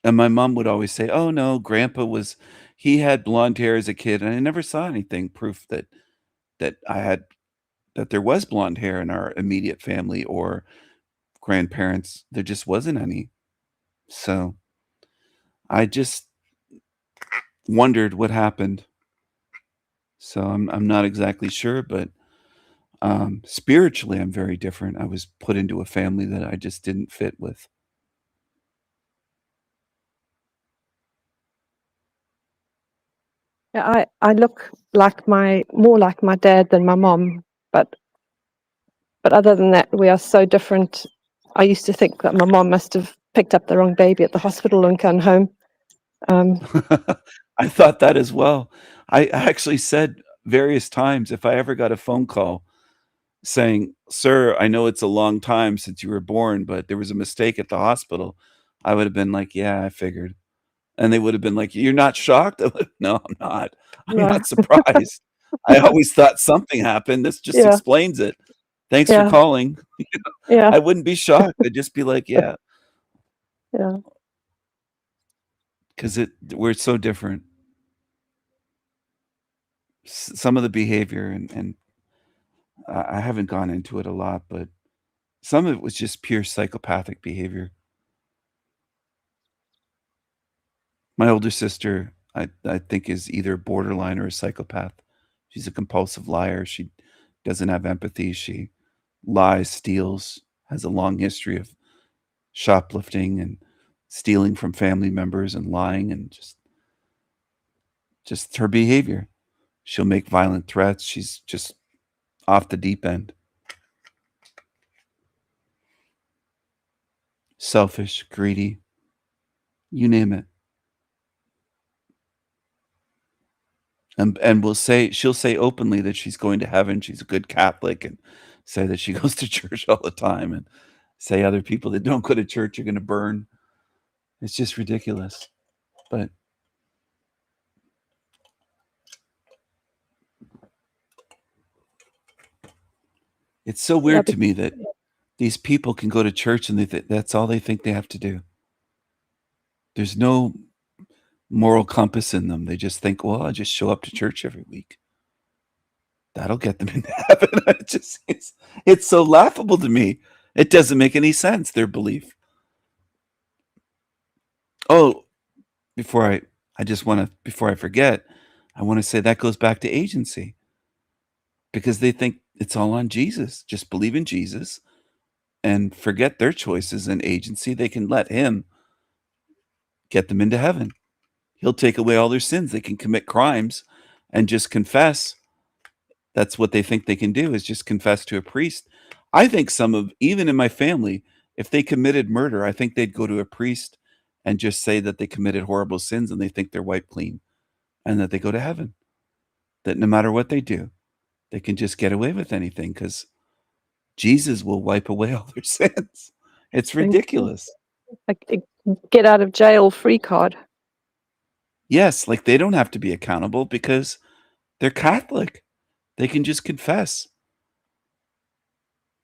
And my mom would always say, "Oh, no, grandpa he had blonde hair as a kid," and I never saw anything proof that I had that there was blonde hair in our immediate family or grandparents. There just wasn't any. So, I just wondered what happened. So, I'm not exactly sure, but, spiritually, I'm very different. I was put into a family that I just didn't fit with. yeah, I look like more like my dad than my mom, but other than that, we are so different. I used to think that my mom must have picked up the wrong baby at the hospital and gone home. I thought that as well. I actually said various times if I ever got a phone call saying, "Sir, I know it's a long time since you were born, but there was a mistake at the hospital," I would have been like, "Yeah, I figured." And they would have been like, "You're not shocked?" I'm like, "No, I'm not. I'm No. not surprised. I always thought something happened. This just Yeah, explains it. Thanks for yeah, calling." yeah, I wouldn't be shocked. I'd just be like, "Yeah," yeah. because we're so different. some of the behavior, and I haven't gone into it a lot, but some of it was just pure psychopathic behavior. My older sister, I think, is either borderline or a psychopath. She's a compulsive liar. She doesn't have empathy. She lies, steals, has a long history of shoplifting and stealing from family members and lying, and just her behavior. She'll make violent threats. She's just off the deep end. Selfish, greedy, you name it. And she'll say openly that she's going to heaven, she's a good Catholic, and say that she goes to church all the time, and say other people that don't go to church are going to burn. It's just ridiculous. But it's so weird to me that these people can go to church and that's all they think they have to do. There's no moral compass in them. They just think, well, I'll just show up to church every week. That'll get them into heaven. It's so laughable to me. It doesn't make any sense, their belief. Oh, before I forget, I want to say that goes back to agency. Because they think it's all on Jesus. Just believe in Jesus and forget their choices and agency. They can let him get them into heaven. He'll take away all their sins. They can commit crimes and just confess. That's what they think they can do, is just confess to a priest. I think even in my family, if they committed murder, I think they'd go to a priest and just say that they committed horrible sins and they think they're wiped clean and that they go to heaven. That no matter what they do, they can just get away with anything because Jesus will wipe away all their sins. It's ridiculous. Like a get out of jail free card. Yes, like they don't have to be accountable because they're Catholic. They can just confess.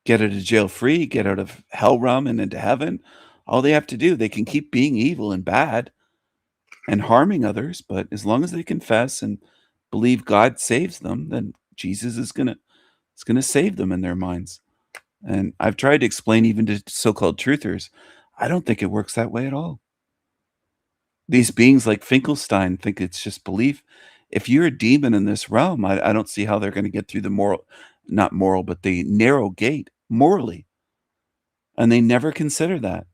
Get out of jail free, get out of hell realm and into heaven. All they have to do, they can keep being evil and bad and harming others, but as long as they confess and believe God saves them, then Jesus is gonna save them in their minds. And I've tried to explain even to so-called truthers, I don't think it works that way at all. These beings like Finkelstein think it's just belief. If you're a demon in this realm, I don't see how they're going to get through the narrow gate morally. And they never consider that.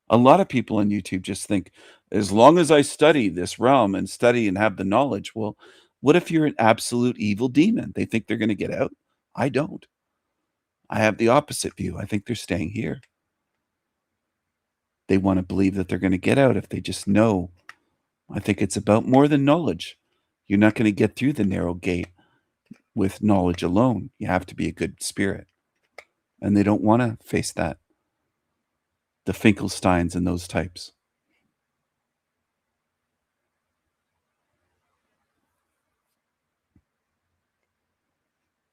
A lot of people on YouTube just think, as long as I study this realm and study and have the knowledge, well, what if you're an absolute evil demon? They think they're going to get out. I don't. I have the opposite view. I think they're staying here. They want to believe that they're going to get out if they just know. I think it's about more than knowledge. You're not going to get through the narrow gate with knowledge alone. You have to be a good spirit. And they don't want to face that. The Finkelsteins and those types.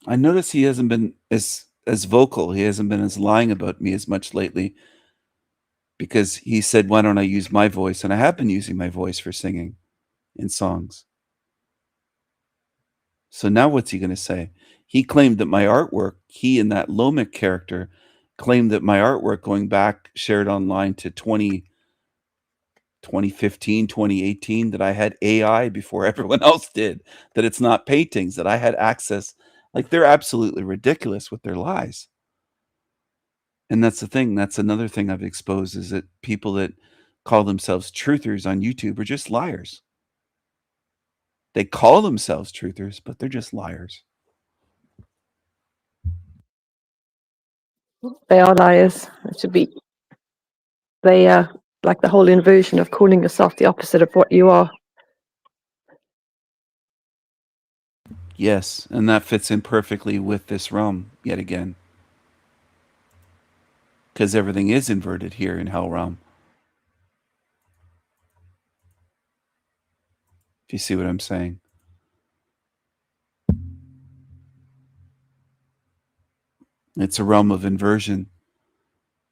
I notice he hasn't been as vocal. He hasn't been as lying about me as much lately because he said, why don't I use my voice? And I have been using my voice for singing in songs. So now what's he going to say? He claimed that my artwork, he and that Lomic character claimed that my artwork going back, shared online to 2015, 2018, that I had AI before everyone else did, that it's not paintings, that I had access. Like, they're absolutely ridiculous with their lies. And that's the thing. That's another thing I've exposed, is that people that call themselves truthers on YouTube are just liars. They call themselves truthers, but they're just liars. They are liars. It should be. They are like the whole inversion of calling yourself the opposite of what you are. Yes, and that fits in perfectly with this realm yet again. Because everything is inverted here in Hell Realm. If you see what I'm saying. It's a realm of inversion.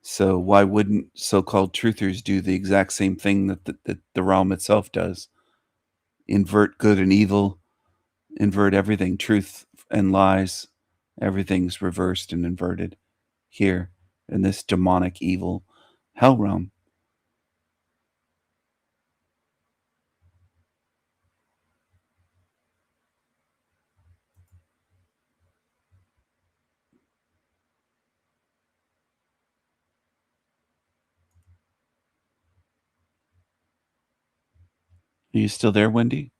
So why wouldn't so-called truthers do the exact same thing that the realm itself does? Invert good and evil, invert everything, truth and lies. Everything's reversed and inverted here in this demonic evil hell realm. Are you still there, Wendy?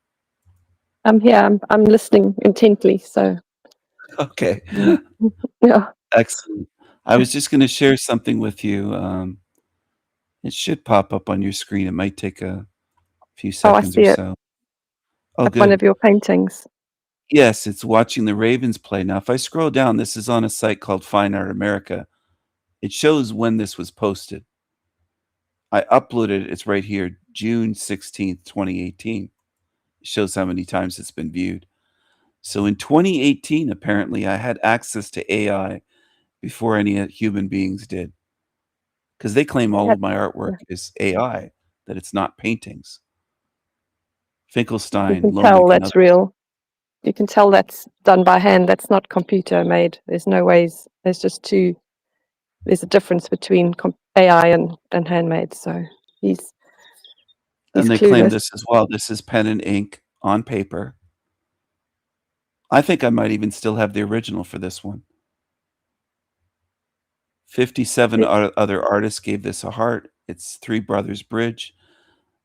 I'm here. I'm listening intently. So Okay. yeah. Excellent. I was just going to share something with you. It should pop up on your screen. It might take a few Oh, I seconds see or it. so. Oh, Of one good. of your paintings. Yes, it's watching the Ravens play. Now, if I scroll down, this is on a site called Fine Art America. It shows when this was posted. I uploaded it. It's right here, June 16th, 2018. It shows how many times it's been viewed. So in 2018, apparently, I had access to AI before any human beings did. Because they claim all of my artwork is AI, that it's not paintings. You Finkelstein, can tell Lomick, and that's others. real. You can tell that's done by hand. That's not computer made. There's no ways. There's just two. There's a difference between AI and handmade. So he's And they claim clueless. this as well. This is pen and ink on paper. I think I might even still have the original for this one. 57 other artists gave this a heart. It's Three Brothers Bridge.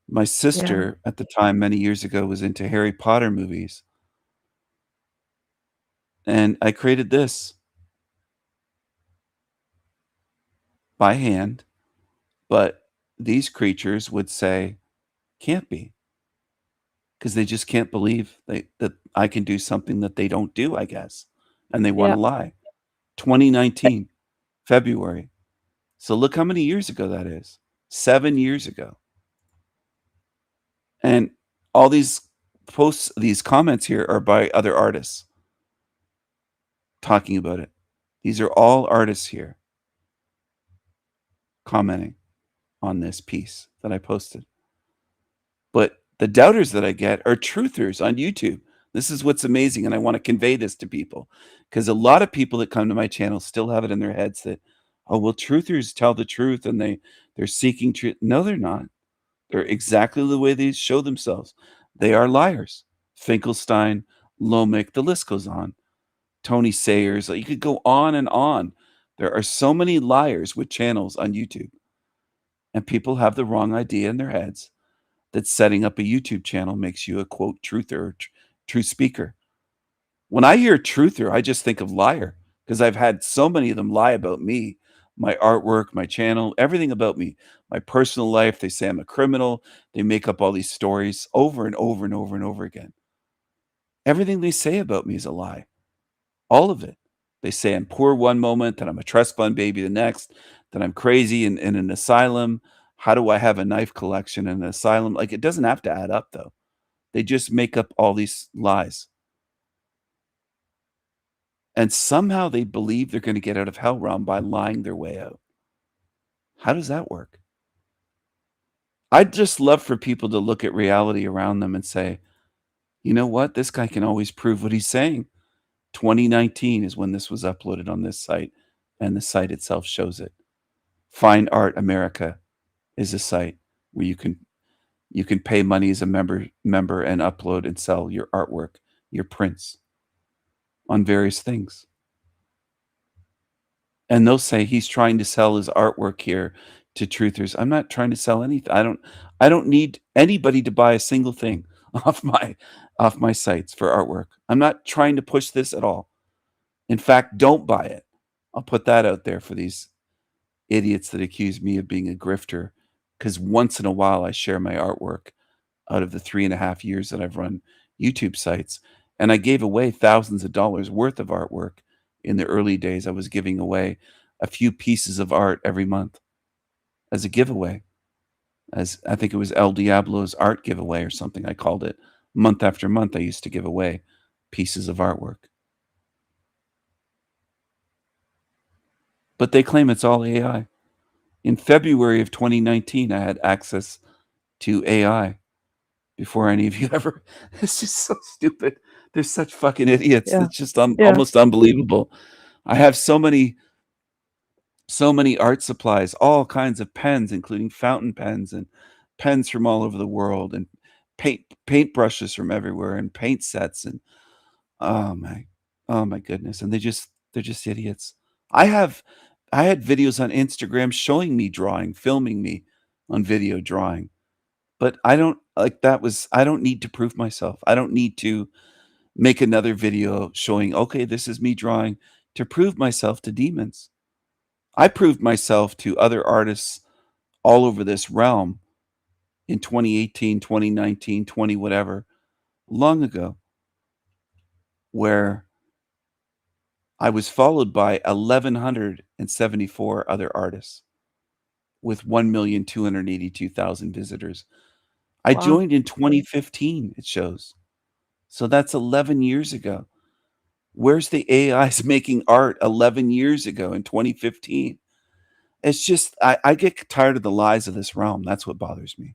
My sister, at the time, many years ago, was into Harry Potter movies. And I created this by hand, but these creatures would say, can't be. Because they just can't believe that I can do something that they don't do, I guess. And they want to lie. 2019, February. So look how many years ago that is. 7 years ago. And all these posts, these comments here are by other artists talking about it. These are all artists here commenting on this piece that I posted. But the doubters that I get are truthers on YouTube. This is what's amazing, and I want to convey this to people because a lot of people that come to my channel still have it in their heads that, oh, well, truthers tell the truth and they're seeking truth. No, they're not. They're exactly the way they show themselves. They are liars. Finkelstein, Lomick, the list goes on. Tony Sayers, you could go on and on. There are so many liars with channels on YouTube. And people have the wrong idea in their heads that setting up a YouTube channel makes you a quote truther or true speaker. When I hear truther, I just think of liar because I've had so many of them lie about me, my artwork, my channel, everything about me, my personal life. They say I'm a criminal. They make up all these stories over and over and over and over again. Everything they say about me is a lie. All of it. They say I'm poor one moment, that I'm a trust fund baby the next, that I'm crazy in an asylum. How do I have a knife collection in an asylum? Like, it doesn't have to add up, though. They just make up all these lies. And somehow they believe they're going to get out of hell realm by lying their way out. How does that work? I'd just love for people to look at reality around them and say, you know what? This guy can always prove what he's saying. 2019 is when this was uploaded on this site, and the site itself shows it. Fine Art America is a site where you can pay money as a member and upload and sell your artwork, your prints on various things. And they'll say he's trying to sell his artwork here to truthers. I'm not trying to sell anything. I don't need anybody to buy a single thing off my sites for artwork. I'm not trying to push this at all. In fact, don't buy it. I'll put that out there for these idiots that accuse me of being a grifter, because once in a while I share my artwork out of the 3.5 years that I've run YouTube sites. And I gave away thousands of dollars worth of artwork. In the early days, I was giving away a few pieces of art every month as a giveaway. As I think it was El Diablo's art giveaway or something, I called it. Month after month, I used to give away pieces of artwork. But they claim it's all AI. In February of 2019, I had access to AI before any of you ever. It's just so stupid. They're such fucking idiots. Yeah. It's just Yeah. almost unbelievable. I have so many art supplies, all kinds of pens, including fountain pens and pens from all over the world, and paint brushes from everywhere, and paint sets, and oh my goodness. And they're just idiots. I had videos on Instagram showing me drawing, filming me on video drawing. But I don't I don't need to prove myself. I don't need to make another video showing, okay, this is me drawing to prove myself to demons. I proved myself to other artists all over this realm in 2018, 2019, 20 whatever, long ago, where I was followed by 1,174 other artists with 1,282,000 visitors. I Wow. joined in 2015, it shows. So that's 11 years ago. Where's the AIs making art 11 years ago in 2015? It's just, I get tired of the lies of this realm. That's what bothers me.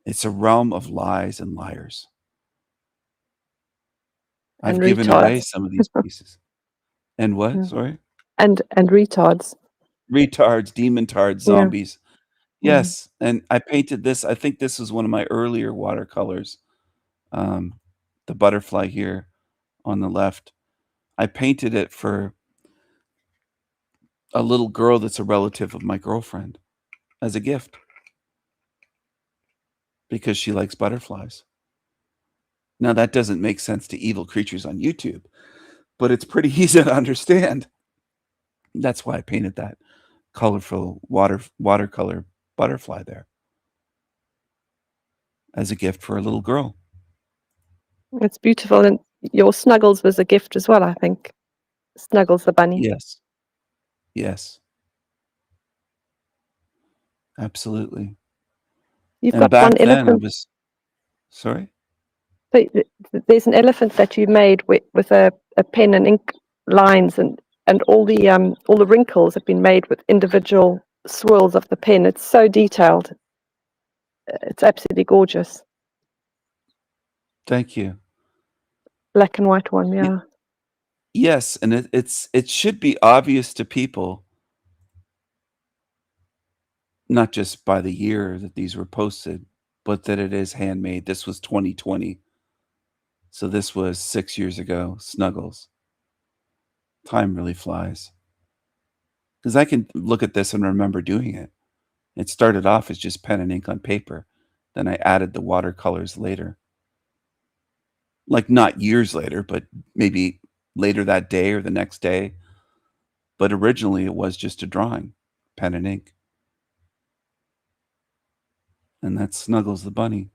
It's a realm of lies and liars. And I've given away retards. some of these pieces. And what? Yeah. Sorry? And retards. Retards, demontards, Yeah. zombies. Yes, and I painted this. I think this was one of my earlier watercolors. The butterfly here on the left. I painted it for a little girl that's a relative of my girlfriend as a gift because she likes butterflies. Now, that doesn't make sense to evil creatures on YouTube, but it's pretty easy to understand. That's why I painted that colorful watercolor butterfly there as a gift for a little girl. It's beautiful. And your Snuggles was a gift as well, I think. Snuggles the bunny. Yes. Yes. You've Absolutely. And got back one then I elephant. was sorry? There's an elephant that you made with a pen and ink lines, and all the wrinkles have been made with individual swirls of the pen. It's so detailed. It's absolutely gorgeous. Thank you. Black and white one, yeah. Yes, and it should be obvious to people, not just by the year that these were posted, but that it is handmade. This was 2020. So this was 6 years ago, Snuggles. Time really flies. Because I can look at this and remember doing it. It started off as just pen and ink on paper. Then I added the watercolors later. Like not years later, but maybe later that day or the next day. But originally it was just a drawing, pen and ink. And that's Snuggles the bunny.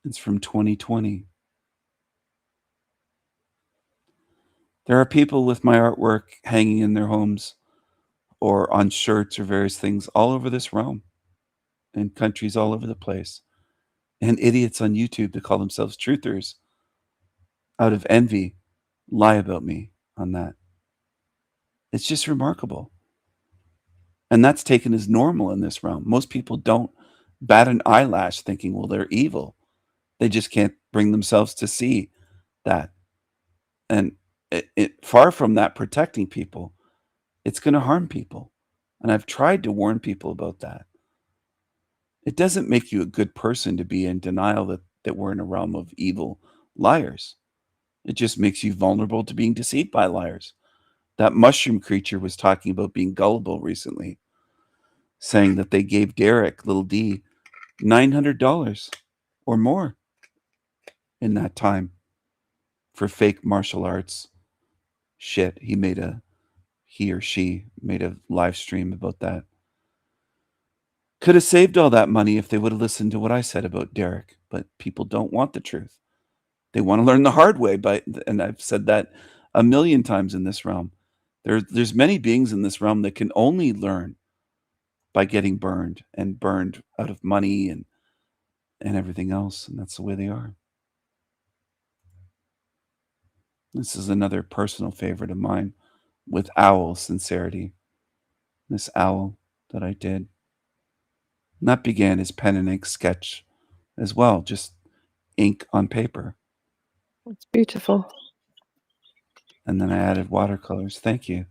It's from 2020. There are people with my artwork hanging in their homes or on shirts or various things all over this realm, in countries all over the place. And idiots on YouTube that call themselves truthers, out of envy, lie about me on that. It's just remarkable. And that's taken as normal in this realm. Most people don't bat an eyelash thinking, well, they're evil. They just can't bring themselves to see that. And far from that protecting people, it's going to harm people. And I've tried to warn people about that. It doesn't make you a good person to be in denial that we're in a realm of evil liars. It just makes you vulnerable to being deceived by liars. That mushroom creature was talking about being gullible recently, saying that they gave Derek, little D, $900 or more in that time for fake martial arts shit. He or she made a live stream about that. Could have saved all that money if they would have listened to what I said about Derek, but people don't want the truth. They want to learn the hard way, and I've said that a million times in this realm. There's many beings in this realm that can only learn by getting burned out of money and everything else, and that's the way they are. This is another personal favorite of mine with owl sincerity. This owl that I did. And that began as pen and ink sketch as well, just ink on paper. It's beautiful. And then I added watercolors. Thank you.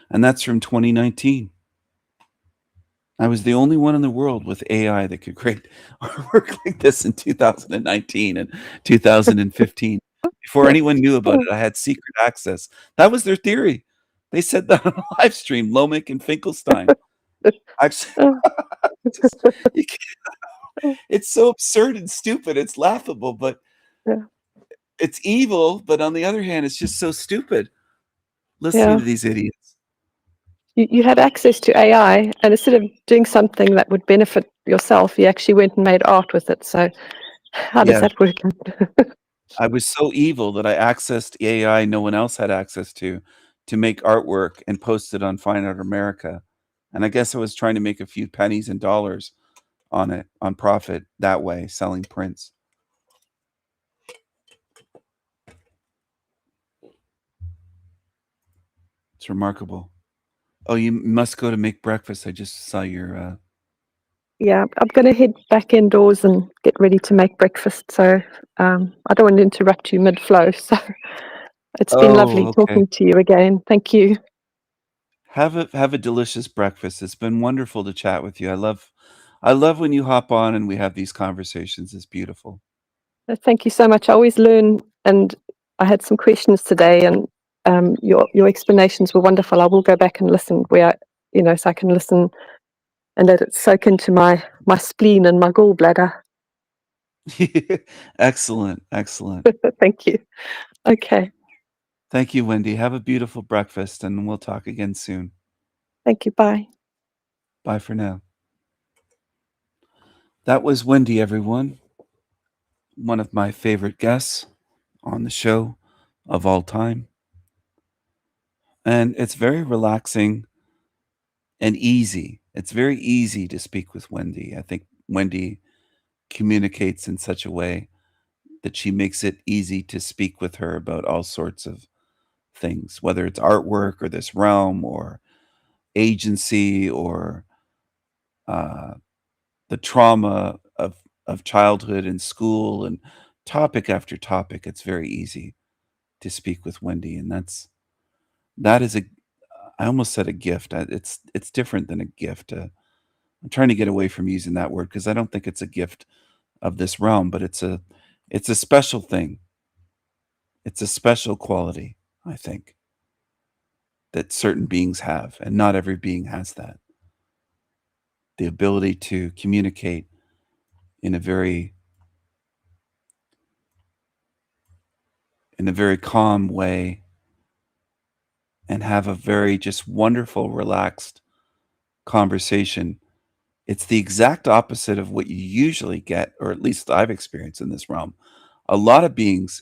And that's from 2019. I was the only one in the world with AI that could create artwork like this in 2019 and 2015. Before anyone knew about it, I had secret access. That was their theory. They said that on a live stream, Lomick and Finkelstein. You can't, it's so absurd and stupid. It's laughable, but it's evil. But on the other hand, it's just so stupid listening Yeah. to these idiots. You had access to AI, and instead of doing something that would benefit yourself, you actually went and made art with it. So how does Yeah. that work? I was so evil that I accessed AI no one else had access to make artwork and post it on Fine Art America. And I guess I was trying to make a few pennies and dollars on it, on profit that way, selling prints. It's remarkable. Oh, you must go to make breakfast. I just saw your Yeah, I'm going to head back indoors and get ready to make breakfast. So I don't want to interrupt you mid-flow. So it's been lovely okay. talking to you again. Thank you. Have a delicious breakfast. It's been wonderful to chat with you. I love when you hop on and we have these conversations. It's beautiful. Thank you so much. I always learn, and I had some questions today, and your explanations were wonderful. I will go back and listen so I can listen and let it soak into my spleen and my gallbladder. Excellent. Thank you. Okay. Thank you, Wendy. Have a beautiful breakfast, and we'll talk again soon. Thank you. Bye. Bye for now. That was Wendy, everyone. One of my favorite guests on the show of all time. And it's very relaxing and easy. It's very easy to speak with Wendy. I think Wendy communicates in such a way that she makes it easy to speak with her about all sorts of things, whether it's artwork or this realm or agency or the trauma of childhood and school and topic after topic. It's very easy to speak with Wendy, and that is I almost said a gift. It's different than a gift. I'm trying to get away from using that word because I don't think it's a gift of this realm, but it's a special thing. It's a special quality, I think, that certain beings have, and not every being has that. The ability to communicate in a very calm way and have a very just wonderful, relaxed conversation. It's the exact opposite of what you usually get, or at least I've experienced in this realm. A lot of beings,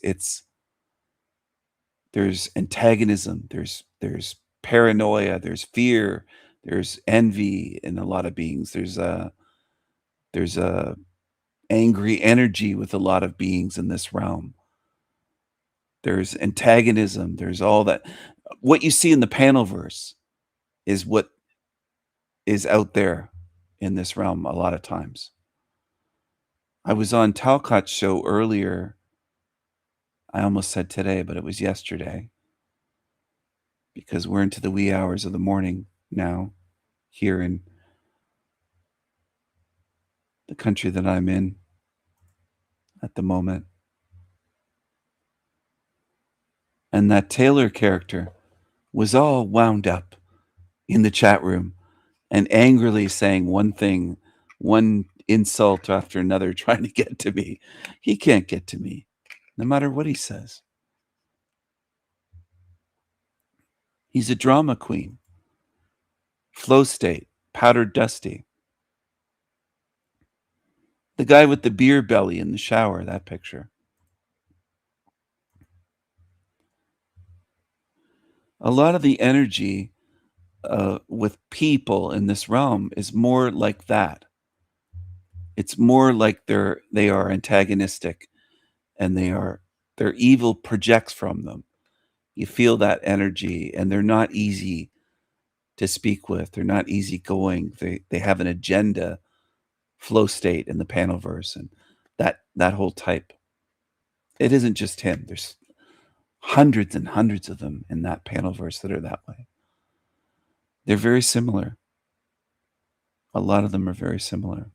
there's antagonism, there's paranoia, there's fear, there's envy in a lot of beings. There's a angry energy with a lot of beings in this realm. There's antagonism, there's all that. What you see in the panelverse is what is out there in this realm a lot of times. I was on Talcott's show earlier. I almost said today, but it was yesterday because we're into the wee hours of the morning now here in the country that I'm in at the moment. And that Taylor character was all wound up in the chat room and angrily saying one thing, one insult after another, trying to get to me. He can't get to me, no matter what he says. He's a drama queen. Flow state, powdered dusty. The guy with the beer belly in the shower, that picture. A lot of the energy with people in this realm is more like that. It's more like they are antagonistic and their evil projects from them. You feel that energy, and they're not easy to speak with. They're not easygoing. They have an agenda, flow state in the panelverse, and that whole type. It isn't just him. There's hundreds and hundreds of them in that panel verse that are that way. They're very similar. A lot of them are very similar.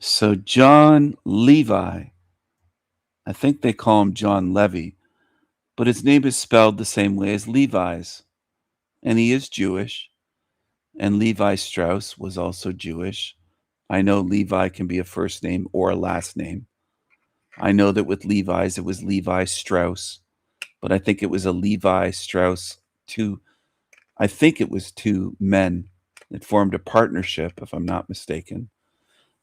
So John Levi, I think they call him John Levy, but his name is spelled the same way as Levi's. And he is Jewish. And Levi Strauss was also Jewish. I know Levi can be a first name or a last name. I know that with Levi's, it was Levi Strauss, but I think it was a Levi Strauss I think it was two men that formed a partnership, if I'm not mistaken.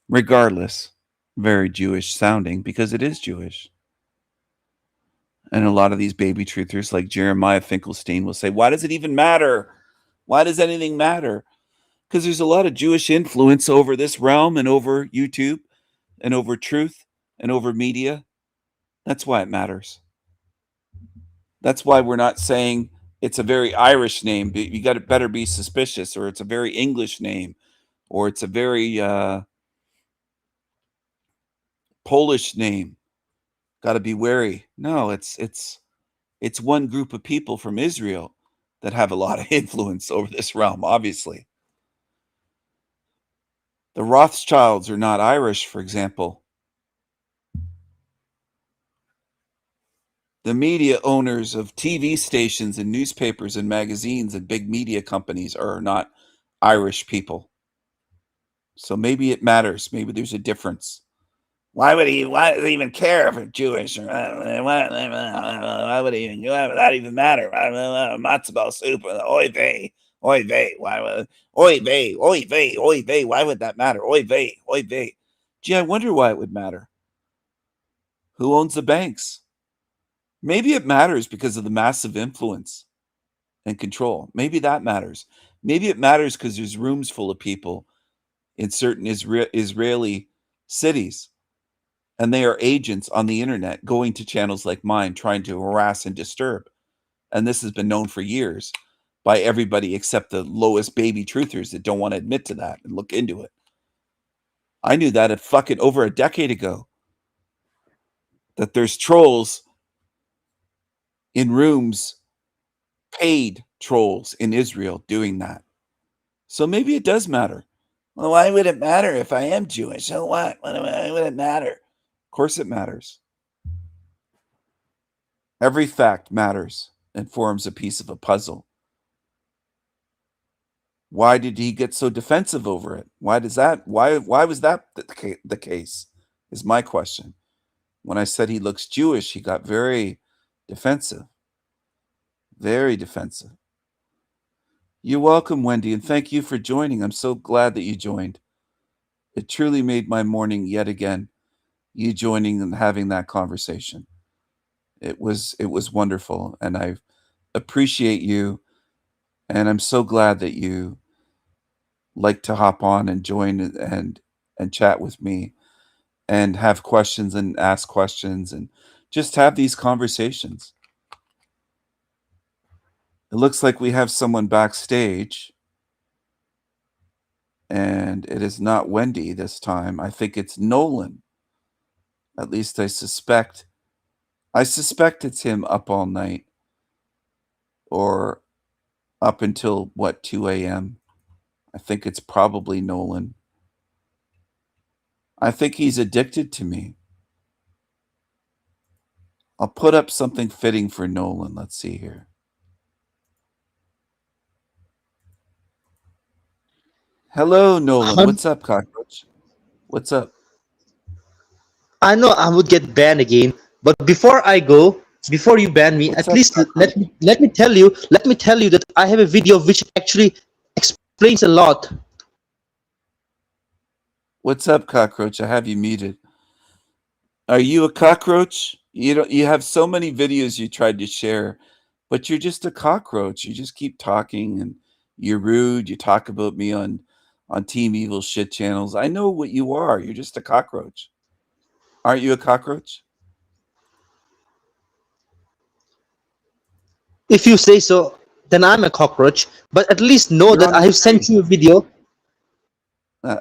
Regardless, very Jewish sounding because it is Jewish. And a lot of these baby truthers like Jeremiah Finkelstein will say, why does it even matter? Why does anything matter? Because there's a lot of Jewish influence over this realm and over YouTube and over truth and over media. That's why it matters. That's why we're not saying it's a very Irish name. You got to better be suspicious, or it's a very English name, or it's a very Polish name. Got to be wary. No, it's one group of people from Israel that have a lot of influence over this realm, obviously. The Rothschilds are not Irish, for example. The media owners of TV stations and newspapers and magazines and big media companies are not Irish people. So maybe it matters. Maybe there's a difference. Why would he even care if it's Jewish? Why would that even matter? Matzo ball soup. Oy vey. Oy vey. Oy vey. Oy vey. Oy vey. Why would that matter? Oy vey. Oy vey. Gee, I wonder why it would matter. Who owns the banks? Maybe it matters because of the massive influence and control. Maybe that matters. Maybe it matters because there's rooms full of people in certain Israeli cities, and they are agents on the internet going to channels like mine trying to harass and disturb. And this has been known for years by everybody except the lowest baby truthers that don't want to admit to that and look into it. I knew that over a decade ago, that there's trolls in rooms, paid trolls in Israel doing that. So maybe it does matter. Well, why would it matter if I am Jewish? So what? Why would it matter? Of course it matters. Every fact matters and forms a piece of a puzzle. Why did he get so defensive over it? Why was that the case? Is my question. When I said he looks Jewish, he got very defensive. Very defensive. You're welcome, Wendy, and thank you for joining. I'm so glad that you joined. It truly made my morning yet again, you joining and having that conversation. It was wonderful, and I appreciate you, and I'm so glad that you like to hop on and join and chat with me and have questions and ask questions and just have these conversations. It looks like we have someone backstage, and it is not Wendy this time. I think it's Nolan. At least I suspect it's him up all night or up until 2 a.m. I think it's probably Nolan. I think he's addicted to me. I'll put up something fitting for Nolan. Let's see here. Hello, Nolan. What's up, Cockroach? What's up? I know I would get banned again, but before you ban me, at least let me tell you that I have a video which actually explains a lot. What's up, Cockroach? I have you muted. Are you a cockroach? You have so many videos you tried to share, but you're just a cockroach. You just keep talking and You're rude. You talk about me on Team Evil shit channels. I know what you are. You're just a cockroach. Aren't you a cockroach? If you say so, then I'm a cockroach. But at least know You're that on I the have sent screen. you a video.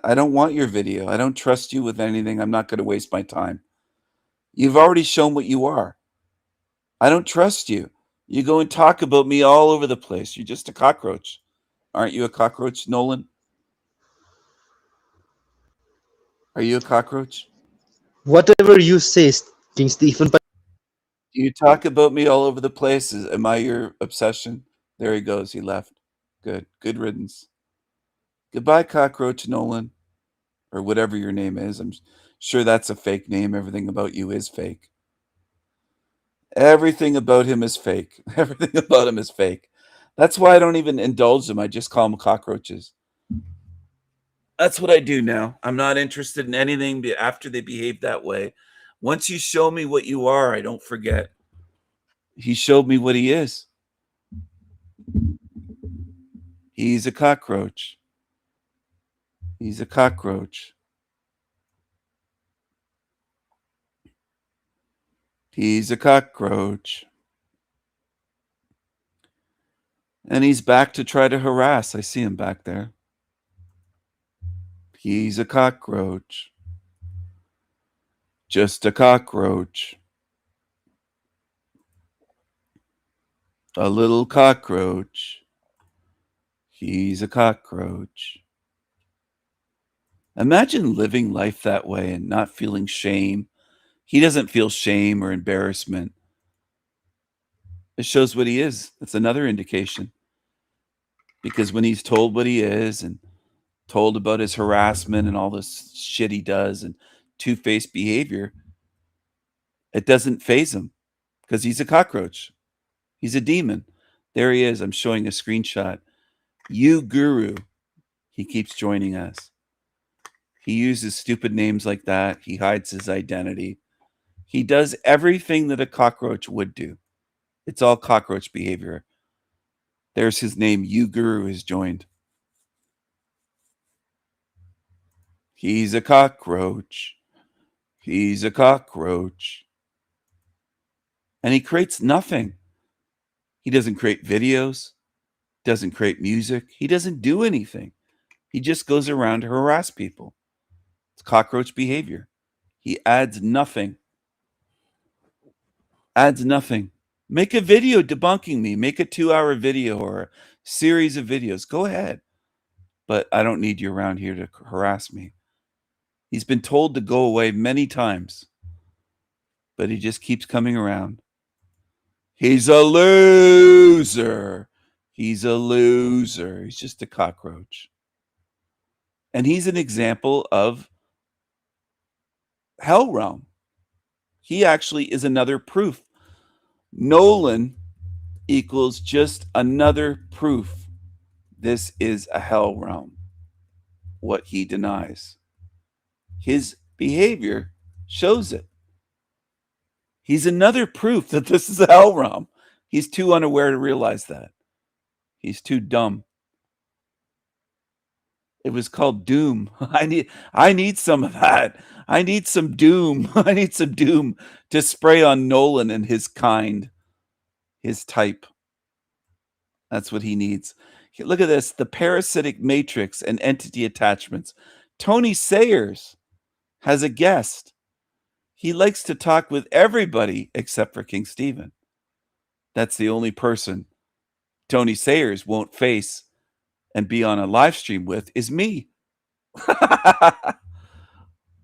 I don't want your video. I don't trust you with anything. I'm not going to waste my time. You've already shown what you are. I don't trust you. You go and talk about me all over the place. You're just a cockroach. Aren't you a cockroach, Nolan? Are you a cockroach? Whatever you say, King Stephen. But You talk about me all over the place. Am I your obsession? There he goes. He left. Good. Good riddance. Goodbye, cockroach Nolan. Or whatever your name is. I'm sure that's a fake name. Everything about you is fake. Everything about him is fake. Everything about him is fake. That's why I don't even indulge them. I just call them cockroaches. That's what I do now. I'm not interested in anything after they behave that way. Once you show me what you are, I don't forget. He showed me what he is. He's a cockroach. He's a cockroach. He's a cockroach. And he's back to try to harass. I see him back there. He's a cockroach. Just a cockroach. A little cockroach. He's a cockroach. Imagine living life that way and not feeling shame. He doesn't feel shame or embarrassment. It shows what he is. That's another indication. Because when he's told what he is and told about his harassment and all this shit he does and two-faced behavior, it doesn't faze him because he's a cockroach. He's a demon. There he is. I'm showing a screenshot. You guru. He keeps joining us. He uses stupid names like that. He hides his identity. He does everything that a cockroach would do. It's all cockroach behavior. There's his name. You guru has joined. He's a cockroach. He's a cockroach. And he creates nothing. He doesn't create videos, doesn't create music. He doesn't do anything. He just goes around to harass people. It's cockroach behavior. He adds nothing. Adds nothing. Make a video debunking me. Make a 2-hour video or a series of videos. Go ahead. But I don't need you around here to harass me. He's been told to go away many times. But he just keeps coming around. He's a loser. He's a loser. He's just a cockroach. And he's an example of Hell Realm. He actually is another proof. Nolan equals just another proof. This is a Hell Realm. What he denies. His behavior shows it. He's another proof that this is a Hell Realm. He's too unaware to realize that. He's too dumb. It was called Doom. I need some of that. I need some Doom. I need some Doom to spray on Nolan and his kind, his type. That's what he needs. Look at this. The parasitic matrix and entity attachments. Tony Sayers has a guest. He likes to talk with everybody except for King Stephen. That's the only person Tony Sayers won't face and be on a live stream with is me.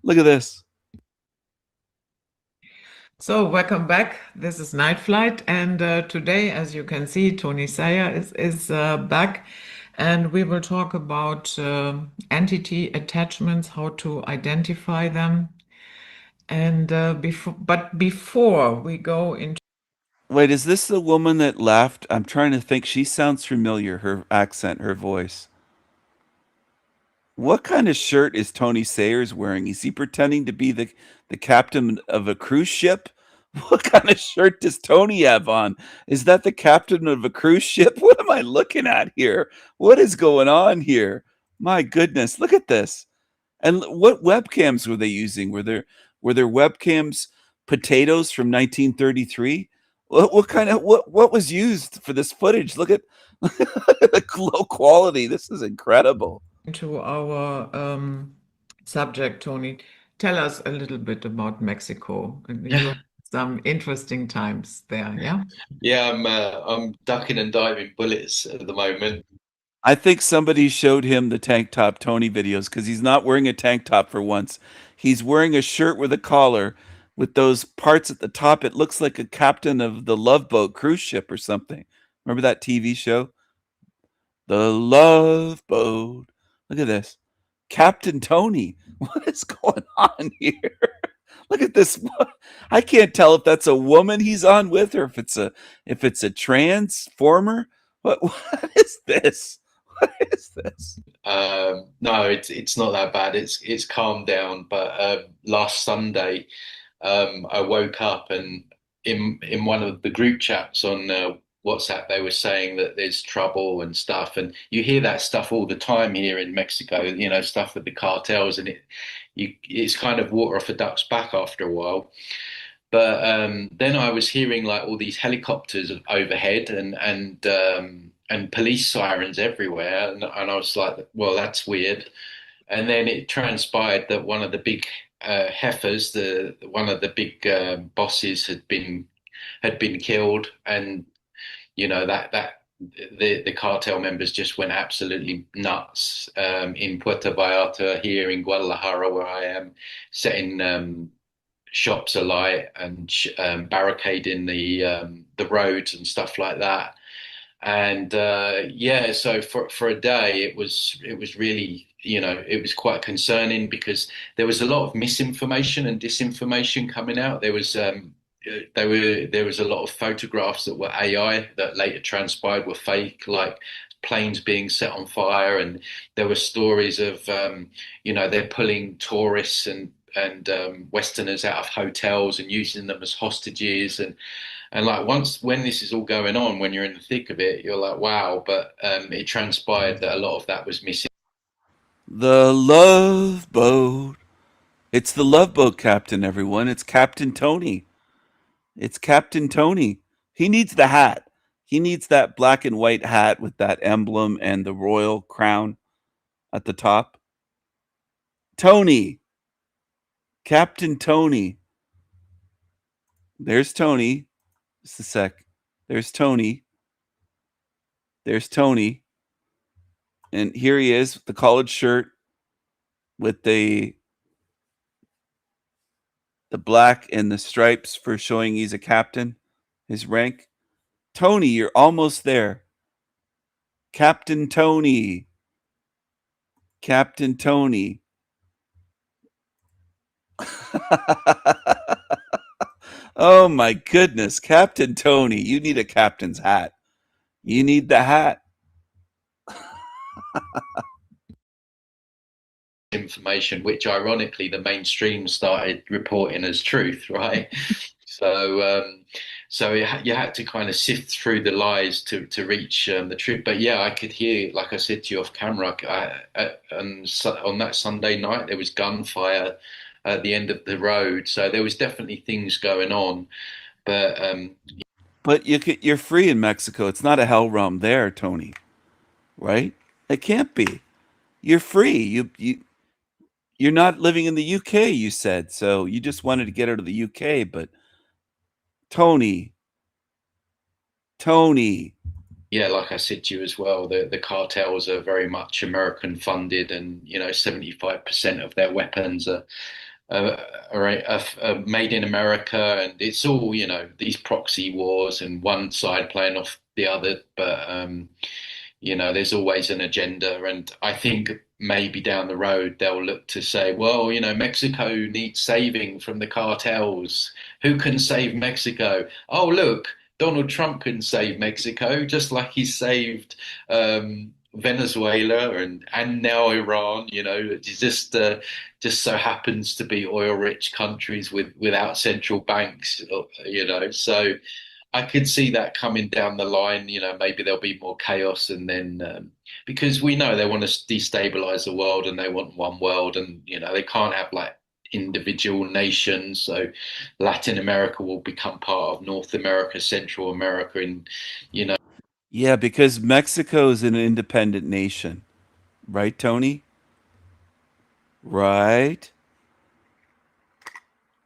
Look at this. So welcome back. This is Night Flight, and today, as you can see, Tony Sayer is back, and we will talk about entity attachments, how to identify them, and before we go into. Wait, is this the woman that laughed? I'm trying to think. She sounds familiar. Her accent, her voice. What kind of shirt is Tony Sayers wearing? Is he pretending to be the captain of a cruise ship? What kind of shirt does Tony have on? Is that the captain of a cruise ship? What am I looking at here? What is going on here? My goodness, look at this. And what webcams were they using? Were there webcams potatoes from 1933? What kind of what was used for this footage? Look at the low quality. This is incredible. To our subject, Tony, tell us a little bit about Mexico. You had some interesting times there, yeah? Yeah, I'm ducking and diving bullets at the moment. I think somebody showed him the tank top Tony videos because he's not wearing a tank top for once. He's wearing a shirt with a collar with those parts at the top. It looks like a captain of the Love Boat cruise ship or something. Remember that TV show? The Love Boat. Look at this. Captain Tony. What is going on here? Look at this. I can't tell if that's a woman he's on with or if it's a transformer. What is this? What is this? No, it's not that bad. It's calmed down. But last Sunday, I woke up and in one of the group chats on WhatsApp, they were saying that there's trouble and stuff, and you hear that stuff all the time here in Mexico. You know, stuff with the cartels, and it's kind of water off a duck's back after a while. But then I was hearing like all these helicopters overhead and police sirens everywhere, and I was like, well, that's weird. And then it transpired that one of the big heifers, one of the big bosses, had been killed, and you know that the cartel members just went absolutely nuts in Puerto Vallarta here in Guadalajara, where I am, setting shops alight and barricading the roads and stuff like that. And yeah, so for a day, it was really, you know, it was quite concerning because there was a lot of misinformation and disinformation coming out. There was a lot of photographs that were AI that later transpired were fake, like planes being set on fire, and there were stories of you know, they're pulling tourists and Westerners out of hotels and using them as hostages, and like when this is all going on, when you're in the thick of it, you're like, wow. But it transpired that a lot of that was missing. The Love Boat. It's the Love Boat captain, everyone. It's Captain Tony. It's Captain Tony. He needs the hat. He needs that black and white hat with that emblem and the royal crown at the top. Tony. Captain Tony. There's Tony. Just a sec. There's Tony. There's Tony. And here he is with the collared shirt with the black and the stripes for showing he's a captain, his rank. Tony, you're almost there. Captain Tony. Captain Tony. Oh my goodness, Captain Tony, you need a captain's hat. You need the hat. Information, which ironically the mainstream started reporting as truth, right? So you had to kind of sift through the lies to reach the truth. But yeah, I could hear, like I said to you off camera, on that Sunday night there was gunfire at the end of the road, so there was definitely things going on. But you're free in Mexico. It's not a hell realm there, Tony. Right? It can't be. You're free. You're not living in the UK, you said. So you just wanted to get out of the UK, but Tony. Yeah, like I said to you as well, the cartels are very much American funded, and you know, 75% of their weapons are made in America, and it's all, you know, these proxy wars and one side playing off the other. But you know, there's always an agenda, and I think maybe down the road they'll look to say, well, you know, Mexico needs saving from the cartels. Who can save Mexico? Oh, look, Donald Trump can save Mexico, just like he saved Venezuela and now Iran. You know, it's just so happens to be oil-rich countries without central banks. You know, so I could see that coming down the line. You know, maybe there'll be more chaos, and then because we know they want to destabilize the world and they want one world, and you know they can't have like individual nations. So Latin America will become part of North America, Central America, and you know. Yeah, because Mexico is an independent nation, right, Tony? Right?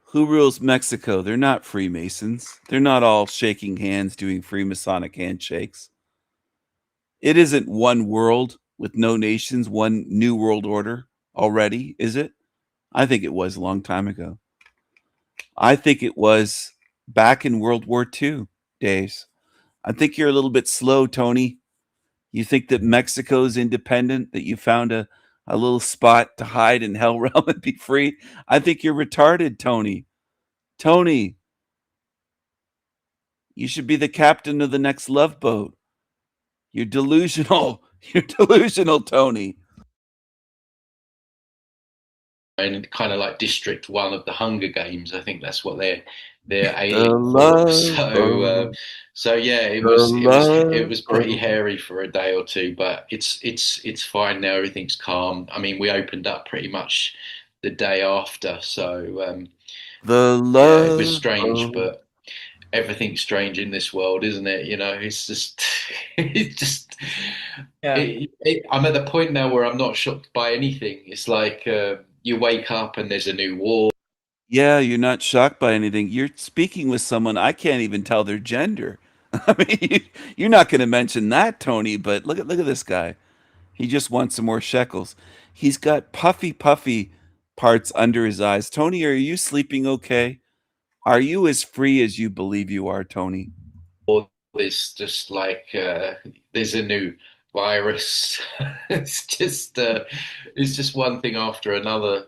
Who rules Mexico? They're not Freemasons. They're not all shaking hands doing Freemasonic handshakes. It isn't one world with no nations, one new world order already, is it? I think it was a long time ago. I think it was back in World War II days. I think you're a little bit slow, Tony. You think that Mexico's independent, that you found a little spot to hide in Hell Realm and be free? I think you're retarded, Tony. Tony, you should be the captain of the next love boat. You're delusional. You're delusional, Tony. And kind of like District 1 of the Hunger Games. I think that's what they're The aiming for. love So yeah, it was pretty hairy for a day or two, but it's fine now. Everything's calm. I mean, we opened up pretty much the day after, so the yeah, it was love strange, but everything's strange in this world, isn't it? You know, it's just it's just I'm at the point now where I'm not shocked by anything. It's like you wake up and there's a new war. Yeah, you're not shocked by anything. You're speaking with someone I can't even tell their gender. I mean, you're not going to mention that, Tony, but look at this guy. He just wants some more shekels. He's got puffy parts under his eyes. Tony, are you sleeping okay? Are you as free as you believe you are, Tony? There's just like there's a new virus. It's just one thing after another,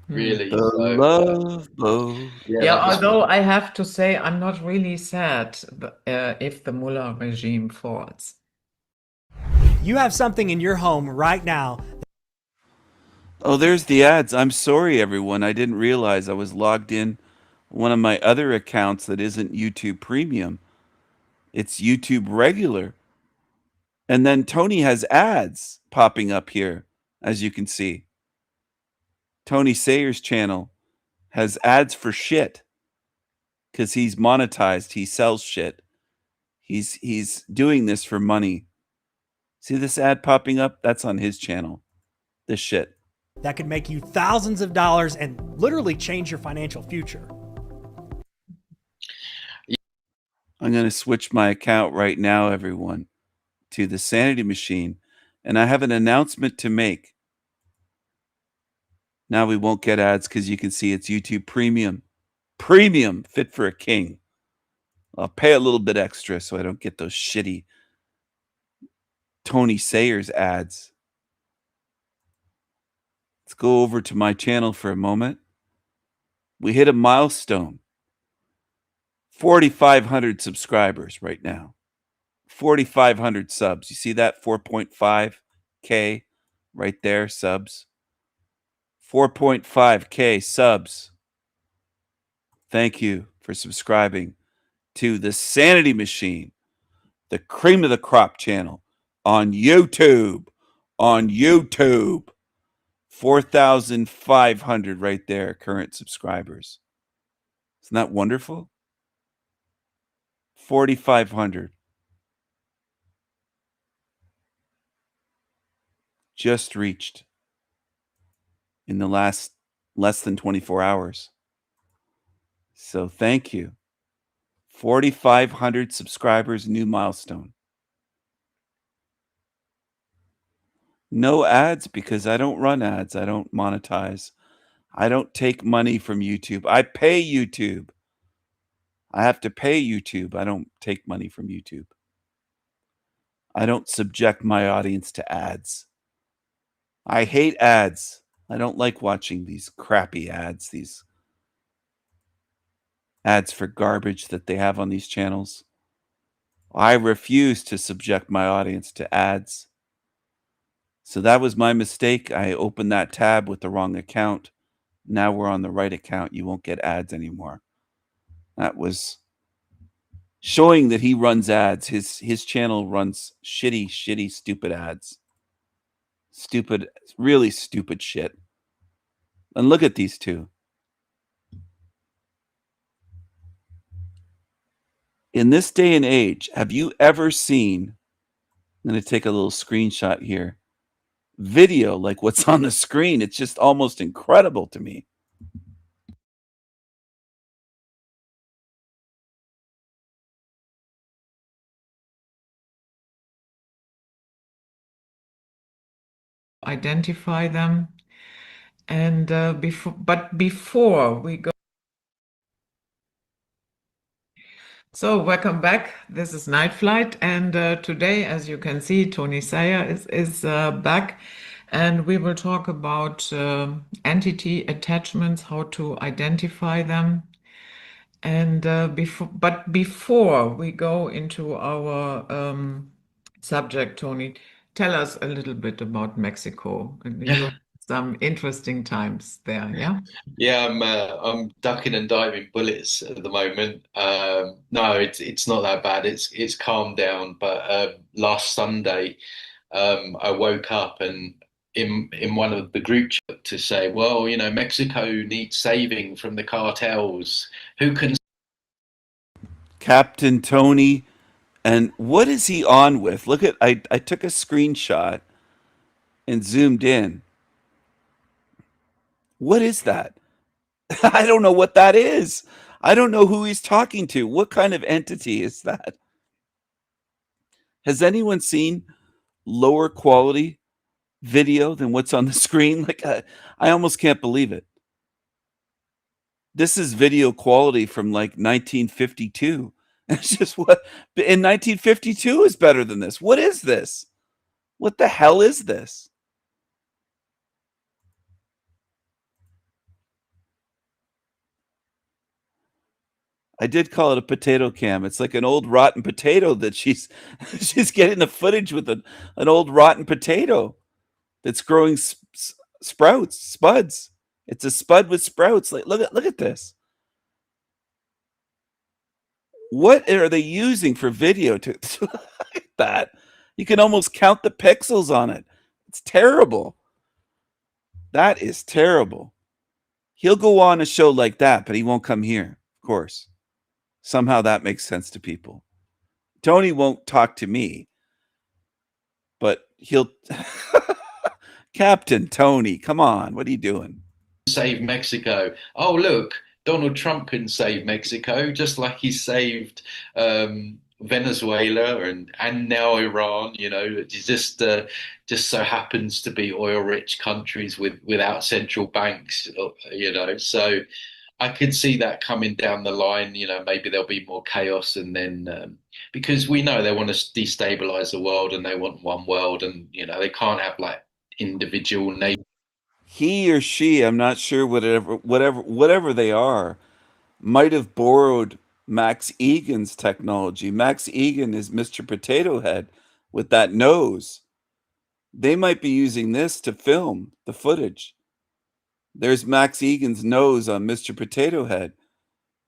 really. The So love boat. Yeah, although I have to say, I'm not really sad if the Mullah regime falls. You have something in your home right now. Oh, there's the ads. I'm sorry, everyone. I didn't realize I was logged in one of my other accounts that isn't YouTube Premium. It's YouTube Regular. And then Tony has ads popping up here, as you can see. Tony Sayers' channel has ads for shit because he's monetized. He sells shit. He's doing this for money. See this ad popping up? That's on his channel. This shit. That could make you thousands of dollars and literally change your financial future. I'm going to switch my account right now, everyone, to the Sanity Machine. And I have an announcement to make. Now we won't get ads because you can see it's YouTube Premium. Premium, fit for a king. I'll pay a little bit extra so I don't get those shitty Tony Sayers ads. Let's go over to my channel for a moment. We hit a milestone. 4,500 subscribers right now. 4,500 subs. You see that? 4.5K right there, subs. 4.5K subs. Thank you for subscribing to the Sanity Machine, the cream of the crop channel on YouTube. On YouTube. 4,500 right there, current subscribers. Isn't that wonderful? 4,500. Just reached in the last less than 24 hours. So thank you. 4,500 subscribers, new milestone. No ads because I don't run ads. I don't monetize. I don't take money from YouTube. I pay YouTube. I have to pay YouTube. I don't take money from YouTube. I don't subject my audience to ads. I hate ads. I don't like watching these crappy ads, these ads for garbage that they have on these channels. I refuse to subject my audience to ads. So that was my mistake. I opened that tab with the wrong account. Now we're on the right account. You won't get ads anymore. That was showing that he runs ads. His channel runs shitty, stupid ads. Stupid, really stupid shit. And look at these two. In this day and age, have you ever seen, I'm going to take a little screenshot here, video like what's on the screen? It's just almost incredible to me. Identify them. And before we go. So welcome back. This is Night Flight, and today, as you can see, Tony Sayer is back, and we will talk about entity attachments, how to identify them. And before we go into our subject, Tony, tell us a little bit about Mexico. You had some interesting times there, yeah? Yeah, I'm ducking and diving bullets at the moment. No, it's not that bad. It's calmed down. But last Sunday, I woke up and in one of the group chat to say, well, you know, Mexico needs saving from the cartels. Who can? Captain Tony, and what is he on with? Look at, I took a screenshot and zoomed in. What is that? I don't know what that is. I don't know who he's talking to. What kind of entity is that? Has anyone seen lower quality video than what's on the screen? Like, I almost can't believe it. This is video quality from like 1952. It's just what in 1952 is better than this. What is this? What the hell is this? I did call it a potato cam. It's like an old rotten potato that she's getting the footage with an old rotten potato that's growing sprouts, spuds. It's a spud with sprouts. Like look at this. What are they using for video to look at that? You can almost count the pixels on it. It's terrible. That is terrible. He'll go on a show like that, but he won't come here, of course. Somehow that makes sense to people. Tony won't talk to me, but he'll... Captain Tony, come on. What are you doing? Save Mexico. Oh, look, Donald Trump can save Mexico, just like he saved Venezuela and now Iran. You know, it just so happens to be oil-rich countries without central banks. You know, so I could see that coming down the line. You know, maybe there'll be more chaos, and then because we know they want to destabilize the world and they want one world, and you know they can't have like individual nations. He or she, I'm not sure, whatever they are, might have borrowed Max Egan's technology. Max Egan is Mr. Potato Head with that nose. They might be using this to film the footage. There's Max Egan's nose on Mr. Potato Head.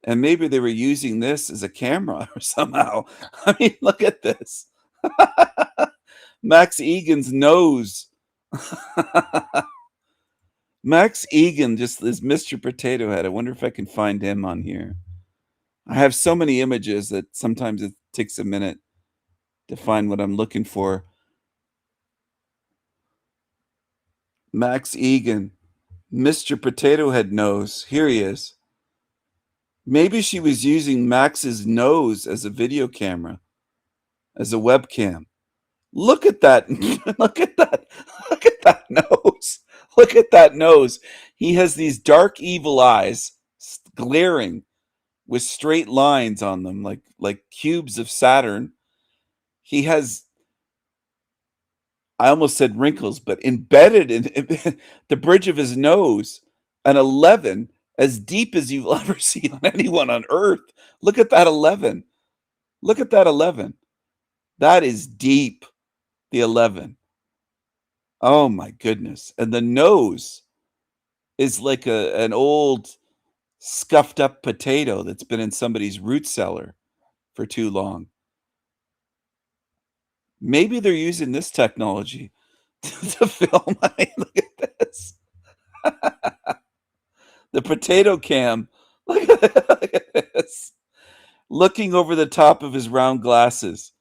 And maybe they were using this as a camera or somehow. I mean, look at this. Max Egan's nose. Max Egan just is Mr. Potato Head. I wonder if I can find him on here. I have so many images that sometimes it takes a minute to find what I'm looking for. Max Egan, Mr. Potato Head nose. Here he is. Maybe she was using Max's nose as a video camera, as a webcam. Look at that. Look at that. Look at that nose. Look at that nose. He has these dark, evil eyes, glaring, with straight lines on them, like cubes of Saturn. He has, I almost said wrinkles, but embedded in the bridge of his nose, an 11 as deep as you'll ever see on anyone on Earth. Look at that 11. Look at that 11. That is deep, the 11. Oh my goodness. And the nose is like an old scuffed up potato that's been in somebody's root cellar for too long. Maybe they're using this technology to film. I mean, look at this. The potato cam. Look at this. Looking over the top of his round glasses,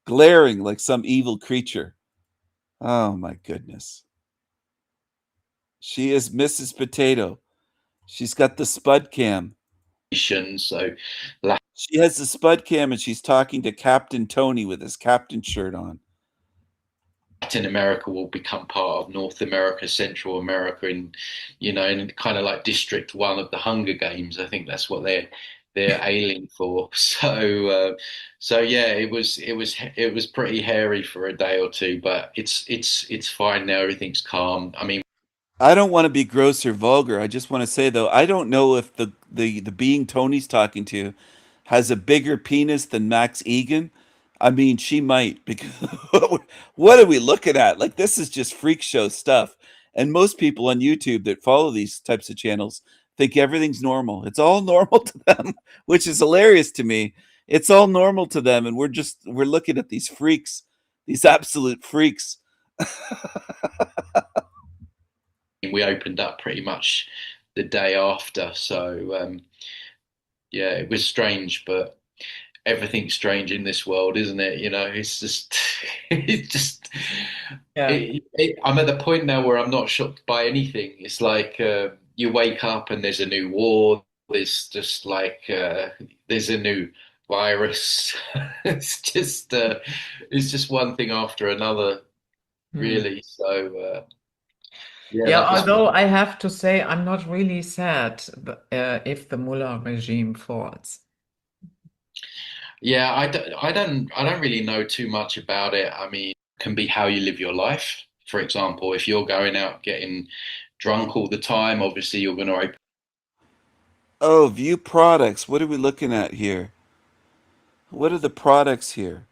glaring like some evil creature. Oh my goodness. She is Mrs. Potato. She's got the spud cam. So She has the spud cam and she's talking to Captain Tony with his captain shirt on. Latin America will become part of North America, Central America, and and kind of like District 1 of the Hunger Games. I think that's what they're aiming for. So yeah, it was pretty hairy for a day or two, but it's fine now. Everything's calm. I mean, I don't want to be gross or vulgar. I just want to say though, I don't know if the being Tony's talking to has a bigger penis than Max Egan. I mean, she might, because what are we looking at? Like, this is just freak show stuff. And most people on YouTube that follow these types of channels think everything's normal. It's all normal to them, which is hilarious to me. It's all normal to them, and we're looking at these freaks, these absolute freaks. we opened up pretty much the day after. So yeah, it was strange, but everything's strange in this world, isn't it? It's just, it's just. Yeah. I'm at the point now where I'm not shocked by anything. It's like you wake up and there's a new war. There's just like there's a new virus. It's just one thing after another, really. So yeah, Yeah, that was. although I have to say I'm not really sad if the Mullah regime falls. Yeah, I don't really know too much about it. I mean, it can be how you live your life. For example, if you're going out getting drunk all the time, obviously you're going to open. Oh, view products. What are we looking at here? What are the products here?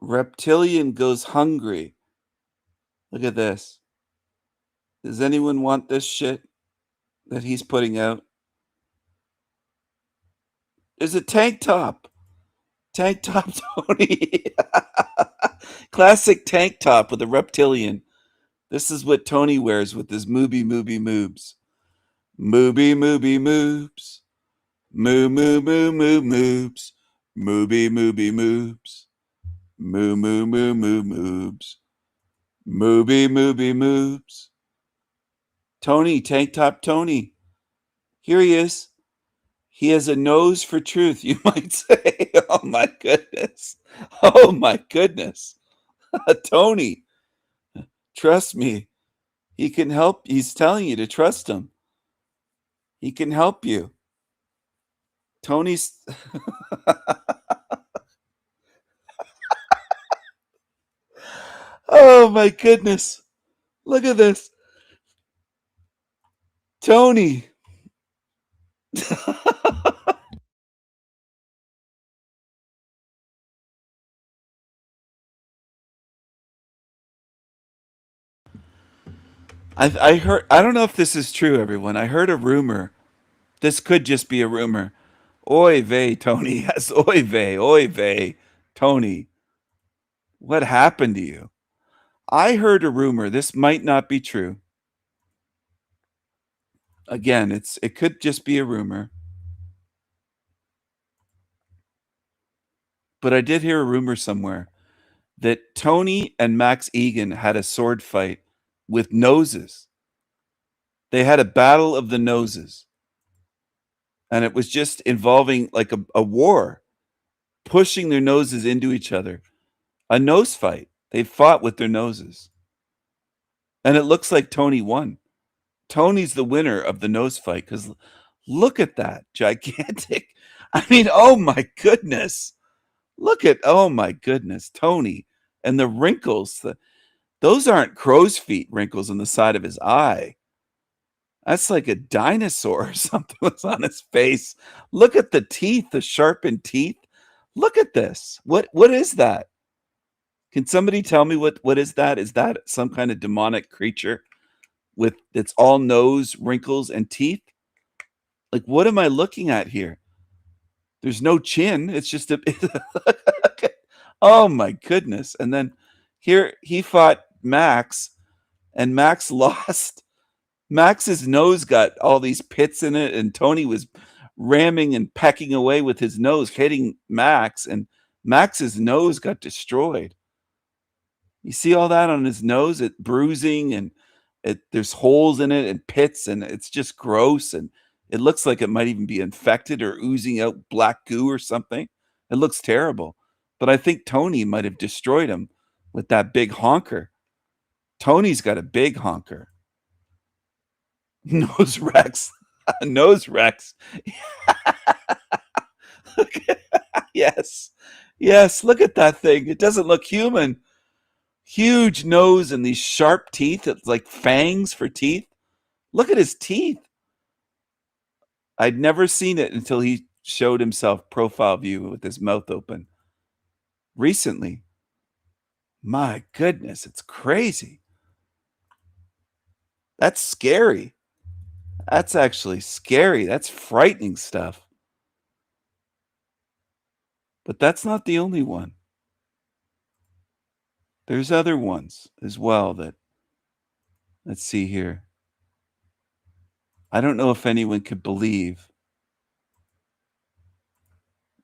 Reptilian goes hungry. Look at this. Does anyone want this shit that he's putting out? There's a tank top. Tank top Tony. Classic tank top with a reptilian. This is what Tony wears with his moobie moobs. Moobie moobs. Moo moo moo moo moobs. Moobie moobs. Moo moo moo moo moobs. Moobie moobs. Tony, tank top Tony. Here he is. He has a nose for truth, you might say. Oh my goodness. Oh my goodness. Tony, trust me. He can help. He's telling you to trust him. He can help you. Tony's. Oh my goodness. Look at this. Tony. I heard, I don't know if this is true, everyone. I heard a rumor. This could just be a rumor. Oy vey, Tony. Yes, oy vey, Tony. What happened to you? I heard a rumor. This might not be true. Again, it could just be a rumor. But I did hear a rumor somewhere that Tony and Max Egan had a sword fight with noses. They had a battle of the noses. And it was just involving like a war, pushing their noses into each other. A nose fight. They fought with their noses. And it looks like Tony won. Tony's the winner of the nose fight because look at that. Gigantic. I mean, oh my goodness. Look at, oh my goodness, Tony. And the wrinkles. Those aren't crow's feet wrinkles on the side of his eye. That's like a dinosaur or something was on his face. Look at the teeth, the sharpened teeth. Look at this. What is that? Can somebody tell me what is that? Is that some kind of demonic creature with it's all nose, wrinkles, and teeth? Like, what am I looking at here? There's no chin. It's just a oh my goodness. And then here he fought Max, and Max lost. Max's nose got all these pits in it, and Tony was ramming and pecking away with his nose, hitting Max, and Max's nose got destroyed. You see all that on his nose? It bruising, and there's holes in it and pits, and it's just gross, and it looks like it might even be infected or oozing out black goo or something. It looks terrible. But I think Tony might have destroyed him with that big honker. Tony's got a big honker. Nose Rex. Nose Rex. Yes. Yes, look at that thing. It doesn't look human. Huge nose and these sharp teeth. It's like fangs for teeth. Look at his teeth. I'd never seen it until he showed himself profile view with his mouth open recently. My goodness, it's crazy. That's scary. That's actually scary. That's frightening stuff. But that's not the only one. There's other ones as well that, let's see here. I don't know if anyone could believe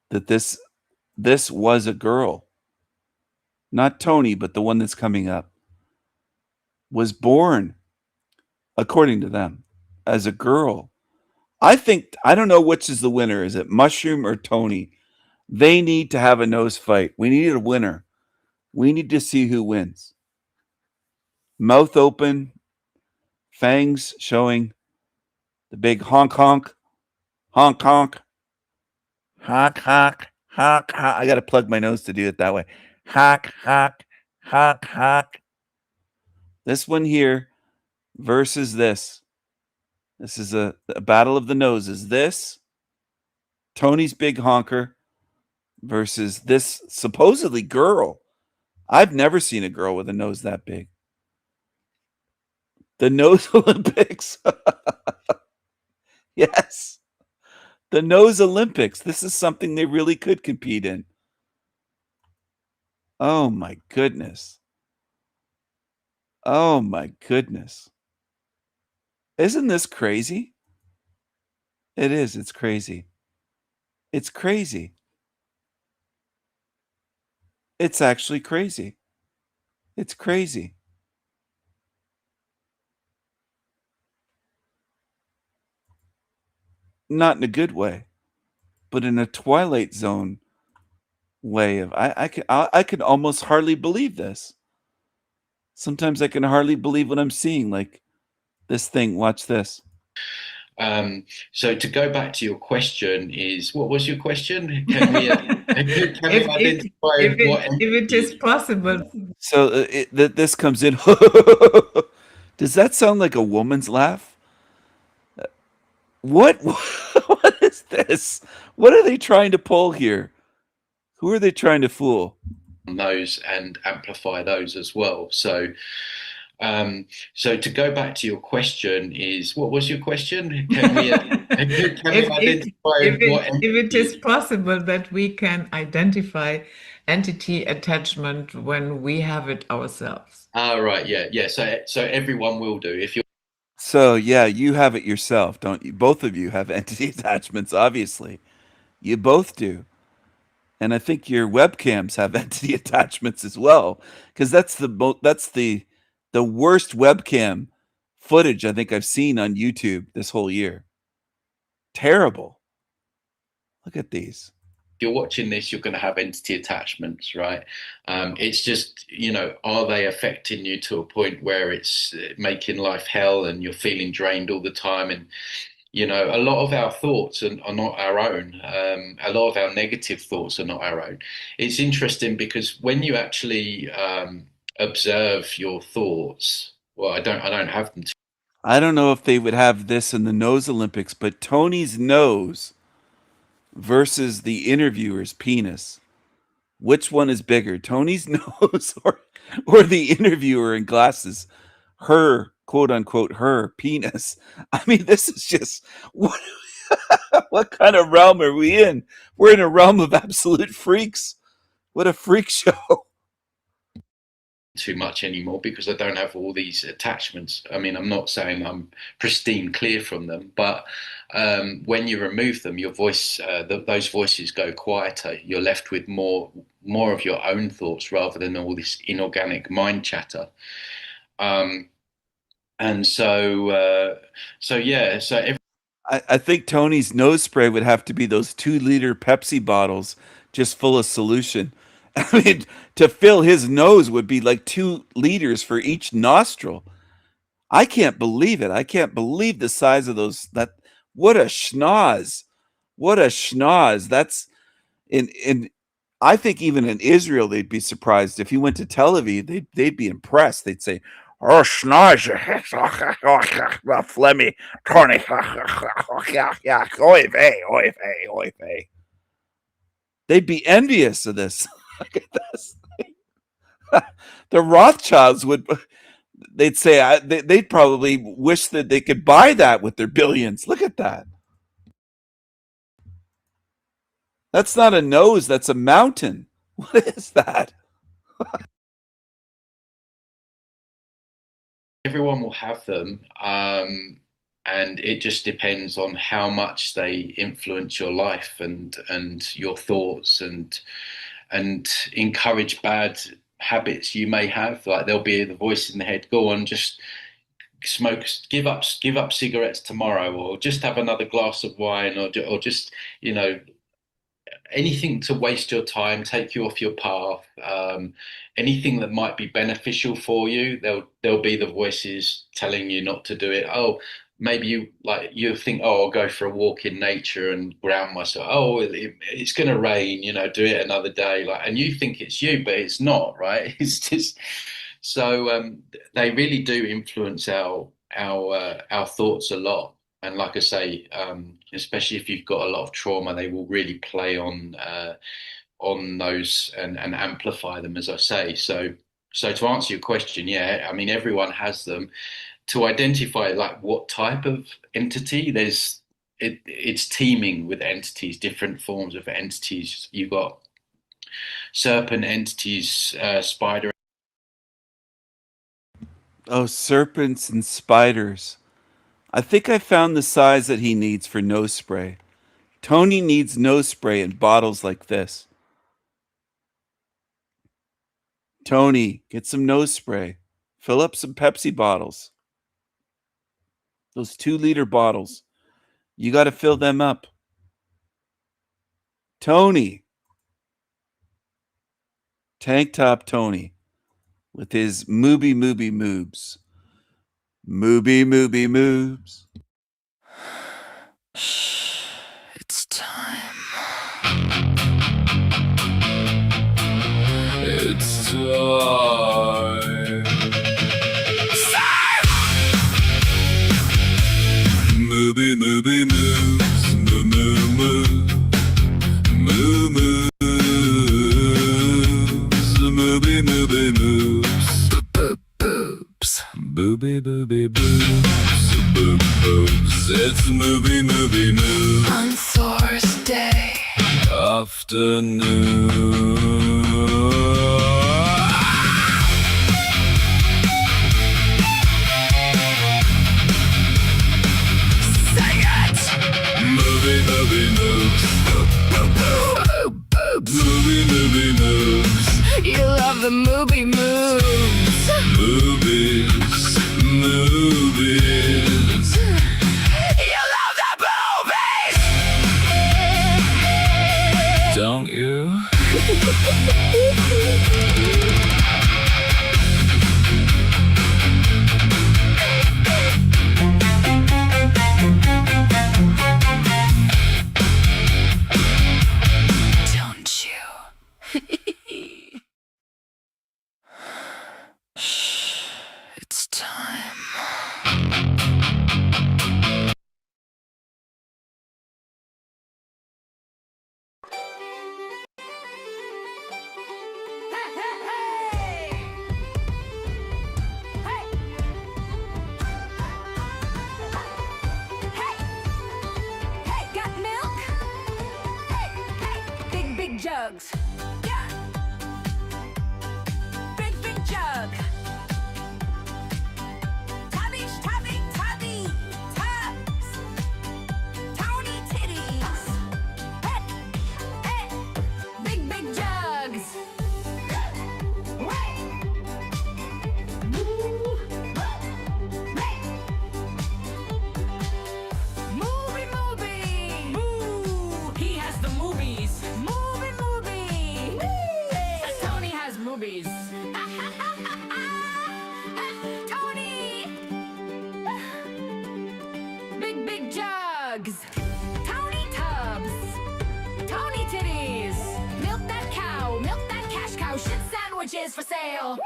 that this was a girl. Not Tony, but the one that's coming up. Was born, according to them, as a girl. I don't know which is the winner. Is it Mushroom or Tony? They need to have a nose fight. We need a winner. We need to see who wins. Mouth open, fangs showing, the big honk honk, honk honk, honk honk, honk honk. I got to plug my nose to do it that way. Honk honk, honk honk. This one here versus this. This is a battle of the noses. This, Tony's big honker, versus this supposedly girl. I've never seen a girl with a nose that big. The Nose Olympics. Yes. The Nose Olympics. This is something they really could compete in. Oh my goodness. Oh my goodness. Isn't this crazy? It is. It's crazy. It's crazy. It's actually crazy. It's crazy. Not in a good way, but in a Twilight Zone way of I can almost hardly believe this. Sometimes I can hardly believe what I'm seeing. Like this thing. Watch this. So to go back to your question is, what was your question? Can we If it is possible. So this comes in. Does that sound like a woman's laugh? What is this? What are they trying to pull here? Who are they trying to fool? Those and amplify those as well. So to go back to your question is, what was your question? Can we identify if it is possible that we can identify entity attachment when we have it ourselves. Right, yeah. So everyone will do. If you're So yeah, you have it yourself, don't you? Both of you have entity attachments, obviously. You both do. And I think your webcams have entity attachments as well, because that's the worst webcam footage I think I've seen on YouTube this whole year. Terrible. Look at these. If you're watching this, you're going to have entity attachments, right? It's just, are they affecting you to a point where it's making life hell and you're feeling drained all the time? And, a lot of our thoughts are not our own. A lot of our negative thoughts are not our own. It's interesting because when you actually observe your thoughts, well, I don't have them. I don't know if they would have this in the Nose Olympics, but Tony's nose versus the interviewer's penis. Which one is bigger, Tony's nose or the interviewer in glasses? Her, quote unquote, her penis. I mean, this is just what kind of realm are we in? We're in a realm of absolute freaks. What a freak show. Too much anymore because I don't have all these attachments. I mean, I'm not saying I'm pristine clear from them, but when you remove them, your voice, those voices go quieter. You're left with more of your own thoughts rather than all this inorganic mind chatter. And so yeah, so I think Tony's nose spray would have to be those 2-liter Pepsi bottles just full of solution. I mean, to fill his nose would be like 2 liters for each nostril. I can't believe it. I can't believe the size of those. What a schnoz. What a schnoz. That's in I think even in Israel they'd be surprised if you went to Tel Aviv. They'd be impressed. They'd say, "Oh, schnoz, Flemmy, Tony, oy vey, oy vey, oy vey." They'd be envious of this. Look at this. The Rothschilds would. They'd say they'd probably wish that they could buy that with their billions. Look at that. That's not a nose. That's a mountain. What is that? everyone will have them, and it just depends on how much they influence your life and your thoughts and encourage bad habits you may have. Like there'll be the voice in the head, go on, just smoke, give up cigarettes tomorrow, or just have another glass of wine, or just, you know, anything to waste your time, take you off your path, anything that might be beneficial for you. There'll be the voices telling you not to do it. Oh, maybe you think, oh, I'll go for a walk in nature and ground myself. Oh, it's going to rain, you know, do it another day. And you think it's you, but it's not, right? It's just so they really do influence our thoughts a lot. And like I say, especially if you've got a lot of trauma, they will really play on those and amplify them, as I say. So to answer your question, yeah, I mean, everyone has them. To identify like what type of entity, it's teeming with entities, different forms of entities. You've got serpent entities, spider. Oh, serpents and spiders. I think I found the size that he needs for nose spray. Tony needs nose spray in bottles like this. Tony, get some nose spray. Fill up some Pepsi bottles. Those 2-liter bottles. You got to fill them up. Tony. Tank Top Tony. With his moobie moobs. Moobie moobs. It's time. It's time. Moobie moves. Moo moves. Moobie moves. Boobs. Boobie boobs. Boobs. It's movie moves. On Thursday afternoon. Sing it! Movie moves. Movie moves. You love the movie moves. Movies. You love the movies. Don't you? Don't you? It's time. jugs. Yeah. Big jug. Tubby, tubs. Tony titties. Big jugs. Movie. He has the movies. Movie. Tony has movies. Tony. Big jugs. Tony tubs. Tony titties. Milk that cow. Milk that cash cow. Shit sandwiches for sale.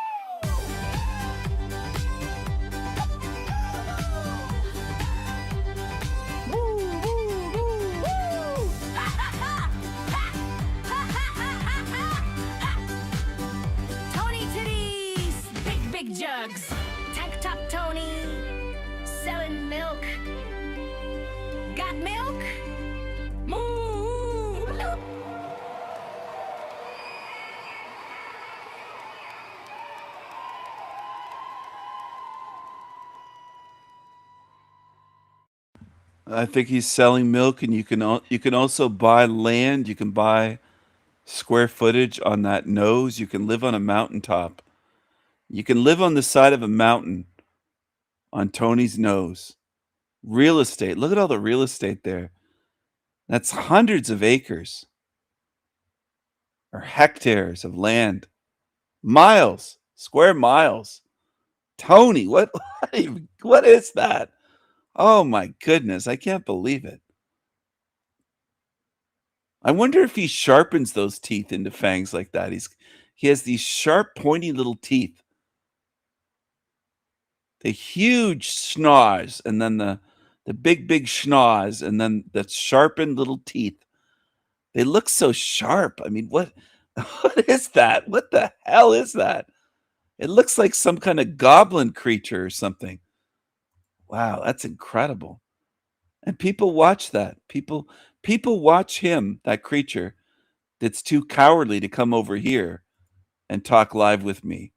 Tony titties, big jugs, tank top Tony, selling milk. Got milk? Moo! I think he's selling milk, and you can also buy land. You can buy square footage on that nose. You can live on a mountaintop. You can live on the side of a mountain on Tony's nose. Real estate. Look at all the real estate there. That's hundreds of acres or hectares of land. Miles, square miles. Tony, what is that? Oh my goodness, I can't believe it. I wonder if he sharpens those teeth into fangs like that. He has these sharp, pointy little teeth. The huge schnoz, and then the big schnoz, and then the sharpened little teeth. They look so sharp. I mean, what is that? What the hell is that? It looks like some kind of goblin creature or something. Wow, that's incredible. And people watch that. People watch him, that creature that's too cowardly to come over here and talk live with me.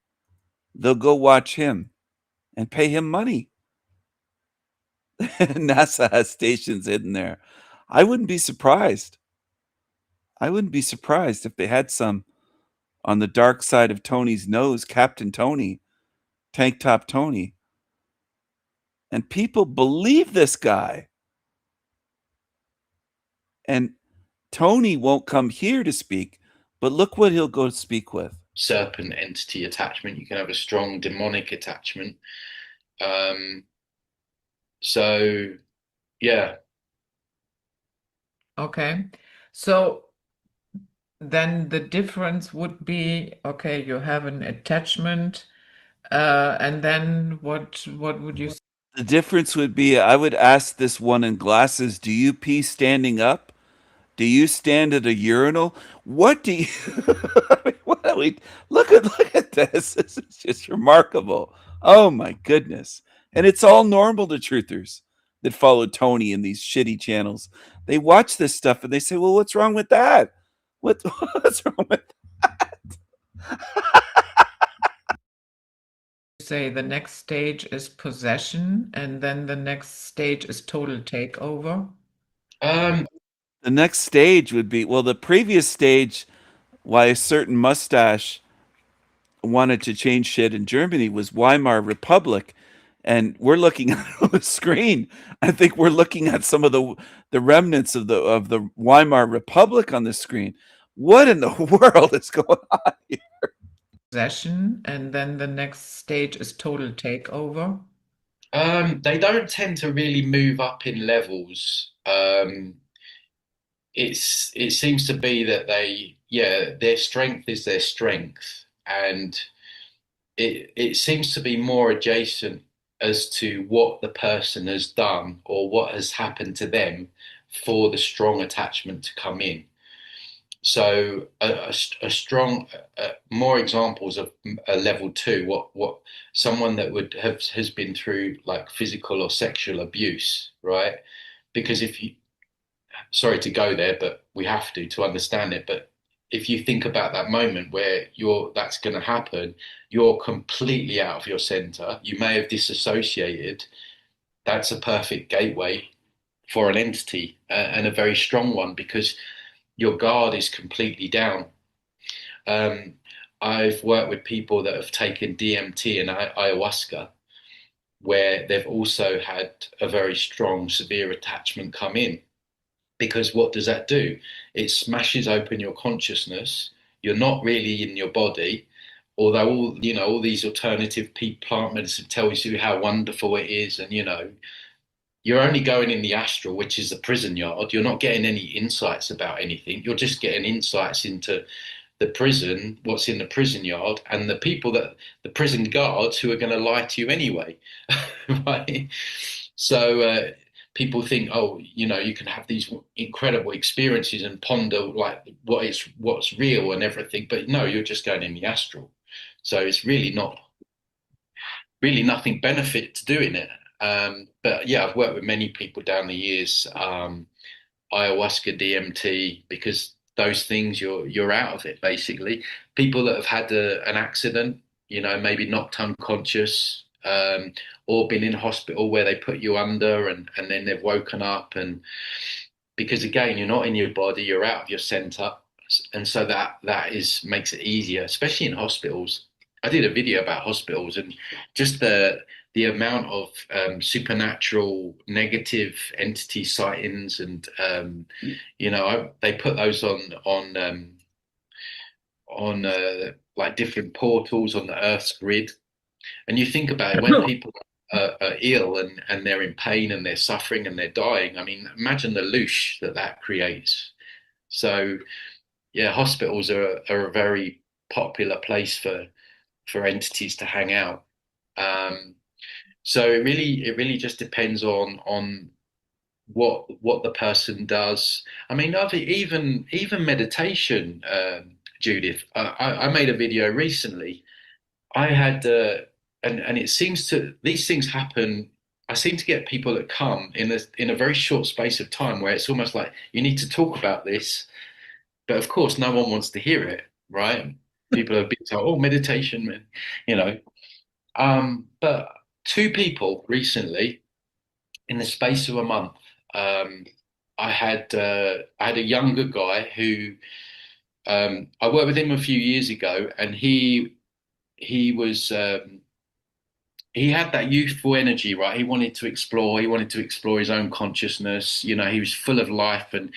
They'll go watch him and pay him money. NASA has stations hidden there. I wouldn't be surprised. I wouldn't be surprised if they had some on the dark side of Tony's nose, Captain Tony, Tank Top Tony. And people believe this guy. And Tony won't come here to speak, but look what he'll go speak with. Serpent entity attachment. You can have a strong demonic attachment. So, yeah. Okay. So then the difference would be, okay, you have an attachment, and then what would you say? The difference would be, I would ask this one in glasses, do you pee standing up? Do you stand at a urinal? What do you I mean, what are we look at this. This is just remarkable. Oh my goodness. And it's all normal to truthers that follow Tony in these shitty channels. They watch this stuff and they say, well, what's wrong with that? What's wrong with Say the next stage is possession, and then the next stage is total takeover? The next stage would be, well, the previous stage, why a certain mustache wanted to change shit in Germany was Weimar Republic. And we're looking at on the screen. I think we're looking at some of the remnants of the Weimar Republic on the screen. What in the world is going on here? Possession, and then the next stage is total takeover? They don't tend to really move up in levels. It seems to be that their strength is their strength, and it seems to be more adjacent as to what the person has done or what has happened to them for the strong attachment to come in. So a strong, more examples of a level 2, what someone that has been through like physical or sexual abuse, right? Because if you, sorry to go there, but we have to understand it, but if you think about that moment where that's going to happen, you're completely out of your center. You may have disassociated. That's a perfect gateway for an entity, and a very strong one, because your guard is completely down. I've worked with people that have taken DMT and ayahuasca, where they've also had a very strong, severe attachment come in. Because what does that do? It smashes open your consciousness. You're not really in your body, although all these alternative plant medicine tells you how wonderful it is, and you're only going in the astral, which is the prison yard. You're not getting any insights about anything. You're just getting insights into the prison, what's in the prison yard, and the prison guards who are going to lie to you anyway, right? So people think, oh, you can have these incredible experiences and ponder like what's real and everything, but no, you're just going in the astral. So it's really nothing benefit to doing it. But yeah, I've worked with many people down the years, ayahuasca, DMT, because those things you're out of it basically. People that have had an accident, maybe knocked unconscious, or been in hospital where they put you under and then they've woken up, and because again, you're not in your body, you're out of your center, and so that makes it easier, especially in hospitals. I did a video about hospitals and just the amount of supernatural negative entity sightings, and they put those on like different portals on the Earth's grid. And you think about it, when people are ill and they're in pain and they're suffering and they're dying, I mean, imagine the loosh that creates. So yeah, hospitals are a very popular place for entities to hang out. So it really just depends on what the person does. I mean, even meditation, Judith. I made a video recently. I had and it seems these things happen. I seem to get people that come in a very short space of time where it's almost like you need to talk about this, but of course no one wants to hear it, right? People have been told, oh, meditation, but two people recently, in the space of a month, I had a younger guy who I worked with him a few years ago, and he was he had that youthful energy, right? He wanted to explore. He wanted to explore his own consciousness. He was full of life, and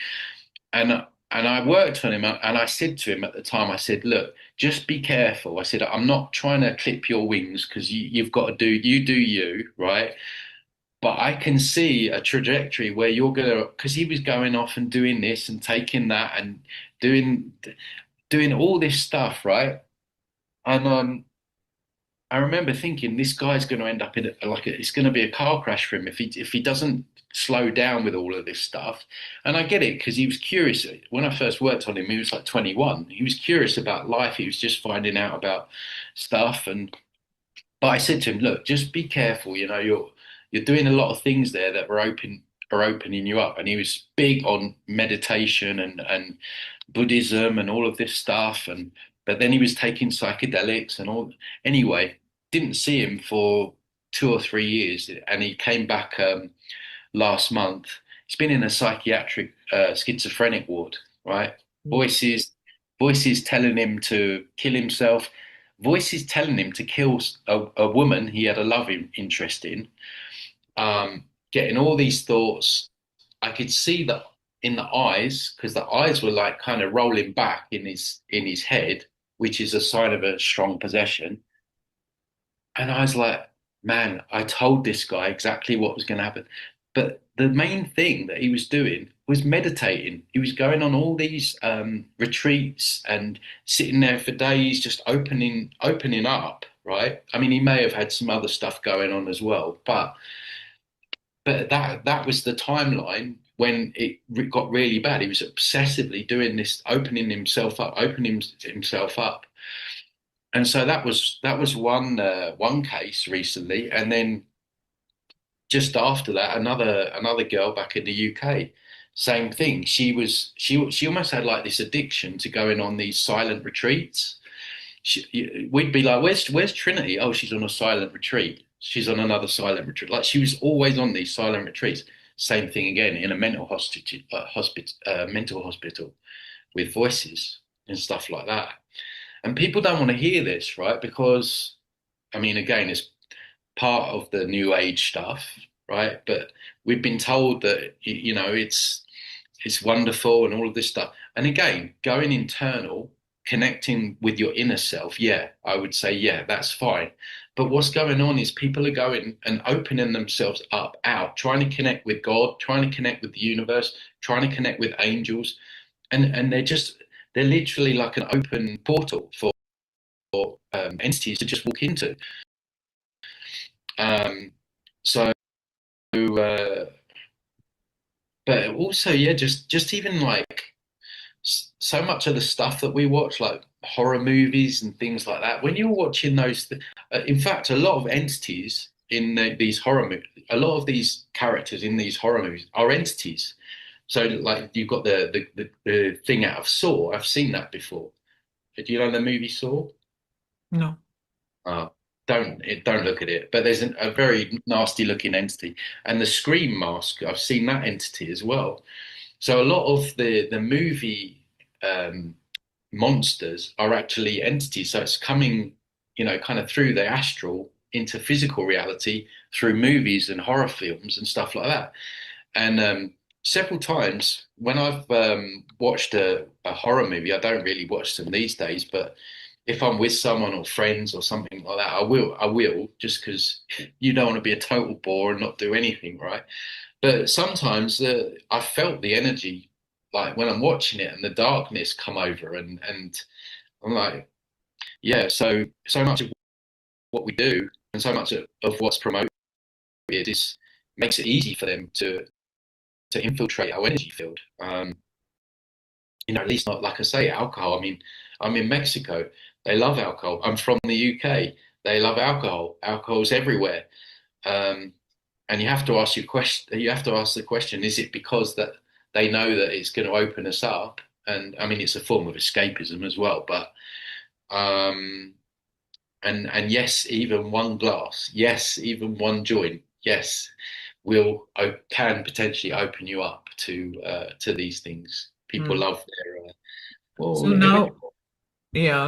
I worked on him, and I said to him at the time, I said, look, just be careful. I said, I'm not trying to clip your wings, because you've got to do you, right? But I can see a trajectory where you're gonna, because he was going off and doing this and taking that and doing all this stuff, right? And I remember thinking, this guy's going to end up in it's going to be a car crash for him if he doesn't slow down with all of this stuff. And I get it, because he was curious. When I first worked on him, he was like 21. He was curious about life. He was just finding out about stuff. But I said to him, look, just be careful. You're doing a lot of things there that are opening you up. And he was big on meditation and Buddhism and all of this stuff. But then he was taking psychedelics and all. Anyway, didn't see him for 2 or 3 years, and he came back last month. He's been in a psychiatric schizophrenic ward, right? Voices telling him to kill himself, voices telling him to kill a woman he had a love interest in, getting all these thoughts. I could see that in the eyes, because the eyes were like kind of rolling back in his head, which is a sign of a strong possession. And I was like, man, I told this guy exactly what was going to happen. But the main thing that he was doing was meditating. He was going on all these retreats and sitting there for days, just opening up, right? I mean, he may have had some other stuff going on as well, but that was the timeline when it got really bad. He was obsessively doing this, opening himself up. And so that was one case recently, and then just after that, another girl back in the UK. same thing. She almost had like this addiction to going on these silent retreats. We'd be like, where's Trinity? Oh, she's on a silent retreat. She's on another silent retreat. Like she was always on these silent retreats. Same thing again in a mental hospital with voices and stuff like that. And people don't want to hear this, right? Because, I mean, again, it's part of the new age stuff, right? But we've been told that, you know, it's wonderful and all of this stuff. And again, going internal, connecting with your inner self, yeah, I would say, yeah, that's fine. But what's going on is people are going and opening themselves up, out, trying to connect with God, trying to connect with the universe, trying to connect with angels. And they're literally like an open portal for entities to just walk into. So, but also, yeah, just even like so much of the stuff that we watch, like horror movies and things like that. When you're watching those, in fact, a lot of entities in these horror movies, a lot of these characters in these horror movies are entities. So, like, you've got the thing out of Saw. I've seen that before. Do you know the movie Saw? No. Don't look at it. But there's a very nasty looking entity, and the Scream mask. I've seen that entity as well. So a lot of the movie monsters are actually entities. So it's coming, you know, kind of through the astral into physical reality through movies and horror films and stuff like that. And several times when I've watched a horror movie, I don't really watch them these days, but if I'm with someone or friends or something like that, I will, just because you don't want to be a total bore and not do anything, right? But sometimes I felt the energy, like when I'm watching it, and the darkness come over, and I'm like, yeah. So much of what we do, and so much of what's promoted is makes it easy for them to infiltrate our energy field. You know, at least not, like I say, alcohol. I mean, I'm in Mexico. They love alcohol. I'm from the UK. They love alcohol. Alcohol's everywhere. And you have to ask you have to ask the question, is it because that they know that it's going to open us up? And I mean, it's a form of escapism as well, but and yes, even one glass, yes, even one joint, yes, can potentially open you up to these things. People love their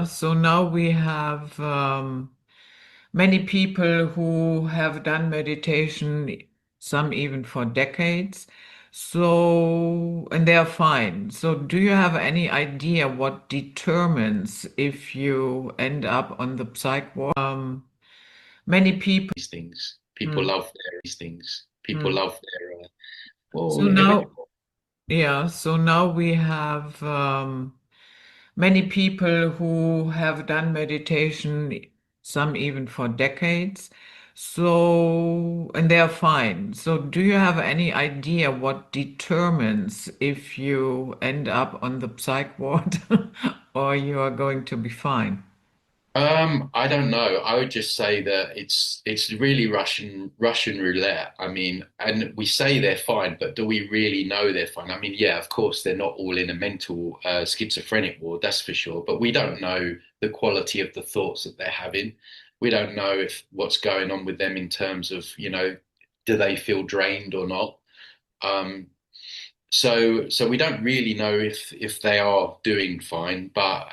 So now we have many people who have done meditation, some even for decades. So, and they are fine. So, do you have any idea what determines if you end up on the psych ward? Many people. These things. People love these things. People love their. So now we have many people who have done meditation, some even for decades. So, and they are fine. So, do you have any idea what determines if you end up on the psych ward or you are going to be fine? I don't know. I would just say that it's really Russian roulette. I mean, and we say they're fine, but do we really know they're fine? I mean, yeah, of course they're not all in a mental schizophrenic ward, that's for sure. But we don't know the quality of the thoughts that they're having. We don't know if what's going on with them in terms of, you know, do they feel drained or not? So we don't really know if they are doing fine, but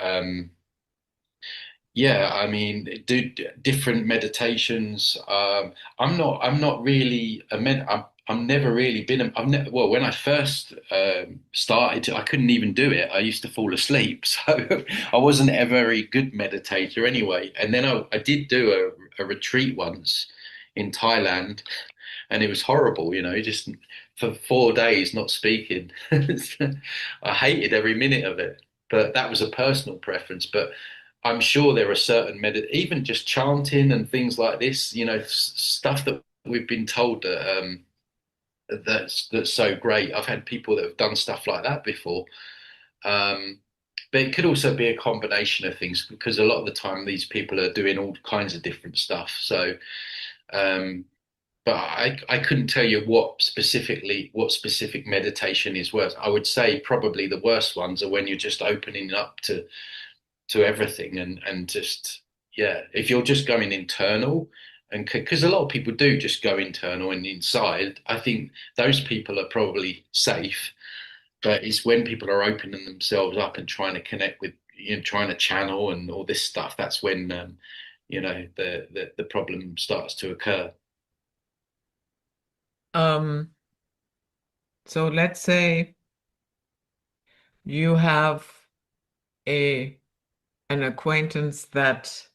yeah, I mean, do different meditations. I'm not really I'm never really been. I've never. Well, when I first started, I couldn't even do it. I used to fall asleep, so I wasn't a very good meditator anyway. And then I did do a retreat once in Thailand, and it was horrible. You know, just for 4 days not speaking. I hated every minute of it. But that was a personal preference. But I'm sure there are certain even just chanting and things like this, you know, stuff that we've been told that that's so great. I've had people that have done stuff like that before. But it could also be a combination of things, because a lot of the time these people are doing all kinds of different stuff. So but I couldn't tell you what specific meditation is worse. I would say probably the worst ones are when you're just opening up to everything and just, yeah, if you're just going internal, and because a lot of people do just go internal and inside, I think those people are probably safe. But it's when people are opening themselves up and trying to connect with, trying to channel and all this stuff, that's when the problem starts to occur. So let's say you have an acquaintance that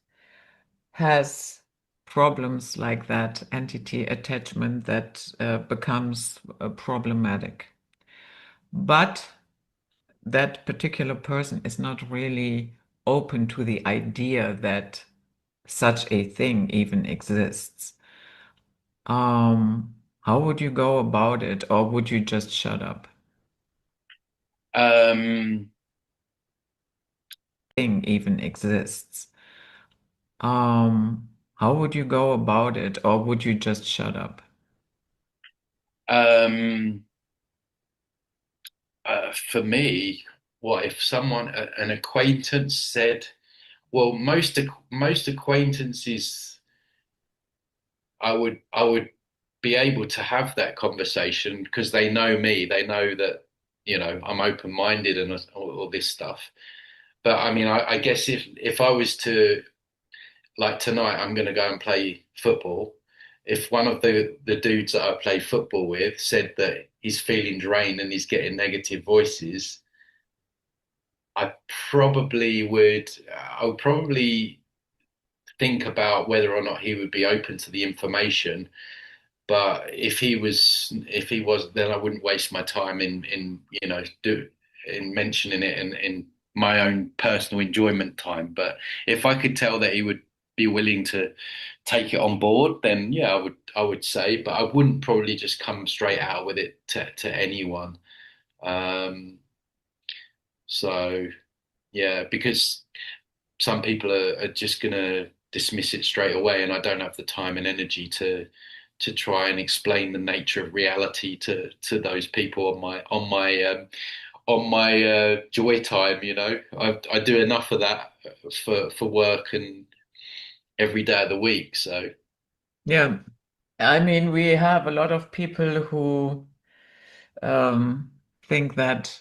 has problems like that, entity attachment that becomes problematic. But that particular person is not really open to the idea that such a thing even exists. How would you go about it, or would you just shut up? Thing even exists. How would you go about it, or would you just shut up? For me, what if someone, an acquaintance said, well, most acquaintances, I would be able to have that conversation because they know me. They know that, I'm open-minded and all this stuff. But I mean, I guess if I was to, like tonight, I'm going to go and play football. If one of the dudes that I play football with said that he's feeling drained and he's getting negative voices, I would probably think about whether or not he would be open to the information. But if he was, then I wouldn't waste my time in mentioning it in my own personal enjoyment time. But if I could tell that he would be willing to take it on board, then yeah, I would say, but I wouldn't probably just come straight out with it to anyone. So yeah, because some people are just gonna dismiss it straight away, and I don't have the time and energy to try and explain the nature of reality to those people on my joy time. I do enough of that for work and every day of the week. So Yeah, I mean, we have a lot of people who think that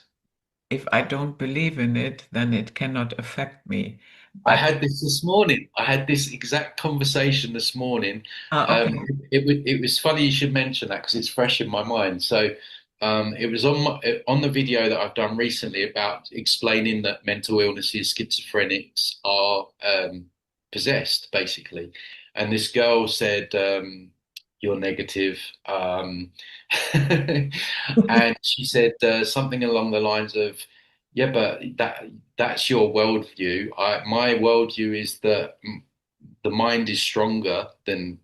if I don't believe in it, then it cannot affect me. I had this morning. I had this exact conversation this morning. Okay. It was funny you should mention that because it's fresh in my mind. So it was on the video that I've done recently about explaining that mental illnesses, schizophrenics are possessed, basically. And this girl said, "You're negative," and she said something along the lines of, "Yeah, but that's your worldview. My worldview is that the mind is stronger than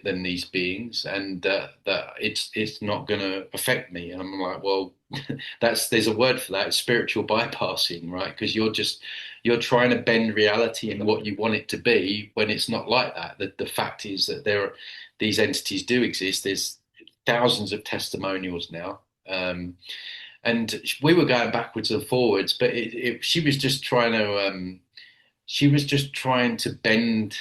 than these beings, and that it's not going to affect me." And I'm like, well, there's a word for that. It's spiritual bypassing, right? Because you're trying to bend reality into what you want it to be when it's not like that. The fact is that these entities do exist. There's thousands of testimonials now. And we were going backwards and forwards, but she was just trying to bend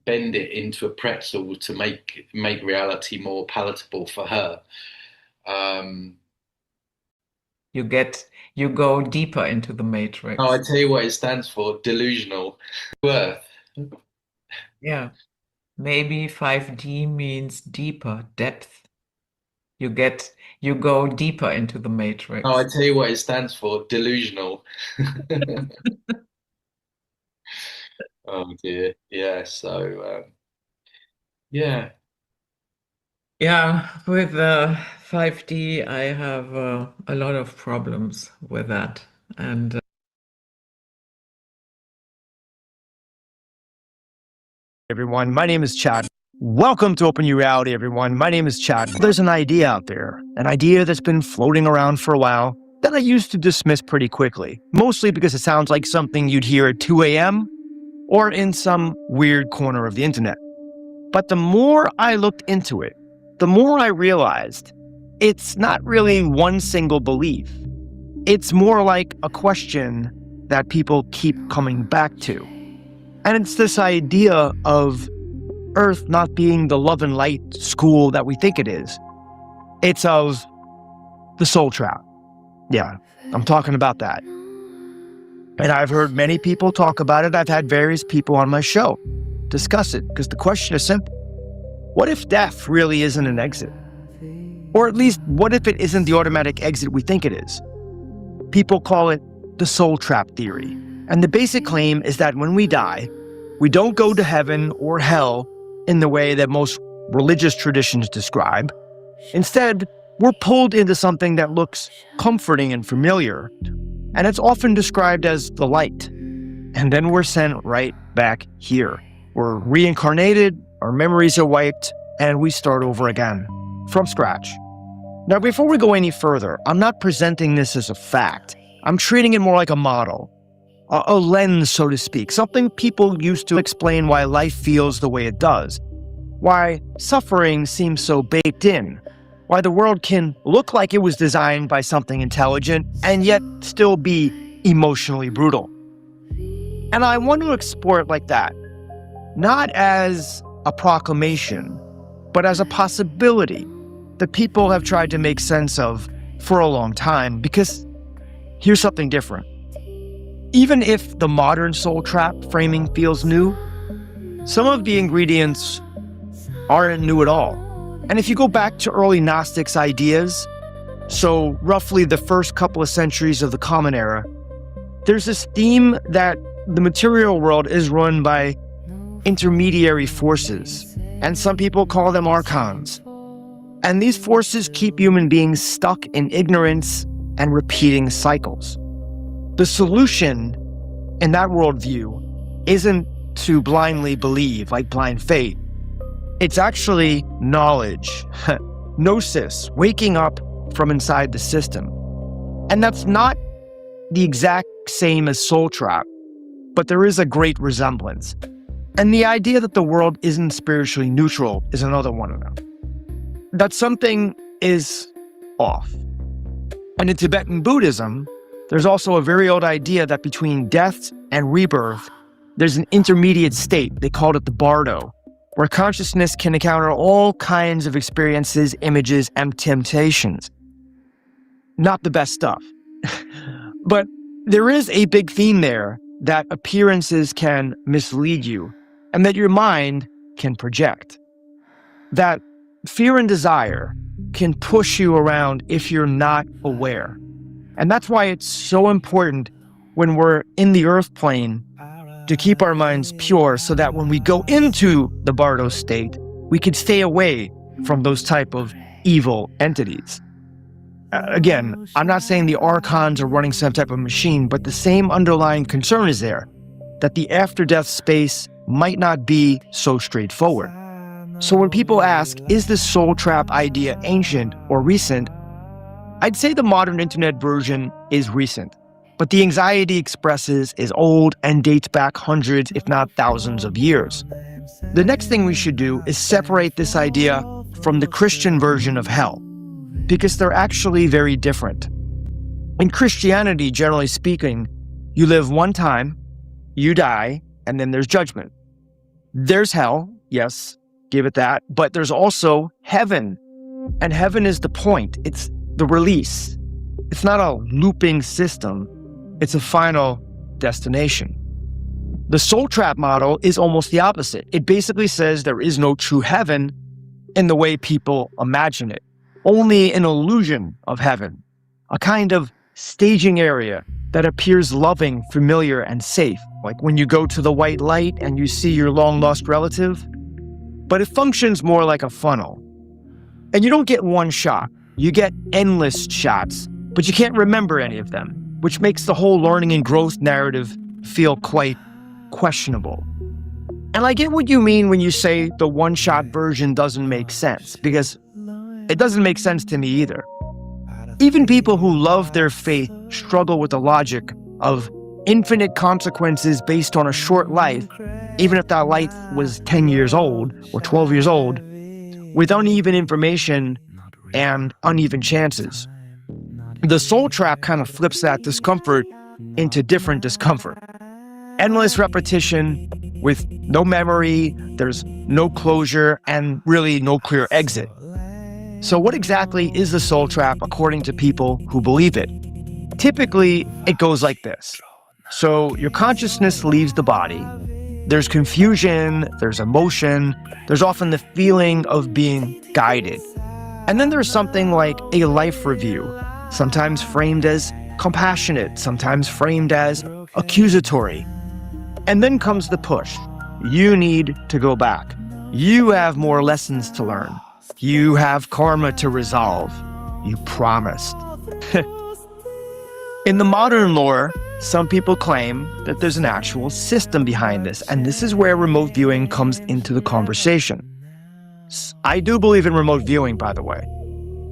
it into a pretzel to make reality more palatable for her. You go deeper into the matrix. Oh, I tell you what it stands for: delusional worth. Yeah, maybe 5D means deeper, depth. You go deeper into the matrix. Oh, I tell you what it stands for: delusional. Oh dear. Yeah. So yeah. Yeah, with 5D, I have a lot of problems with that. And everyone, my name is Chad. Welcome to Open Your Reality, everyone. My name is Chad. There's an idea out there, an idea that's been floating around for a while that I used to dismiss pretty quickly, mostly because it sounds like something you'd hear at 2 a.m. or in some weird corner of the internet. But the more I looked into it, the more I realized it's not really one single belief. It's more like a question that people keep coming back to. And it's this idea of Earth not being the love and light school that we think it is. It's of the soul trap. Yeah, I'm talking about that. And I've heard many people talk about it. I've had various people on my show discuss it because the question is simple. What if death really isn't an exit? Or at least, what if it isn't the automatic exit we think it is? People call it the soul trap theory. And the basic claim is that when we die, we don't go to heaven or hell in the way that most religious traditions describe. Instead, we're pulled into something that looks comforting and familiar, and it's often described as the light. And then we're sent right back here. We're reincarnated, our memories are wiped, and we start over again, from scratch. Now, before we go any further, I'm not presenting this as a fact. I'm treating it more like a model, a lens, so to speak, something people use to explain why life feels the way it does, why suffering seems so baked in, why the world can look like it was designed by something intelligent and yet still be emotionally brutal. And I want to explore it like that, not as a proclamation, but as a possibility that people have tried to make sense of for a long time, because here's something different. Even if the modern soul trap framing feels new, some of the ingredients aren't new at all. And if you go back to early Gnostics' ideas, so roughly the first couple of centuries of the Common Era, there's this theme that the material world is run by intermediary forces, and some people call them archons. And these forces keep human beings stuck in ignorance and repeating cycles. The solution in that worldview isn't to blindly believe, like blind faith. It's actually knowledge, gnosis, waking up from inside the system. And that's not the exact same as soul trap, but there is a great resemblance. And the idea that the world isn't spiritually neutral is another one of them. That something is off. And in Tibetan Buddhism, there's also a very old idea that between death and rebirth, there's an intermediate state. They called it the bardo, where consciousness can encounter all kinds of experiences, images, and temptations. Not the best stuff. But there is a big theme there that appearances can mislead you and that your mind can project. That fear and desire can push you around if you're not aware. And that's why it's so important when we're in the earth plane to keep our minds pure so that when we go into the bardo state, we can stay away from those type of evil entities. Again, I'm not saying the archons are running some type of machine, but the same underlying concern is there, that the after-death space might not be so straightforward. So when people ask, is this soul trap idea ancient or recent? I'd say the modern internet version is recent, but the anxiety expresses is old and dates back hundreds, if not thousands of years. The next thing we should do is separate this idea from the Christian version of hell, because they're actually very different. In Christianity, generally speaking, you live one time, you die, and then there's judgment. There's hell, yes, give it that, but there's also heaven. And heaven is the point. It's the release. It's not a looping system. It's a final destination. The soul trap model is almost the opposite. It basically says there is no true heaven in the way people imagine it. Only an illusion of heaven, a kind of staging area that appears loving, familiar, and safe, like when you go to the white light and you see your long-lost relative. But it functions more like a funnel. And you don't get one shot. You get endless shots, but you can't remember any of them, which makes the whole learning and growth narrative feel quite questionable. And I get what you mean when you say the one-shot version doesn't make sense, because it doesn't make sense to me either. Even people who love their faith struggle with the logic of infinite consequences based on a short life, even if that life was 10 years old or 12 years old, with uneven information and uneven chances. The soul trap kind of flips that discomfort into different discomfort. Endless repetition with no memory, there's no closure, and really no clear exit. So what exactly is the soul trap according to people who believe it? Typically, it goes like this. So your consciousness leaves the body. There's confusion, there's emotion, there's often the feeling of being guided. And then there's something like a life review, sometimes framed as compassionate, sometimes framed as accusatory. And then comes the push. You need to go back. You have more lessons to learn. You have karma to resolve. You promised. In the modern lore, some people claim that there's an actual system behind this, and this is where remote viewing comes into the conversation. I do believe in remote viewing, by the way.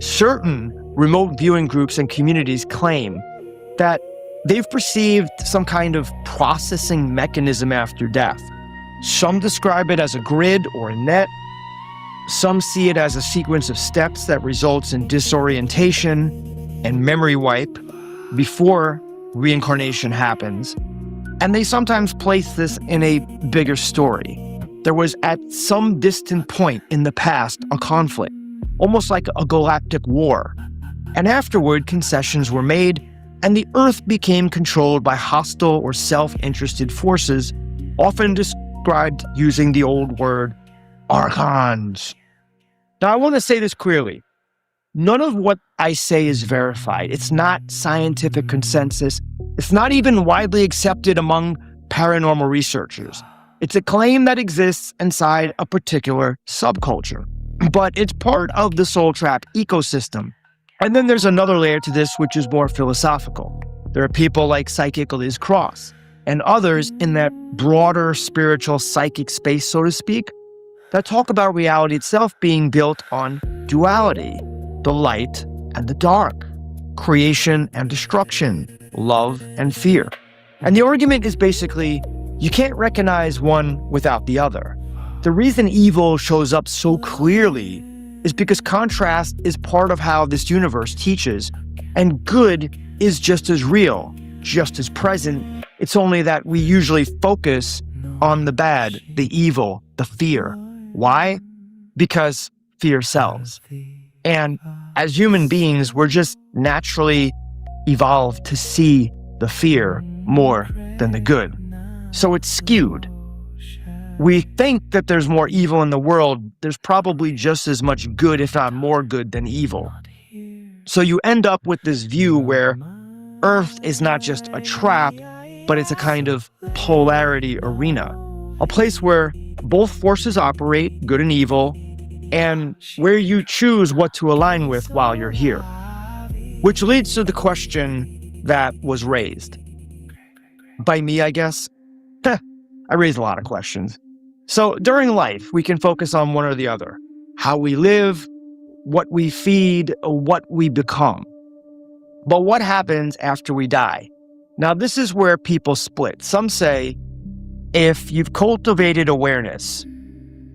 Certain remote viewing groups and communities claim that they've perceived some kind of processing mechanism after death. Some describe it as a grid or a net. Some see it as a sequence of steps that results in disorientation and memory wipe before reincarnation happens. And they sometimes place this in a bigger story. There was at some distant point in the past a conflict, almost like a galactic war. And afterward, concessions were made, and the Earth became controlled by hostile or self-interested forces, often described using the old word archons. Now, I want to say this clearly. None of what I say is verified. It's not scientific consensus. It's not even widely accepted among paranormal researchers. It's a claim that exists inside a particular subculture, but it's part of the soul trap ecosystem. And then there's another layer to this, which is more philosophical. There are people like Psychic Liz Cross and others in that broader spiritual psychic space, so to speak, that talk about reality itself being built on duality, the light and the dark, creation and destruction, love and fear. And the argument is basically, you can't recognize one without the other. The reason evil shows up so clearly is because contrast is part of how this universe teaches, and good is just as real, just as present. It's only that we usually focus on the bad, the evil, the fear. Why? Because fear sells. And as human beings, we're just naturally evolved to see the fear more than the good. So it's skewed. We think that there's more evil in the world. There's probably just as much good, if not more good, than evil. So you end up with this view where Earth is not just a trap, but it's a kind of polarity arena, a place where both forces operate, good and evil, and where you choose what to align with while you're here. Which leads to the question that was raised. By me, I guess. I raised a lot of questions. So during life, we can focus on one or the other. How we live, what we feed, what we become. But what happens after we die? Now, this is where people split. Some say, if you've cultivated awareness,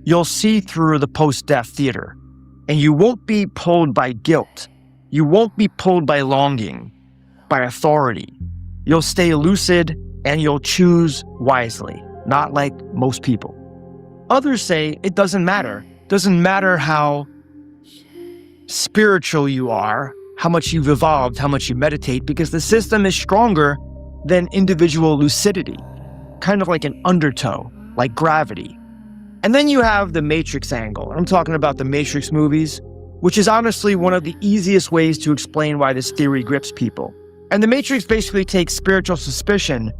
you'll see through the post-death theater, and you won't be pulled by guilt. You won't be pulled by longing, by authority. You'll stay lucid, and you'll choose wisely, not like most people. Others say it doesn't matter. It doesn't matter how spiritual you are, how much you've evolved, how much you meditate, because the system is stronger than individual lucidity, kind of like an undertow, like gravity. And then you have the Matrix angle. I'm talking about the Matrix movies, which is honestly one of the easiest ways to explain why this theory grips people. And the Matrix basically takes spiritual suspicion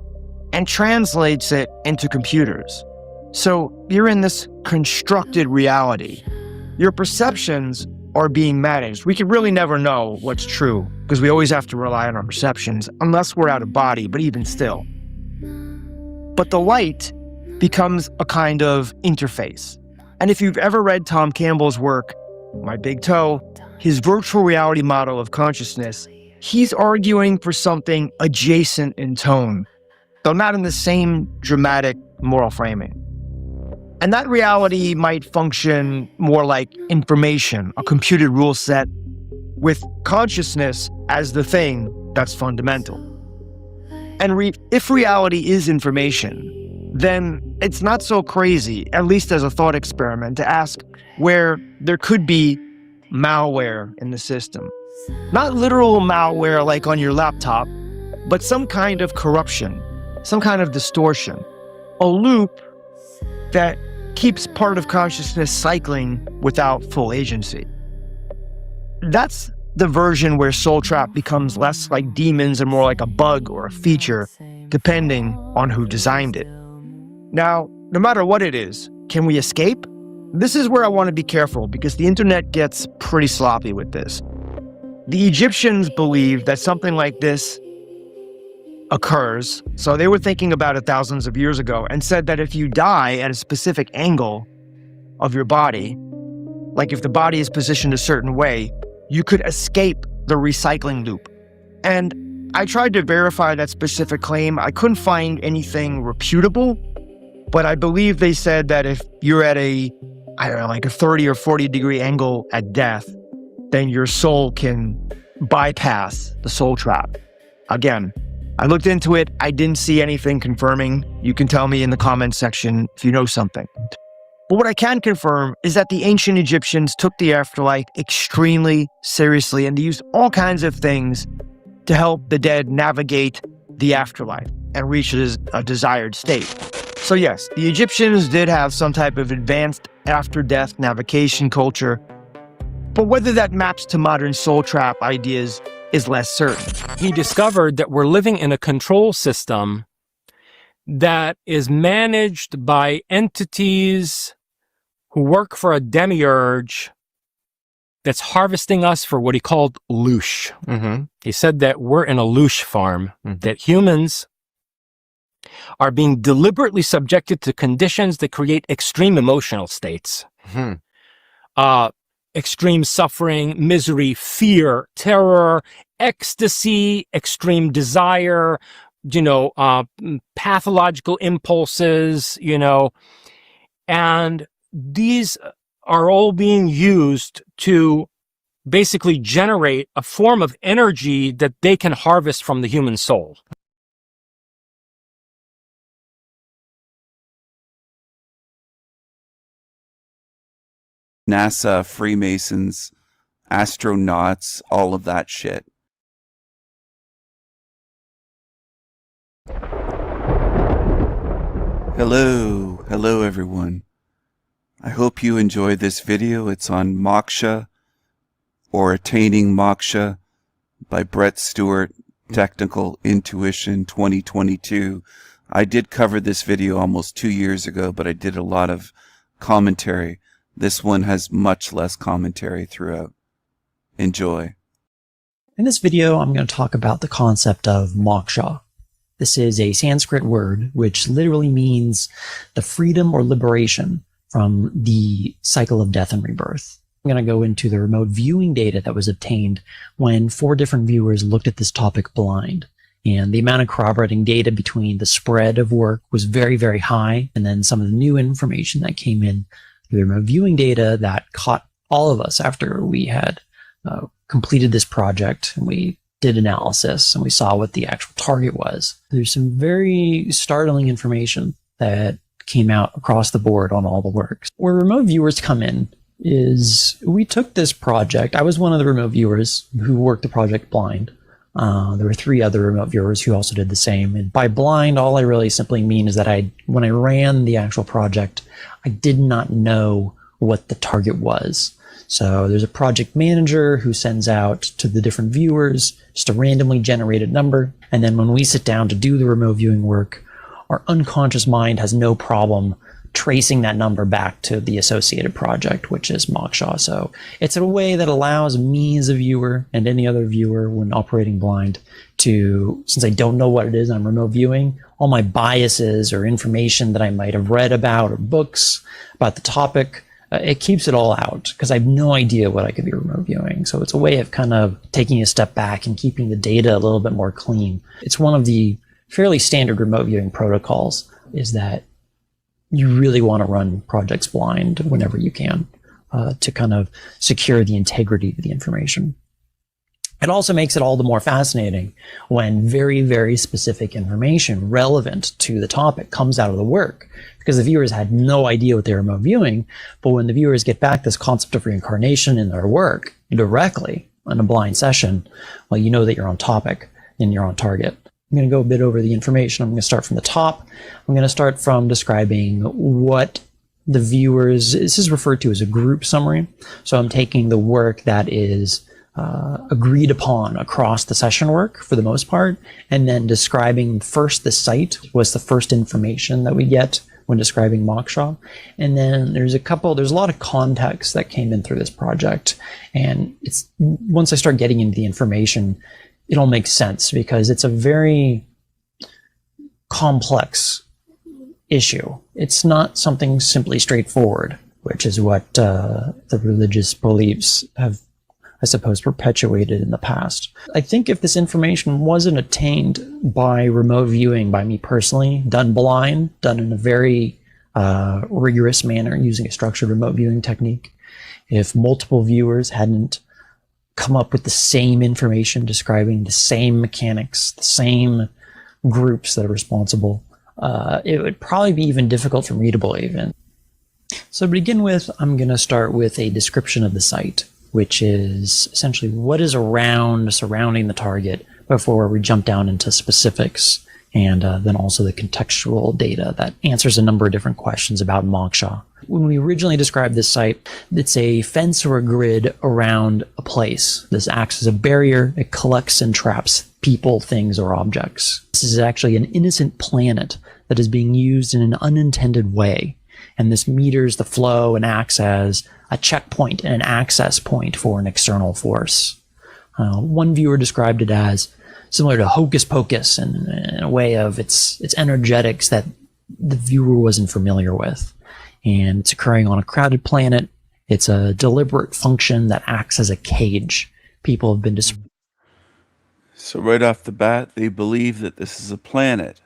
and translates it into computers. So you're in this constructed reality. Your perceptions are being managed. We can really never know what's true because we always have to rely on our perceptions unless we're out of body, but even still. But the light becomes a kind of interface. And if you've ever read Tom Campbell's work, My Big Toe, his virtual reality model of consciousness, he's arguing for something adjacent in tone. though not in the same dramatic moral framing. And that reality might function more like information, a computed rule set, with consciousness as the thing that's fundamental. And if reality is information, then it's not so crazy, at least as a thought experiment, to ask where there could be malware in the system. Not literal malware like on your laptop, but some kind of corruption, some kind of distortion, a loop that keeps part of consciousness cycling without full agency. That's the version where Soul Trap becomes less like demons and more like a bug or a feature, depending on who designed it. Now, no matter what it is, can we escape? This is where I want to be careful because the internet gets pretty sloppy with this. The Egyptians believed that something like this occurs, so they were thinking about it thousands of years ago and said that if you die at a specific angle of your body, like if the body is positioned a certain way, you could escape the recycling loop. And I tried to verify that specific claim. I couldn't find anything reputable, but I believe they said that if you're at a 30 or 40 degree angle at death, then your soul can bypass the soul trap. Again, I looked into it. I didn't see anything confirming. You can tell me in the comments section if you know something. But what I can confirm is that the ancient Egyptians took the afterlife extremely seriously, and they used all kinds of things to help the dead navigate the afterlife and reach a desired state. So yes, the Egyptians did have some type of advanced after-death navigation culture, but whether that maps to modern soul trap ideas is less certain. He discovered that we're living in a control system that is managed by entities who work for a demiurge that's harvesting us for what he called loosh. He said that we're in a loosh farm, that humans are being deliberately subjected to conditions that create extreme emotional states. Extreme suffering, misery, fear, terror, ecstasy, extreme desire, pathological impulses, and these are all being used to basically generate a form of energy that they can harvest from the human soul. NASA, Freemasons, astronauts, all of that shit. Hello everyone. I hope you enjoyed this video. It's on Moksha or Attaining Moksha by Brett Stewart, Technical Intuition 2022. I did cover this video almost 2 years ago, but I did a lot of commentary. This one has much less commentary throughout. Enjoy. In this video, I'm going to talk about the concept of moksha. This is a Sanskrit word which literally means the freedom or liberation from the cycle of death and rebirth. I'm going to go into the remote viewing data that was obtained when 4 different viewers looked at this topic blind. And the amount of corroborating data between the spread of work was very, very high. And then some of the new information that came in through the remote viewing data that caught all of us after we had completed this project and we did analysis and we saw what the actual target was. There's some very startling information that came out across the board on all the works. Where remote viewers come in is we took this project. I was one of the remote viewers who worked the project blind. There were 3 other remote viewers who also did the same. And by blind, all I really simply mean is that when I ran the actual project, I did not know what the target was. So there's a project manager who sends out to the different viewers just a randomly generated number. And then when we sit down to do the remote viewing work, our unconscious mind has no problem tracing that number back to the associated project, which is moksha. So it's a way that allows me as a viewer and any other viewer when operating blind to, since I don't know what it is I'm remote viewing, all my biases or information that I might have read about or books about the topic, it keeps it all out because I have no idea what I could be remote viewing. So it's a way of kind of taking a step back and keeping the data a little bit more clean. It's one of the fairly standard remote viewing protocols is that you really want to run projects blind whenever you can to kind of secure the integrity of the information. It also makes it all the more fascinating when very, very specific information relevant to the topic comes out of the work, because the viewers had no idea what they were remote viewing. But when the viewers get back this concept of reincarnation in their work directly in a blind session, well, you know that you're on topic and you're on target. I'm going to go a bit over the information. I'm going to start from the top. I'm going to start from describing what the viewers, this is referred to as a group summary. So I'm taking the work that is agreed upon across the session work for the most part, and then describing first the site was the first information that we get when describing Moksha. And then there's a lot of context that came in through this project. And it's once I start getting into the information, it all makes sense because it's a very complex issue. It's not something simply straightforward, which is what the religious beliefs have, I suppose, perpetuated in the past. I think if this information wasn't attained by remote viewing by me personally, done blind, done in a very rigorous manner using a structured remote viewing technique, if multiple viewers hadn't come up with the same information describing the same mechanics, the same groups that are responsible, it would probably be even difficult for me to believe in. So to begin with, I'm going to start with a description of the site, which is essentially what is surrounding the target before we jump down into specifics, and then also the contextual data that answers a number of different questions about Moksha. When we originally described this site, it's a fence or a grid around a place. This acts as a barrier. It collects and traps people, things, or objects. This is actually an innocent planet that is being used in an unintended way, and this meters the flow and acts as a checkpoint and an access point for an external force. One viewer described it as similar to hocus pocus in a way of its energetics that the viewer wasn't familiar with. And it's occurring on a crowded planet. It's a deliberate function that acts as a cage. People have been So right off the bat, they believe that this is a planet.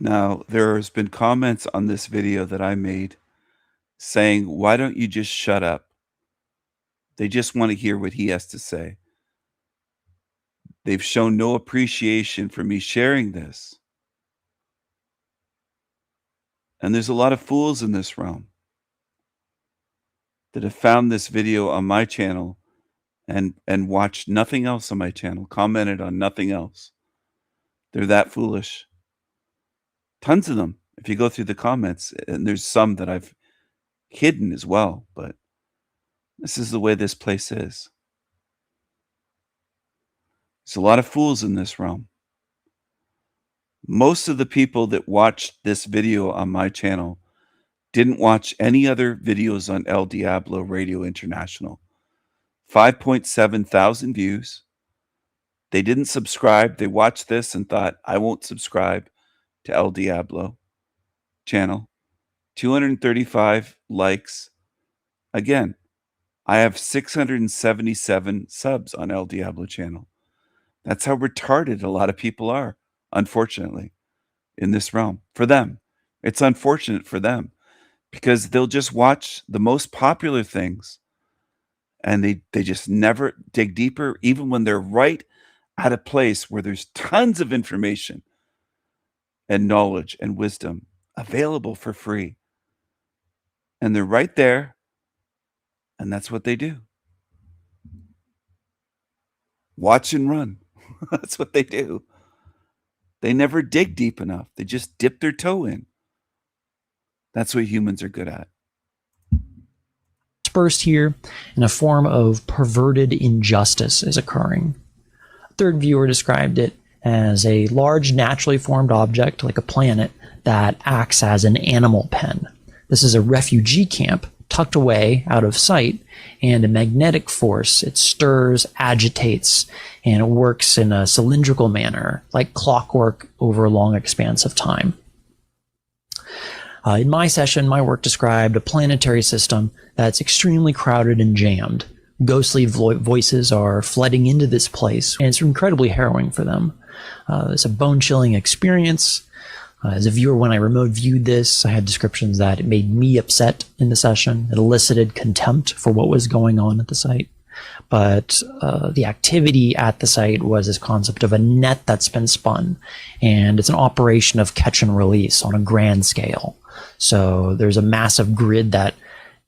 Now, there's been comments on this video that I made saying, why don't you just shut up? They just want to hear what he has to say. They've shown no appreciation for me sharing this. And there's a lot of fools in this realm that have found this video on my channel and watched nothing else on my channel, commented on nothing else. They're that foolish. Tons of them. If you go through the comments, and there's some that I've hidden as well, but this is the way this place is. There's a lot of fools in this realm. Most of the people that watched this video on my channel didn't watch any other videos on El Diablo Radio International. 5.7 thousand views. They didn't subscribe. They watched this and thought, I won't subscribe to El Diablo channel. 235 likes. Again, I have 677 subs on El Diablo channel. That's how retarded a lot of people are, unfortunately, in this realm. For them, it's unfortunate for them because they'll just watch the most popular things and they just never dig deeper, even when they're right at a place where there's tons of information and knowledge and wisdom available for free. And they're right there, and that's what they do. Watch and run. That's what they do. They never dig deep enough. They just dip their toe in. That's what humans are good at. Dispersed here in a form of perverted injustice is occurring. A third viewer described it as a large naturally formed object like a planet that acts as an animal pen. This is a refugee camp tucked away out of sight, and a magnetic force. It stirs, agitates, and it works in a cylindrical manner, like clockwork over a long expanse of time. In my session, my work described a planetary system that's extremely crowded and jammed. Ghostly voices are flooding into this place, and it's incredibly harrowing for them. It's a bone-chilling experience. As a viewer, when I remote viewed this, I had descriptions that it made me upset in the session. It elicited contempt for what was going on at the site. But the activity at the site was this concept of a net that's been spun, and it's an operation of catch and release on a grand scale. So there's a massive grid that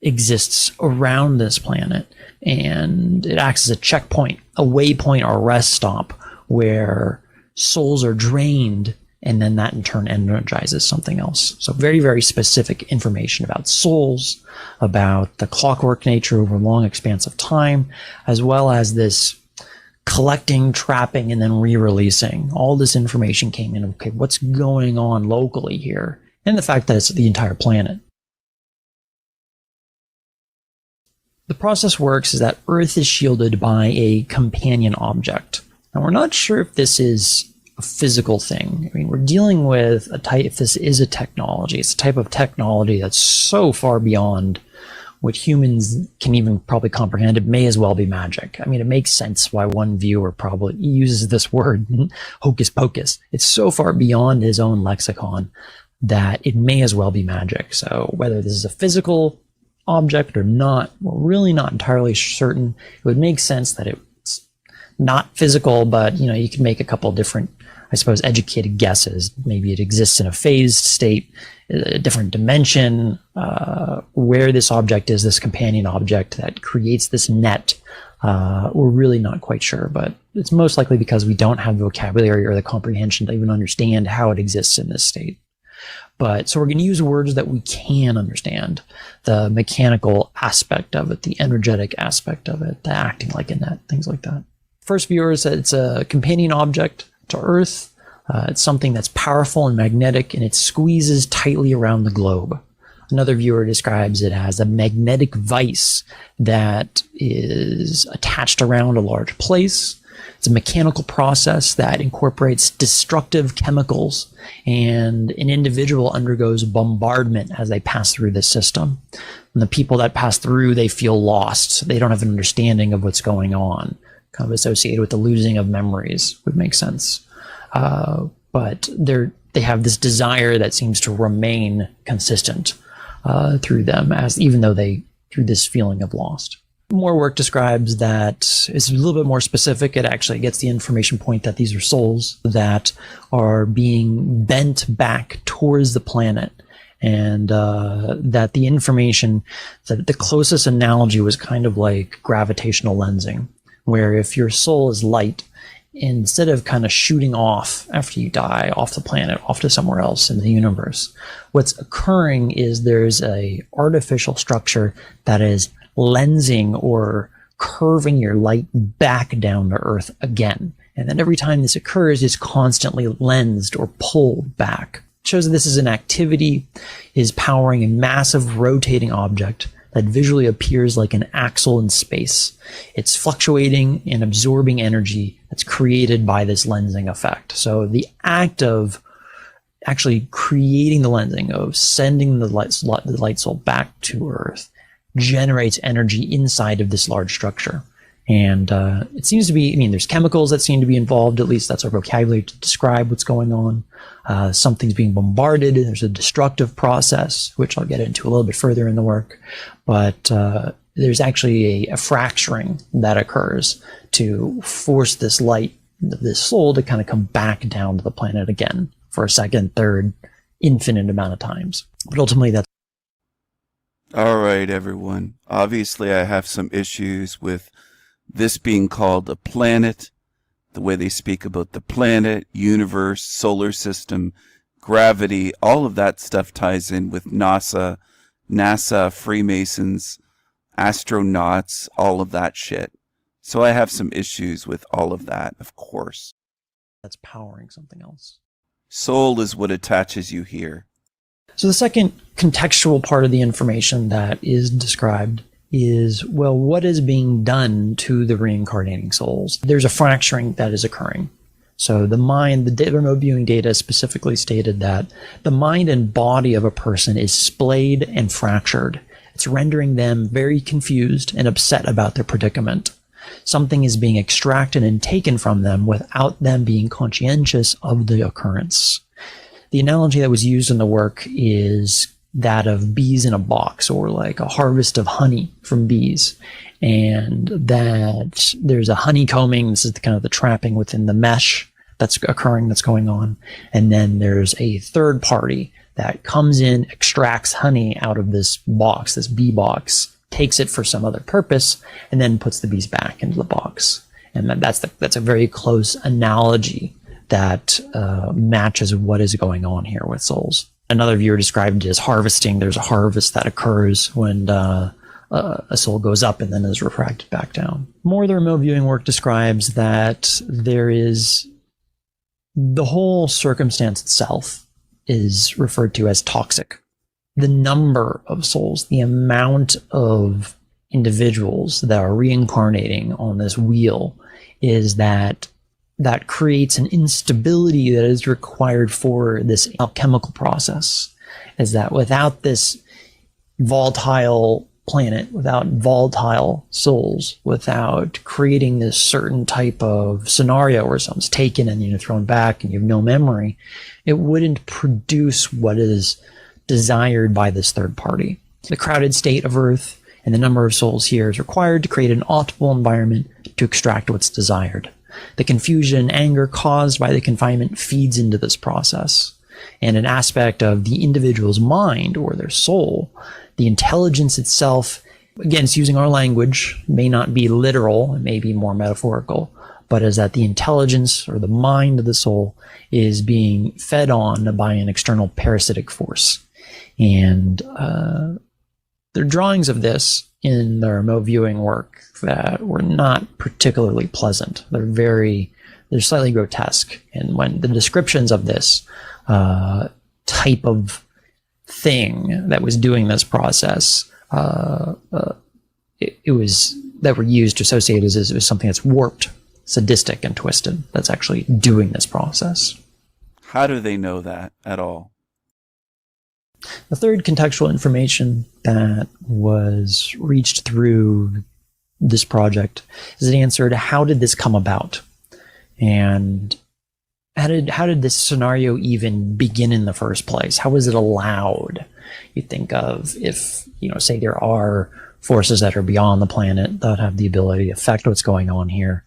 exists around this planet, and it acts as a checkpoint, a waypoint or rest stop where souls are drained, and then that in turn energizes something else. So very, very specific information about souls, about the clockwork nature over a long expanse of time, as well as this collecting, trapping, and then re-releasing. All this information came in. Okay, what's going on locally here? And the fact that it's the entire planet. The process works is that Earth is shielded by a companion object. Now, we're not sure if this is a physical thing. I mean, we're dealing with a type, if this is a technology, it's a type of technology that's so far beyond what humans can even probably comprehend. It may as well be magic. I mean, it makes sense why one viewer probably uses this word, hocus pocus. It's so far beyond his own lexicon that it may as well be magic. So whether this is a physical object or not, we're really not entirely certain. It would make sense that it's not physical, but you can make a couple different, I suppose, educated guesses. Maybe it exists in a phased state, a different dimension, where this object is, this companion object that creates this net. We're really not quite sure, but it's most likely because we don't have the vocabulary or the comprehension to even understand how it exists in this state. But so we're going to use words that we can understand, the mechanical aspect of it, the energetic aspect of it, the acting like a net, things like that. First viewer said it's a companion object to Earth. It's something that's powerful and magnetic, and it squeezes tightly around the globe. Another viewer describes it as a magnetic vice that is attached around a large place. It's a mechanical process that incorporates destructive chemicals, and an individual undergoes bombardment as they pass through this system. And the people that pass through, they feel lost. They don't have an understanding of what's going on, kind of associated with the losing of memories would make sense. But they have this desire that seems to remain consistent through them, as even though through this feeling of lost. More work describes that it's a little bit more specific. It actually gets the information point that these are souls that are being bent back towards the planet, and that the information, that the closest analogy was kind of like gravitational lensing, where if your soul is light, instead of kind of shooting off after you die off the planet, off to somewhere else in the universe, what's occurring is there's a artificial structure that is lensing or curving your light back down to Earth again. And then every time this occurs, it's constantly lensed or pulled back. It shows that this is an activity, is powering a massive rotating object that visually appears like an axle in space. It's fluctuating and absorbing energy that's created by this lensing effect. So the act of actually creating the lensing, of sending the light soul back to Earth, generates energy inside of this large structure. And it seems to be, there's chemicals that seem to be involved, at least that's our vocabulary to describe what's going on. Something's being bombarded. There's a destructive process, which I'll get into a little bit further in the work. But there's actually a fracturing that occurs to force this light, this soul, to kind of come back down to the planet again for a second, third, infinite amount of times. But ultimately, that's all right, everyone. Obviously, I have some issues with this being called a planet, the way they speak about the planet, universe, solar system, gravity, all of that stuff ties in with NASA, Freemasons, astronauts, all of that shit. So I have some issues with all of that, of course. That's powering something else. Soul is what attaches you here. So the second contextual part of the information that is described is, well, what is being done to the reincarnating souls? There's a fracturing that is occurring. So the mind, the remote viewing data specifically stated that the mind and body of a person is splayed and fractured. It's rendering them very confused and upset about their predicament. something is being extracted and taken from them without them being conscientious of the occurrence. The analogy that was used in the work is that of bees in a box, or like a harvest of honey from bees. And that there's a honeycombing, this is kind of the trapping within the mesh that's occurring, that's going on. And then there's a third party that comes in, extracts honey out of this box, this bee box, takes it for some other purpose, and then puts the bees back into the box. And that's a very close analogy that matches what is going on here with souls. Another viewer described it as harvesting. There's a harvest that occurs when a soul goes up and then is refracted back down. More of the remote viewing work describes that there is the whole circumstance itself is referred to as toxic. The number of souls, the amount of individuals that are reincarnating on this wheel is that creates an instability that is required for this alchemical process. Is that without this volatile planet, without volatile souls, without creating this certain type of scenario where someone's taken and you're thrown back and you have no memory, it wouldn't produce what is desired by this third party. The crowded state of Earth and the number of souls here is required to create an optimal environment to extract what's desired. The confusion and anger caused by the confinement feeds into this process. And an aspect of the individual's mind or their soul, the intelligence itself, again, it's using our language, may not be literal, it may be more metaphorical, but is that the intelligence or the mind of the soul is being fed on by an external parasitic force. And there are drawings of this in the remote viewing work that were not particularly pleasant. They're slightly grotesque. And when the descriptions of this type of thing that was doing this process, it was that were used to associate as something that's warped, sadistic, and twisted, that's actually doing this process. How do they know that at all? The third contextual information that was reached through this project is an answer to how did this come about? And how did this scenario even begin in the first place? How was it allowed? You think of if, say there are forces that are beyond the planet that have the ability to affect what's going on here.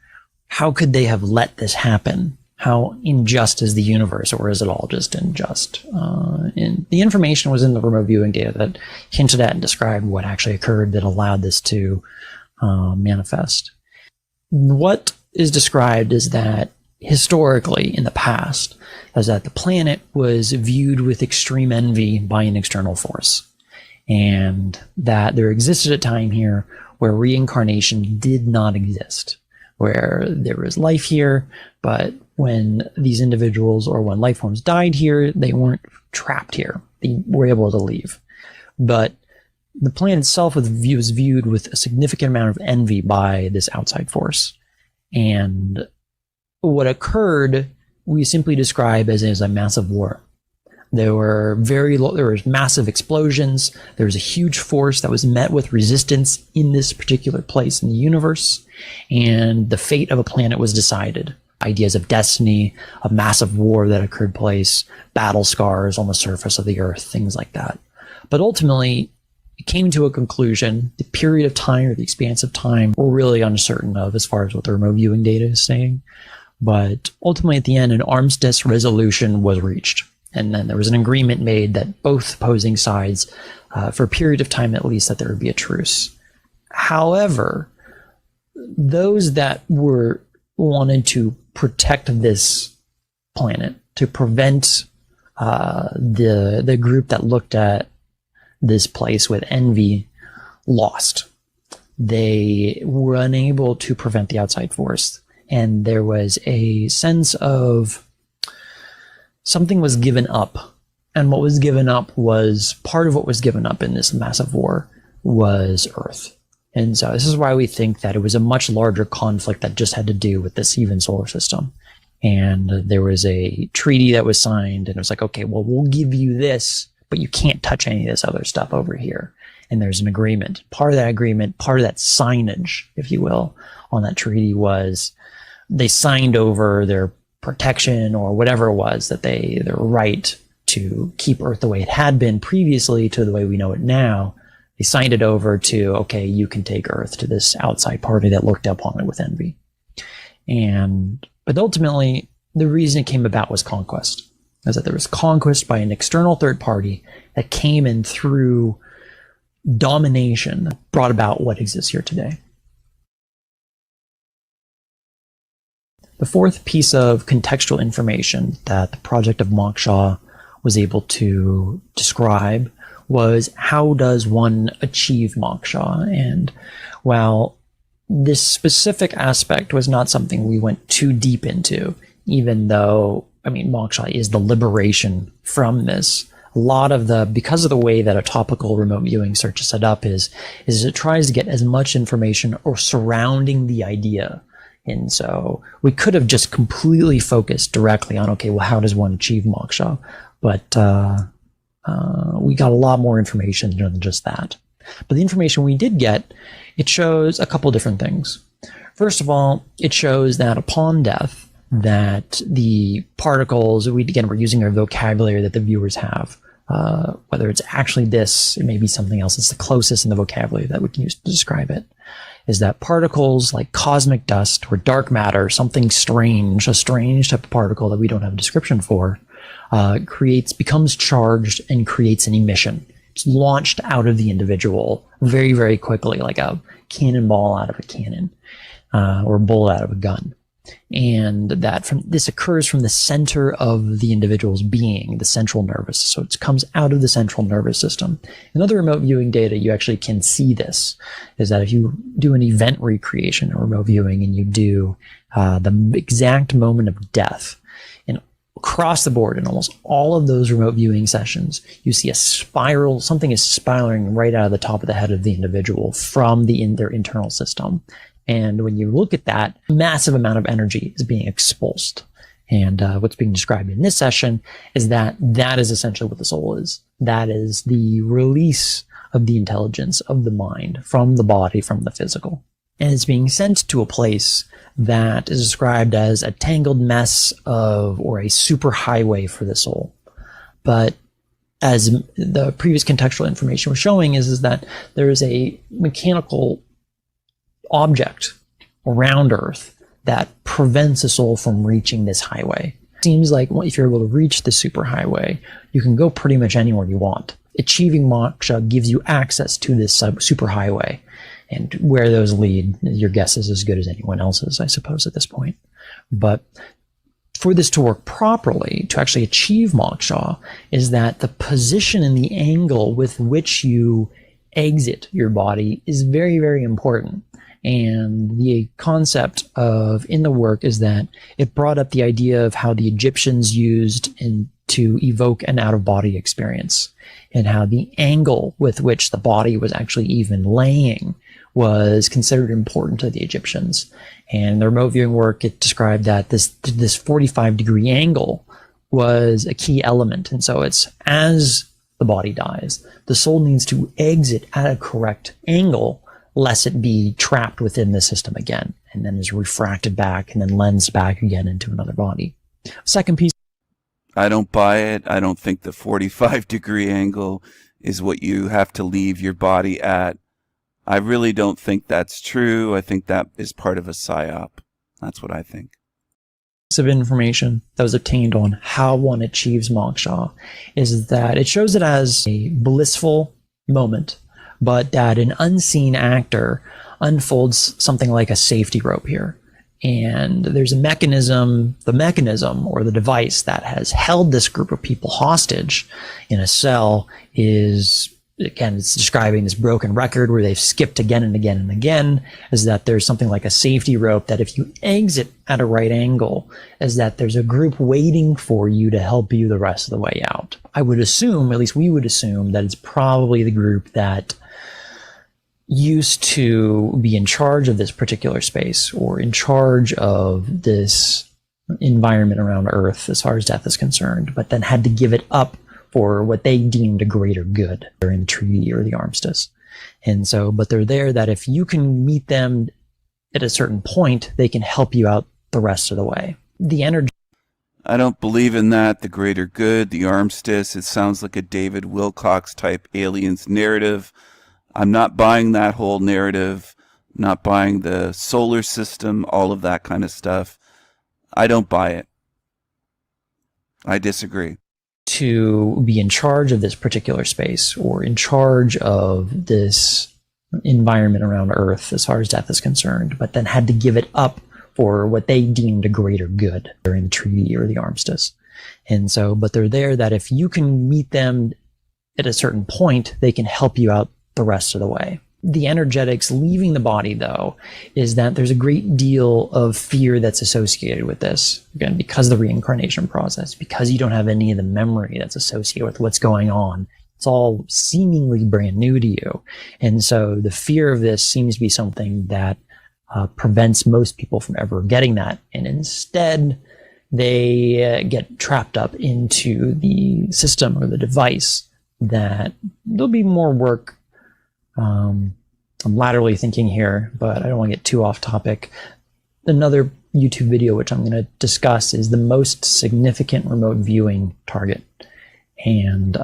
How could they have let this happen? How unjust is the universe, or is it all just unjust? And the information was in the remote viewing data that hinted at and described what actually occurred that allowed this to manifest. What is described is that historically, in the past, is that the planet was viewed with extreme envy by an external force, and that there existed a time here where reincarnation did not exist, where there was life here, but when these individuals or when life forms died here, they weren't trapped here. They were able to leave. But the planet itself was viewed with a significant amount of envy by this outside force. And what occurred, we simply describe as a massive war. There were massive explosions. There was a huge force that was met with resistance in this particular place in the universe, and the fate of a planet was decided. Ideas of destiny, a massive war that occurred place, battle scars on the surface of the earth, things like that. But ultimately, it came to a conclusion. The period of time or the expanse of time we're really uncertain of as far as what the remote viewing data is saying. But ultimately, at the end, an armistice resolution was reached. And then there was an agreement made that both opposing sides, for a period of time at least, that there would be a truce. However, those that wanted to protect this planet, to prevent the group that looked at this place with envy, lost. They were unable to prevent the outside force. And there was a sense of something was given up. And what was given up was, part of what was given up in this massive war was Earth. And so this is why we think that it was a much larger conflict that just had to do with this even solar system. And there was a treaty that was signed, and it was like, okay, well, we'll give you this, but you can't touch any of this other stuff over here. and there's an agreement. Part of that agreement, part of that signage, if you will, on that treaty was they signed over their protection or whatever it was, that their right to keep Earth the way it had been previously to the way we know it now. They signed it over to, okay, you can take Earth, to this outside party that looked upon it with envy. But ultimately, the reason it came about was conquest. Is that there was conquest by an external third party that came in through domination, brought about what exists here today. The fourth piece of contextual information that the project of Moksha was able to describe was, how does one achieve moksha? And while this specific aspect was not something we went too deep into, even though, I mean, moksha is the liberation from this. A lot of because of the way that a topical remote viewing search is set up is it tries to get as much information or surrounding the idea. And so we could have just completely focused directly on, okay, well, how does one achieve moksha? But we got a lot more information than just that. But the information we did get, it shows a couple different things. First of all, it shows that upon death, that the particles, we're using our vocabulary that the viewers have, whether it's actually this, it may be something else, it's the closest in the vocabulary that we can use to describe it, is that particles like cosmic dust or dark matter, something strange, a strange type of particle that we don't have a description for, becomes charged and creates an emission. It's launched out of the individual very, very quickly, like a cannonball out of a cannon, or a bullet out of a gun. And this occurs from the center of the individual's being, the central nervous. So it comes out of the central nervous system. In other remote viewing data, you actually can see this, is that if you do an event recreation or remote viewing and you do the exact moment of death, and across the board in almost all of those remote viewing sessions, you see a spiral, something is spiraling right out of the top of the head of the individual from their internal system. And when you look at that, a massive amount of energy is being expulsed. And what's being described in this session is that is essentially what the soul is. That is the release of the intelligence of the mind from the body, from the physical. And it's being sent to a place that is described as a tangled mess or a superhighway for the soul. But as the previous contextual information was showing is that there is a mechanical object around Earth that prevents a soul from reaching this highway. It seems like if you're able to reach the superhighway, you can go pretty much anywhere you want. Achieving moksha gives you access to this superhighway, and where those lead, your guess is as good as anyone else's, I suppose, at this point. But for this to work properly, to actually achieve moksha, is that the position and the angle with which you exit your body is very, very important. And the concept in the work is that it brought up the idea of how the Egyptians used to evoke an out-of-body experience, and how the angle with which the body was actually even laying was considered important to the Egyptians. And the remote viewing work, it described that this 45-degree angle was a key element. And so it's, as the body dies, the soul needs to exit at a correct angle, lest it be trapped within the system again, and then is refracted back and then lensed back again into another body. Second piece. I don't buy it. I don't think the 45-degree angle is what you have to leave your body at. I really don't think that's true. I think that is part of a psyop. That's what I think. Piece of information that was obtained on how one achieves moksha is that it shows it as a blissful moment, but that an unseen actor unfolds something like a safety rope here. And there's a mechanism, the mechanism or the device that has held this group of people hostage in a cell is, again, it's describing this broken record where they've skipped again and again and again, is that there's something like a safety rope that if you exit at a right angle, is that there's a group waiting for you to help you the rest of the way out. I would assume, at least we would assume, that it's probably the group that used to be in charge of this particular space, or in charge of this environment around Earth as far as death is concerned, but then had to give it up for what they deemed a greater good during the treaty or the armistice. And so, but they're there that if you can meet them at a certain point, they can help you out the rest of the way. The energy. I don't believe in that. The greater good, the armistice. It sounds like a David Wilcox type aliens narrative. I'm not buying that whole narrative. Not buying the solar system, all of that kind of stuff. I don't buy it. I disagree. To be in charge of this particular space or in charge of this environment around Earth as far as death is concerned, but then had to give it up for what they deemed a greater good during the treaty or the armistice. And so, but they're there that if you can meet them at a certain point, they can help you out the rest of the way. The energetics leaving the body, though, is that there's a great deal of fear that's associated with this. Again, because of the reincarnation process, because you don't have any of the memory that's associated with what's going on. It's all seemingly brand new to you. And so the fear of this seems to be something that prevents most people from ever getting that. And instead, they get trapped up into the system or the device that there'll be more work. I'm laterally thinking here, but I don't want to get too off topic. Another YouTube video which I'm going to discuss is the most significant remote viewing target. And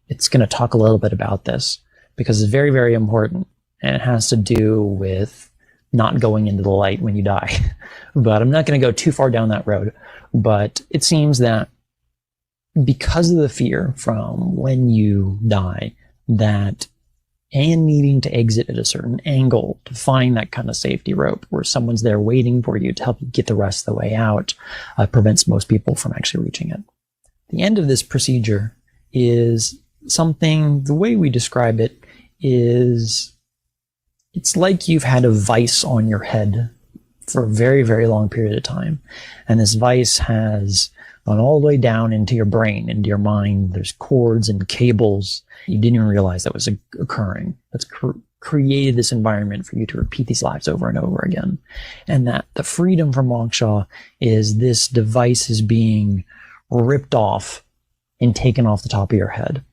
it's going to talk a little bit about this because it's very, very important. And it has to do with not going into the light when you die. But I'm not going to go too far down that road. But it seems that because of the fear from when you die, that and needing to exit at a certain angle to find that kind of safety rope where someone's there waiting for you to help you get the rest of the way out prevents most people from actually reaching it. The end of this procedure is something, the way we describe it is, it's like you've had a vice on your head for a very, very long period of time. And this vice has gone all the way down into your brain, into your mind. There's cords and cables. You didn't even realize that was occurring. That's created this environment for you to repeat these lives over and over again. And that the freedom from moksha is this device is being ripped off and taken off the top of your head.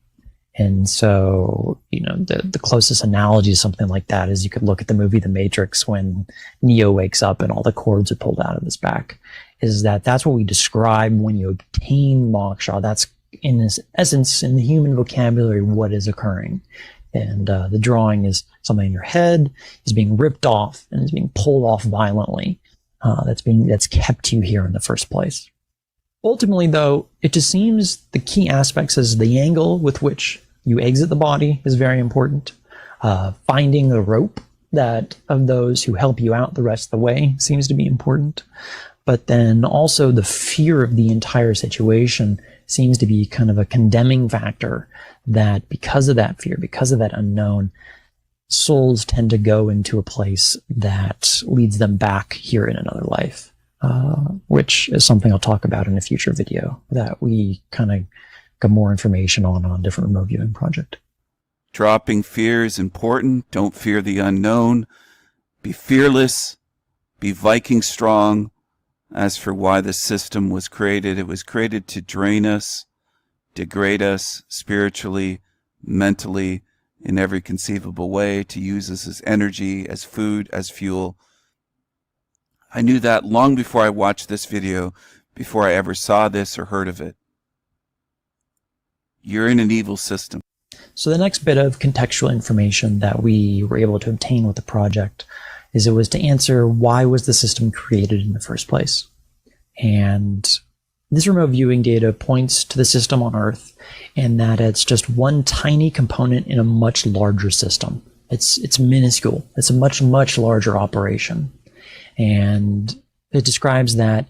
And so, you know, the closest analogy to something like that is you could look at the movie The Matrix when Neo wakes up and all the cords are pulled out of his back. Is that's what we describe when you obtain moksha. That's in its essence, in the human vocabulary, what is occurring. And the drawing is something in your head is being ripped off and is being pulled off violently. That's kept you here in the first place. Ultimately, though, it just seems the key aspects is the angle with which you exit the body is very important. Finding the rope that of those who help you out the rest of the way seems to be important. But then also the fear of the entire situation seems to be kind of a condemning factor, that because of that fear, because of that unknown, souls tend to go into a place that leads them back here in another life, which is something I'll talk about in a future video that we kind of got more information on a different remote viewing project. Dropping fear is important. Don't fear the unknown. Be fearless. Be Viking strong. As for why the system was created, it was created to drain us, degrade us spiritually, mentally, in every conceivable way, to use us as energy, as food, as fuel. I knew that long before I watched this video, before I ever saw this or heard of it. You're in an evil system. So the next bit of contextual information that we were able to obtain with the project is it was to answer why was the system created in the first place. And this remote viewing data points to the system on Earth and that it's just one tiny component in a much larger system. It's minuscule. It's a much, much larger operation. And it describes that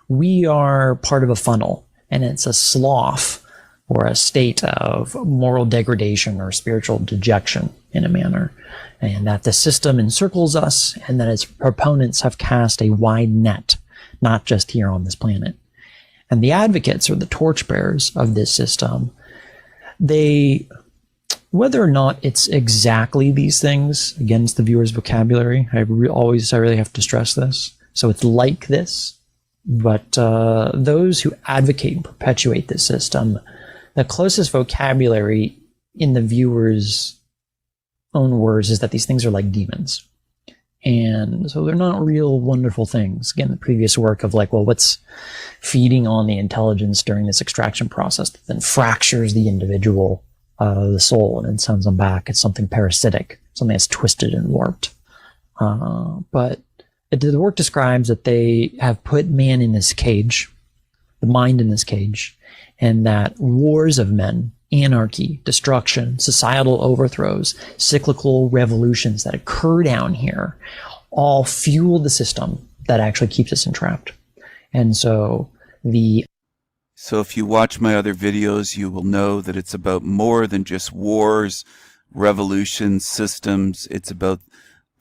we are part of a funnel and it's a slough or a state of moral degradation or spiritual dejection in a manner, and that the system encircles us and that its proponents have cast a wide net, not just here on this planet. And the advocates or the torchbearers of this system, whether or not it's exactly these things, against the viewer's vocabulary, I really have to stress this. So it's like this, but those who advocate and perpetuate this system, the closest vocabulary in the viewer's own words is that these things are like demons. And so they're not real wonderful things. Again, the previous work of like, well, what's feeding on the intelligence during this extraction process that then fractures the individual, the soul, and then sends them back? It's something parasitic, something that's twisted and warped. But the work describes that they have put man in this cage, the mind in this cage, and that wars of men, anarchy, destruction, societal overthrows, cyclical revolutions that occur down here all fuel the system that actually keeps us entrapped. And so if you watch my other videos, you will know that it's about more than just wars, revolutions, systems. It's about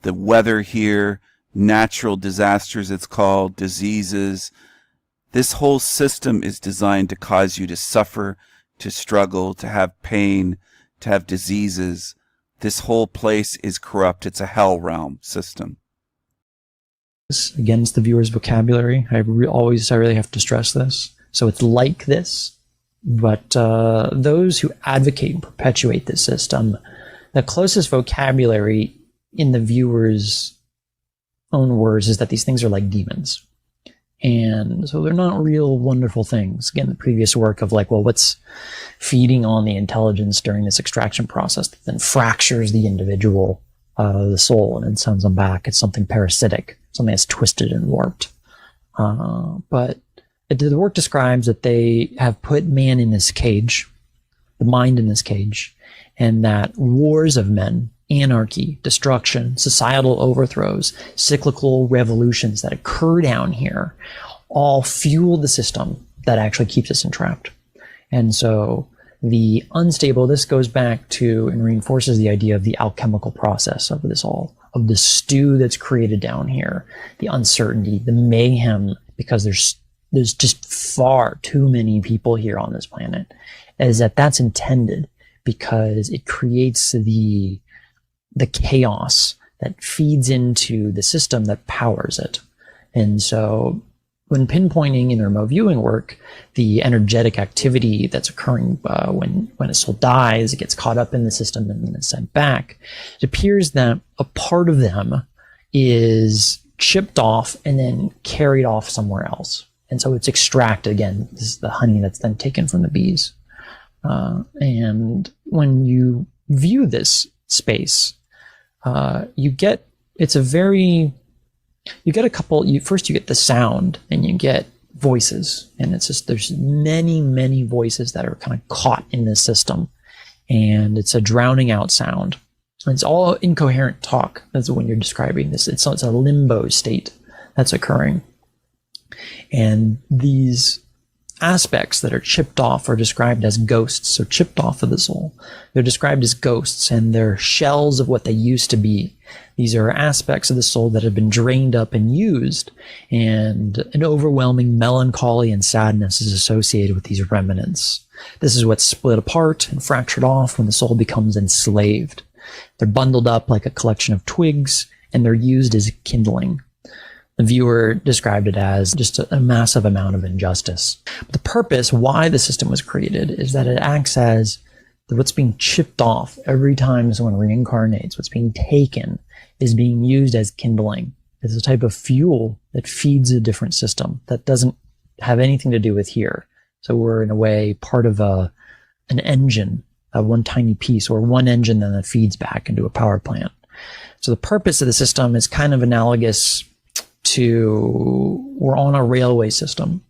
the weather here, natural disasters, it's called, diseases. This whole system is designed to cause you to suffer, to struggle, to have pain, to have diseases. This whole place is corrupt. It's a hell realm system. Against the viewer's vocabulary, I really have to stress this. So it's like this, but those who advocate and perpetuate this system, the closest vocabulary in the viewer's own words is that these things are like demons. And so they're not real wonderful things. Again, the previous work of like, well, what's feeding on the intelligence during this extraction process that then fractures the individual, the soul, and then sends them back? It's something parasitic, something that's twisted and warped. But the work describes that they have put man in this cage, the mind in this cage, and that wars of men, anarchy, destruction, societal overthrows, cyclical revolutions that occur down here all fuel the system that actually keeps us entrapped. And so the unstable, this goes back to and reinforces the idea of the alchemical process of this all, of the stew that's created down here, the uncertainty, the mayhem, because there's just far too many people here on this planet, is that's intended because it creates the chaos that feeds into the system that powers it. And so when pinpointing in remote viewing work, the energetic activity that's occurring when a soul dies, it gets caught up in the system and then it's sent back, it appears that a part of them is chipped off and then carried off somewhere else. And so it's extracted. Again, this is the honey that's then taken from the bees. And when you view this space, you get a couple, first you get the sound and you get voices, and it's just, there's many voices that are kind of caught in this system, and it's a drowning out sound. And it's all incoherent talk. That's when you're describing this. It's a limbo state that's occurring. And these aspects that are chipped off are described as ghosts, so chipped off of the soul. They're described as ghosts, and they're shells of what they used to be. These are aspects of the soul that have been drained up and used, and an overwhelming melancholy and sadness is associated with these remnants. This is what's split apart and fractured off when the soul becomes enslaved. They're bundled up like a collection of twigs, and they're used as kindling. The viewer described it as just a massive amount of injustice. But the purpose, why the system was created, is that it acts as what's being chipped off every time someone reincarnates, what's being taken, is being used as kindling. It's a type of fuel that feeds a different system that doesn't have anything to do with here. So we're, in a way, part of an engine, one tiny piece, or one engine that feeds back into a power plant. So the purpose of the system is kind of analogous to, we're on a railway system,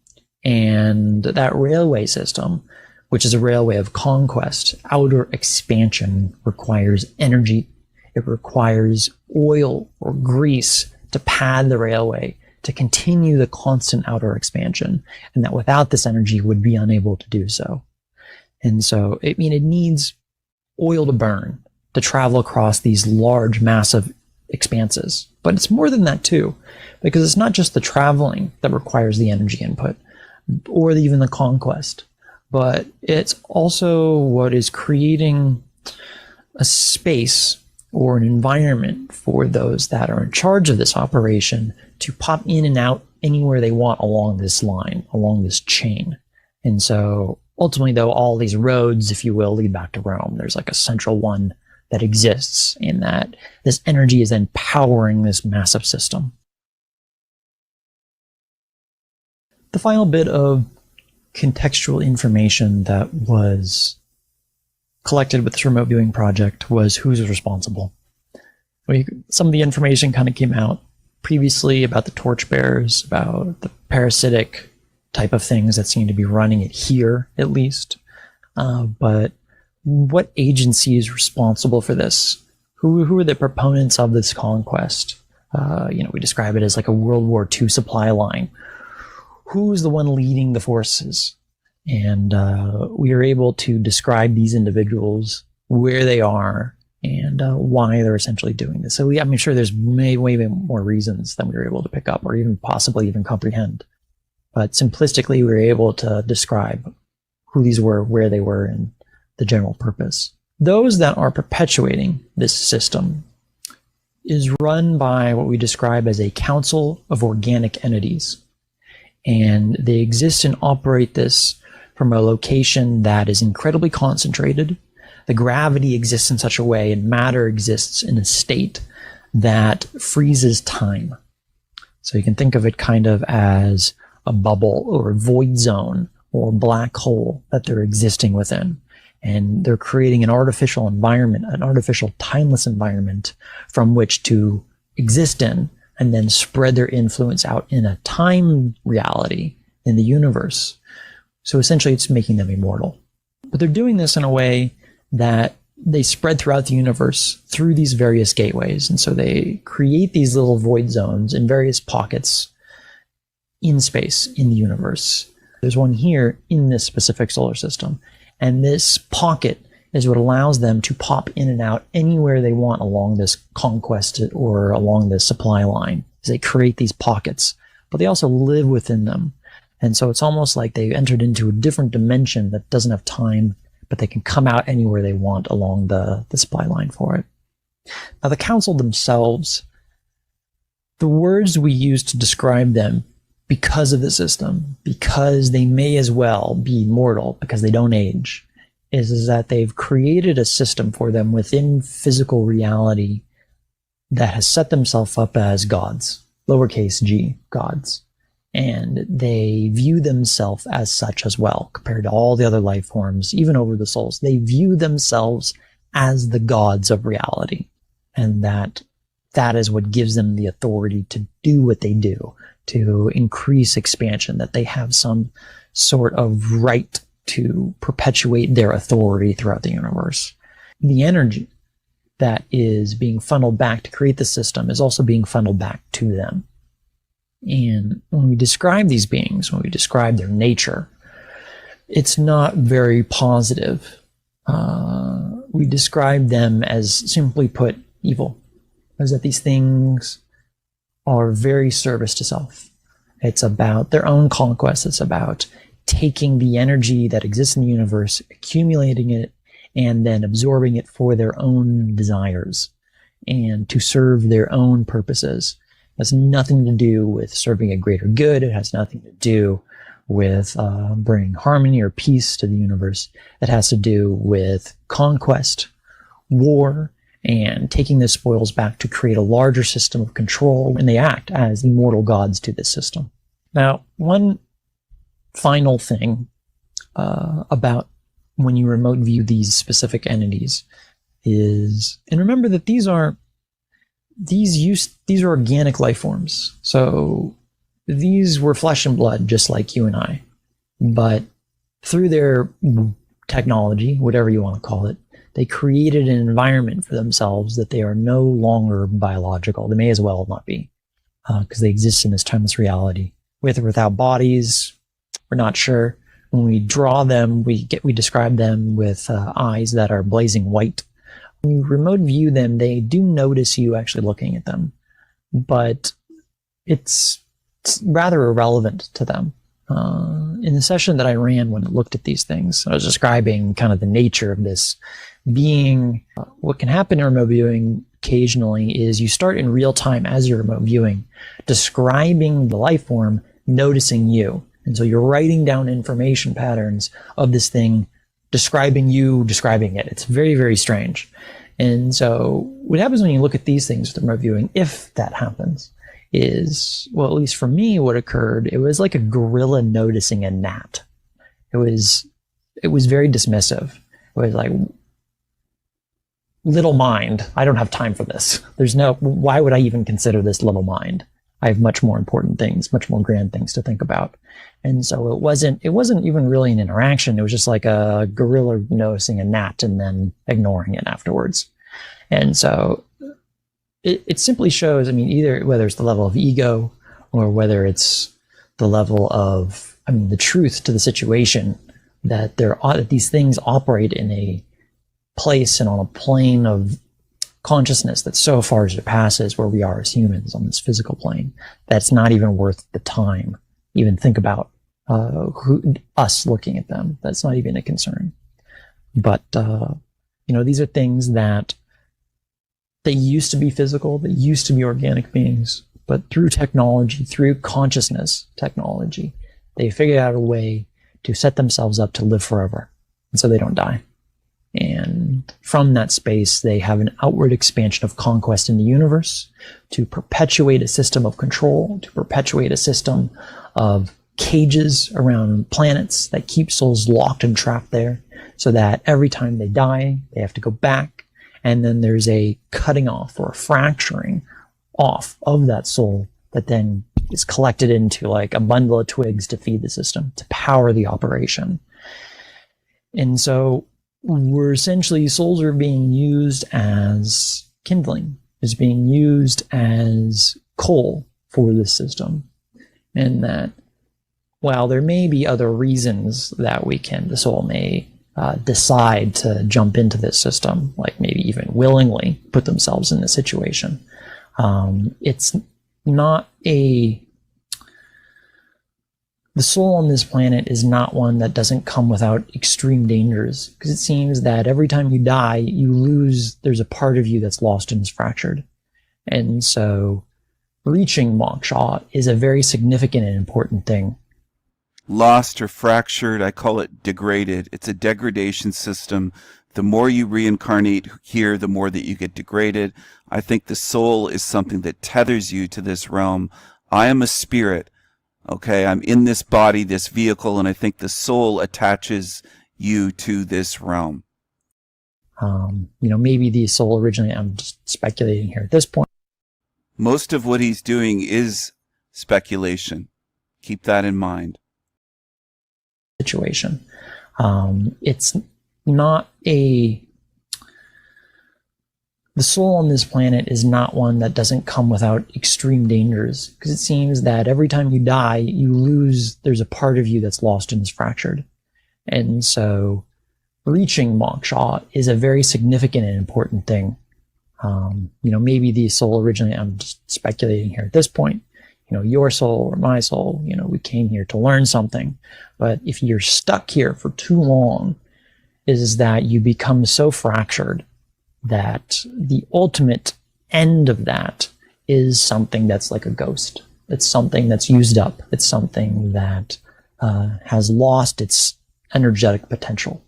and that railway system, which is a railway of conquest, outer expansion, requires energy. It requires oil or grease to pad the railway to continue the constant outer expansion, and that without this energy would be unable to do so. And so, it needs oil to burn to travel across these large, massive expanses. But it's more than that too, because it's not just the traveling that requires the energy input, or even the conquest, but it's also what is creating a space or an environment for those that are in charge of this operation to pop in and out anywhere they want along this line, along this chain. And so ultimately, though, all these roads, if you will, lead back to Rome. There's like a central one that exists, and that this energy is then powering this massive system. The final bit of contextual information that was collected with this remote viewing project was who's responsible. Some of the information kind of came out previously about the torchbearers, about the parasitic type of things that seem to be running it here, at least. But what agency is responsible for this? Who are the proponents of this conquest? We describe it as like a World War II supply line. Who's the one leading the forces? And we are able to describe these individuals, where they are, and why they're essentially doing this. So I'm sure there's way more reasons than we were able to pick up or even possibly even comprehend. But simplistically, we were able to describe who these were, where they were, and the general purpose. Those that are perpetuating this system is run by what we describe as a council of organic entities. And they exist and operate this from a location that is incredibly concentrated. The gravity exists in such a way, and matter exists in a state that freezes time. So you can think of it kind of as a bubble or a void zone or a black hole that they're existing within. And they're creating an artificial environment, an artificial timeless environment from which to exist in, and then spread their influence out in a time reality in the universe. So essentially it's making them immortal. But they're doing this in a way that they spread throughout the universe through these various gateways. And so they create these little void zones in various pockets in space, in the universe. There's one here in this specific solar system. And this pocket is what allows them to pop in and out anywhere they want along this conquest or along this supply line. They create these pockets, but they also live within them. And so it's almost like they entered into a different dimension that doesn't have time, but they can come out anywhere they want along the supply line for it. Now, the council themselves, the words we use to describe them because of the system, because they may as well be mortal, because they don't age, is that they've created a system for them within physical reality that has set themselves up as gods, lowercase g, gods. And they view themselves as such as well, compared to all the other life forms, even over the souls. They view themselves as the gods of reality. And that is what gives them the authority to do what they do, to increase expansion, that they have some sort of right to perpetuate their authority throughout the universe. The energy that is being funneled back to create the system is also being funneled back to them. And when we describe these beings, when we describe their nature, it's not very positive. We describe them as, simply put, evil. As that these things are very service to self. It's about their own conquest. It's about taking the energy that exists in the universe, accumulating it, and then absorbing it for their own desires and to serve their own purposes. It has nothing to do with serving a greater good. It has nothing to do with bringing harmony or peace to the universe. It has to do with conquest, war, and taking the spoils back to create a larger system of control, and they act as immortal gods to this system. Now, one final thing about when you remote view these specific entities is, and remember that these are organic life forms. So these were flesh and blood, just like you and I. But through their technology, whatever you want to call it, they created an environment for themselves that they are no longer biological. They may as well not be, because they exist in this timeless reality. With or without bodies, we're not sure. When we draw them, we describe them with eyes that are blazing white. When you remote view them, they do notice you actually looking at them, but it's rather irrelevant to them. In the session that I ran when I looked at these things, I was describing kind of the nature of this being. What can happen in remote viewing occasionally is you start in real time as you're remote viewing, describing the life form, noticing you. And so you're writing down information patterns of this thing, describing you, describing it. It's very, very strange. And so what happens when you look at these things with remote viewing, if that happens, is, well, at least for me, what occurred, it was like a gorilla noticing a gnat. It was very dismissive. It was like, little mind, I don't have time for this. Why would I even consider this little mind? I have much more important things, much more grand things to think about. And so it wasn't even really an interaction. It was just like a gorilla noticing a gnat and then ignoring it afterwards. And so it simply shows, I mean, either whether it's the level of ego or whether it's the level of, I mean, the truth to the situation, that these things operate in a place and on a plane of consciousness that so far surpasses where we are as humans on this physical plane, that's not even worth the time. Even think about us looking at them. That's not even a concern. But these are things that they used to be physical, they used to be organic beings, but through technology, through consciousness technology, they figured out a way to set themselves up to live forever, and so they don't die. And from that space, they have an outward expansion of conquest in the universe to perpetuate a system of control, to perpetuate a system of cages around planets that keep souls locked and trapped there, so that every time they die, they have to go back, and then there's a cutting off or a fracturing off of that soul that then is collected into like a bundle of twigs to feed the system, to power the operation. And so we're essentially, souls are being used as kindling, is being used as coal for this system. And that while there may be other reasons that the soul may decide to jump into this system, like maybe even willingly put themselves in this situation, it's not the soul on this planet is not one that doesn't come without extreme dangers, because it seems that every time you die, there's a part of you that's lost and is fractured. And so reaching moksha is a very significant and important thing. Lost or fractured, I call it degraded. It's a degradation system. The more you reincarnate here, the more that you get degraded. I think the soul is something that tethers you to this realm. I am a spirit. Okay, I'm in this body, this vehicle, and I think the soul attaches you to this realm. Maybe the soul originally, I'm just speculating here at this point. Most of what he's doing is speculation. Keep that in mind. Situation. It's not the soul on this planet is not one that doesn't come without extreme dangers, because it seems that every time you die, there's a part of you that's lost and is fractured. And so reaching moksha is a very significant and important thing. Maybe the soul originally, I'm just speculating here at this point, your soul or my soul, we came here to learn something. But if you're stuck here for too long, is that you become so fractured that the ultimate end of that is something that's like a ghost. It's something that's used up. It's something that has lost its energetic potential.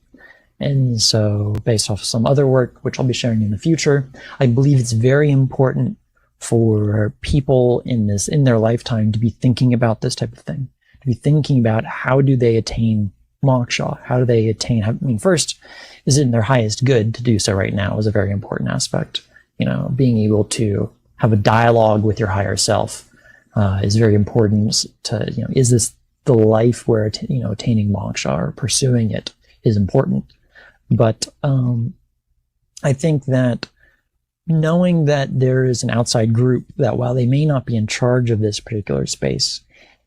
And so based off of some other work, which I'll be sharing in the future, I believe it's very important for people in their lifetime to be thinking about this type of thing, to be thinking about how do they attain moksha? How do they attain, first, is it in their highest good to do so right now is a very important aspect. Being able to have a dialogue with your higher self is very important to, is this the life where, attaining moksha or pursuing it is important. But I think that knowing that there is an outside group that, while they may not be in charge of this particular space,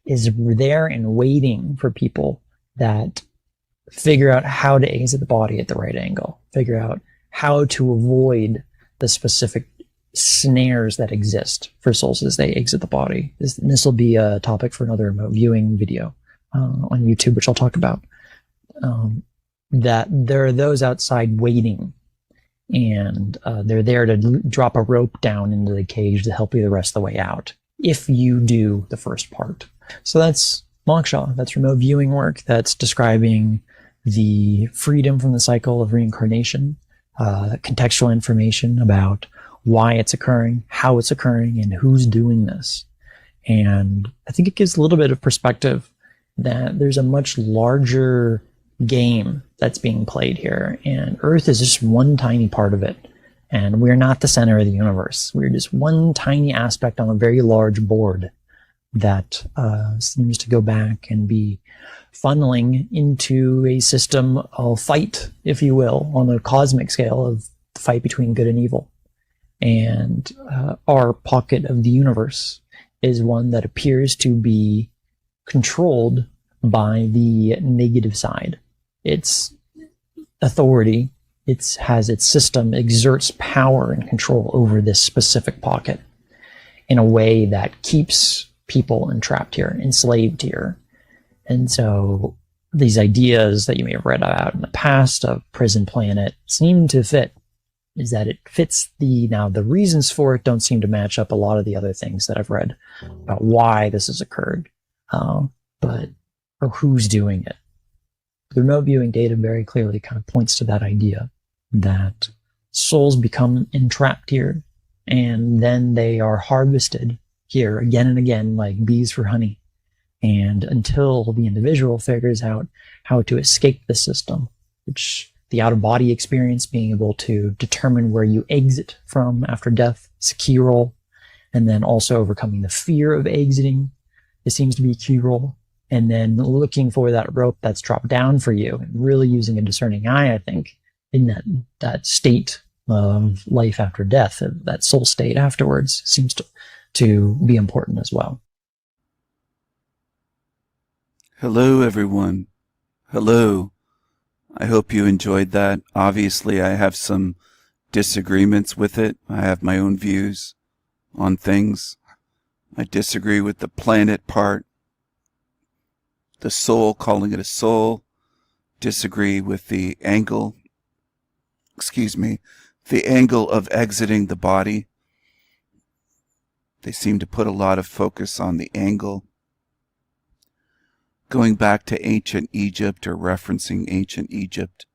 is there and waiting for people that figure out how to exit the body at the right angle, figure out how to avoid the specific snares that exist for souls as they exit the body. This will be a topic for another remote viewing video on YouTube, which I'll talk about. That there are those outside waiting, and they're there to drop a rope down into the cage to help you the rest of the way out, if you do the first part. So that's moksha. That's remote viewing work. That's describing the freedom from the cycle of reincarnation. contextual information about why it's occurring, how it's occurring, and who's doing this. And I think it gives a little bit of perspective that there's a much larger game that's being played here, and Earth is just one tiny part of it. And we're not the center of the universe. We're just one tiny aspect on a very large board that seems to go back and be funneling into a system of fight, if you will, on a cosmic scale of the fight between good and evil. And our pocket of the universe is one that appears to be controlled by the negative side. Its authority, it has its system, exerts power and control over this specific pocket in a way that keeps people entrapped here, enslaved here. And so these ideas that you may have read about in the past of Prison Planet seem to fit. Is that it fits now the reasons for it don't seem to match up a lot of the other things that I've read about why this has occurred, or who's doing it. The remote viewing data very clearly kind of points to that idea that souls become entrapped here, and then they are harvested here again and again like bees for honey. And until the individual figures out how to escape the system, which the out-of-body experience, being able to determine where you exit from after death, is a key role. And then also overcoming the fear of exiting, it seems to be a key role. And then looking for that rope that's dropped down for you, and really using a discerning eye, I think, in that state of life after death, that soul state afterwards, seems to be important as well. Hello, everyone. Hello. I hope you enjoyed that. Obviously, I have some disagreements with it. I have my own views on things. I disagree with the planet part, the soul, calling it a soul. Disagree with the angle, the angle of exiting the body. They seem to put a lot of focus on the angle. Going back to ancient Egypt or referencing ancient Egypt.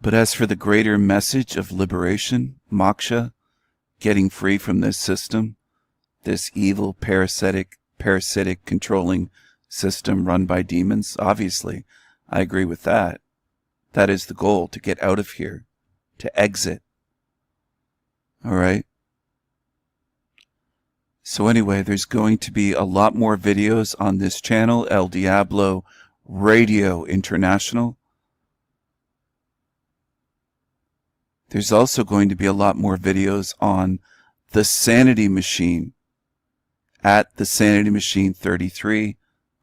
But as for the greater message of liberation, moksha, getting free from this system, this evil parasitic controlling system run by demons, obviously, I agree with that. That is the goal, to get out of here, to exit. All right? So anyway, there's going to be a lot more videos on this channel, El Diablo Radio International. There's also going to be a lot more videos on the Sanity Machine at the Sanity Machine 33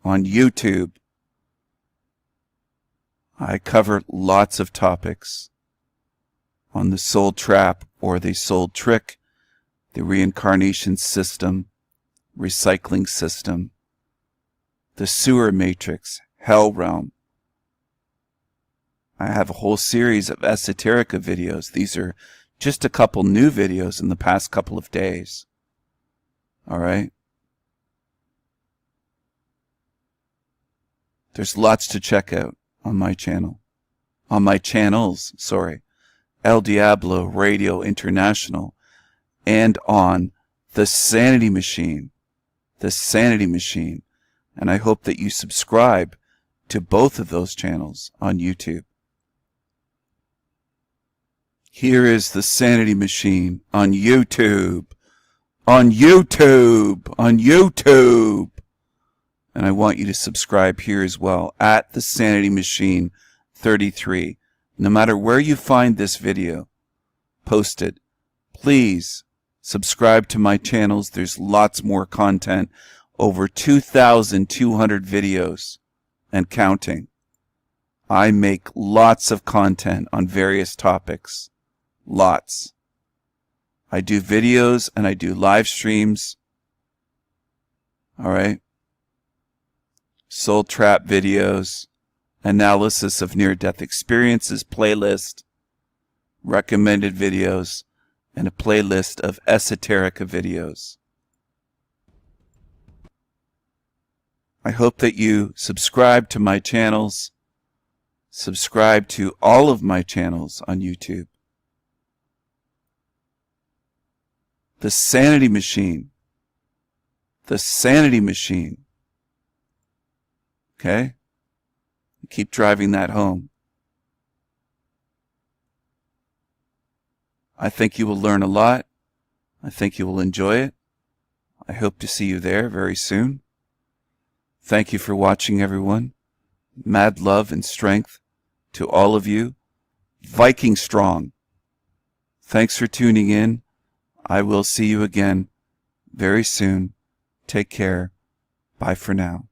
on YouTube. I cover lots of topics on the soul trap or the soul trick, the reincarnation system, recycling system, the sewer matrix, hell realm. I have a whole series of esoterica videos. These are just a couple new videos in the past couple of days. All right? There's lots to check out on my channel. On my channels, sorry. El Diablo Radio International. And on the Sanity Machine. The Sanity Machine. And I hope that you subscribe to both of those channels on YouTube. Here is the Sanity Machine on YouTube. On YouTube. On YouTube. And I want you to subscribe here as well at the Sanity Machine 33. No matter where you find this video posted, please subscribe to my channels. There's lots more content. Over 2,200 videos and counting. I make lots of content on various topics. Lots. I do videos and I do live streams. All right. Soul trap videos, analysis of near-death experiences playlist, recommended videos, and a playlist of esoterica videos. I hope that you subscribe to my channels Subscribe to all of my channels on YouTube. The Sanity Machine. The Sanity Machine. Okay? Keep driving that home. I think you will learn a lot. I think you will enjoy it. I hope to see you there very soon. Thank you for watching, everyone. Mad love and strength to all of you. Viking strong. Thanks for tuning in. I will see you again very soon. Take care. Bye for now.